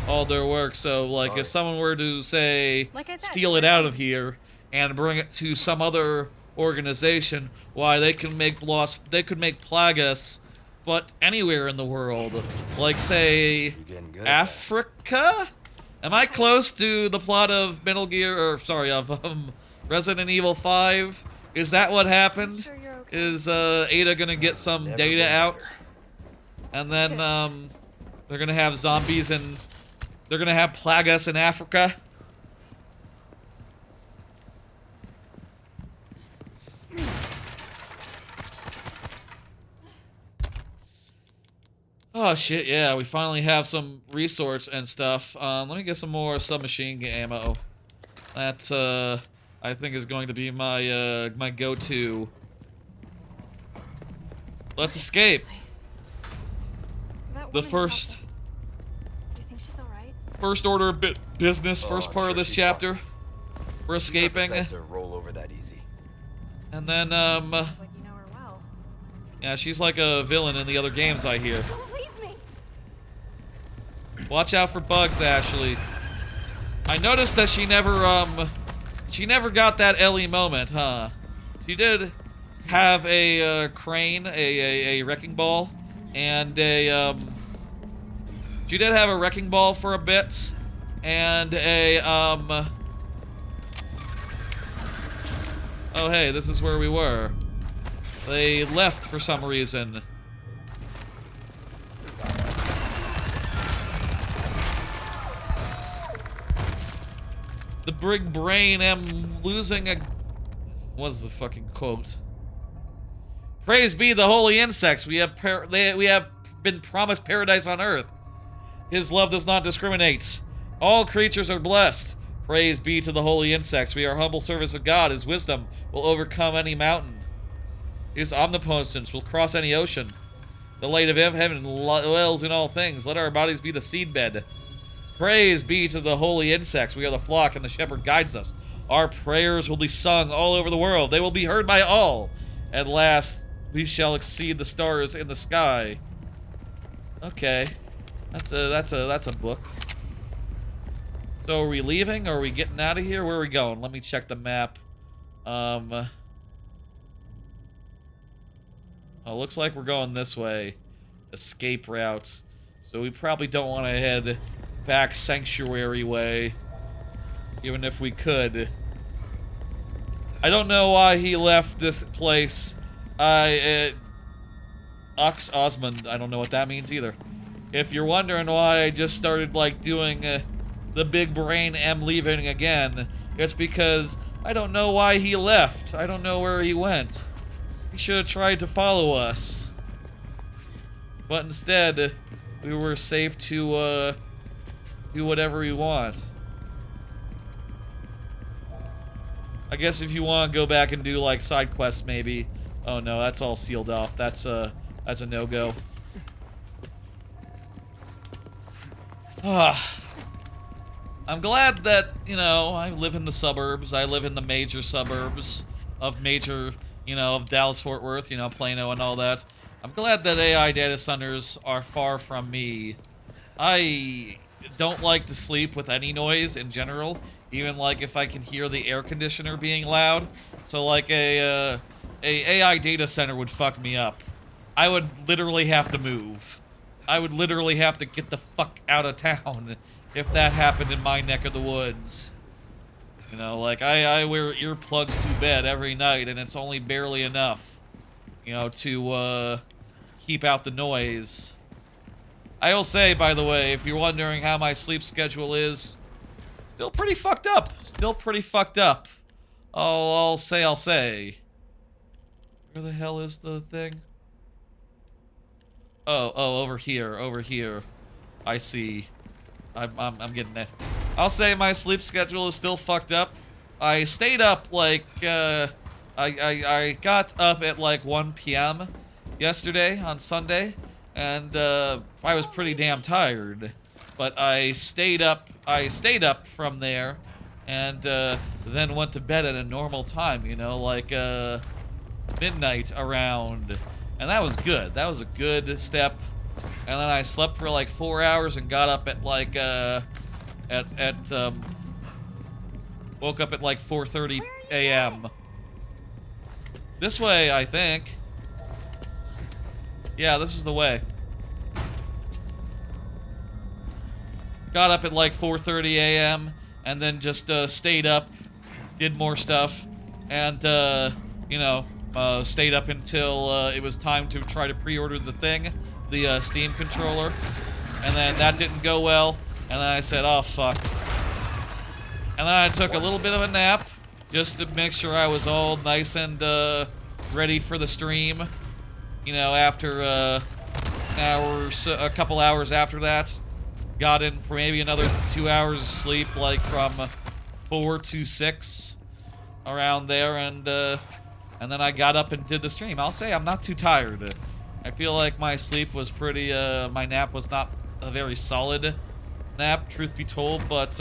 work. So like if someone were to say Like I said, steal it out of here and bring it to some other organization, why they could make plagas, but anywhere in the world, like say Getting good at Africa. Am I close to the plot of Metal Gear, or sorry, of Resident Evil 5? Is that what happened? Sure you're okay. Is Ada gonna get some Never data been out, better. and then they're gonna have zombies and they're gonna have plagas in Africa? Oh shit, yeah, we finally have some resource and stuff. Let me get some more submachine gun ammo. That I think is going to be my my go-to. Let's escape. Please. That The woman first helped us. Do you think she's all right? first order of business, first I'm part of sure this she's chapter. fine. We're She's not the escaping, type to roll over that easy. and then Sounds like you know her well. yeah, she's like a villain in the other games I hear. Don't leave me. Watch out for bugs, Ashley. I noticed that she never got that Ellie moment, huh? She did have a crane, a wrecking ball, and a she did have a wrecking ball for a bit, and a oh hey, this is where we were. They left for some reason. The big brain am losing a... What's the fucking quote? Praise be the holy insects. We have been promised paradise on earth. His love does not discriminate. All creatures are blessed. Praise be to the holy insects. We are humble service of God. His wisdom will overcome any mountain. His omnipotence will cross any ocean. The light of heaven dwells in all things. Let our bodies be the seedbed. Praise be to the holy insects. We are the flock, and the shepherd guides us. Our prayers will be sung all over the world. They will be heard by all. At last, we shall exceed the stars in the sky. Okay, that's a book. So are we leaving, or are we getting out of here? Where are we going? Let me check the map. Oh, looks like we're going this way. Escape route. So we probably don't want to head back Sanctuary way. Even if we could. I don't know why he left this place. Osmund, I don't know what that means either. If you're wondering why I just started, like, doing the big brain am leaving again, it's because I don't know why he left. I don't know where he went. He should have tried to follow us. But instead, we were safe to, do whatever we want. I guess if you want to go back and do, like, side quests, maybe. Oh no, that's all sealed off. That's a no-go. I'm glad that, you know, I live in the suburbs. I live in the major suburbs of of Dallas-Fort Worth, you know, Plano and all that. I'm glad that AI data centers are far from me. I don't like to sleep with any noise in general, even like if I can hear the air conditioner being loud. So like a AI data center would fuck me up. I would literally have to move. I would literally have to get the fuck out of town if that happened in my neck of the woods. You know, like I wear earplugs to bed every night and it's only barely enough, you know, to keep out the noise. I will say, by the way, if you're wondering how my sleep schedule is, still pretty fucked up. Still pretty fucked up. I'll say. Where the hell is the thing? Oh, over here. I see. I'm getting it. I'll say my sleep schedule is still fucked up. I stayed up like, I got up at like 1 p.m. yesterday on Sunday, and I was pretty damn tired. But I stayed up from there, and then went to bed at a normal time, you know, like midnight around. And that was good. That was a good step. And then I slept for like 4 hours and got up at like woke up at like 4:30 a.m. This way, I think. Yeah, this is the way. Got up at like 4:30 a.m. and then just stayed up, did more stuff, and you know, stayed up until it was time to try to pre-order the thing, the Steam controller, and then that didn't go well, and then I said, oh fuck. And then I took a little bit of a nap, just to make sure I was all nice and ready for the stream, you know, after a couple hours after that. Got in for maybe another 2 hours of sleep, like from 4 to 6, around there, and then I got up and did the stream. I'll say I'm not too tired. I feel like my sleep was pretty, my nap was not a very solid nap, truth be told, but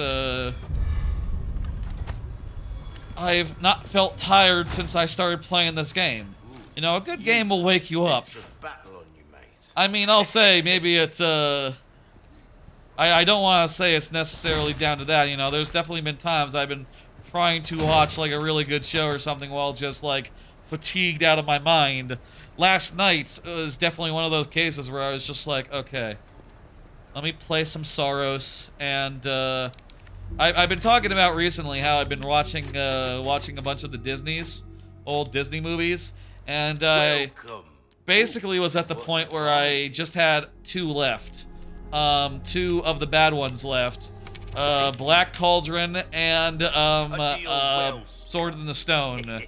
I've not felt tired since I started playing this game. You know, a good game will wake you up. I mean, I'll say maybe it's, I don't want to say it's necessarily down to that, you know, there's definitely been times I've been trying to watch, like, a really good show or something while just, like, fatigued out of my mind. Last night was definitely one of those cases where I was just like, okay, let me play some Soros, and, I've been talking about recently how I've been watching a bunch of the Disney's, old Disney movies, and I basically was at the point where I just had 2 left. 2 of the bad ones left. Black Cauldron and Sword in the Stone.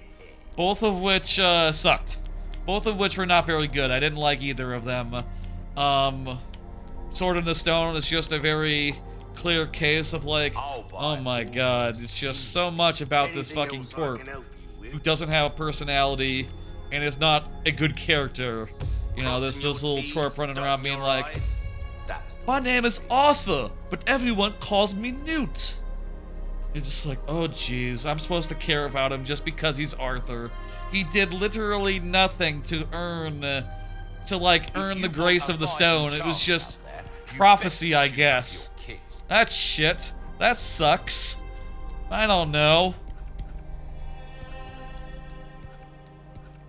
Both of which sucked. Both of which were not very good. I didn't like either of them. Sword in the Stone is just a very clear case of like, oh my god, it's just so much about this fucking twerp who doesn't have a personality and is not a good character. You know, this little twerp running around being like, my name is Arthur, but everyone calls me Newt. You're just like, oh jeez, I'm supposed to care about him just because he's Arthur. He did literally nothing to earn the grace of the stone. It was just prophecy, I guess. That's shit. That sucks. I don't know.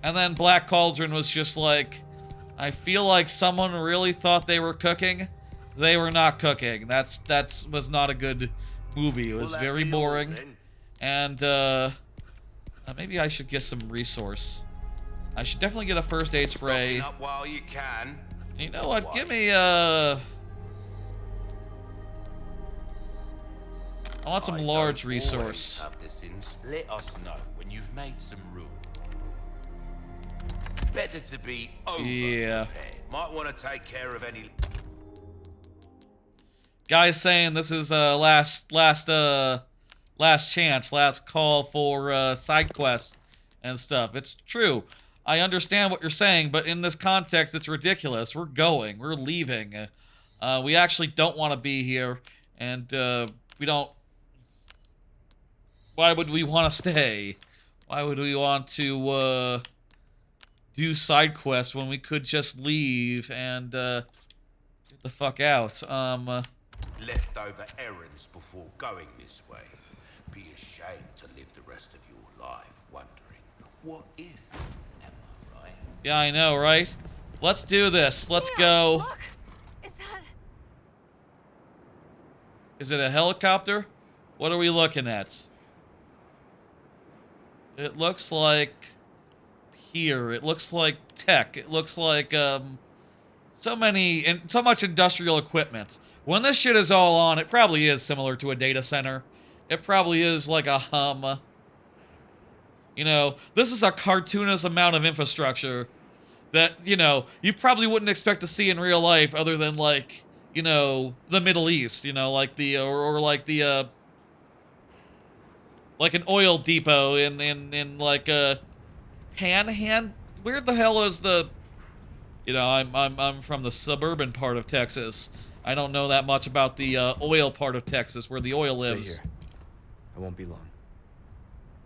And then Black Cauldron was just like, I feel like someone really thought they were cooking. They were not cooking. That's was not a good movie. It was Will that very be all boring. then? And maybe I should get some resource. I should definitely get a first aid spray. Stocking up while you can. You know what? Give me I want some I large don't always resource. have this in. Let us know when you've made some room. Better to be over Yeah. prepared. Might want to take care of any. Guys saying this is last chance, last call for side quests and stuff. It's true. I understand what you're saying, but in this context, it's ridiculous. We're going. We're leaving. We actually don't want to be here, and we don't. Why would we want to stay? Why would we want to do side quests when we could just leave and get the fuck out? Leftover errands before going this way. Be ashamed to live the rest of your life wondering, what if? Am I right? Yeah, I know, right? Let's do this. Let's Leo, go. Look! Is that... Is it a helicopter? What are we looking at? It looks like here. It looks like tech. It looks like so much industrial equipment. When this shit is all on, it probably is similar to a data center. It probably is like a hum. You know, this is a cartoonist amount of infrastructure that, you know, you probably wouldn't expect to see in real life other than, like, you know, the Middle East, you know, like the, or like the, like an oil depot in like a Panhandle. Where the hell is the, you know, I'm from the suburban part of Texas. I don't know that much about the oil part of Texas where the oil lives. Stay here. I won't be long.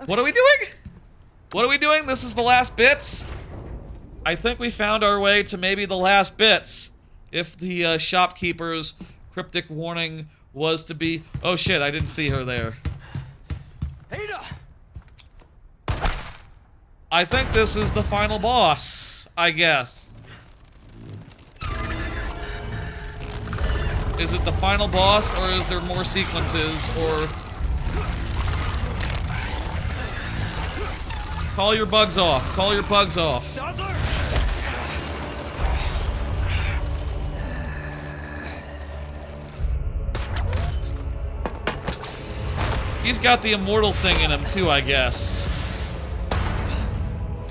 What are we doing? What are we doing? This is the last bit? I think we found our way to maybe the last bits. If the shopkeeper's cryptic warning was to be... Oh shit, I didn't see her there. Ada! I think this is the final boss, I guess. Is it the final boss, or is there more sequences, or... Call your bugs off. Call your bugs off. Sadler! He's got the immortal thing in him, too, I guess.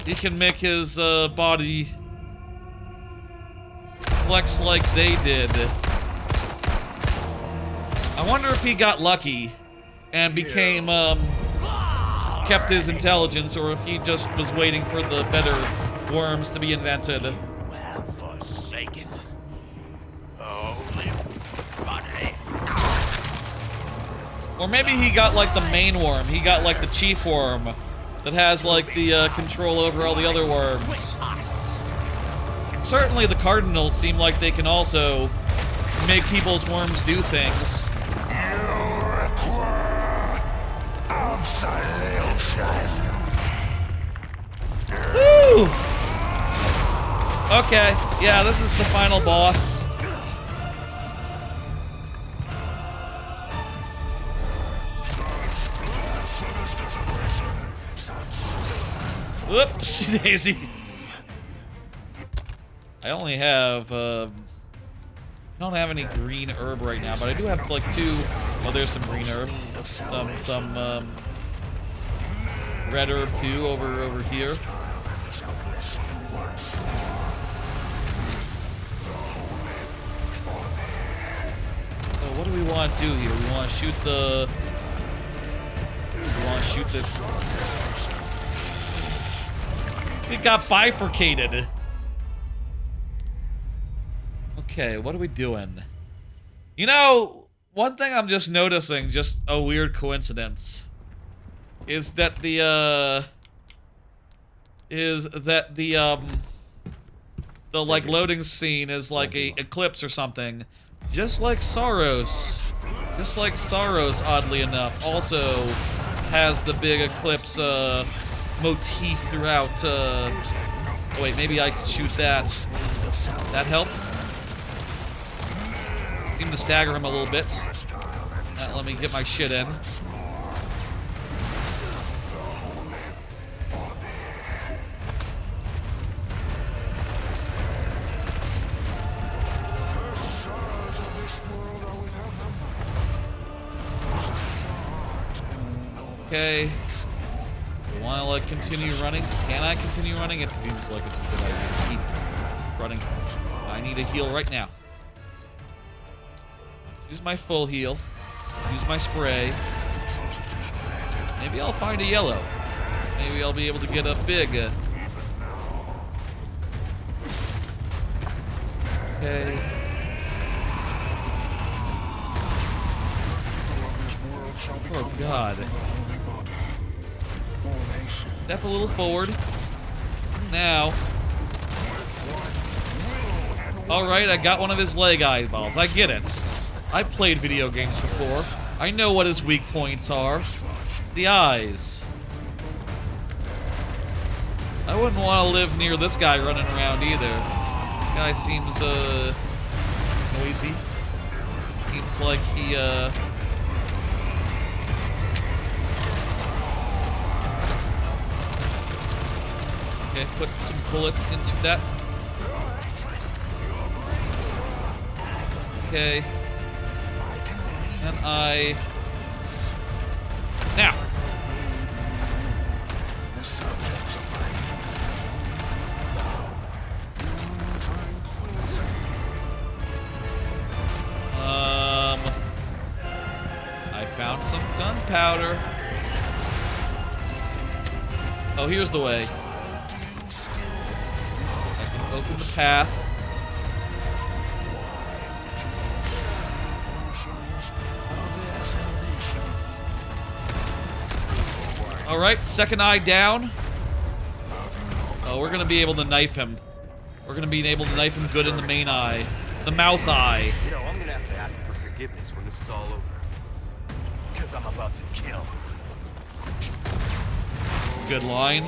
He can make his body flex like they did. I wonder if he got lucky and became, kept his intelligence, or if he just was waiting for the better worms to be invented. Have forsaken. Holy body. Or maybe he got, like, the main worm. He got, like, the chief worm that has, like, the control over all the other worms. Certainly the cardinals seem like they can also make people's worms do things. Woo! Okay, yeah, this is the final boss. Whoops, Daisy. I only have, I don't have any green herb right now, but I do have, like, two. Oh, there's some green herb. Some red herb, too, over here. So what do we want to do here? We want to shoot the... We want to shoot the... It got bifurcated. Okay, what are we doing? You know, one thing I'm just noticing, just a weird coincidence, is that the like loading scene is like a eclipse or something, just like Saros. Just like Saros, oddly enough, also has the big eclipse motif throughout. Oh wait, maybe I could shoot that. That helped. Seem to stagger him a little bit. Let me get my shit in. Okay. Want to like continue running? Can I continue running? It seems like it's a good idea to keep running. I need a heal right now. Use my full heal. Use my spray. Maybe I'll find a yellow. Maybe I'll be able to get a big. Okay. Oh God. Step a little forward. Now. Alright, I got one of his leg eyeballs. I get it. I played video games before. I know what his weak points are. The eyes. I wouldn't want to live near this guy running around either. This guy seems, noisy. Seems like he, Okay, put some bullets into that. Okay. And I... Now! I found some gunpowder. Oh, here's the way. I can open the path. Alright, second eye down. Oh, we're gonna be able to knife him. We're gonna be able to knife him good in the main eye. The mouth eye. You know, I'm gonna have to ask for forgiveness when this is all over. Because I'm about to kill. Good line.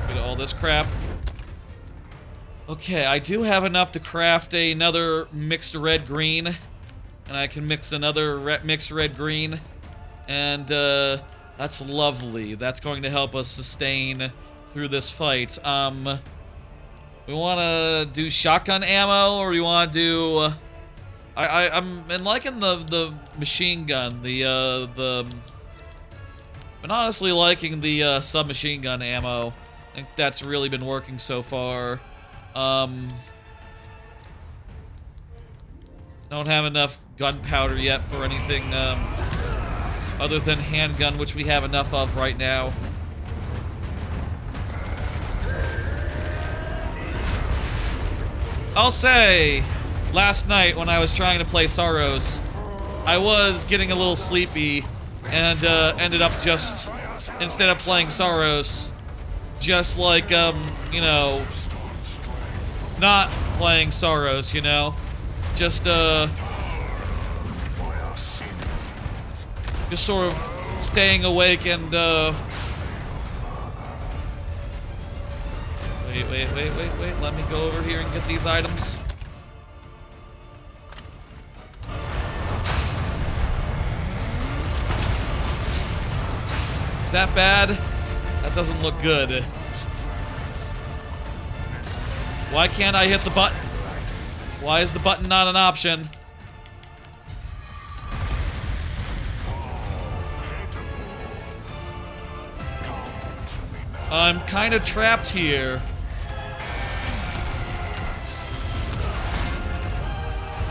Get all this crap. Okay, I do have enough to craft another mixed red-green. And I can mix another mixed red-green. And, that's lovely. That's going to help us sustain through this fight. We want to do shotgun ammo, or we want to do... I'm liking the machine gun, I'm honestly liking the submachine gun ammo. I think that's really been working so far. Don't have enough gunpowder yet for anything other than handgun, which we have enough of right now. I'll say, last night when I was trying to play Saros, I was getting a little sleepy and ended up just, instead of playing Saros, just like, you know, not playing Saros, you know? Just sort of staying awake and, Wait, let me go over here and get these items. Is that bad? That doesn't look good. Why can't I hit the button? Why is the button not an option? I'm kind of trapped here.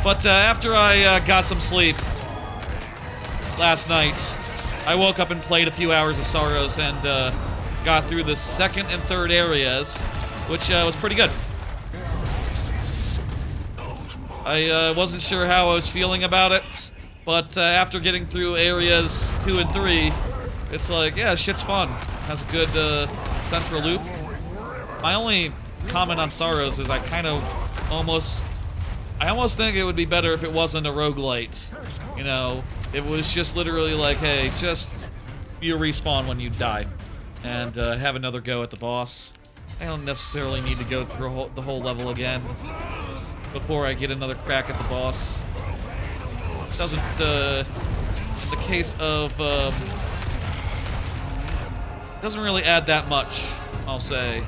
But after I got some sleep last night, I woke up and played a few hours of Saros and got through the second and third areas, which was pretty good. I wasn't sure how I was feeling about it, but after getting through areas 2 and 3, it's like, yeah, shit's fun. Has a good central loop. My only comment on Sorrows is I almost think it would be better if it wasn't a roguelite. You know, it was just literally like, hey, just you respawn when you die, and have another go at the boss. I don't necessarily need to go through the whole level again before I get another crack at the boss. Doesn't, in the case of, doesn't really add that much, I'll say,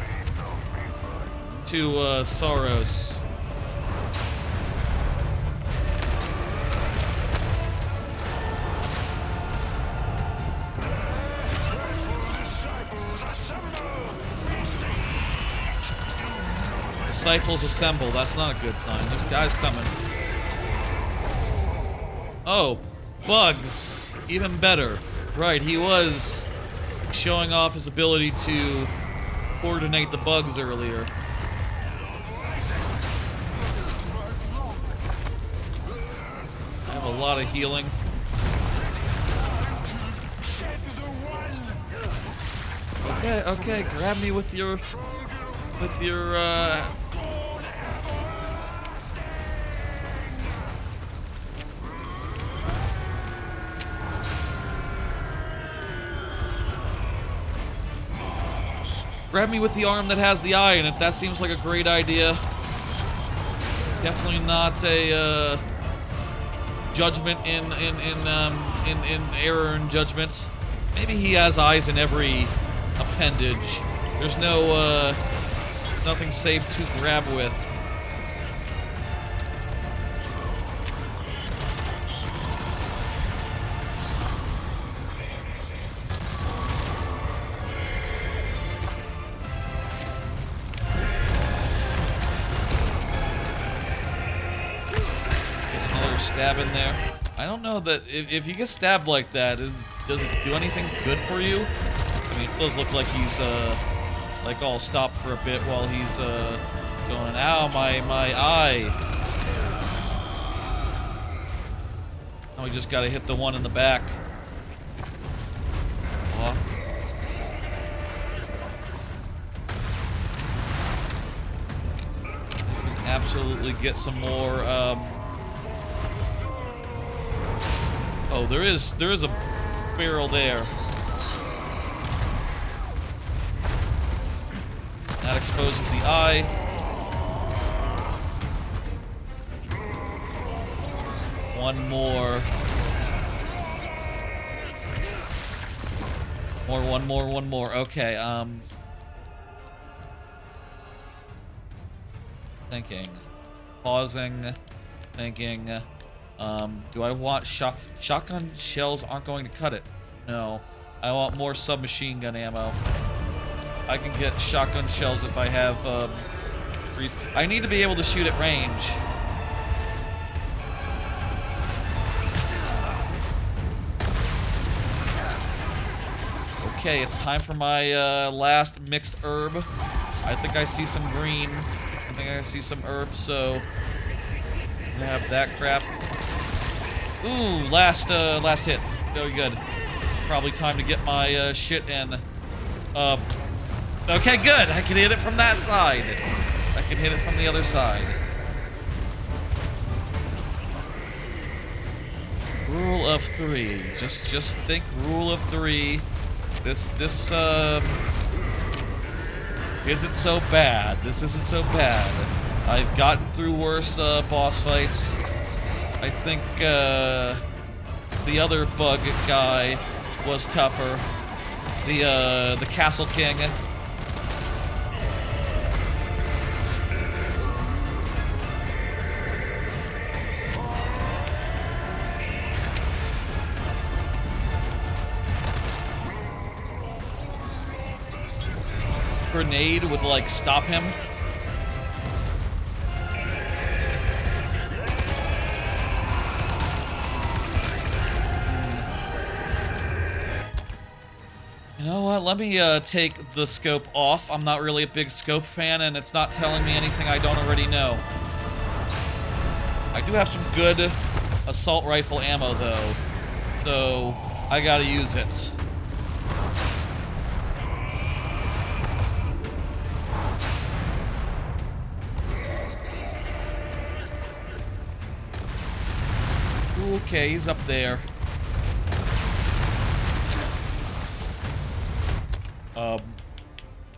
to Sorrows. Disciples assemble. That's not a good sign. There's guys coming. Oh, bugs. Even better. Right, he was showing off his ability to coordinate the bugs earlier. I have a lot of healing. Okay, okay, grab me with your grab me with the arm that has the eye in it. That seems like a great idea. Definitely not a judgment in error in judgment. Maybe he has eyes in every appendage. There's no nothing safe to grab with. Stab in there. I don't know that if you get stabbed like that, does it do anything good for you? I mean, it does look like he's like all stopped for a bit while he's going, ow, my eye. Oh, we just gotta hit the one in the back. Walk. Absolutely get some more. Oh, there is a barrel there. That exposes the eye. One more. One more. Okay, thinking. Pausing. Thinking. Do I want shotgun shells aren't going to cut it? No. I want more submachine gun ammo. I can get shotgun shells if I have, I need to be able to shoot at range. Okay, it's time for my, last mixed herb. I think I see some green. I think I see some herb, so I have that crap. Ooh, last hit. Very good. Probably time to get my shit in. Okay, good. I can hit it from that side. I can hit it from the other side. Rule of 3. Just think rule of 3. This isn't so bad. This isn't so bad. I've gotten through worse boss fights. I think the other bug guy was tougher. The Castle King. Grenade would like stop him. You know what, let me take the scope off. I'm not really a big scope fan, and it's not telling me anything I don't already know. I do have some good assault rifle ammo, though, so I gotta use it. Okay, he's up there.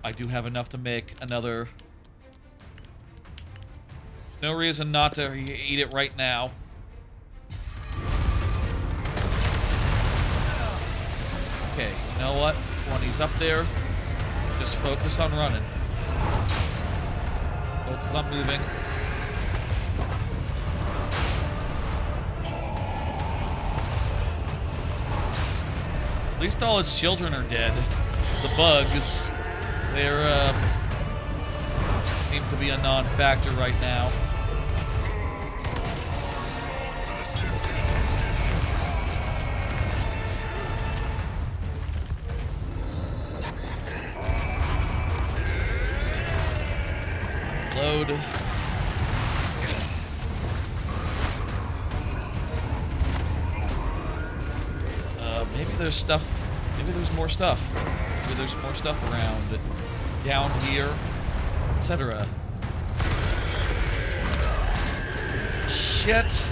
I do have enough to make another. No reason not to eat it right now. Okay, you know what? When he's up there, just focus on running. Focus on moving. At least all its children are dead. The bugs, they're, seem to be a non-factor right now. Load. Maybe there's stuff. Maybe there's more stuff. Maybe there's more stuff around down here, etc. Shit.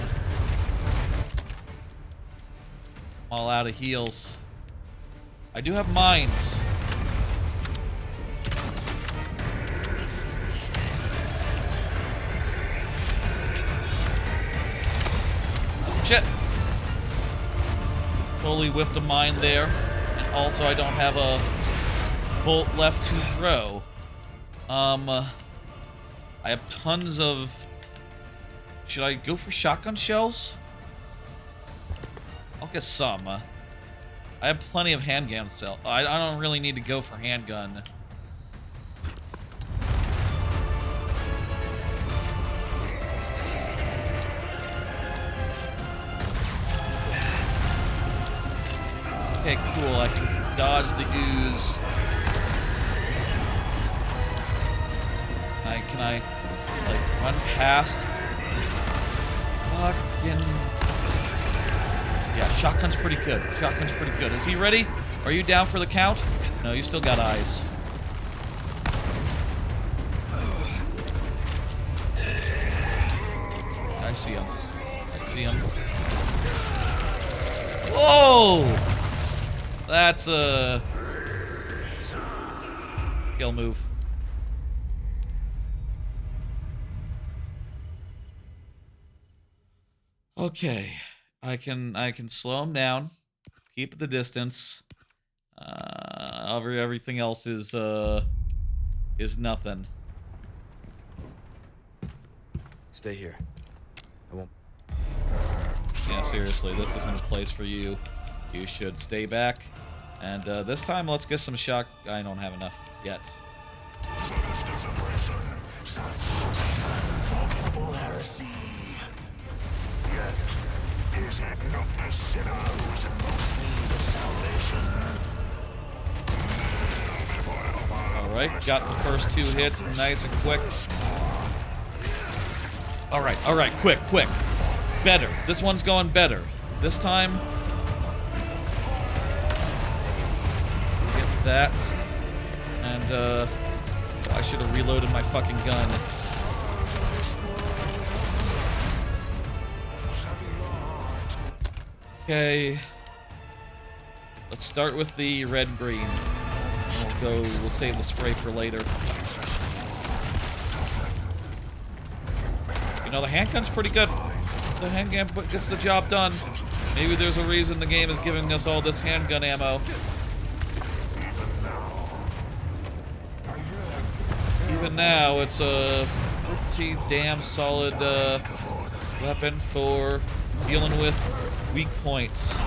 I'm all out of heals. I do have mines. Shit. Totally whiffed a mine there. And also I don't have a bolt left to throw. I have tons of... Should I go for shotgun shells? I'll get some. I have plenty of handgun cells. I don't really need to go for handgun. Okay, cool. I can dodge the ooze. Can I, like, run past? Fucking... Yeah, shotgun's pretty good. Shotgun's pretty good. Is he ready? Are you down for the count? No, you still got eyes. I see him. I see him. Whoa! That's a... kill move. Okay, I can slow him down, keep the distance. Everything else is nothing. Stay here. I won't. Yeah, seriously, this isn't a place for you. You should stay back. And this time, let's get some shock. I don't have enough yet. Alright, got the first two hits nice and quick. Alright, quick. Better. This one's going better. This time... Get that. And, I should have reloaded my fucking gun. Okay. Let's start with the red-green. We'll save the spray for later. You know, the handgun's pretty good. The handgun gets the job done. Maybe there's a reason the game is giving us all this handgun ammo. Even now, it's a pretty damn solid weapon for dealing with weak points.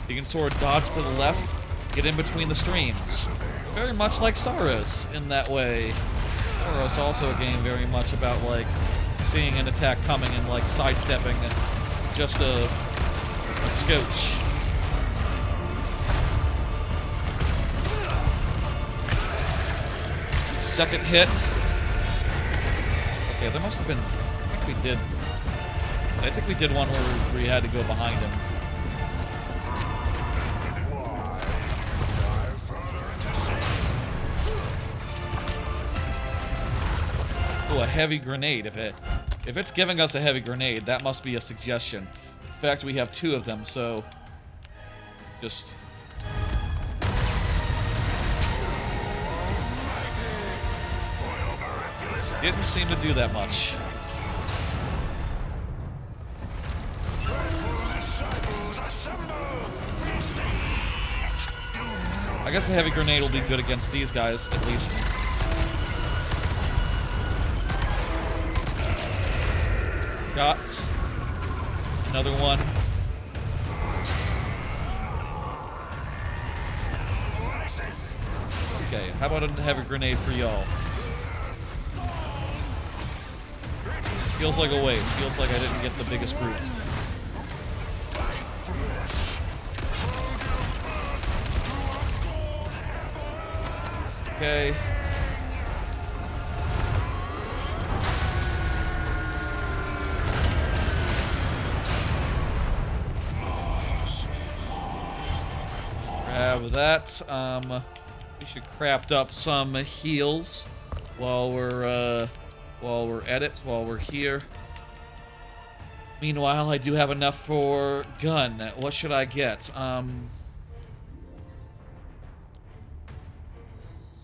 You can sort of dodge to the left, get in between the streams. Very much like Saros in that way. Saros also a game very much about, like, seeing an attack coming and, like, sidestepping just a scotch. Second hit. Okay, there must have been... I think we did one where we had to go behind him. Oh, a heavy grenade. If it's giving us a heavy grenade, that must be a suggestion. In fact, we have 2 of them, so just didn't seem to do that much. I guess a heavy grenade will be good against these guys, at least. Got another one. Okay, how about a heavy grenade for y'all? Feels like a waste. Feels like I didn't get the biggest group. Okay. Grab that. We should craft up some heals while we're at it, while we're here. Meanwhile, I do have enough for gun. What should I get?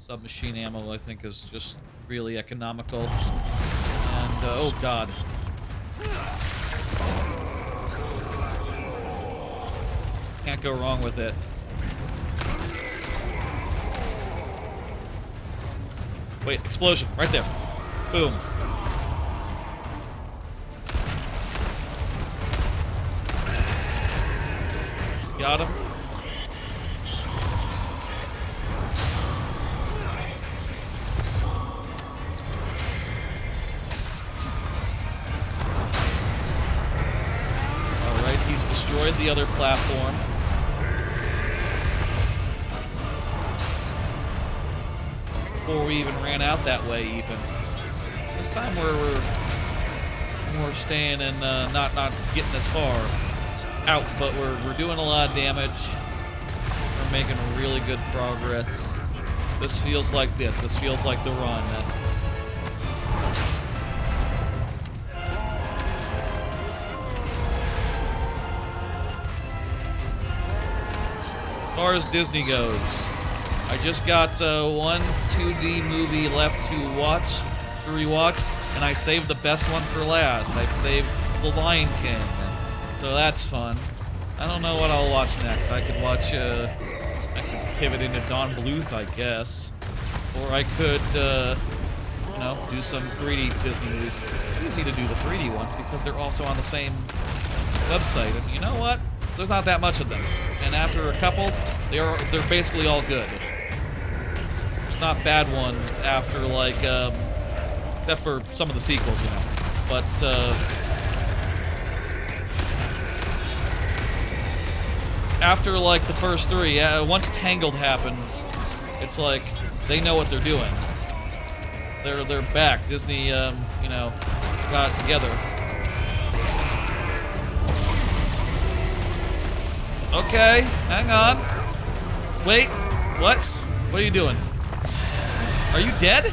Submachine ammo, I think, is just really economical. And, oh god. Can't go wrong with it. Wait, explosion, right there. Boom. Got him. Alright, he's destroyed the other platform. Before we even ran out that way, even. This time we're staying and not getting as far out, but we're doing a lot of damage. We're making really good progress. This feels like it. This feels like the run. As far as Disney goes, I just got one 2D movie left to rewatch, and I saved the best one for last. I saved The Lion King, so that's fun. I don't know what I'll watch next. I could watch, I could pivot into Don Bluth, I guess, or I could, you know, do some 3D Disney movies. It's easy to do the 3D ones because they're also on the same website, and you know what? There's not that much of them, and after a couple, they're basically all good. Not bad ones after, like, except for some of the sequels, you know. But, after, like, the first 3, once Tangled happens, it's like, they know what they're doing. They're back. Disney, you know, got it together. Okay, hang on. Wait, what? What are you doing? Are you dead?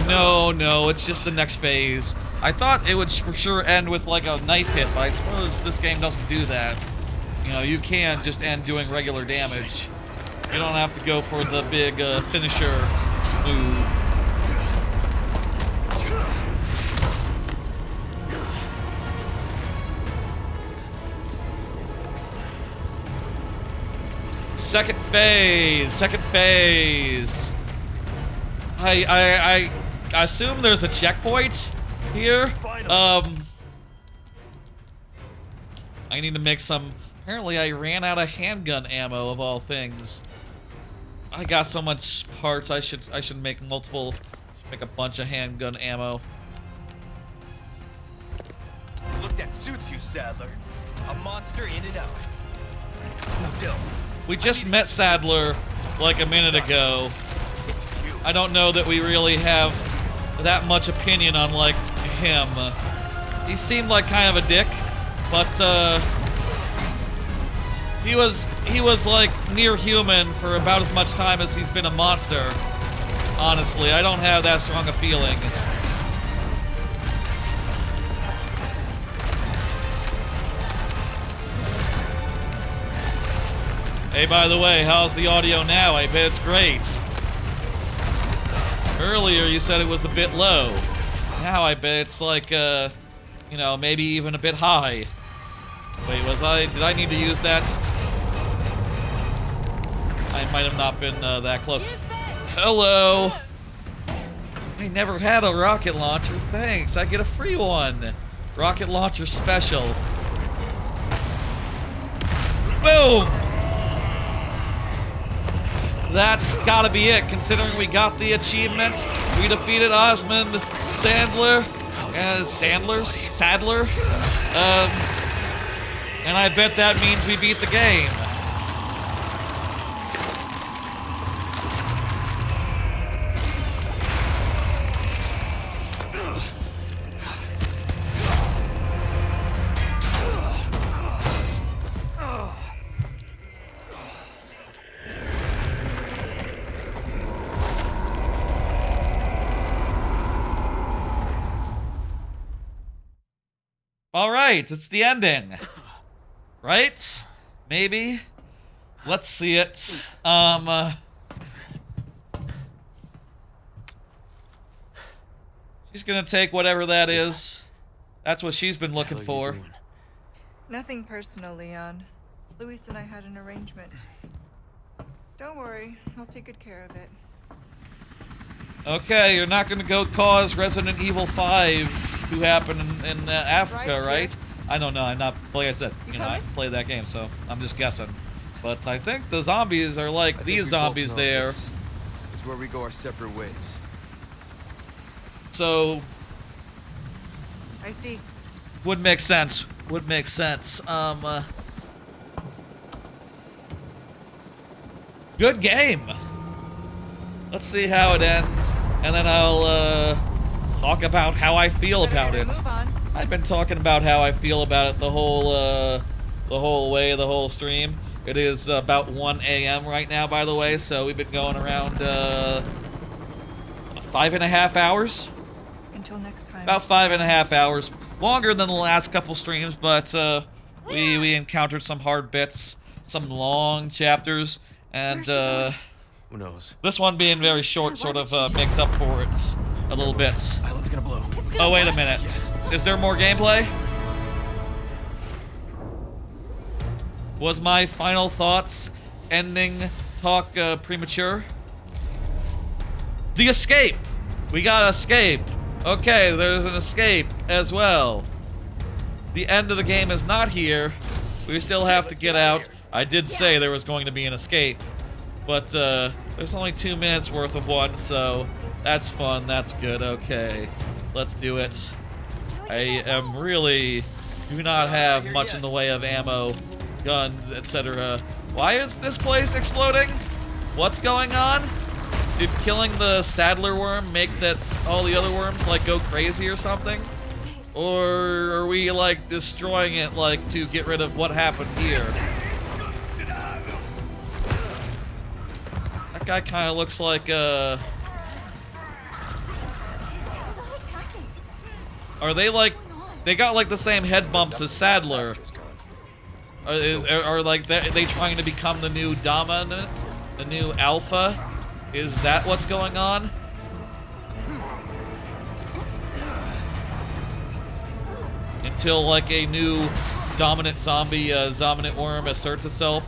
No, it's just the next phase. I thought it would for sure end with like a knife hit, but I suppose this game doesn't do that. You know, you can just end doing regular damage. You don't have to go for the big finisher move. Second phase. I assume there's a checkpoint here. I need to make some. Apparently, I ran out of handgun ammo of all things. I got so much parts. I should make multiple. Make a bunch of handgun ammo. Look, that suits you, Sadler. A monster in and out. Still. We just met Sadler like a minute ago. I don't know that we really have that much opinion on, like, him. He seemed like kind of a dick, but, He was like near human for about as much time as he's been a monster. Honestly, I don't have that strong a feeling. Hey, by the way, how's the audio now? I bet it's great. Earlier you said it was a bit low. Now I bet it's like, you know, maybe even a bit high. Wait, did I need to use that? I might have not been that close. Hello! I never had a rocket launcher, thanks. I get a free one. Rocket launcher special. Boom! That's gotta be it, considering we got the achievement. We defeated Osmund, Sadler. And I bet that means we beat the game. All right, it's the ending. Right? Maybe? Let's see it. She's gonna take whatever that is. That's what she's been looking for. Nothing personal, Leon. Luis and I had an arrangement. Don't worry, I'll take good care of it. Okay, you're not gonna go cause Resident Evil 5 who happened in Africa, right? I don't know. I'm not, like I said, you know, I play that game, so I'm just guessing. But I think the zombies are like these zombies there. This is where we go our separate ways. So I see. would make sense. Would make sense. Good game. Let's see how it ends, and then I'll talk about how I feel about it. I've been talking about how I feel about it the whole stream. It is about 1 a.m. right now, by the way, so we've been going around 5.5 hours. Until next time. About 5.5 hours. Longer than the last couple streams, but we encountered some hard bits, some long chapters, and Who knows? this one being very short sort of makes up for it a little bit. Island's gonna blow. Oh, wait a minute. Is there more gameplay? Was my final thoughts ending talk premature? The escape! We got escape. Okay, there's an escape as well. The end of the game is not here. We still have to get out. I did say there was going to be an escape. But there's only 2 minutes worth of one, so that's fun, that's good, okay. Let's do it. I am really do not have much in the way of ammo, guns, etc. Why is this place exploding? What's going on? Did killing the Sadler worm make that all the other worms like go crazy or something? Or are we like destroying it like to get rid of what happened here? That guy kind of looks like are they like they got like the same head bumps as Sadler? Are like they trying to become the new dominant, the new alpha? Is that what's going on? Until like a new dominant zombie, zominant worm asserts itself,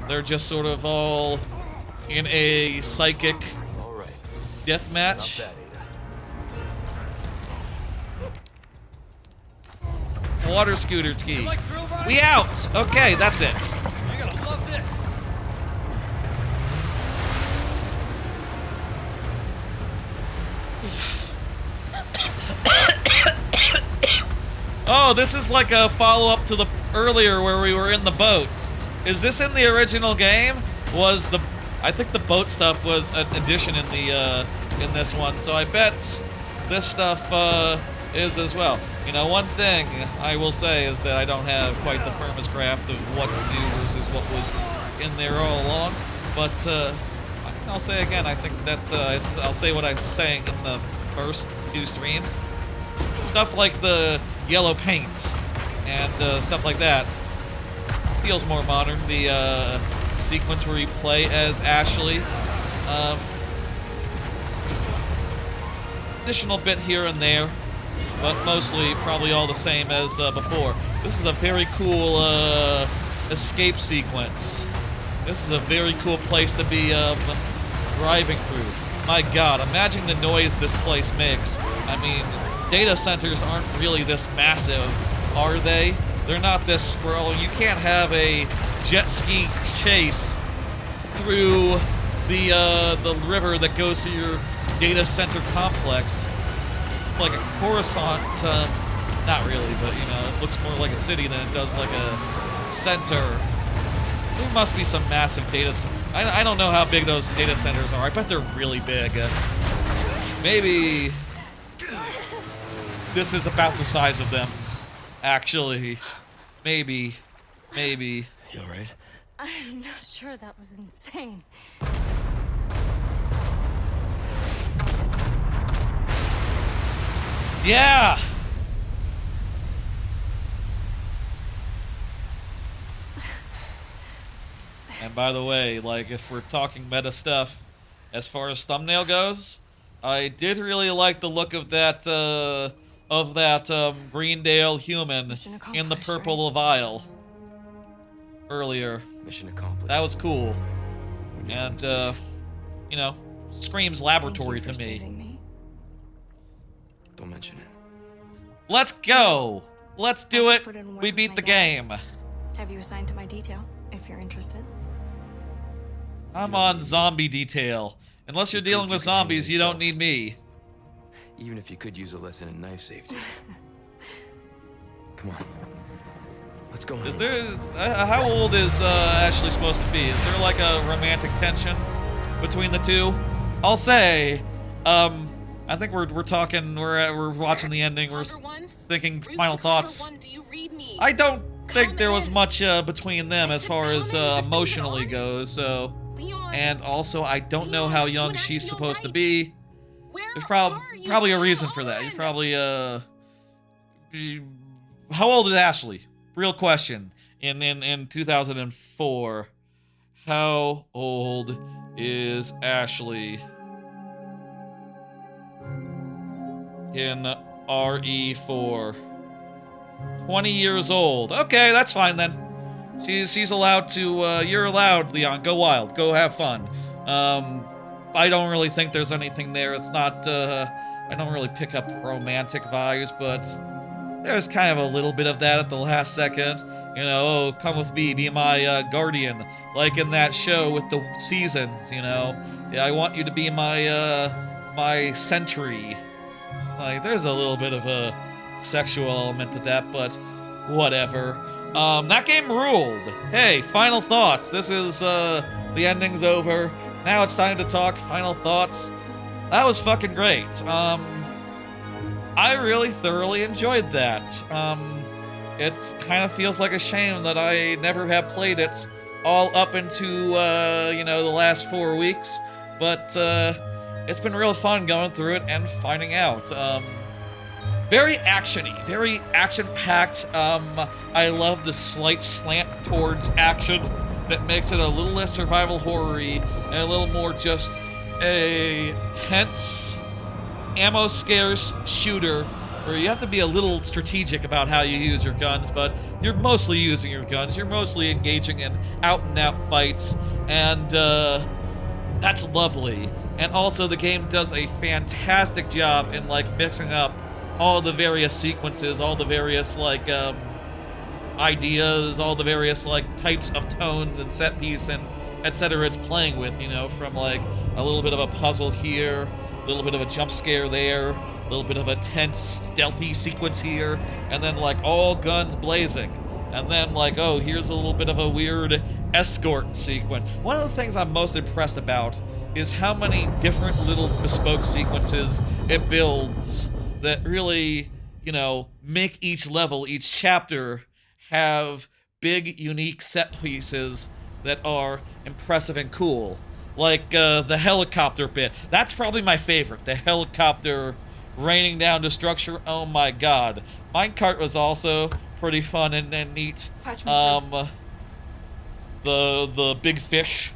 they're just sort of all in a psychic death match. Water scooter key. We out. Okay, that's it. You're gonna love this. Oh, this is like a follow-up to the earlier where we were in the boat. Is this in the original game? Was the I think the boat stuff was an addition in the in this one, so I bet this stuff is as well. You know, one thing I will say is that I don't have quite the firmest grasp of what to do versus what was in there all along. But I'll say again, I think that I'll say what I was saying in the first 2 streams. Stuff like the yellow paint and stuff like that feels more modern. The sequence where you play as Ashley. Additional bit here and there, but mostly probably all the same as before. This is a very cool escape sequence. This is a very cool place to be driving through. My god, imagine the noise this place makes. I mean, data centers aren't really this massive, are they? They're not this sprawling. You can't have a jet ski chase through the river that goes to your data center complex. Like a Coruscant, not really, but you know, it looks more like a city than it does like a center. There must be some massive data centers. I don't know how big those data centers are. I bet they're really big. Maybe this is about the size of them, actually. Maybe. You alright? I'm not sure, that was insane. Yeah! And by the way, like, if we're talking meta stuff, as far as thumbnail goes, I did really like the look of that, Greendale human in the purple vial earlier. Mission accomplished. That was cool. We knew And, him safe. you know, screams laboratory Thank to you for me. saving me. Don't mention it. Let's go! Let's do I it! put in work We with beat my the dad. game. Have you assigned to my detail, if you're interested? I'm on zombie detail. Unless you're You dealing proved with you can handle zombies, you don't yourself. need me. Even if you could use a lesson in knife safety. Come on. Let's go. Is there... how old is Ashley supposed to be? Is there like a romantic tension between the two? I'll say, I think we're talking, we're watching the ending, we're thinking final thoughts. I don't think there was much between them as far as emotionally goes, so... And also, I don't know how young she's supposed to be. There's probably a reason for that. You're probably, how old is Ashley? Real question. In 2004, how old is Ashley in RE4? 20 years old. Okay, that's fine then. She's allowed to, you're allowed, Leon. Go wild. Go have fun. I don't really think there's anything there. It's not, I don't really pick up romantic vibes, but there's kind of a little bit of that at the last second. You know, oh, come with me, be my guardian. Like in that show with the seasons, you know. Yeah, I want you to be my, my sentry. Like, there's a little bit of a sexual element to that, but whatever. That game ruled. Hey, final thoughts. This is, the ending's over. Now it's time to talk final thoughts. That was fucking great. I really thoroughly enjoyed that. It kind of feels like a shame that I never have played it all up into, you know, the last 4 weeks. But, it's been real fun going through it and finding out. Very actiony, very action-packed. I love the slight slant towards action that makes it a little less survival horror-y and a little more just a tense, ammo-scarce shooter where you have to be a little strategic about how you use your guns, but you're mostly using your guns. You're mostly engaging in out-and-out fights, and that's lovely. And also, the game does a fantastic job in, like, mixing up all the various sequences, all the various, like, ideas, all the various, like, types of tones and set piece and etc. it's playing with, you know, from, like, a little bit of a puzzle here, a little bit of a jump scare there, a little bit of a tense, stealthy sequence here, and then, like, all guns blazing. And then, like, oh, here's a little bit of a weird escort sequence. One of the things I'm most impressed about is how many different little bespoke sequences it builds that really, you know, make each level, each chapter have big, unique set pieces that are impressive and cool. Like the helicopter bit. That's probably my favorite. The helicopter raining down destruction. Oh my god. Minecart was also pretty fun and neat. Patch me The big fish.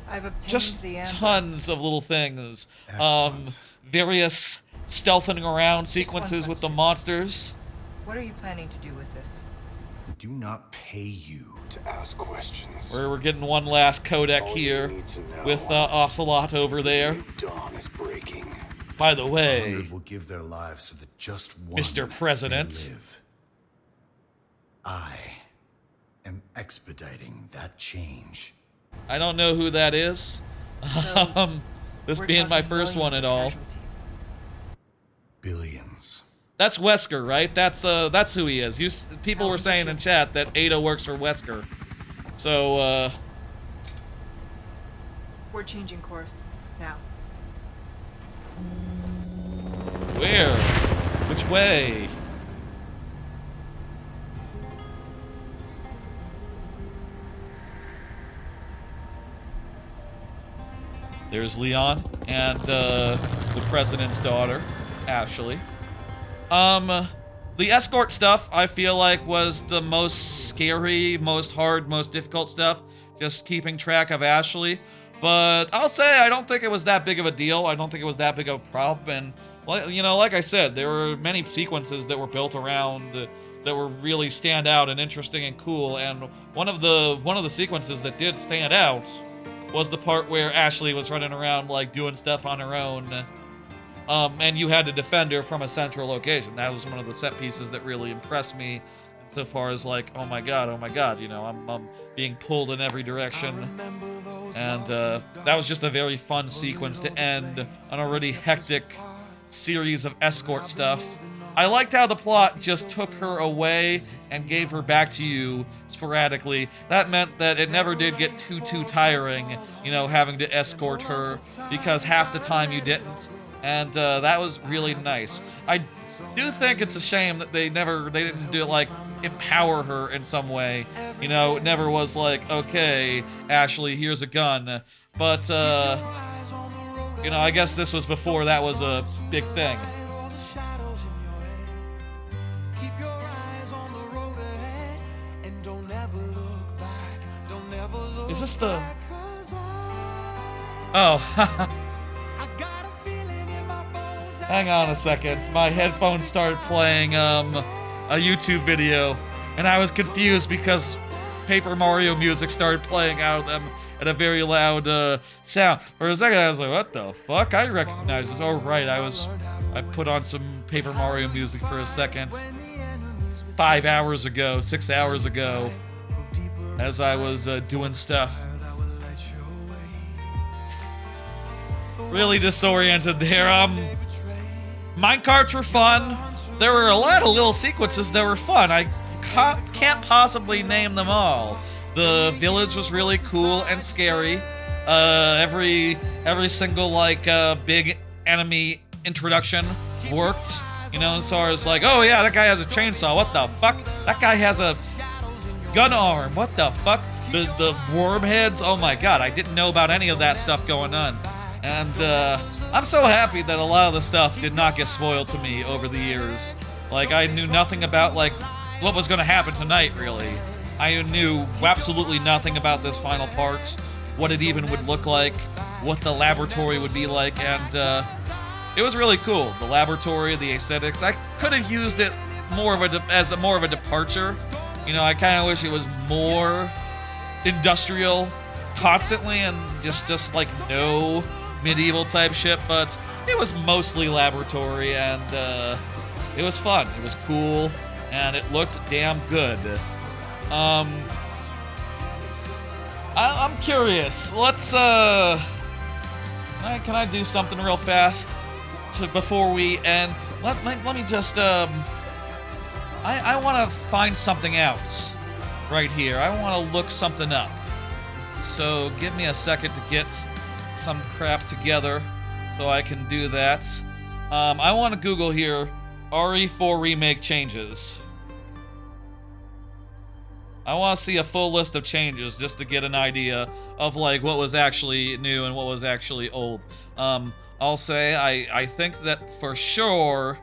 I've obtained Just the amber. tons of little things. Excellent. Various stealthing around Just one sequences with the question. monsters. What are you planning to do with this? We do not pay you to ask questions. We're getting one last codec All you here need to know with Ocelot over is there. a new dawn is breaking. By the 100 way, will give their lives so that just one Mr. may President. live. I am expediting that change. I don't know who that is. So, This We're being my talking first one millions at of all. casualties. Billions. That's Wesker, right? That's who he is. People were saying in Ambitious. chat that Ada works for Wesker. So, We're changing course now. where? Which way? There's Leon and the president's daughter, Ashley. The escort stuff, I feel like, was the most scary, most hard, most difficult stuff. Just keeping track of Ashley. But I'll say I don't think it was that big of a deal. I don't think it was that big of a problem. And, you know, like I said, there were many sequences that were built around that were really stand out and interesting and cool. And one of the sequences that did stand out was the part where Ashley was running around, like, doing stuff on her own. And you had to defend her from a central location. That was one of the set pieces that really impressed me, so far as like, oh my god, you know, I'm being pulled in every direction. And that was just a very fun sequence to end an already hectic series of escort stuff. I liked how the plot just took her away and gave her back to you sporadically. That meant that it never did get too tiring, you know, having to escort her, because half the time you didn't. And that was really nice. I do think it's a shame that they didn't do, like, empower her in some way. You know, it never was like, okay, Ashley, here's a gun. But, you know, I guess this was before that was a big thing. Is this the... Oh, hang on a second. My headphones started playing a YouTube video, and I was confused because Paper Mario music started playing out of them at a very loud sound. For a second, I was like, what the fuck? I recognize this. Oh, right, I put on some Paper Mario music for a second. 5 hours ago, 6 hours ago, as I was doing stuff. Really disoriented there. Minecarts were fun. There were a lot of little sequences that were fun. I can't possibly name them all. The village was really cool and scary. Every single like big enemy introduction worked. You know, as far as like, oh yeah, that guy has a chainsaw. What the fuck? That guy has a gun arm. What the fuck? The worm heads. Oh my god, I didn't know about any of that stuff going on. And I'm so happy that a lot of the stuff did not get spoiled to me over the years. Like, I knew nothing about, like, what was going to happen tonight, really. I knew absolutely nothing about this final part, what it even would look like, what the laboratory would be like, and it was really cool. The laboratory, the aesthetics. I could have used it as more of a departure. You know, I kind of wish it was more industrial constantly and just like no medieval type shit, but it was mostly laboratory, and it was fun. It was cool, and it looked damn good. I'm curious. Let's can I do something real fast before we end? Let me just I want to find something else right here. I want to look something up. So give me a second to get some crap together so I can do that. I want to Google here RE2 Remake changes. I want to see a full list of changes just to get an idea of like what was actually new and what was actually old. I'll say I think that for sure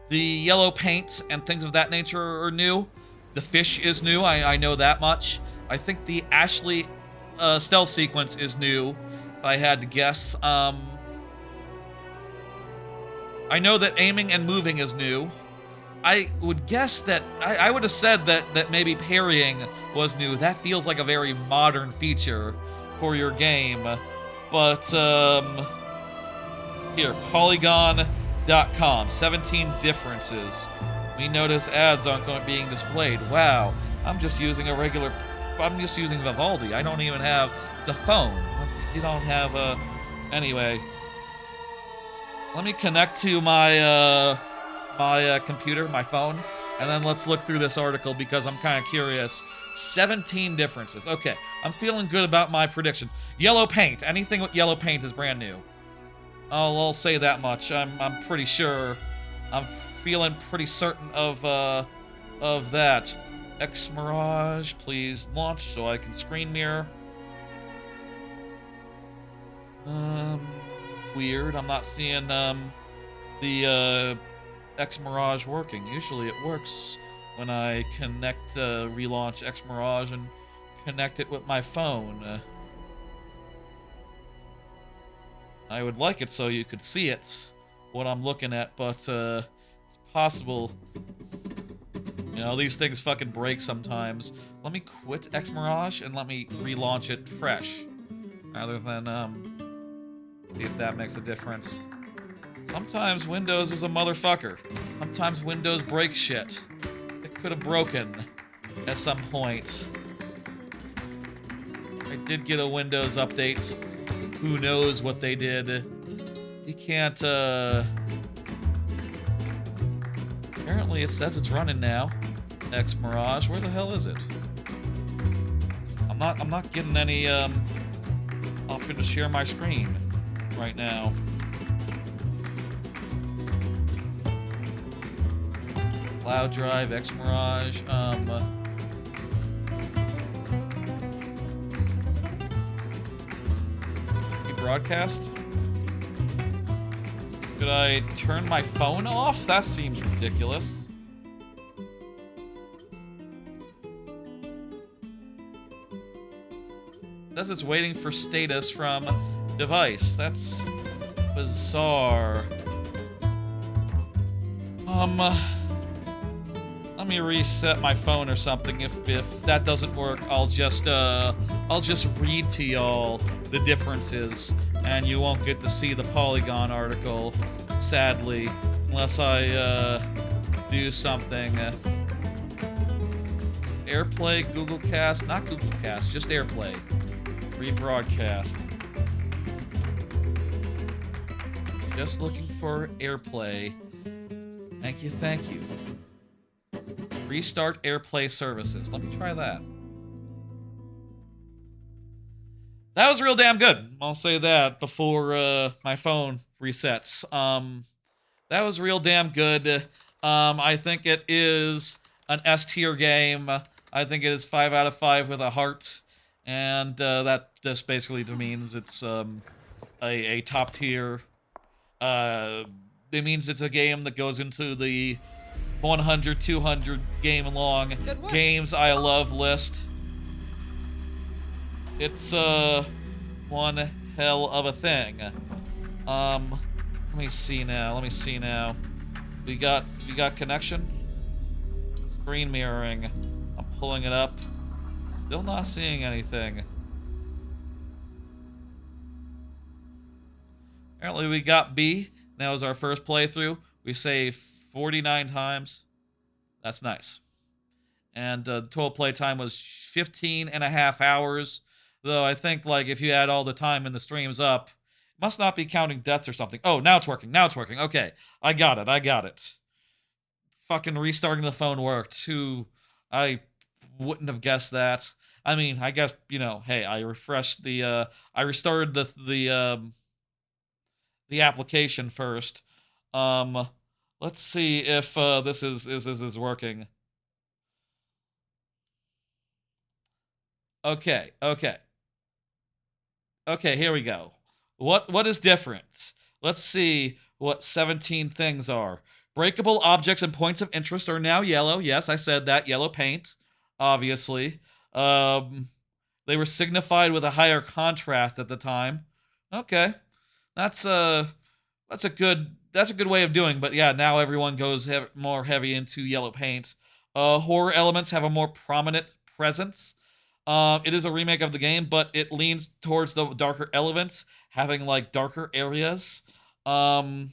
the yellow paints and things of that nature are new. The fish is new, I know that much. I think the Ashley stealth sequence is new, if I had to guess. I know that aiming and moving is new. I would guess that I would have said that maybe parrying was new. That feels like a very modern feature for your game. But here, Polygon.com, 17 differences. We notice ads aren't being displayed. Wow, I'm just using Vivaldi. I don't even have the phone. You don't have a... Anyway. Let me connect to my computer, my phone, and then let's look through this article because I'm kind of curious. 17 differences. Okay, I'm feeling good about my predictions. Yellow paint. Anything with yellow paint is brand new. I'll say that much. I'm pretty sure. I'm feeling pretty certain of that. X Mirage, please launch so I can screen mirror. Weird. I'm not seeing the X Mirage working. Usually it works when I connect relaunch X Mirage and connect it with my phone. I would like it so you could see it, what I'm looking at, but it's possible. You know, these things fucking break sometimes. Let me quit X Mirage and let me relaunch it fresh, rather than see if that makes a difference. Sometimes Windows is a motherfucker. Sometimes Windows breaks shit. It could have broken at some point. I did get a Windows update. Who knows what they did? You can't, Apparently it says it's running now. X Mirage, where the hell is it? I'm not getting any, option to share my screen right now. Cloud Drive, X Mirage, broadcast? Should I turn my phone off? That seems ridiculous. It says it's waiting for status from device. That's bizarre. Let me reset my phone or something. If that doesn't work, I'll just read to y'all the differences, and you won't get to see the Polygon article, sadly, unless I do something. AirPlay, Google Cast, not Google Cast, just AirPlay. Rebroadcast. Just looking for AirPlay. Thank you, thank you. Restart AirPlay services. Let me try that. That was real damn good. I'll say that before my phone resets. That was real damn good. I think it is an S tier game. I think it is 5 out of 5 with a heart. And that just basically means it's a top tier. It means it's a game that goes into the 100, 200 game long games I love list. It's one hell of a thing. Let me see now. We got connection. Screen mirroring. I'm pulling it up. Still not seeing anything. Apparently we got B. That was our first playthrough. We saved 49 times. That's nice. And the total play time was 15 and a half hours. Though I think, like, if you add all the time in the streams up, it must not be counting deaths or something. Oh, now it's working. Okay, I got it. Fucking restarting the phone worked. I wouldn't have guessed that. I mean, I guess, you know, hey, I refreshed the, I restarted the application first. Let's see if this is working. Okay, okay. Okay, here we go. What is different? Let's see what 17 things are. Breakable objects and points of interest are now yellow. Yes, I said that. Yellow paint, obviously. They were signified with a higher contrast at the time. Okay. That's a good way of doing, but yeah, now everyone goes more heavy into yellow paint. Horror elements have a more prominent presence. It is a remake of the game, but it leans towards the darker elements, having like darker areas. Okay,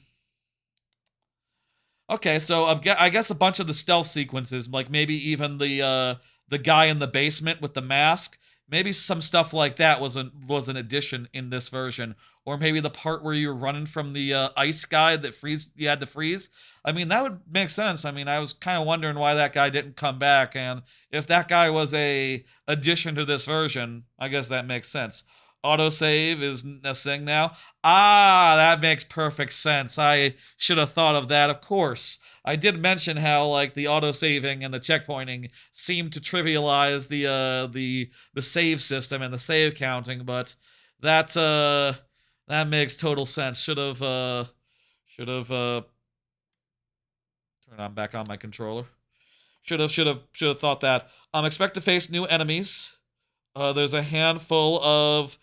so I guess a bunch of the stealth sequences, like maybe even the guy in the basement with the mask, maybe some stuff like that was an addition in this version, or maybe the part where you're running from the ice guy that you had to freeze. I mean, that would make sense. I mean, I was kind of wondering why that guy didn't come back, and if that guy was a addition to this version, I guess that makes sense. Autosave is a thing now. Ah, that makes perfect sense. I should have thought of that, of course. I did mention how like the autosaving and the checkpointing seem to trivialize the save system and the save counting, but that makes total sense. Should have turned on back on my controller. Should have thought that. Expect to face new enemies. There's a handful of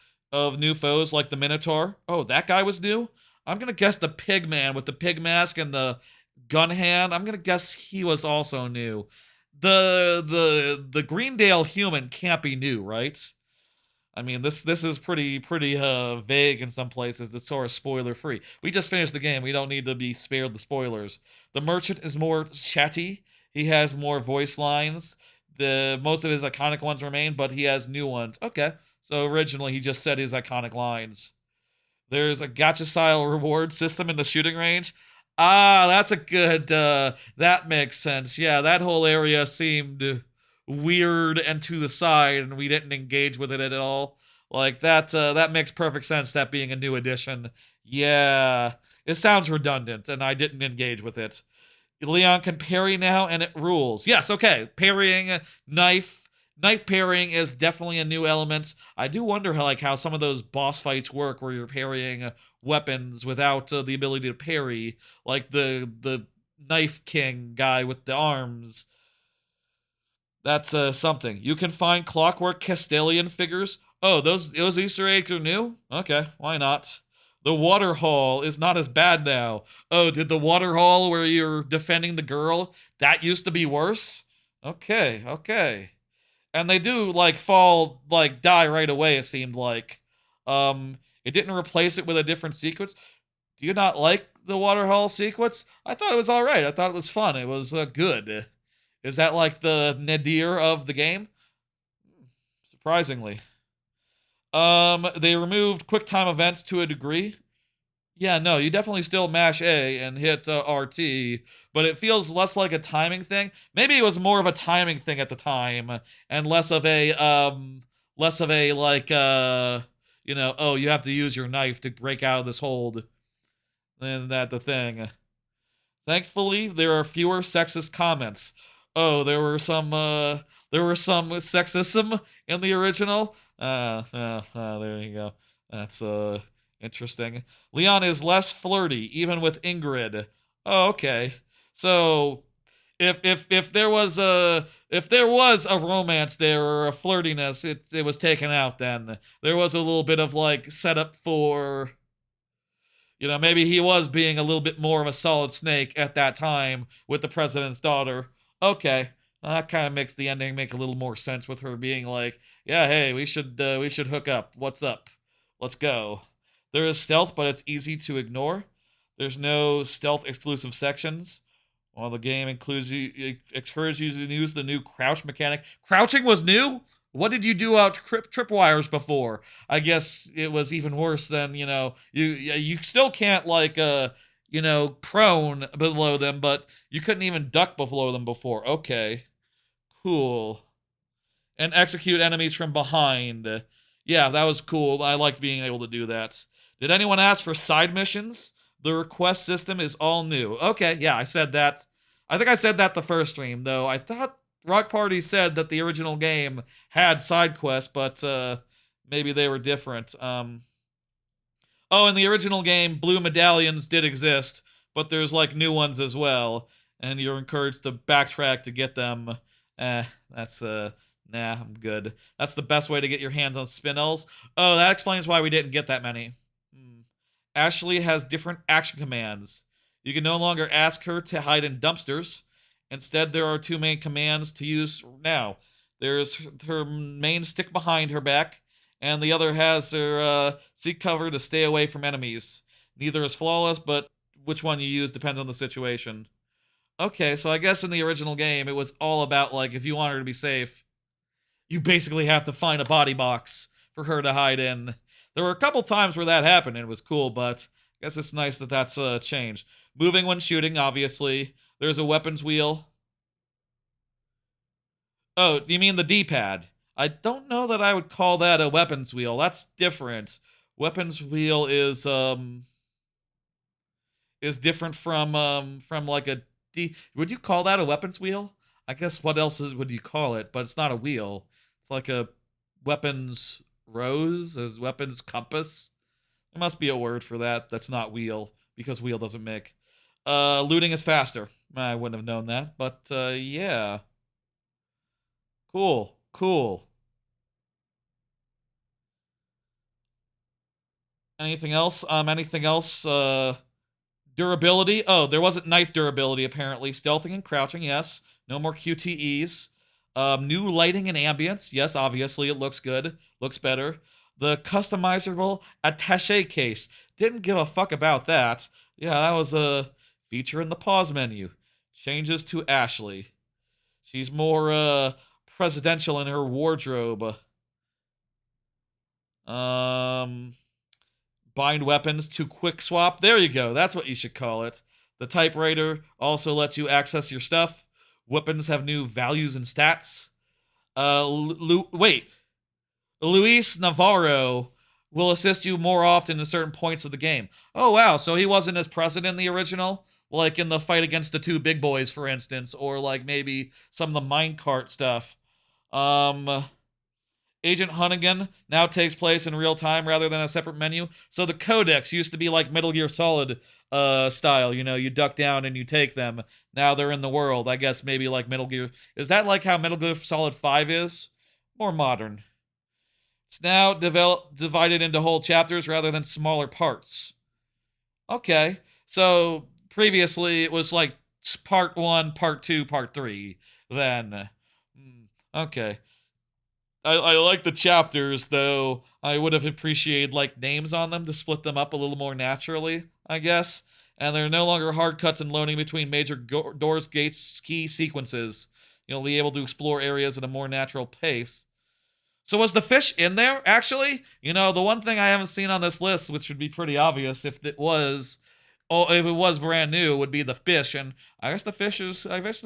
new foes like the Minotaur. Oh, that guy was new? I'm gonna guess the pig man with the pig mask and the gun hand. I'm gonna guess he was also new. The Greendale human can't be new, right? I mean, this is pretty vague in some places. It's sort of spoiler free. We just finished the game. We don't need to be spared the spoilers. The merchant is more chatty. He has more voice lines. Most of his iconic ones remain, but he has new ones. Okay, so originally he just said his iconic lines. There's a gacha-style reward system in the shooting range. Ah, that's a good, that makes sense. Yeah, that whole area seemed weird and to the side, and we didn't engage with it at all. Like, that makes perfect sense, that being a new addition. Yeah, it sounds redundant, and I didn't engage with it. Leon can parry now, and it rules. Yes, okay. Parrying, knife parrying is definitely a new element. I do wonder how some of those boss fights work, where you're parrying weapons without the ability to parry, like the Knife King guy with the arms. That's something. You can find Clockwork Castellian figures. Oh, those Easter eggs are new? Okay, why not? The water hall is not as bad now. Oh, did the water hall where you're defending the girl, that used to be worse? Okay, okay. And they do, die right away, it seemed like. It didn't replace it with a different sequence. Do you not like the water hall sequence? I thought it was alright. I thought it was fun. It was good. Is that like the nadir of the game? Surprisingly. They removed QuickTime events to a degree. Yeah, no, you definitely still mash A and hit RT, but it feels less like a timing thing. Maybe it was more of a timing thing at the time, and less of a oh, you have to use your knife to break out of this hold. Isn't that the thing? Thankfully, there are fewer sexist comments. Oh, there were some sexism in the original. There you go. That's interesting. Leon is less flirty, even with Ingrid. Oh, okay. So, if there was a romance there or a flirtiness, it was taken out. Then there was a little bit of setup for, maybe he was being a little bit more of a solid snake at that time with the president's daughter. Okay. That kind of makes the ending make a little more sense with her being like, yeah, hey, we should hook up. What's up? Let's go. There is stealth, but it's easy to ignore. There's no stealth exclusive sections. While the game encourages you to use the new crouch mechanic. Crouching was new? What did you do out tripwires before? I guess it was even worse than, you still can't prone below them, but you couldn't even duck below them before. Okay. Cool. And execute enemies from behind. Yeah, that was cool. I like being able to do that. Did anyone ask for side missions? The request system is all new. Okay, yeah, I said that. I think I said that the first stream, though. I thought Rock Party said that the original game had side quests, but maybe they were different. Oh, in the original game, blue medallions did exist, but there's like new ones as well, and you're encouraged to backtrack to get them. That's nah, I'm good. That's the best way to get your hands on spinels. Oh, that explains why we didn't get that many. Ashley has different action commands. You can no longer ask her to hide in dumpsters. Instead, there are two main commands to use now. There's her main stick behind her back, and the other has her seek cover to stay away from enemies. Neither is flawless, but which one you use depends on the situation. Okay, so I guess in the original game, it was all about, like, if you want her to be safe, you basically have to find a body box for her to hide in. There were a couple times where that happened, and it was cool, but I guess it's nice that that's changed. Moving when shooting, obviously. There's a weapons wheel. Oh, you mean the D-pad? I don't know that I would call that a weapons wheel. That's different. Weapons wheel is different from like a D. Would you call that a weapons wheel? I guess what else would you call it? But it's not a wheel. It's like a weapons rose, as weapons compass. There must be a word for that. That's not wheel, because wheel doesn't make. Looting is faster. I wouldn't have known that, but yeah. Cool. Anything else? Durability. Oh, there wasn't knife durability, apparently. Stealthing and crouching, yes. No more QTEs. New lighting and ambience. Yes, obviously, it looks good. Looks better. The customizable attaché case. Didn't give a fuck about that. Yeah, that was a feature in the pause menu. Changes to Ashley. She's more, presidential in her wardrobe. Bind weapons to quick swap. There you go. That's what you should call it. The typewriter also lets you access your stuff. Weapons have new values and stats. Wait. Luis Navarro will assist you more often in certain points of the game. Oh, wow. So he wasn't as present in the original? Like in the fight against the two big boys, for instance. Or like maybe some of the minecart stuff. Agent Hunnigan now takes place in real time rather than a separate menu. So the codex used to be like Metal Gear Solid style. You know, you duck down and you take them. Now they're in the world. I guess maybe like Metal Gear. Is that like how Metal Gear Solid 5 is? More modern. It's now divided into whole chapters rather than smaller parts. Okay. So previously it was like part 1, part 2, part 3. Then. Okay. I like the chapters, though. I would have appreciated like names on them to split them up a little more naturally, I guess. And there are no longer hard cuts and loading between major doors, gates, key sequences. You'll be able to explore areas at a more natural pace. So was the fish in there, actually? You know, the one thing I haven't seen on this list, which would be pretty obvious if it was brand new, would be the fish. And I guess the fish is old. I guess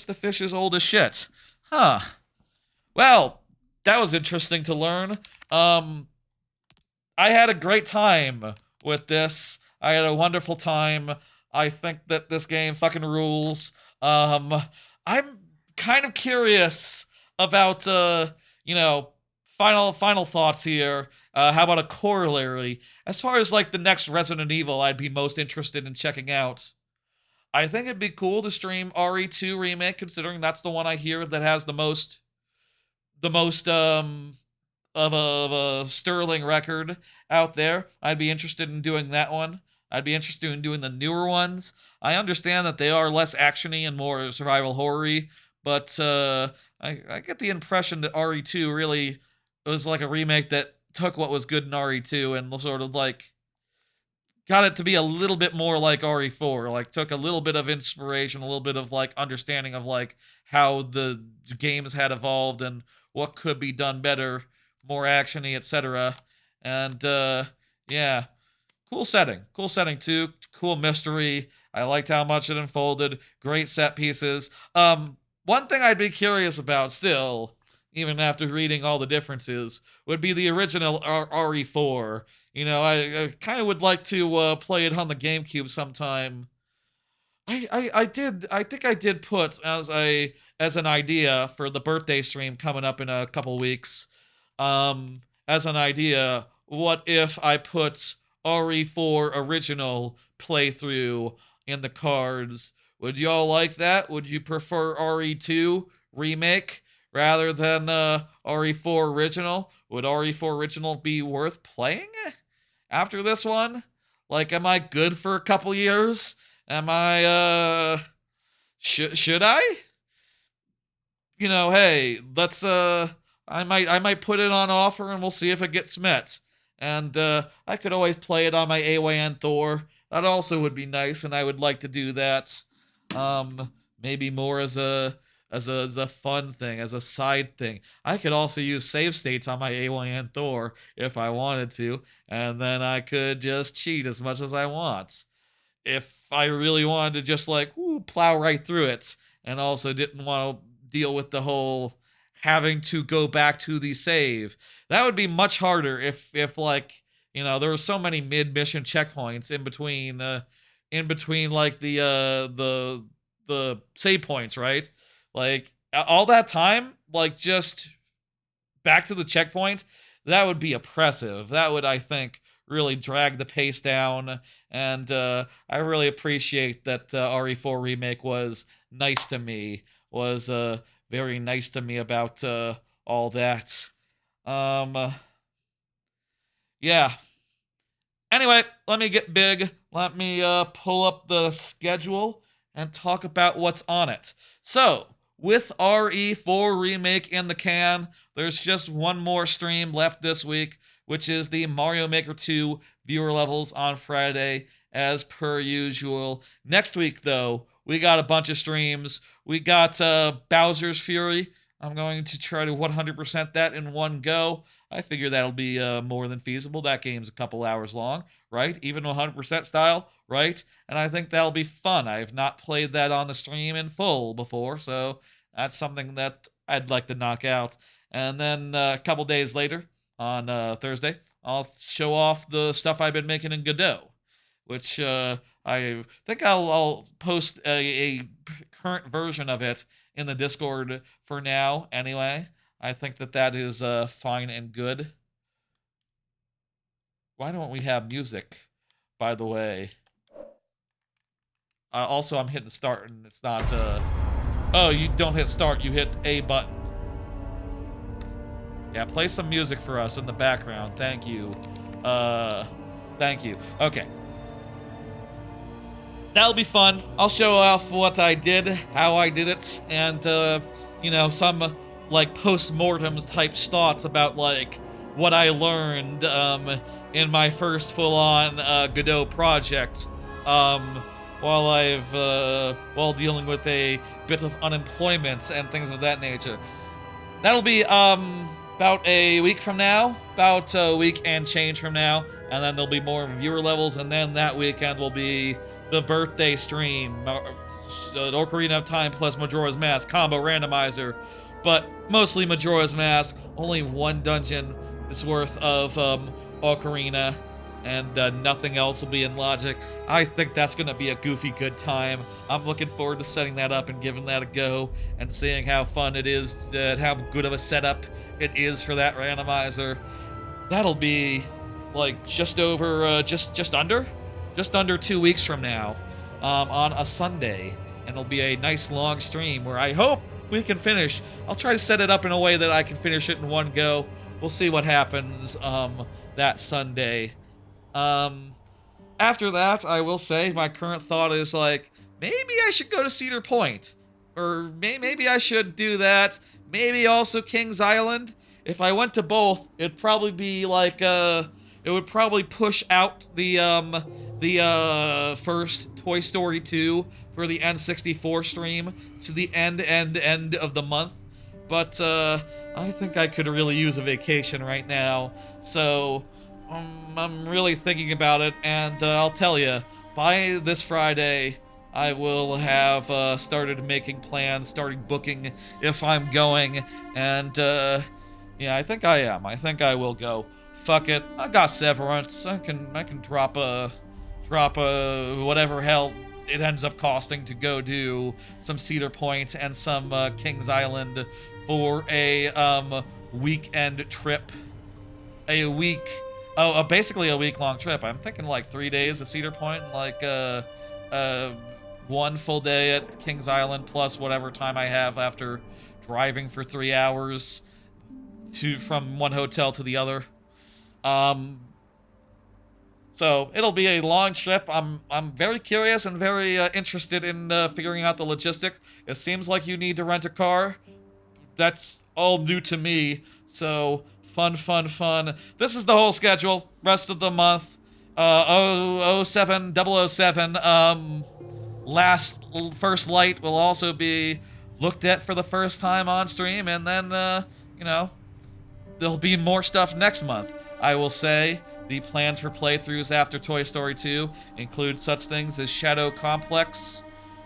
the fish is old as shit. Huh. Well, that was interesting to learn. I had a great time with this. I had a wonderful time. I think that this game fucking rules. I'm kind of curious about, final thoughts here. How about a corollary? As far as, like, the next Resident Evil I'd be most interested in checking out. I think it'd be cool to stream RE2 Remake, considering that's the one I hear that has the most of a sterling record out there. I'd be interested in doing that one. I'd be interested in doing the newer ones. I understand that they are less actiony and more survival horror-y, but I get the impression that RE2 really was like a remake that took what was good in RE2 and sort of like got it to be a little bit more like RE4, like took a little bit of inspiration, a little bit of like understanding of like how the games had evolved and what could be done better, more actiony, etc. And yeah, cool setting too, cool mystery. I liked how much it unfolded, great set pieces. One thing I'd be curious about still, even after reading all the differences, would be the original RE4. You know, I kind of would like to play it on the GameCube sometime. I think I did put as an idea for the birthday stream coming up in a couple weeks. As an idea, what if I put RE4 original playthrough in the cards? Would y'all like that? Would you prefer RE2 remake rather than RE4 original? Would RE4 original be worth playing after this one? Like, am I good for a couple years? Am I should I? You know, hey, let's I might put it on offer and we'll see if it gets met. And I could always play it on my AYN Thor. That also would be nice, and I would like to do that. Maybe more as a fun thing, as a side thing. I could also use save states on my AYN Thor if I wanted to, and then I could just cheat as much as I want. If I really wanted to just like plow right through it, and also didn't want to deal with the whole having to go back to the save, that would be much harder if like, you know, there were so many mid-mission checkpoints in between like the save points, right? Like all that time, like just back to the checkpoint, that would be oppressive. That would, I think, really drag the pace down. And I really appreciate that RE4 Remake was nice to me, was very nice to me about all that. Yeah. Anyway, let me get big. Let me pull up the schedule and talk about what's on it. So, with RE4 Remake in the can, there's just one more stream left this week, which is the Mario Maker 2 viewer levels on Friday, as per usual. Next week, though, we got a bunch of streams. We got Bowser's Fury. I'm going to try to 100% that in one go. I figure that'll be more than feasible. That game's a couple hours long, right? Even 100% style, right? And I think that'll be fun. I have not played that on the stream in full before, so that's something that I'd like to knock out. And then a couple days later, on Thursday, I'll show off the stuff I've been making in Godot, which I think I'll post a current version of it in the Discord for now, anyway. I think that is fine and good. Why don't we have music, by the way? Also, I'm hitting start, and it's not... Oh, you don't hit start, you hit A button. Yeah, play some music for us in the background. Thank you. Thank you. Okay. That'll be fun. I'll show off what I did, how I did it, and, you know, some, like, post-mortems type thoughts about, like, what I learned, in my first full-on, Godot project, while dealing with a bit of unemployment and things of that nature. That'll be, about a week from now, about a week and change from now, and then there'll be more viewer levels, and then that weekend will be the birthday stream, Ocarina of Time plus Majora's Mask combo randomizer, but mostly Majora's Mask, only one dungeon is worth of Ocarina, and nothing else will be in Logic. I think that's going to be a goofy good time. I'm looking forward to setting that up and giving that a go, and seeing how fun it is, how good of a setup it is for that randomizer. That'll be like just over, just under 2 weeks from now, on a Sunday, and it'll be a nice long stream where I hope we can finish. I'll try to set it up in a way that I can finish it in one go. We'll see what happens that Sunday. After that, I will say my current thought is like, maybe I should go to Cedar Point, or maybe I should do that. Maybe also Kings Island. If I went to both, it'd probably be like it would probably push out the first Toy Story 2 for the N64 stream to the end of the month. But I think I could really use a vacation right now, so I'm really thinking about it, and I'll tell you, by this Friday, I will have started making plans, starting booking if I'm going, and yeah, I think I am. I think I will go. Fuck it, I got severance. I can drop a whatever hell it ends up costing to go do some Cedar Point and some Kings Island for a weekend trip. Basically a week-long trip. I'm thinking like 3 days at Cedar Point and like 1 full day at Kings Island plus whatever time I have after driving for 3 hours from one hotel to the other. So it'll be a long trip. I'm very curious and very interested in figuring out the logistics. It seems like you need to rent a car. That's all new to me. So fun. This is the whole schedule. Rest of the month. 007. First Light will also be looked at for the first time on stream, and then there'll be more stuff next month. I will say the plans for playthroughs after Toy Story 2 include such things as Shadow Complex.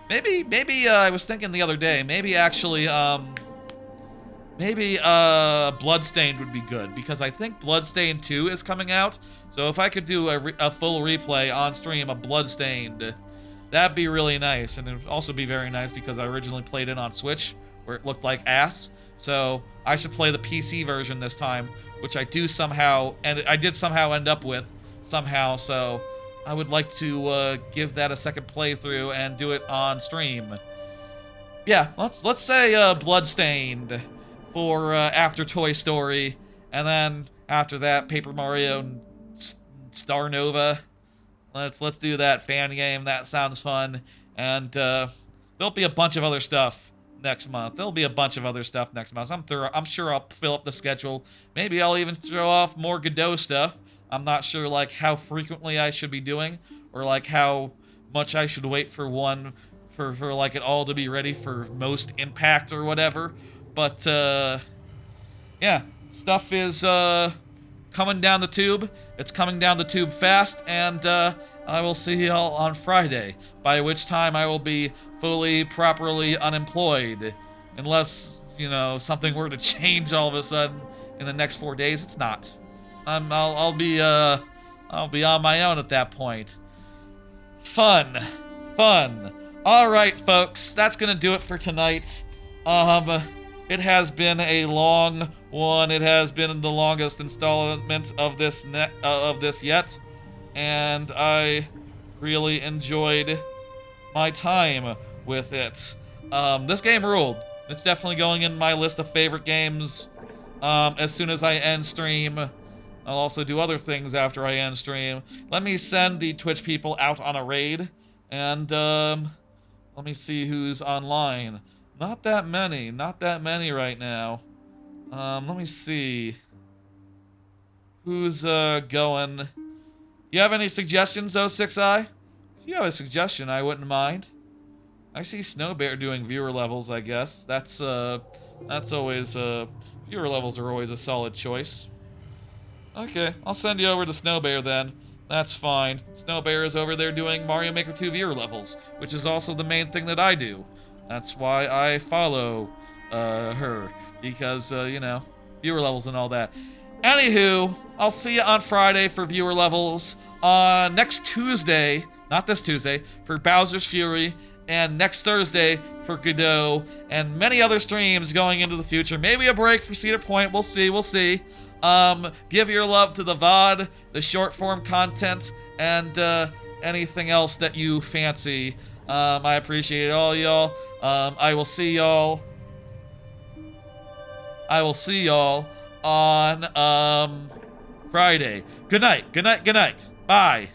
Maybe I was thinking the other day, maybe Bloodstained would be good, because I think Bloodstained 2 is coming out. So if I could do a full replay on stream of Bloodstained, that'd be really nice. And it would also be very nice because I originally played it on Switch, where it looked like ass. So I should play the PC version this time, which I did somehow end up with somehow. So I would like to give that a second playthrough and do it on stream. Yeah, let's say Bloodstained for after Toy Story, and then after that Paper Mario and Star Nova. Let's do that fan game. That sounds fun. And there'll be a bunch of other stuff next month. I'm sure I'll fill up the schedule. Maybe I'll even throw off more Godot stuff. I'm not sure like how frequently I should be doing, or like how much I should wait for like it all to be ready for most impact or whatever. But yeah, stuff is coming down the tube. It's coming down the tube fast, and I will see y'all on Friday, by which time I will be fully, properly unemployed. Unless, something were to change all of a sudden in the next 4 days. It's not. I'll be on my own at that point. Fun. All right, folks, that's gonna do it for tonight. It has been a long one. It has been the longest installment of this yet, and I really enjoyed my time with it. This game ruled. It's definitely going in my list of favorite games. As soon as I end stream, I'll also do other things after I end stream. Let me send the Twitch people out on a raid, and let me see who's online. Not that many right now. Let me see who's going. You have any suggestions, 06i? If you have a suggestion, I wouldn't mind. I see Snowbear doing viewer levels, I guess. That's always, viewer levels are always a solid choice. Okay, I'll send you over to Snowbear then. That's fine. Snowbear is over there doing Mario Maker 2 viewer levels, which is also the main thing that I do. That's why I follow her, because, viewer levels and all that. Anywho, I'll see you on Friday for viewer levels. Next Tuesday, not this Tuesday, for Bowser's Fury, and next Thursday for Godot, and many other streams going into the future. Maybe a break for Cedar Point. We'll see. Give your love to the VOD, the short form content, and anything else that you fancy. I appreciate all y'all. I will see y'all on Friday. Good night. Bye.